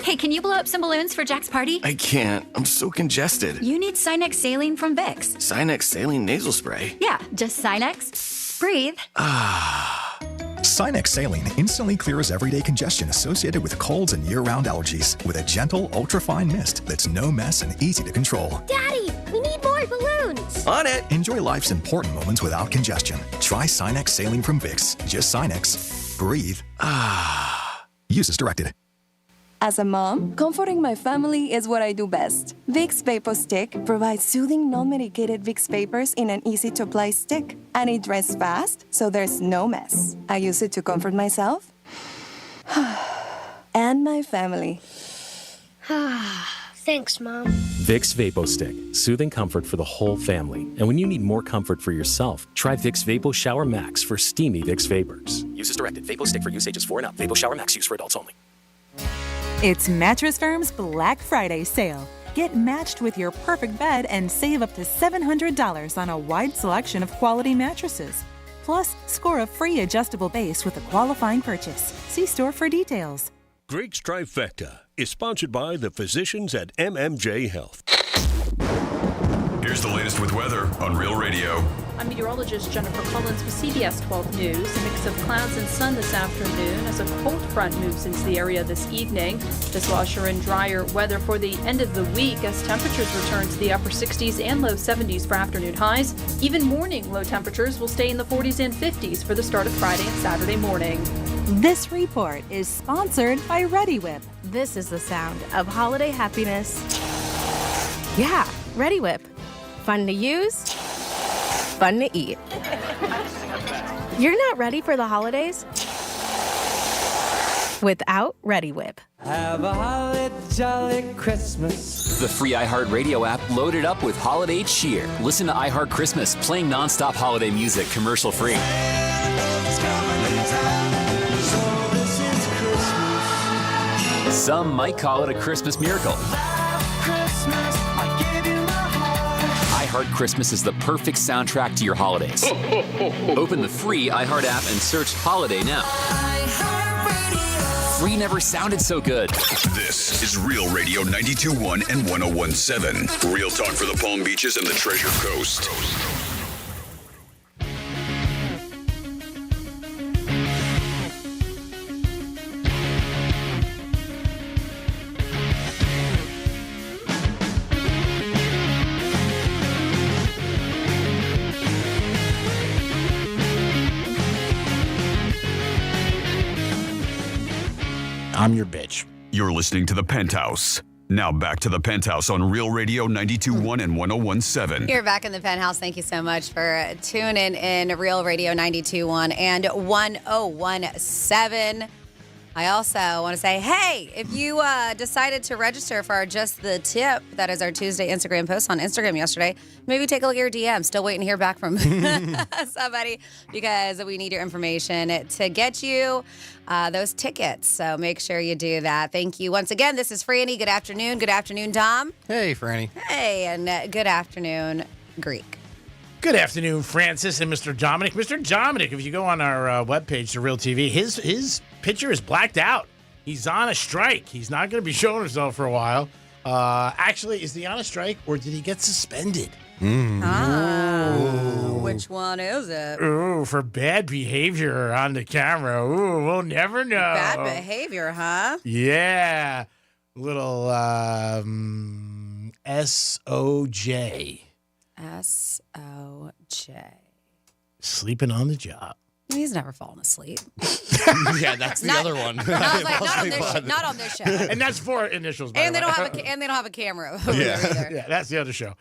Hey, can you blow up some balloons for Jack's party? I can't. I'm so congested. You need Sinex Saline from Vicks. Sinex Saline Nasal Spray? Yeah, just Sinex. Breathe. Sinex Saline instantly clears everyday congestion associated with colds and year-round allergies with a gentle, ultra-fine mist that's no mess and easy to control. Daddy, we need more balloons. On it. Enjoy life's important moments without congestion. Try Sinex Saline from Vicks. Just Sinex. Breathe. Use as directed. As a mom, comforting my family is what I do best. Vicks Vapor Stick provides soothing, non-medicated Vicks vapors in an easy-to-apply stick. And it dries fast, so there's no mess. I use it to comfort myself and my family. Thanks, Mom. Vicks Vapo Stick, soothing comfort for the whole family. And when you need more comfort for yourself, try Vicks Vapo Shower Max for steamy Vicks vapors. Use as directed. Vapo Stick for use ages 4 and up. Vapo Shower Max use for adults only. It's Mattress Firm's Black Friday sale. Get matched with your perfect bed and save up to $700 on a wide selection of quality mattresses. Plus, score a free adjustable base with a qualifying purchase. See store for details. Greek's Trifecta is sponsored by the physicians at MMJ Health. Here's the latest with weather on Real Radio. I'm meteorologist Jennifer Collins with CBS 12 News. A mix of clouds and sun this afternoon as a cold front moves into the area this evening. This will usher in drier weather for the end of the week as temperatures return to the upper 60s and low 70s for afternoon highs. Even morning low temperatures will stay in the 40s and 50s for the start of Friday and Saturday morning. This report is sponsored by Reddi-wip. This is the sound of holiday happiness. Yeah, Reddi-wip. Fun to use, fun to eat. You're not ready for the holidays? Without Reddi-wip. Have a holly jolly Christmas. The free iHeartRadio app loaded up with holiday cheer. Listen to iHeart Christmas playing nonstop holiday music commercial free. Some might call it a Christmas miracle. iHeart Christmas is the perfect soundtrack to your holidays. Open the free iHeart app and search Holiday now. Free never sounded so good. This is Real Radio 92.1 and 101.7. Real talk for the Palm Beaches and the Treasure Coast. I'm your bitch. You're listening to the Penthouse. Now back to the Penthouse on Real Radio 92.1 and 101.7. You're back in the Penthouse. Thank you so much for tuning in Real Radio 92.1 and 101.7. I also want to say, hey, if you decided to register for our Just the Tip, that is our Tuesday Instagram post on Instagram yesterday, maybe take a look at your DM. Still waiting to hear back from somebody because we need your information to get you those tickets. So make sure you do that. Thank you once again. This is Franny. Good afternoon. Good afternoon, Dom. Hey, Franny. Hey, and good afternoon, Greek. Good afternoon, Francis and Mr. Dominic. Mr. Dominic, if you go on our webpage, The Real TV, his picture is blacked out. He's on a strike. He's not going to be showing himself for a while. Actually, is he on a strike or did he get suspended? Which one is it? Ooh, for bad behavior on the camera. Ooh, we'll never know. Bad behavior, huh? Yeah. Little SOJ. SOJ. Sleeping on the job. He's never fallen asleep. Yeah, that's the other one. I was like, not on this show. And that's four initials. And they don't have a camera. Over Yeah, there either. yeah, that's the other show.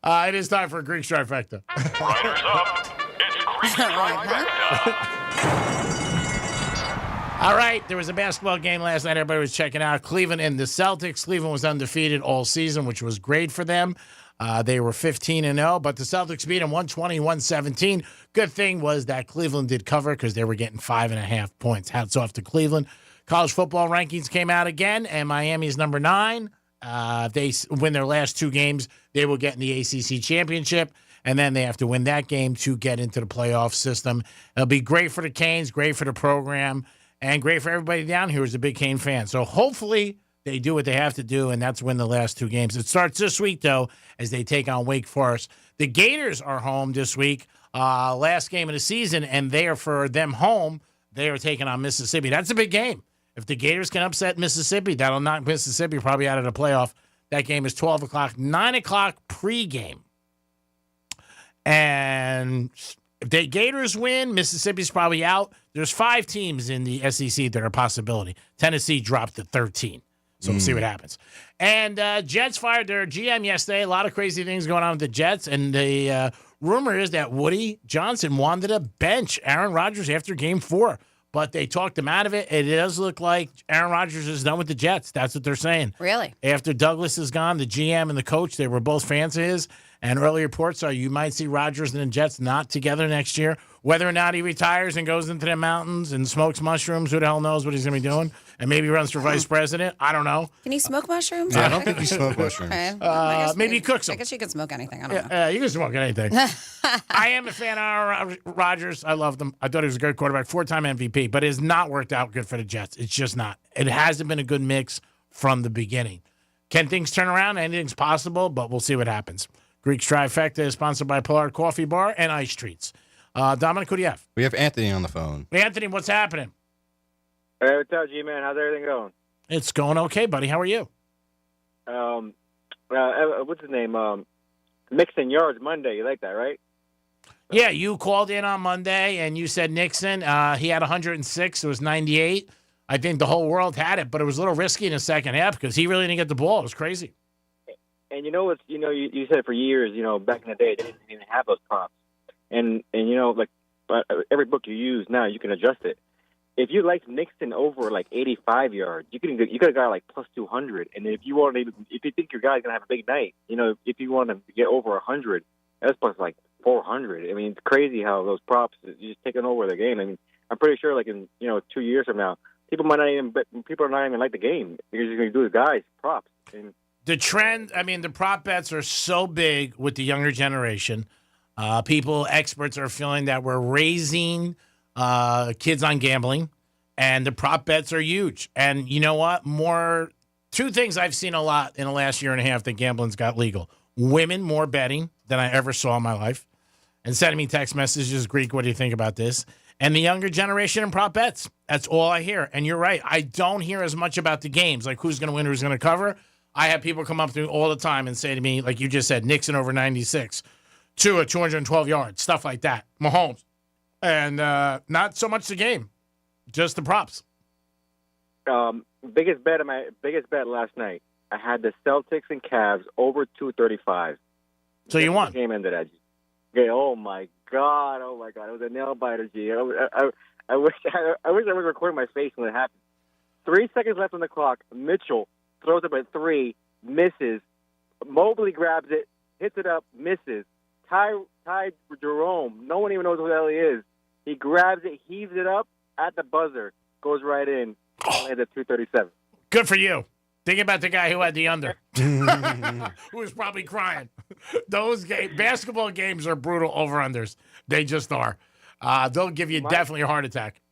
It is time for a Greek trifecta. Riders up. It's Greek trifecta. All right, there was a basketball game last night. Everybody was checking out Cleveland and the Celtics. Cleveland was undefeated all season, which was great for them. They were 15-0, but the Celtics beat them 120-117. Good thing was that Cleveland did cover because they were getting 5.5 points. Hats off to Cleveland. College football rankings came out again, and Miami's number 9. If they win their last 2 games, they will get in the ACC championship, and then they have to win that game to get into the playoff system. It'll be great for the Canes, great for the program, and great for everybody down here who's a big Cane fan. So hopefully they do what they have to do, and that's win the last 2 games. It starts this week, though, as they take on Wake Forest. The Gators are home this week, last game of the season, and they are for them home. They are taking on Mississippi. That's a big game. If the Gators can upset Mississippi, that'll knock Mississippi probably out of the playoff. That game is 12 o'clock, 9 o'clock pregame. And if the Gators win, Mississippi's probably out. There's 5 teams in the SEC that are a possibility. Tennessee dropped to 13. So we'll see what happens. And Jets fired their GM yesterday. A lot of crazy things going on with the Jets. And the rumor is that Woody Johnson wanted to bench Aaron Rodgers after Game 4. But they talked him out of it. It does look like Aaron Rodgers is done with the Jets. That's what they're saying. Really? After Douglas is gone, the GM and the coach, they were both fans of his. And early reports are you might see Rodgers and the Jets not together next year. Whether or not he retires and goes into the mountains and smokes mushrooms, who the hell knows what he's going to be doing? And maybe runs for vice president. I don't know. Can you smoke mushrooms? Yeah, I don't think you smoke mushrooms. Okay. Maybe he cooks them. I guess you can smoke anything. I don't know. You can smoke anything. I am a fan of Rodgers. I loved him. I thought he was a great quarterback, 4-time MVP, but it has not worked out good for the Jets. It's just not. It hasn't been a good mix from the beginning. Can things turn around? Anything's possible, but we'll see what happens. Greek's Trifecta is sponsored by Pollard Coffee Bar and Ice Treats. Dominic, who do you have? We have Anthony on the phone. Anthony, what's happening? Hey, what's up, G-Man? How's everything going? It's going okay, buddy. How are you? What's his name? Mixon Yards Monday. You like that, right? Yeah, you called in on Monday, and you said Nixon. He had 106. It was 98. I think the whole world had it, but it was a little risky in the second half because he really didn't get the ball. It was crazy. And you know what's, you said for years, back in the day, they didn't even have those props. And like every book you use now, you can adjust it. If you like Nixon over like 85 yards, you could have got like plus 200. And if you think your guy's gonna have a big night, if you want to get over 100, that's plus like 400. I mean, it's crazy how those props is just taking over the game. I mean, I'm pretty sure like in 2 years from now, people are not even like the game. They're just gonna do the guys props. And the trend, I mean, the prop bets are so big with the younger generation. Experts are feeling that we're raising kids on gambling, and the prop bets are huge. And you know what? Two things I've seen a lot in the last year and a half that gambling's got legal. Women more betting than I ever saw in my life, and sending me text messages, Greek, what do you think about this? And the younger generation in prop bets. That's all I hear. And you're right. I don't hear as much about the games, like who's going to win, who's going to cover. I have people come up to me all the time and say to me, like you just said, Nixon over 96, Tua 212 yards, stuff like that. Mahomes. And not so much the game, just the props. Biggest bet last night. I had the Celtics and Cavs over 235. So you won. The game ended at. Okay. Oh my God. It was a nail biter, G. I wish I was recording my face when it happened. 3 seconds left on the clock. Mitchell throws up at 3, misses. Mobley grabs it, hits it up, misses. Ty Jerome, no one even knows who the hell he is. He grabs it, heaves it up at the buzzer, goes right in, lands at 237. Good for you. Think about the guy who had the under, who was probably crying. Those basketball games are brutal over-unders. They just are. They'll give you definitely a heart attack.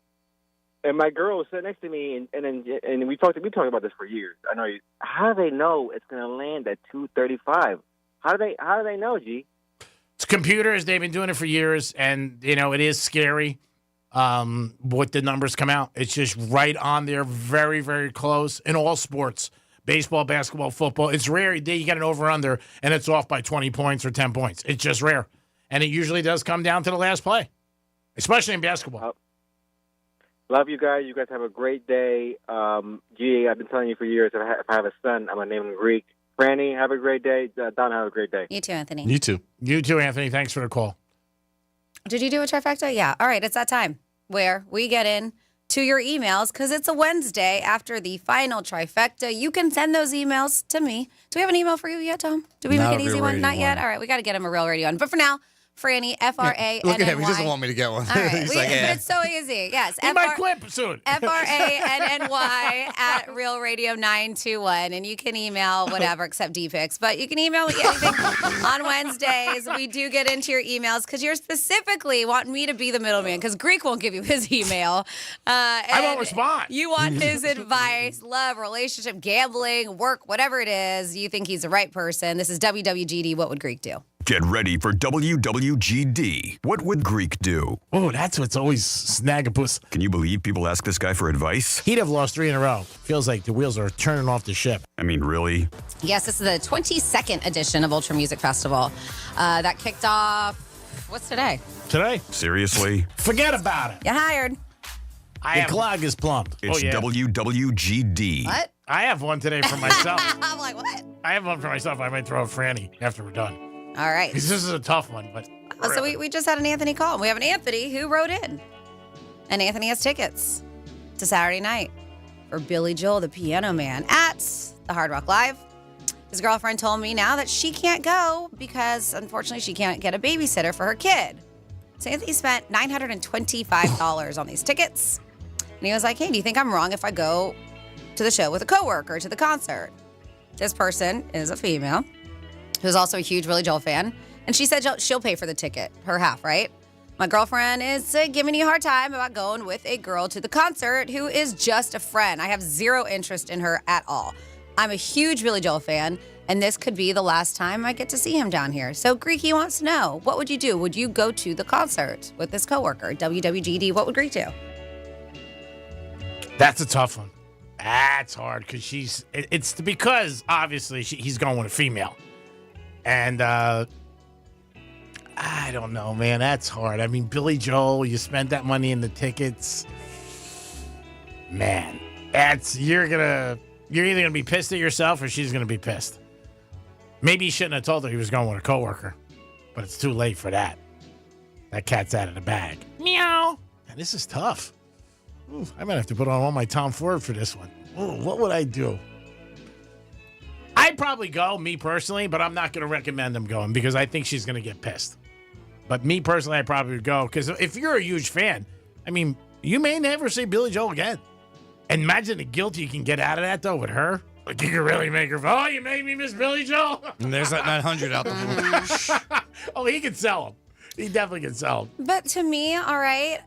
And my girl was sitting next to me, and we talked about this for years. I know. How do they know it's going to land at 235? How do they know, G? It's computers. They've been doing it for years, and it is scary what the numbers come out. It's just right on there, very, very close in all sports. Baseball, basketball, football. It's rare you get an over-under, and it's off by 20 points or 10 points. It's just rare. And it usually does come down to the last play, especially in basketball. Love you guys. You guys have a great day. G, I've been telling you for years, if I have a son, I'm going to name him Greek. Franny, have a great day. Don, have a great day. You too, Anthony. You too. You too, Anthony. Thanks for the call. Did you do a trifecta? Yeah. All right. It's that time where we get in to your emails because it's a Wednesday after the final trifecta. You can send those emails to me. Do we have an email for you yet, Tom? Do we make an easy one? Not yet? All right. We got to get him a real radio one. But for now, Franny, F-R-A-N-N-Y. Look at him. He doesn't want me to get one. All right. He's like, yeah. But it's so easy. Yes. He might quit soon. F-R-A-N-N-Y at Real Radio 921. And you can email whatever except D-Pics. But you can email me anything on Wednesdays. We do get into your emails because you're specifically wanting me to be the middleman because Greek won't give you his email. I won't respond. You want his advice, love, relationship, gambling, work, whatever it is. You think he's the right person. This is WWGD. What would Greek do? Get ready for WWGD. What would Greek do? Oh, that's what's always snaggapus. Can you believe people ask this guy for advice? He'd have lost 3 in a row. Feels like the wheels are turning off the ship. I mean, really? Yes, this is the 22nd edition of Ultra Music Festival. That kicked off, what's today? Today? Seriously? Forget about it. You hired. The clog is plumbed. It's WWGD. What? I have one today for myself. I'm like, what? I have one for myself. I might throw a Franny after we're done. All right. Because this is a tough one, but. So we just had an Anthony call. We have an Anthony who wrote in. And Anthony has tickets to Saturday night for Billy Joel, the Piano Man, at the Hard Rock Live. His girlfriend told me now that she can't go because, unfortunately, she can't get a babysitter for her kid. So Anthony spent $925 on these tickets. And he was like, hey, do you think I'm wrong if I go to the show with a coworker to the concert? This person is a female who's also a huge Billy Joel fan. And she said she'll pay for the ticket, her half, right? My girlfriend is giving you a hard time about going with a girl to the concert who is just a friend. I have zero interest in her at all. I'm a huge Billy Joel fan, And this could be the last time I get to see him down here. So Greeky wants to know, what would you do? Would you go to the concert with this coworker? WWGD, what would Greek do? That's a tough one. That's hard because it's because obviously he's going with a female. And I don't know, man. That's hard. I mean, Billy Joel, you spent that money in the tickets. Man, you're either going to be pissed at yourself or she's going to be pissed. Maybe he shouldn't have told her he was going with a coworker, but it's too late for that. That cat's out of the bag. Meow. And this is tough. Ooh, I might have to put on all my Tom Ford for this one. Ooh, what would I do? I'd probably go, me personally, but I'm not going to recommend him going because I think she's going to get pissed. But me personally, I probably would go because if you're a huge fan, I mean, you may never see Billy Joel again. And imagine the guilt you can get out of that, though, with her. Like, you can really make her, oh, you made me miss Billy Joel. And there's that 900 out there. Oh, he can sell them. He definitely can sell them. But to me, all right,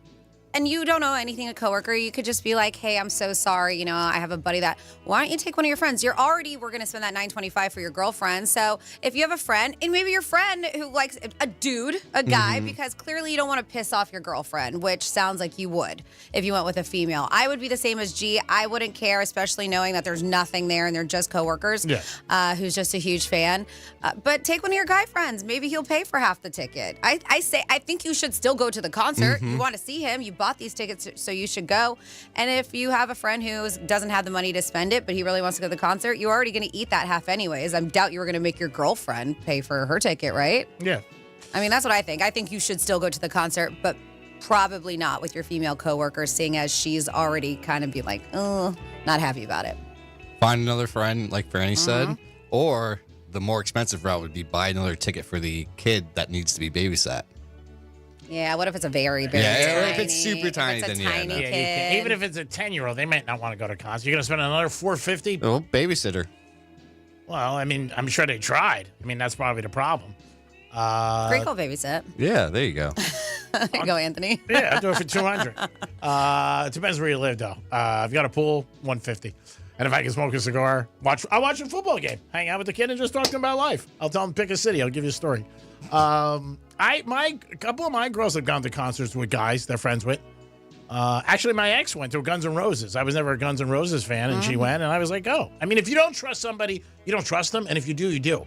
and you don't know anything, a coworker, you could just be like, hey, I'm so sorry. You know, I have a buddy that, why don't you take one of your friends? We're going to spend that $925 for your girlfriend. So if you have a friend, and maybe your friend who likes a dude, a guy, because clearly you don't want to piss off your girlfriend, which sounds like you would if you went with a female. I would be the same as G. I wouldn't care, especially knowing that there's nothing there and they're just coworkers, who's just a huge fan. But take one of your guy friends. Maybe he'll pay for half the ticket. I think you should still go to the concert. You want to see him. You bought these tickets, so you should go. And if you have a friend who doesn't have the money to spend it, but he really wants to go to the concert, you're already going to eat that half anyways. I doubt you were going to make your girlfriend pay for her ticket, right? Yeah. I mean, that's what I think. I think you should still go to the concert, but probably not with your female coworker, seeing as she's already kind of be like, oh, not happy about it. Find another friend, like Franny said, or the more expensive route would be buy another ticket for the kid that needs to be babysat. Yeah, what if it's a very, very tiny? tiny? If it's super tiny, if it's then a tiny Yeah, kid. even if it's a 10-year-old, they might not want to go to concert. You're going to spend another $450? Oh, babysitter. Well, I mean, I'm sure they tried. I mean, that's probably the problem. Great cool babysit. Yeah, there you go. There you go, Anthony. Yeah, I'll do it for $200. It depends where you live, though. If you got a pool, $150. And if I can smoke a cigar, I'll watch a football game, hang out with the kid, and just talk to him about life. I'll tell him pick a city. I'll give you a story. A couple of my girls have gone to concerts with guys they're friends with. Actually, my ex went to Guns N' Roses. I was never a Guns N' Roses fan, and she went, and I was like, oh. I mean, if you don't trust somebody, you don't trust them, and if you do, you do.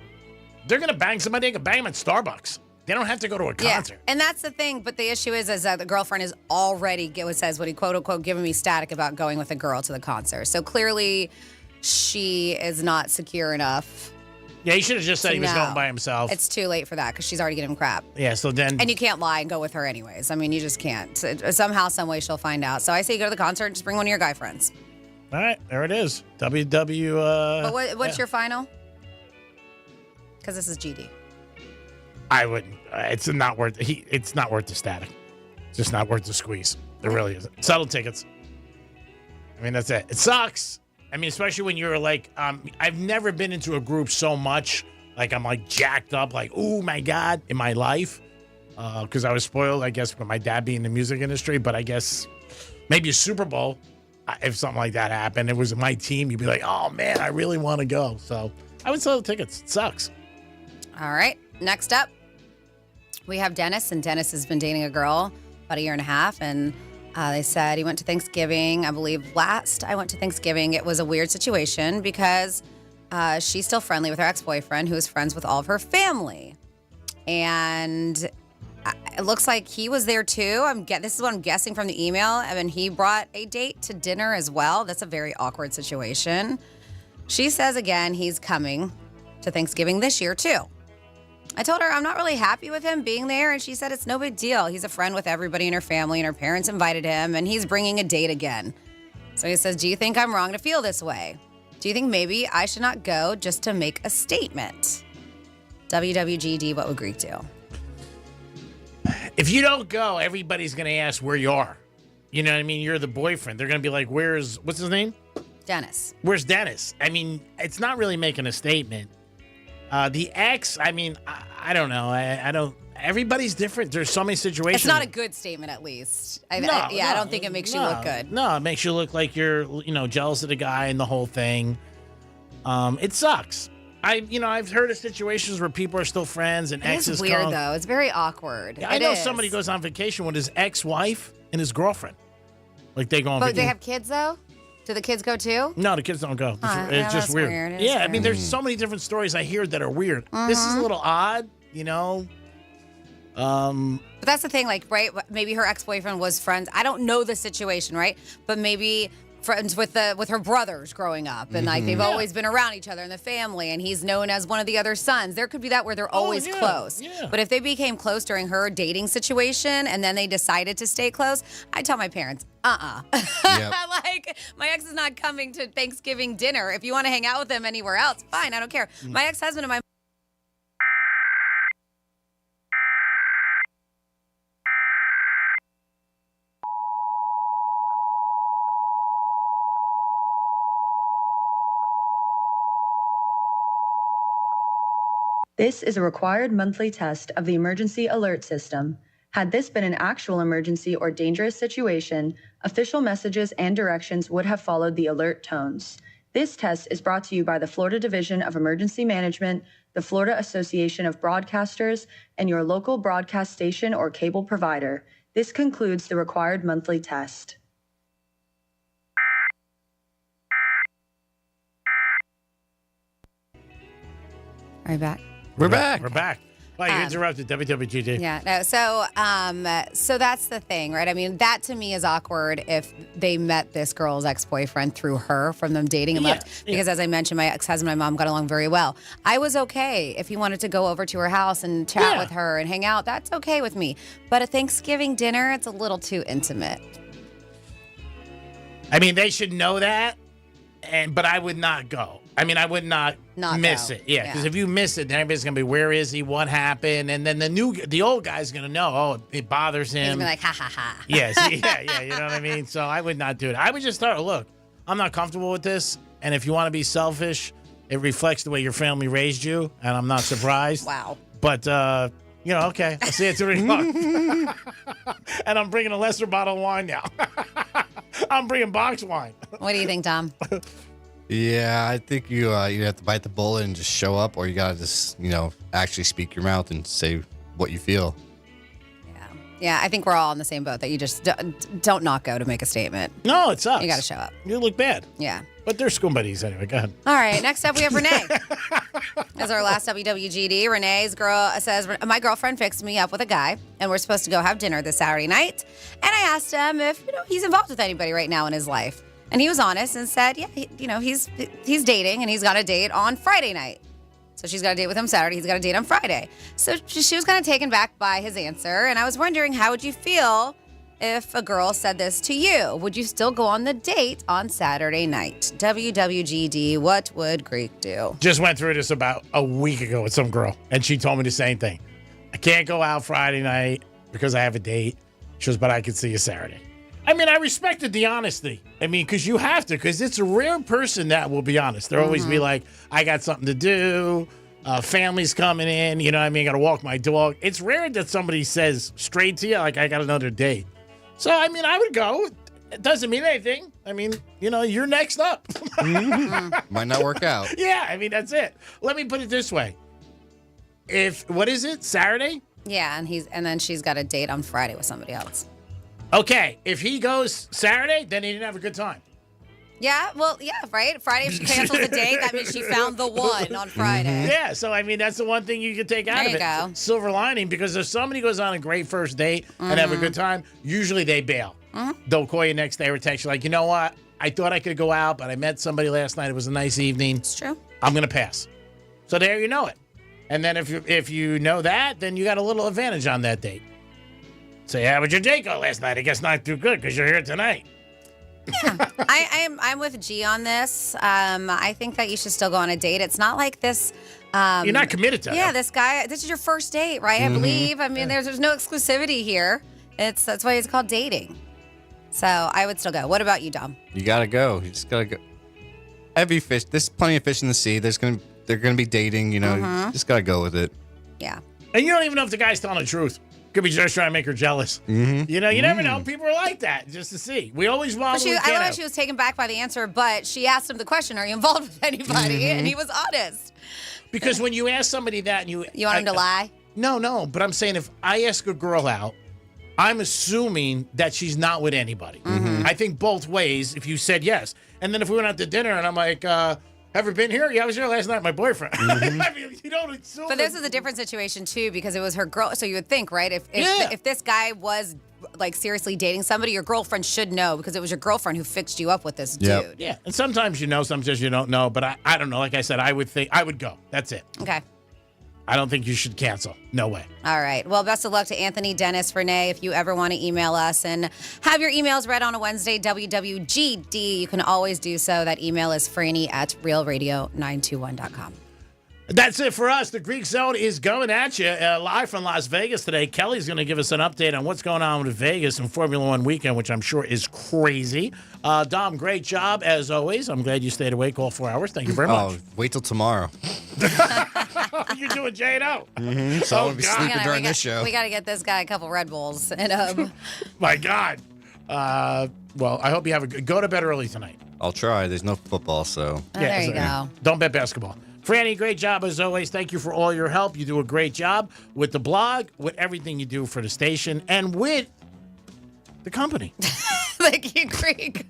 They're going to bang somebody, they can bang them at Starbucks. They don't have to go to a concert. And that's the thing, but the issue is that the girlfriend is already, says what he quote-unquote giving me static about going with a girl to the concert. So clearly, she is not secure enough. Yeah, he should have just said he was going by himself. It's too late for that because she's already getting him crap. Yeah, so then... And you can't lie and go with her anyways. I mean, you just can't. Somehow, some way, she'll find out. So I say you go to the concert, just bring one of your guy friends. All right, there it is. But what's your final? Because this is GD. I wouldn't. It's not worth. It's not worth the static. It's just not worth the squeeze. It really isn't. Settle tickets. I mean, that's it. It sucks. I mean, especially when you're like, I've never been into a group so much. Like I'm like jacked up, like oh my god, in my life, because I was spoiled, I guess, with my dad being in the music industry. But I guess maybe a Super Bowl, if something like that happened, it was my team. You'd be like, oh man, I really want to go. So I would sell the tickets. It sucks. All right. Next up, we have Dennis, and Dennis has been dating a girl about a year and a half, and they said he went to Thanksgiving. I believe last I went to Thanksgiving, it was a weird situation because she's still friendly with her ex-boyfriend, who is friends with all of her family, and it looks like he was there too. This is what I'm guessing from the email. I mean, he brought a date to dinner as well. That's a very awkward situation. She says again he's coming to Thanksgiving this year too. I told her I'm not really happy with him being there, and she said it's no big deal. He's a friend with everybody in her family, and her parents invited him, and he's bringing a date again. So he says, do you think I'm wrong to feel this way? Do you think maybe I should not go just to make a statement? WWGD, what would Greek do? If you don't go, everybody's going to ask where you are. You know what I mean? You're the boyfriend. They're going to be like, what's his name? Dennis. Where's Dennis? I mean, it's not really making a statement. The ex, I mean, I don't know. I don't. Everybody's different. There's so many situations. It's not a good statement, at least. I don't think it makes you look good. No, it makes you look like you're, jealous of the guy and the whole thing. It sucks. I've heard of situations where people are still friends and exes. It's weird though. It's very awkward. Yeah, I know somebody goes on vacation with his ex-wife and his girlfriend. Like they go on vacation. But they have kids though? Do the kids go too? No, the kids don't go. Huh, It's just that's weird. It is I mean, weird. there's so many different stories I hear that are weird. This is a little odd, But that's the thing, like, right? Maybe her ex-boyfriend was friends. I don't know the situation, right? But maybe friends with her brothers growing up, and like they've always been around each other in the family, and he's known as one of the other sons. There could be that where they're always close. Yeah. But if they became close during her dating situation, and then they decided to stay close, I tell my parents, like my ex is not coming to Thanksgiving dinner. If you want to hang out with him anywhere else, fine, I don't care. My ex-husband and my This is a required monthly test of the emergency alert system. Had this been an actual emergency or dangerous situation, official messages and directions would have followed the alert tones. This test is brought to you by the Florida Division of Emergency Management, the Florida Association of Broadcasters, and your local broadcast station or cable provider. This concludes the required monthly test. Are you back? We're back. Well, you interrupted WWGD. Yeah, no. So that's the thing, right? I mean, that to me is awkward if they met this girl's ex-boyfriend through her from them dating and left. Because as I mentioned, my ex-husband and my mom got along very well. I was okay if he wanted to go over to her house and chat with her and hang out. That's okay with me. But a Thanksgiving dinner, it's a little too intimate. I mean, they should know that, but I would not go. I mean, I would not miss go. it. Yeah, because if you miss it, then everybody's going to be, where is he? What happened? And then the old guy's going to know, oh, it bothers him. He's going to be like, ha, ha, ha. Yes, yeah, you know what I mean? So I would not do it. I would just start, look, I'm not comfortable with this. And if you want to be selfish, it reflects the way your family raised you. And I'm not surprised. Wow. But, okay, I'll see you at 3 o'clock. And I'm bringing a lesser bottle of wine now. I'm bringing box wine. What do you think, Tom? Yeah, I think you have to bite the bullet and just show up, or you gotta just actually speak your mouth and say what you feel. Yeah, I think we're all in the same boat that you just don't not go to make a statement. No, it sucks. You got to show up. You look bad. Yeah. But they're school buddies anyway. Go ahead. All right. Next up, we have Renee. As our last WWGD, Renee's girl says, my girlfriend fixed me up with a guy, and we're supposed to go have dinner this Saturday night. And I asked him if he's involved with anybody right now in his life. And he was honest and said, yeah, he's dating, and he's got a date on Friday night. So she's got a date with him Saturday. He's got a date on Friday. So she was kind of taken back by his answer. And I was wondering, how would you feel if a girl said this to you? Would you still go on the date on Saturday night? WWGD, what would Greek do? Just went through this about a week ago with some girl, and she told me the same thing. I can't go out Friday night because I have a date. She goes, but I could see you Saturday. I mean, I respected the honesty. I mean, because you have to, because it's a rare person that will be honest. They'll always be like, I got something to do. Family's coming in. You know what I mean? I got to walk my dog. It's rare that somebody says straight to you, like, I got another date. So, I mean, I would go. It doesn't mean anything. I mean, you're next up. Might not work out. Yeah, I mean, that's it. Let me put it this way. What is it, Saturday? Yeah, and then she's got a date on Friday with somebody else. Okay, if he goes Saturday, then he didn't have a good time. Yeah, well, yeah, right? Friday, if she cancels the date, that means she found the one on Friday. Yeah, so, I mean, that's the one thing you can take out of it. There you go. Silver lining, because if somebody goes on a great first date and have a good time, usually they bail. They'll call you next day or text you like, you know what? I thought I could go out, but I met somebody last night. It was a nice evening. It's true. I'm going to pass. So there you know it. And then if you know that, then you got a little advantage on that date. Say, how would your date go last night? I guess not too good because you're here tonight. Yeah, I'm with G on this. I think that you should still go on a date. It's not like this. You're not committed to it. Yeah, this is your first date, right? I believe. I mean, there's no exclusivity here. That's why it's called dating. So I would still go. What about you, Dom? You gotta go. You just gotta go. Every fish. There's plenty of fish in the sea. They're gonna be dating. You just gotta go with it. Yeah. And you don't even know if the guy's telling the truth. Could be just trying to make her jealous. You never know. People are like that, just to see. We always want. I love how she was taken back by the answer, but she asked him the question, "Are you involved with anybody?" And he was honest. Because when you ask somebody that and You want him to lie? No. But I'm saying if I ask a girl out, I'm assuming that she's not with anybody. Mm-hmm. I think both ways if you said yes. And then if we went out to dinner and I'm like, have you been here? Yeah, I was here last night with my boyfriend. Mm-hmm. I mean, you don't assume. But this is a different situation, too, because it was her girl. So you would think, right? If this guy was, like, seriously dating somebody, your girlfriend should know because it was your girlfriend who fixed you up with this dude. Yeah, and sometimes you know, sometimes you don't know. But I don't know. Like I said, I would go. That's it. Okay. I don't think you should cancel. No way. All right. Well, best of luck to Anthony, Dennis, Renee. If you ever want to email us and have your emails read on a Wednesday, WWGD, you can always do so. That email is franny@realradio921.com. That's it for us. The Greek Zone is going at you live from Las Vegas today. Kelly's going to give us an update on what's going on with Vegas and Formula One weekend, which I'm sure is crazy. Dom, great job as always. I'm glad you stayed awake all 4 hours. Thank you very much. Oh, wait till tomorrow. You're doing J&O. Mm-hmm. So I'm going to be sleeping during this show. We got to get this guy a couple Red Bulls. And My God. Well, I hope you have go to bed early tonight. I'll try. There's no football, so. There you go. Don't bet basketball. Franny, great job as always. Thank you for all your help. You do a great job with the blog, with everything you do for the station, and with the company. Thank you, Greg.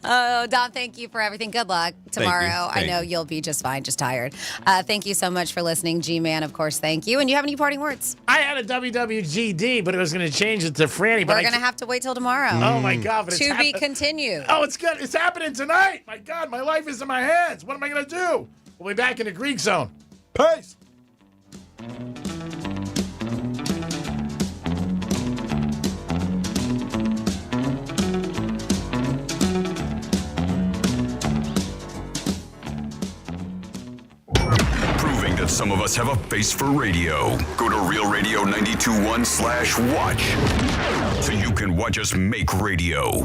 Dom, thank you for everything. Good luck tomorrow. I know you'll be just fine, just tired. Thank you so much for listening. G-Man, of course, thank you. And you have any parting words? I had a WWGD, but it was going to change it to Franny. We're going to have to wait till tomorrow. Oh, my God. But to be continued. Oh, it's good. It's happening tonight. My God, my life is in my hands. What am I going to do? We'll be back in the Greek Zone. Peace. Proving that some of us have a face for radio. Go to realradio921.com/watch so you can watch us make radio.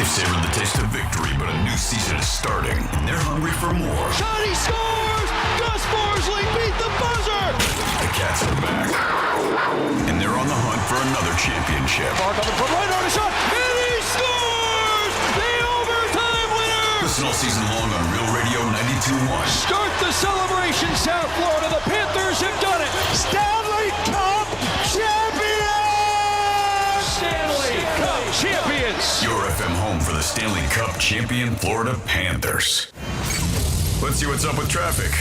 Savored the taste of victory, but a new season is starting, and they're hungry for more. Johnny scores! Gus Borsley beat the buzzer! The Cats are back, and they're on the hunt for another championship. Mark on the front right on a shot, and he scores! The overtime winner! Listen all season long on Real Radio 92.1. Start the celebration, South Florida. The Panthers have done it. Stanley Cup champions! Stanley Cup champions! Your FM home for the Stanley Cup champion Florida Panthers. Let's see what's up with traffic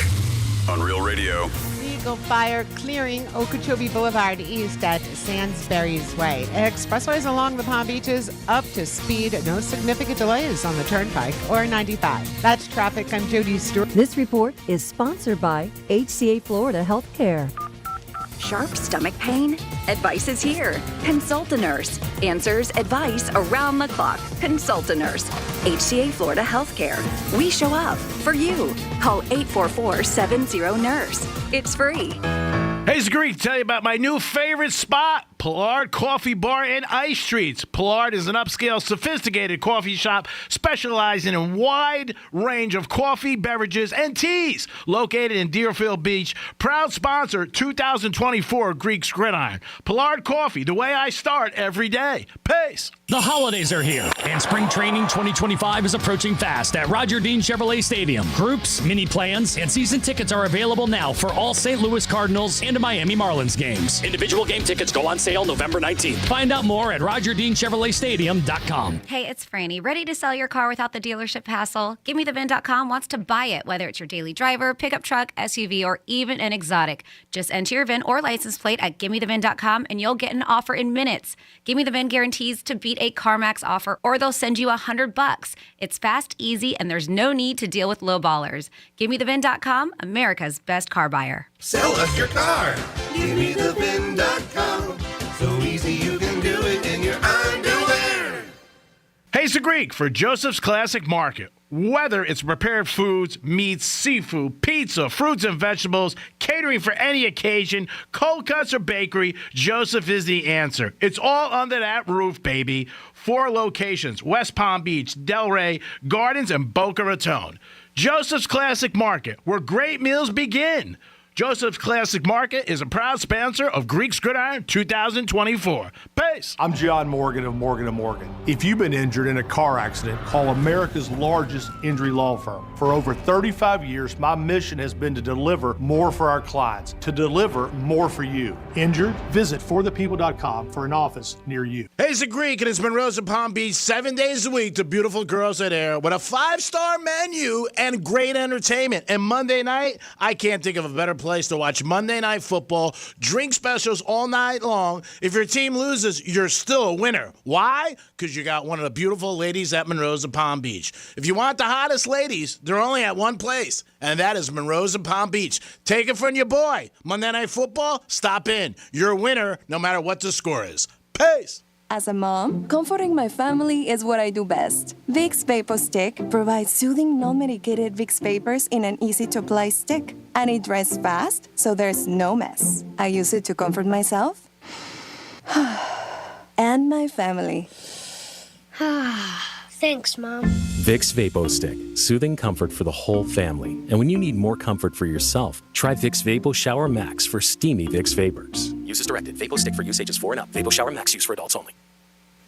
on Real Radio. Vehicle fire clearing Okeechobee Boulevard east at Sainsbury's Way. Expressways along the Palm Beaches up to speed. No significant delays on the Turnpike or 95. That's traffic. I'm Jody Stewart. This report is sponsored by HCA Florida Healthcare. Sharp stomach pain? Advice is here. Consult a nurse. Answers, advice around the clock. Consult a nurse. HCA Florida Healthcare. We show up for you. Call 844-70-NURSE. It's free. Hey, it's Greek. Tell you about my new favorite spot, Pollard Coffee Bar and Ice Treats. Pollard is an upscale, sophisticated coffee shop specializing in a wide range of coffee, beverages, and teas. Located in Deerfield Beach, proud sponsor 2024 Greek's Gridiron. Pollard Coffee, the way I start every day. Peace. The holidays are here, and spring training 2025 is approaching fast at Roger Dean Chevrolet Stadium. Groups, mini plans, and season tickets are available now for all St. Louis Cardinals and Miami Marlins games. Individual game tickets go on sale November 19th. Find out more at RogerDeanChevroletStadium.com. Hey, it's Franny. Ready to sell your car without the dealership hassle? GiveMeTheVin.com wants to buy it, whether it's your daily driver, pickup truck, SUV, or even an exotic. Just enter your VIN or license plate at GiveMeTheVin.com and you'll get an offer in minutes. Give Me the VIN guarantees to beat a CarMax offer, or they'll send you $100. It's fast, easy, and there's no need to deal with lowballers. GiveMeTheVin.com, America's best car buyer. Sell us your car. GiveMeTheVin.com. So easy you can do it in your underwear. Hey, it's the Greek for Joseph's Classic Market. Whether it's prepared foods, meats, seafood, pizza, fruits and vegetables, catering for any occasion, cold cuts or bakery, Joseph is the answer. It's all under that roof, baby. 4 locations: West Palm Beach, Delray, Gardens, and Boca Raton. Joseph's Classic Market, where great meals begin. Joseph's Classic Market is a proud sponsor of Greek's Gridiron 2024. Peace. I'm John Morgan of Morgan & Morgan. If you've been injured in a car accident, call America's largest injury law firm. For over 35 years, my mission has been to deliver more for our clients, to deliver more for you. Injured? Visit forthepeople.com for an office near you. Hey, it's the Greek, and it's Monroe's in Palm Beach 7 days a week to beautiful girls at Air with a 5-star menu and great entertainment. And Monday night, I can't think of a better place to watch Monday Night Football, drink specials all night long. If your team loses, you're still a winner. Why? Because you got one of the beautiful ladies at Monroe's in Palm Beach. If you want the hottest ladies, they're only at one place, and that is Monroe's in Palm Beach. Take it from your boy. Monday Night Football, stop in. You're a winner no matter what the score is. Peace. As a mom, comforting my family is what I do best. Vicks Vapor Stick provides soothing, non-medicated Vicks vapors in an easy-to-apply stick. And it dries fast, so there's no mess. I use it to comfort myself and my family. Thanks, Mom. Vicks Vapo Stick, soothing comfort for the whole family. And when you need more comfort for yourself, try Vicks Vapo Shower Max for steamy Vicks vapors. Use as directed. Vapo Stick for use ages 4 and up. Vapo Shower Max use for adults only.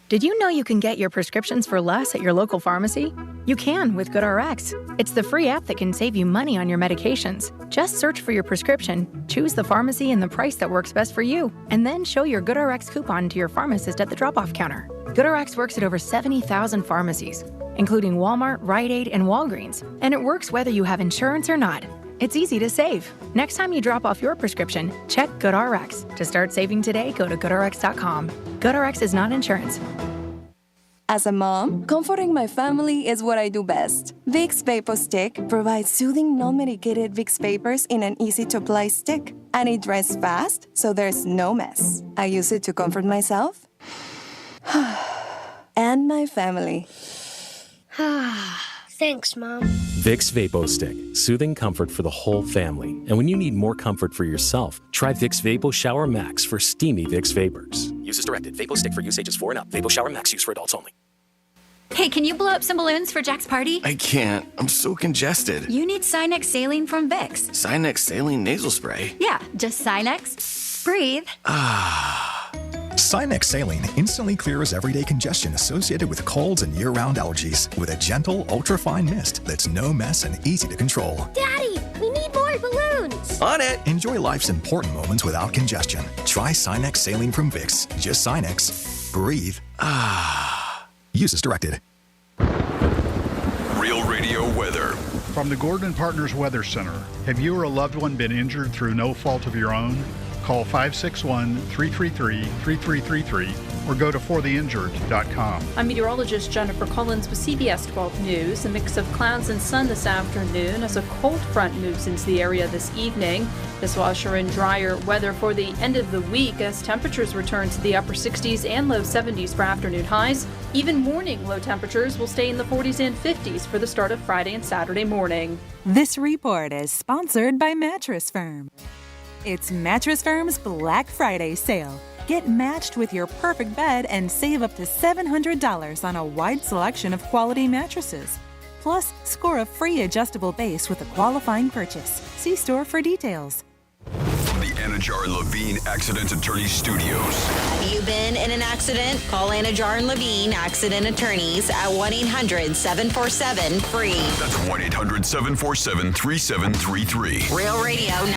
Did you know you can get your prescriptions for less at your local pharmacy? You can with GoodRx. It's the free app that can save you money on your medications. Just search for your prescription, choose the pharmacy and the price that works best for you, and then show your GoodRx coupon to your pharmacist at the drop-off counter. GoodRx works at over 70,000 pharmacies, including Walmart, Rite Aid, and Walgreens, and it works whether you have insurance or not. It's easy to save. Next time you drop off your prescription, check GoodRx. To start saving today, go to GoodRx.com. GoodRx is not insurance. As a mom, comforting my family is what I do best. Vicks Vapor Stick provides soothing, non-medicated Vicks vapors in an easy-to-apply stick. And it dries fast, so there's no mess. I use it to comfort myself and my family. Thanks, Mom. Vicks Vapo Stick, soothing comfort for the whole family. And when you need more comfort for yourself, try Vicks Vapo Shower Max for steamy Vicks vapors. Use as directed. Vapo Stick for use ages 4 and up. Vapo Shower Max use for adults only. Hey, can you blow up some balloons for Jack's party? I can't. I'm so congested. You need Sinex Saline from Vicks. Sinex Saline Nasal Spray? Yeah, just Sinex. Breathe. Sinex Saline instantly clears everyday congestion associated with colds and year-round allergies with a gentle, ultra-fine mist that's no mess and easy to control. Daddy, we need more balloons. On it. Enjoy life's important moments without congestion. Try Sinex Saline from Vicks. Just Sinex. Breathe. Use as directed. Real Radio weather. From the Gordon Partners Weather Center, have you or a loved one been injured through no fault of your own? Call 561-333-3333 or go to fortheinjured.com. I'm meteorologist Jennifer Collins with CBS 12 News. A mix of clouds and sun this afternoon as a cold front moves into the area this evening. This will usher in drier weather for the end of the week as temperatures return to the upper 60s and low 70s for afternoon highs. Even morning low temperatures will stay in the 40s and 50s for the start of Friday and Saturday morning. This report is sponsored by Mattress Firm. It's Mattress Firm's Black Friday sale. Get matched with your perfect bed and save up to $700 on a wide selection of quality mattresses. Plus, score a free adjustable base with a qualifying purchase. See store for details. From the Anajar and Levine Accident Attorney Studios. Have you been in an accident? Call Anajar and Levine Accident Attorneys at 1-800-747-FREE. That's 1-800-747-3733. Real Radio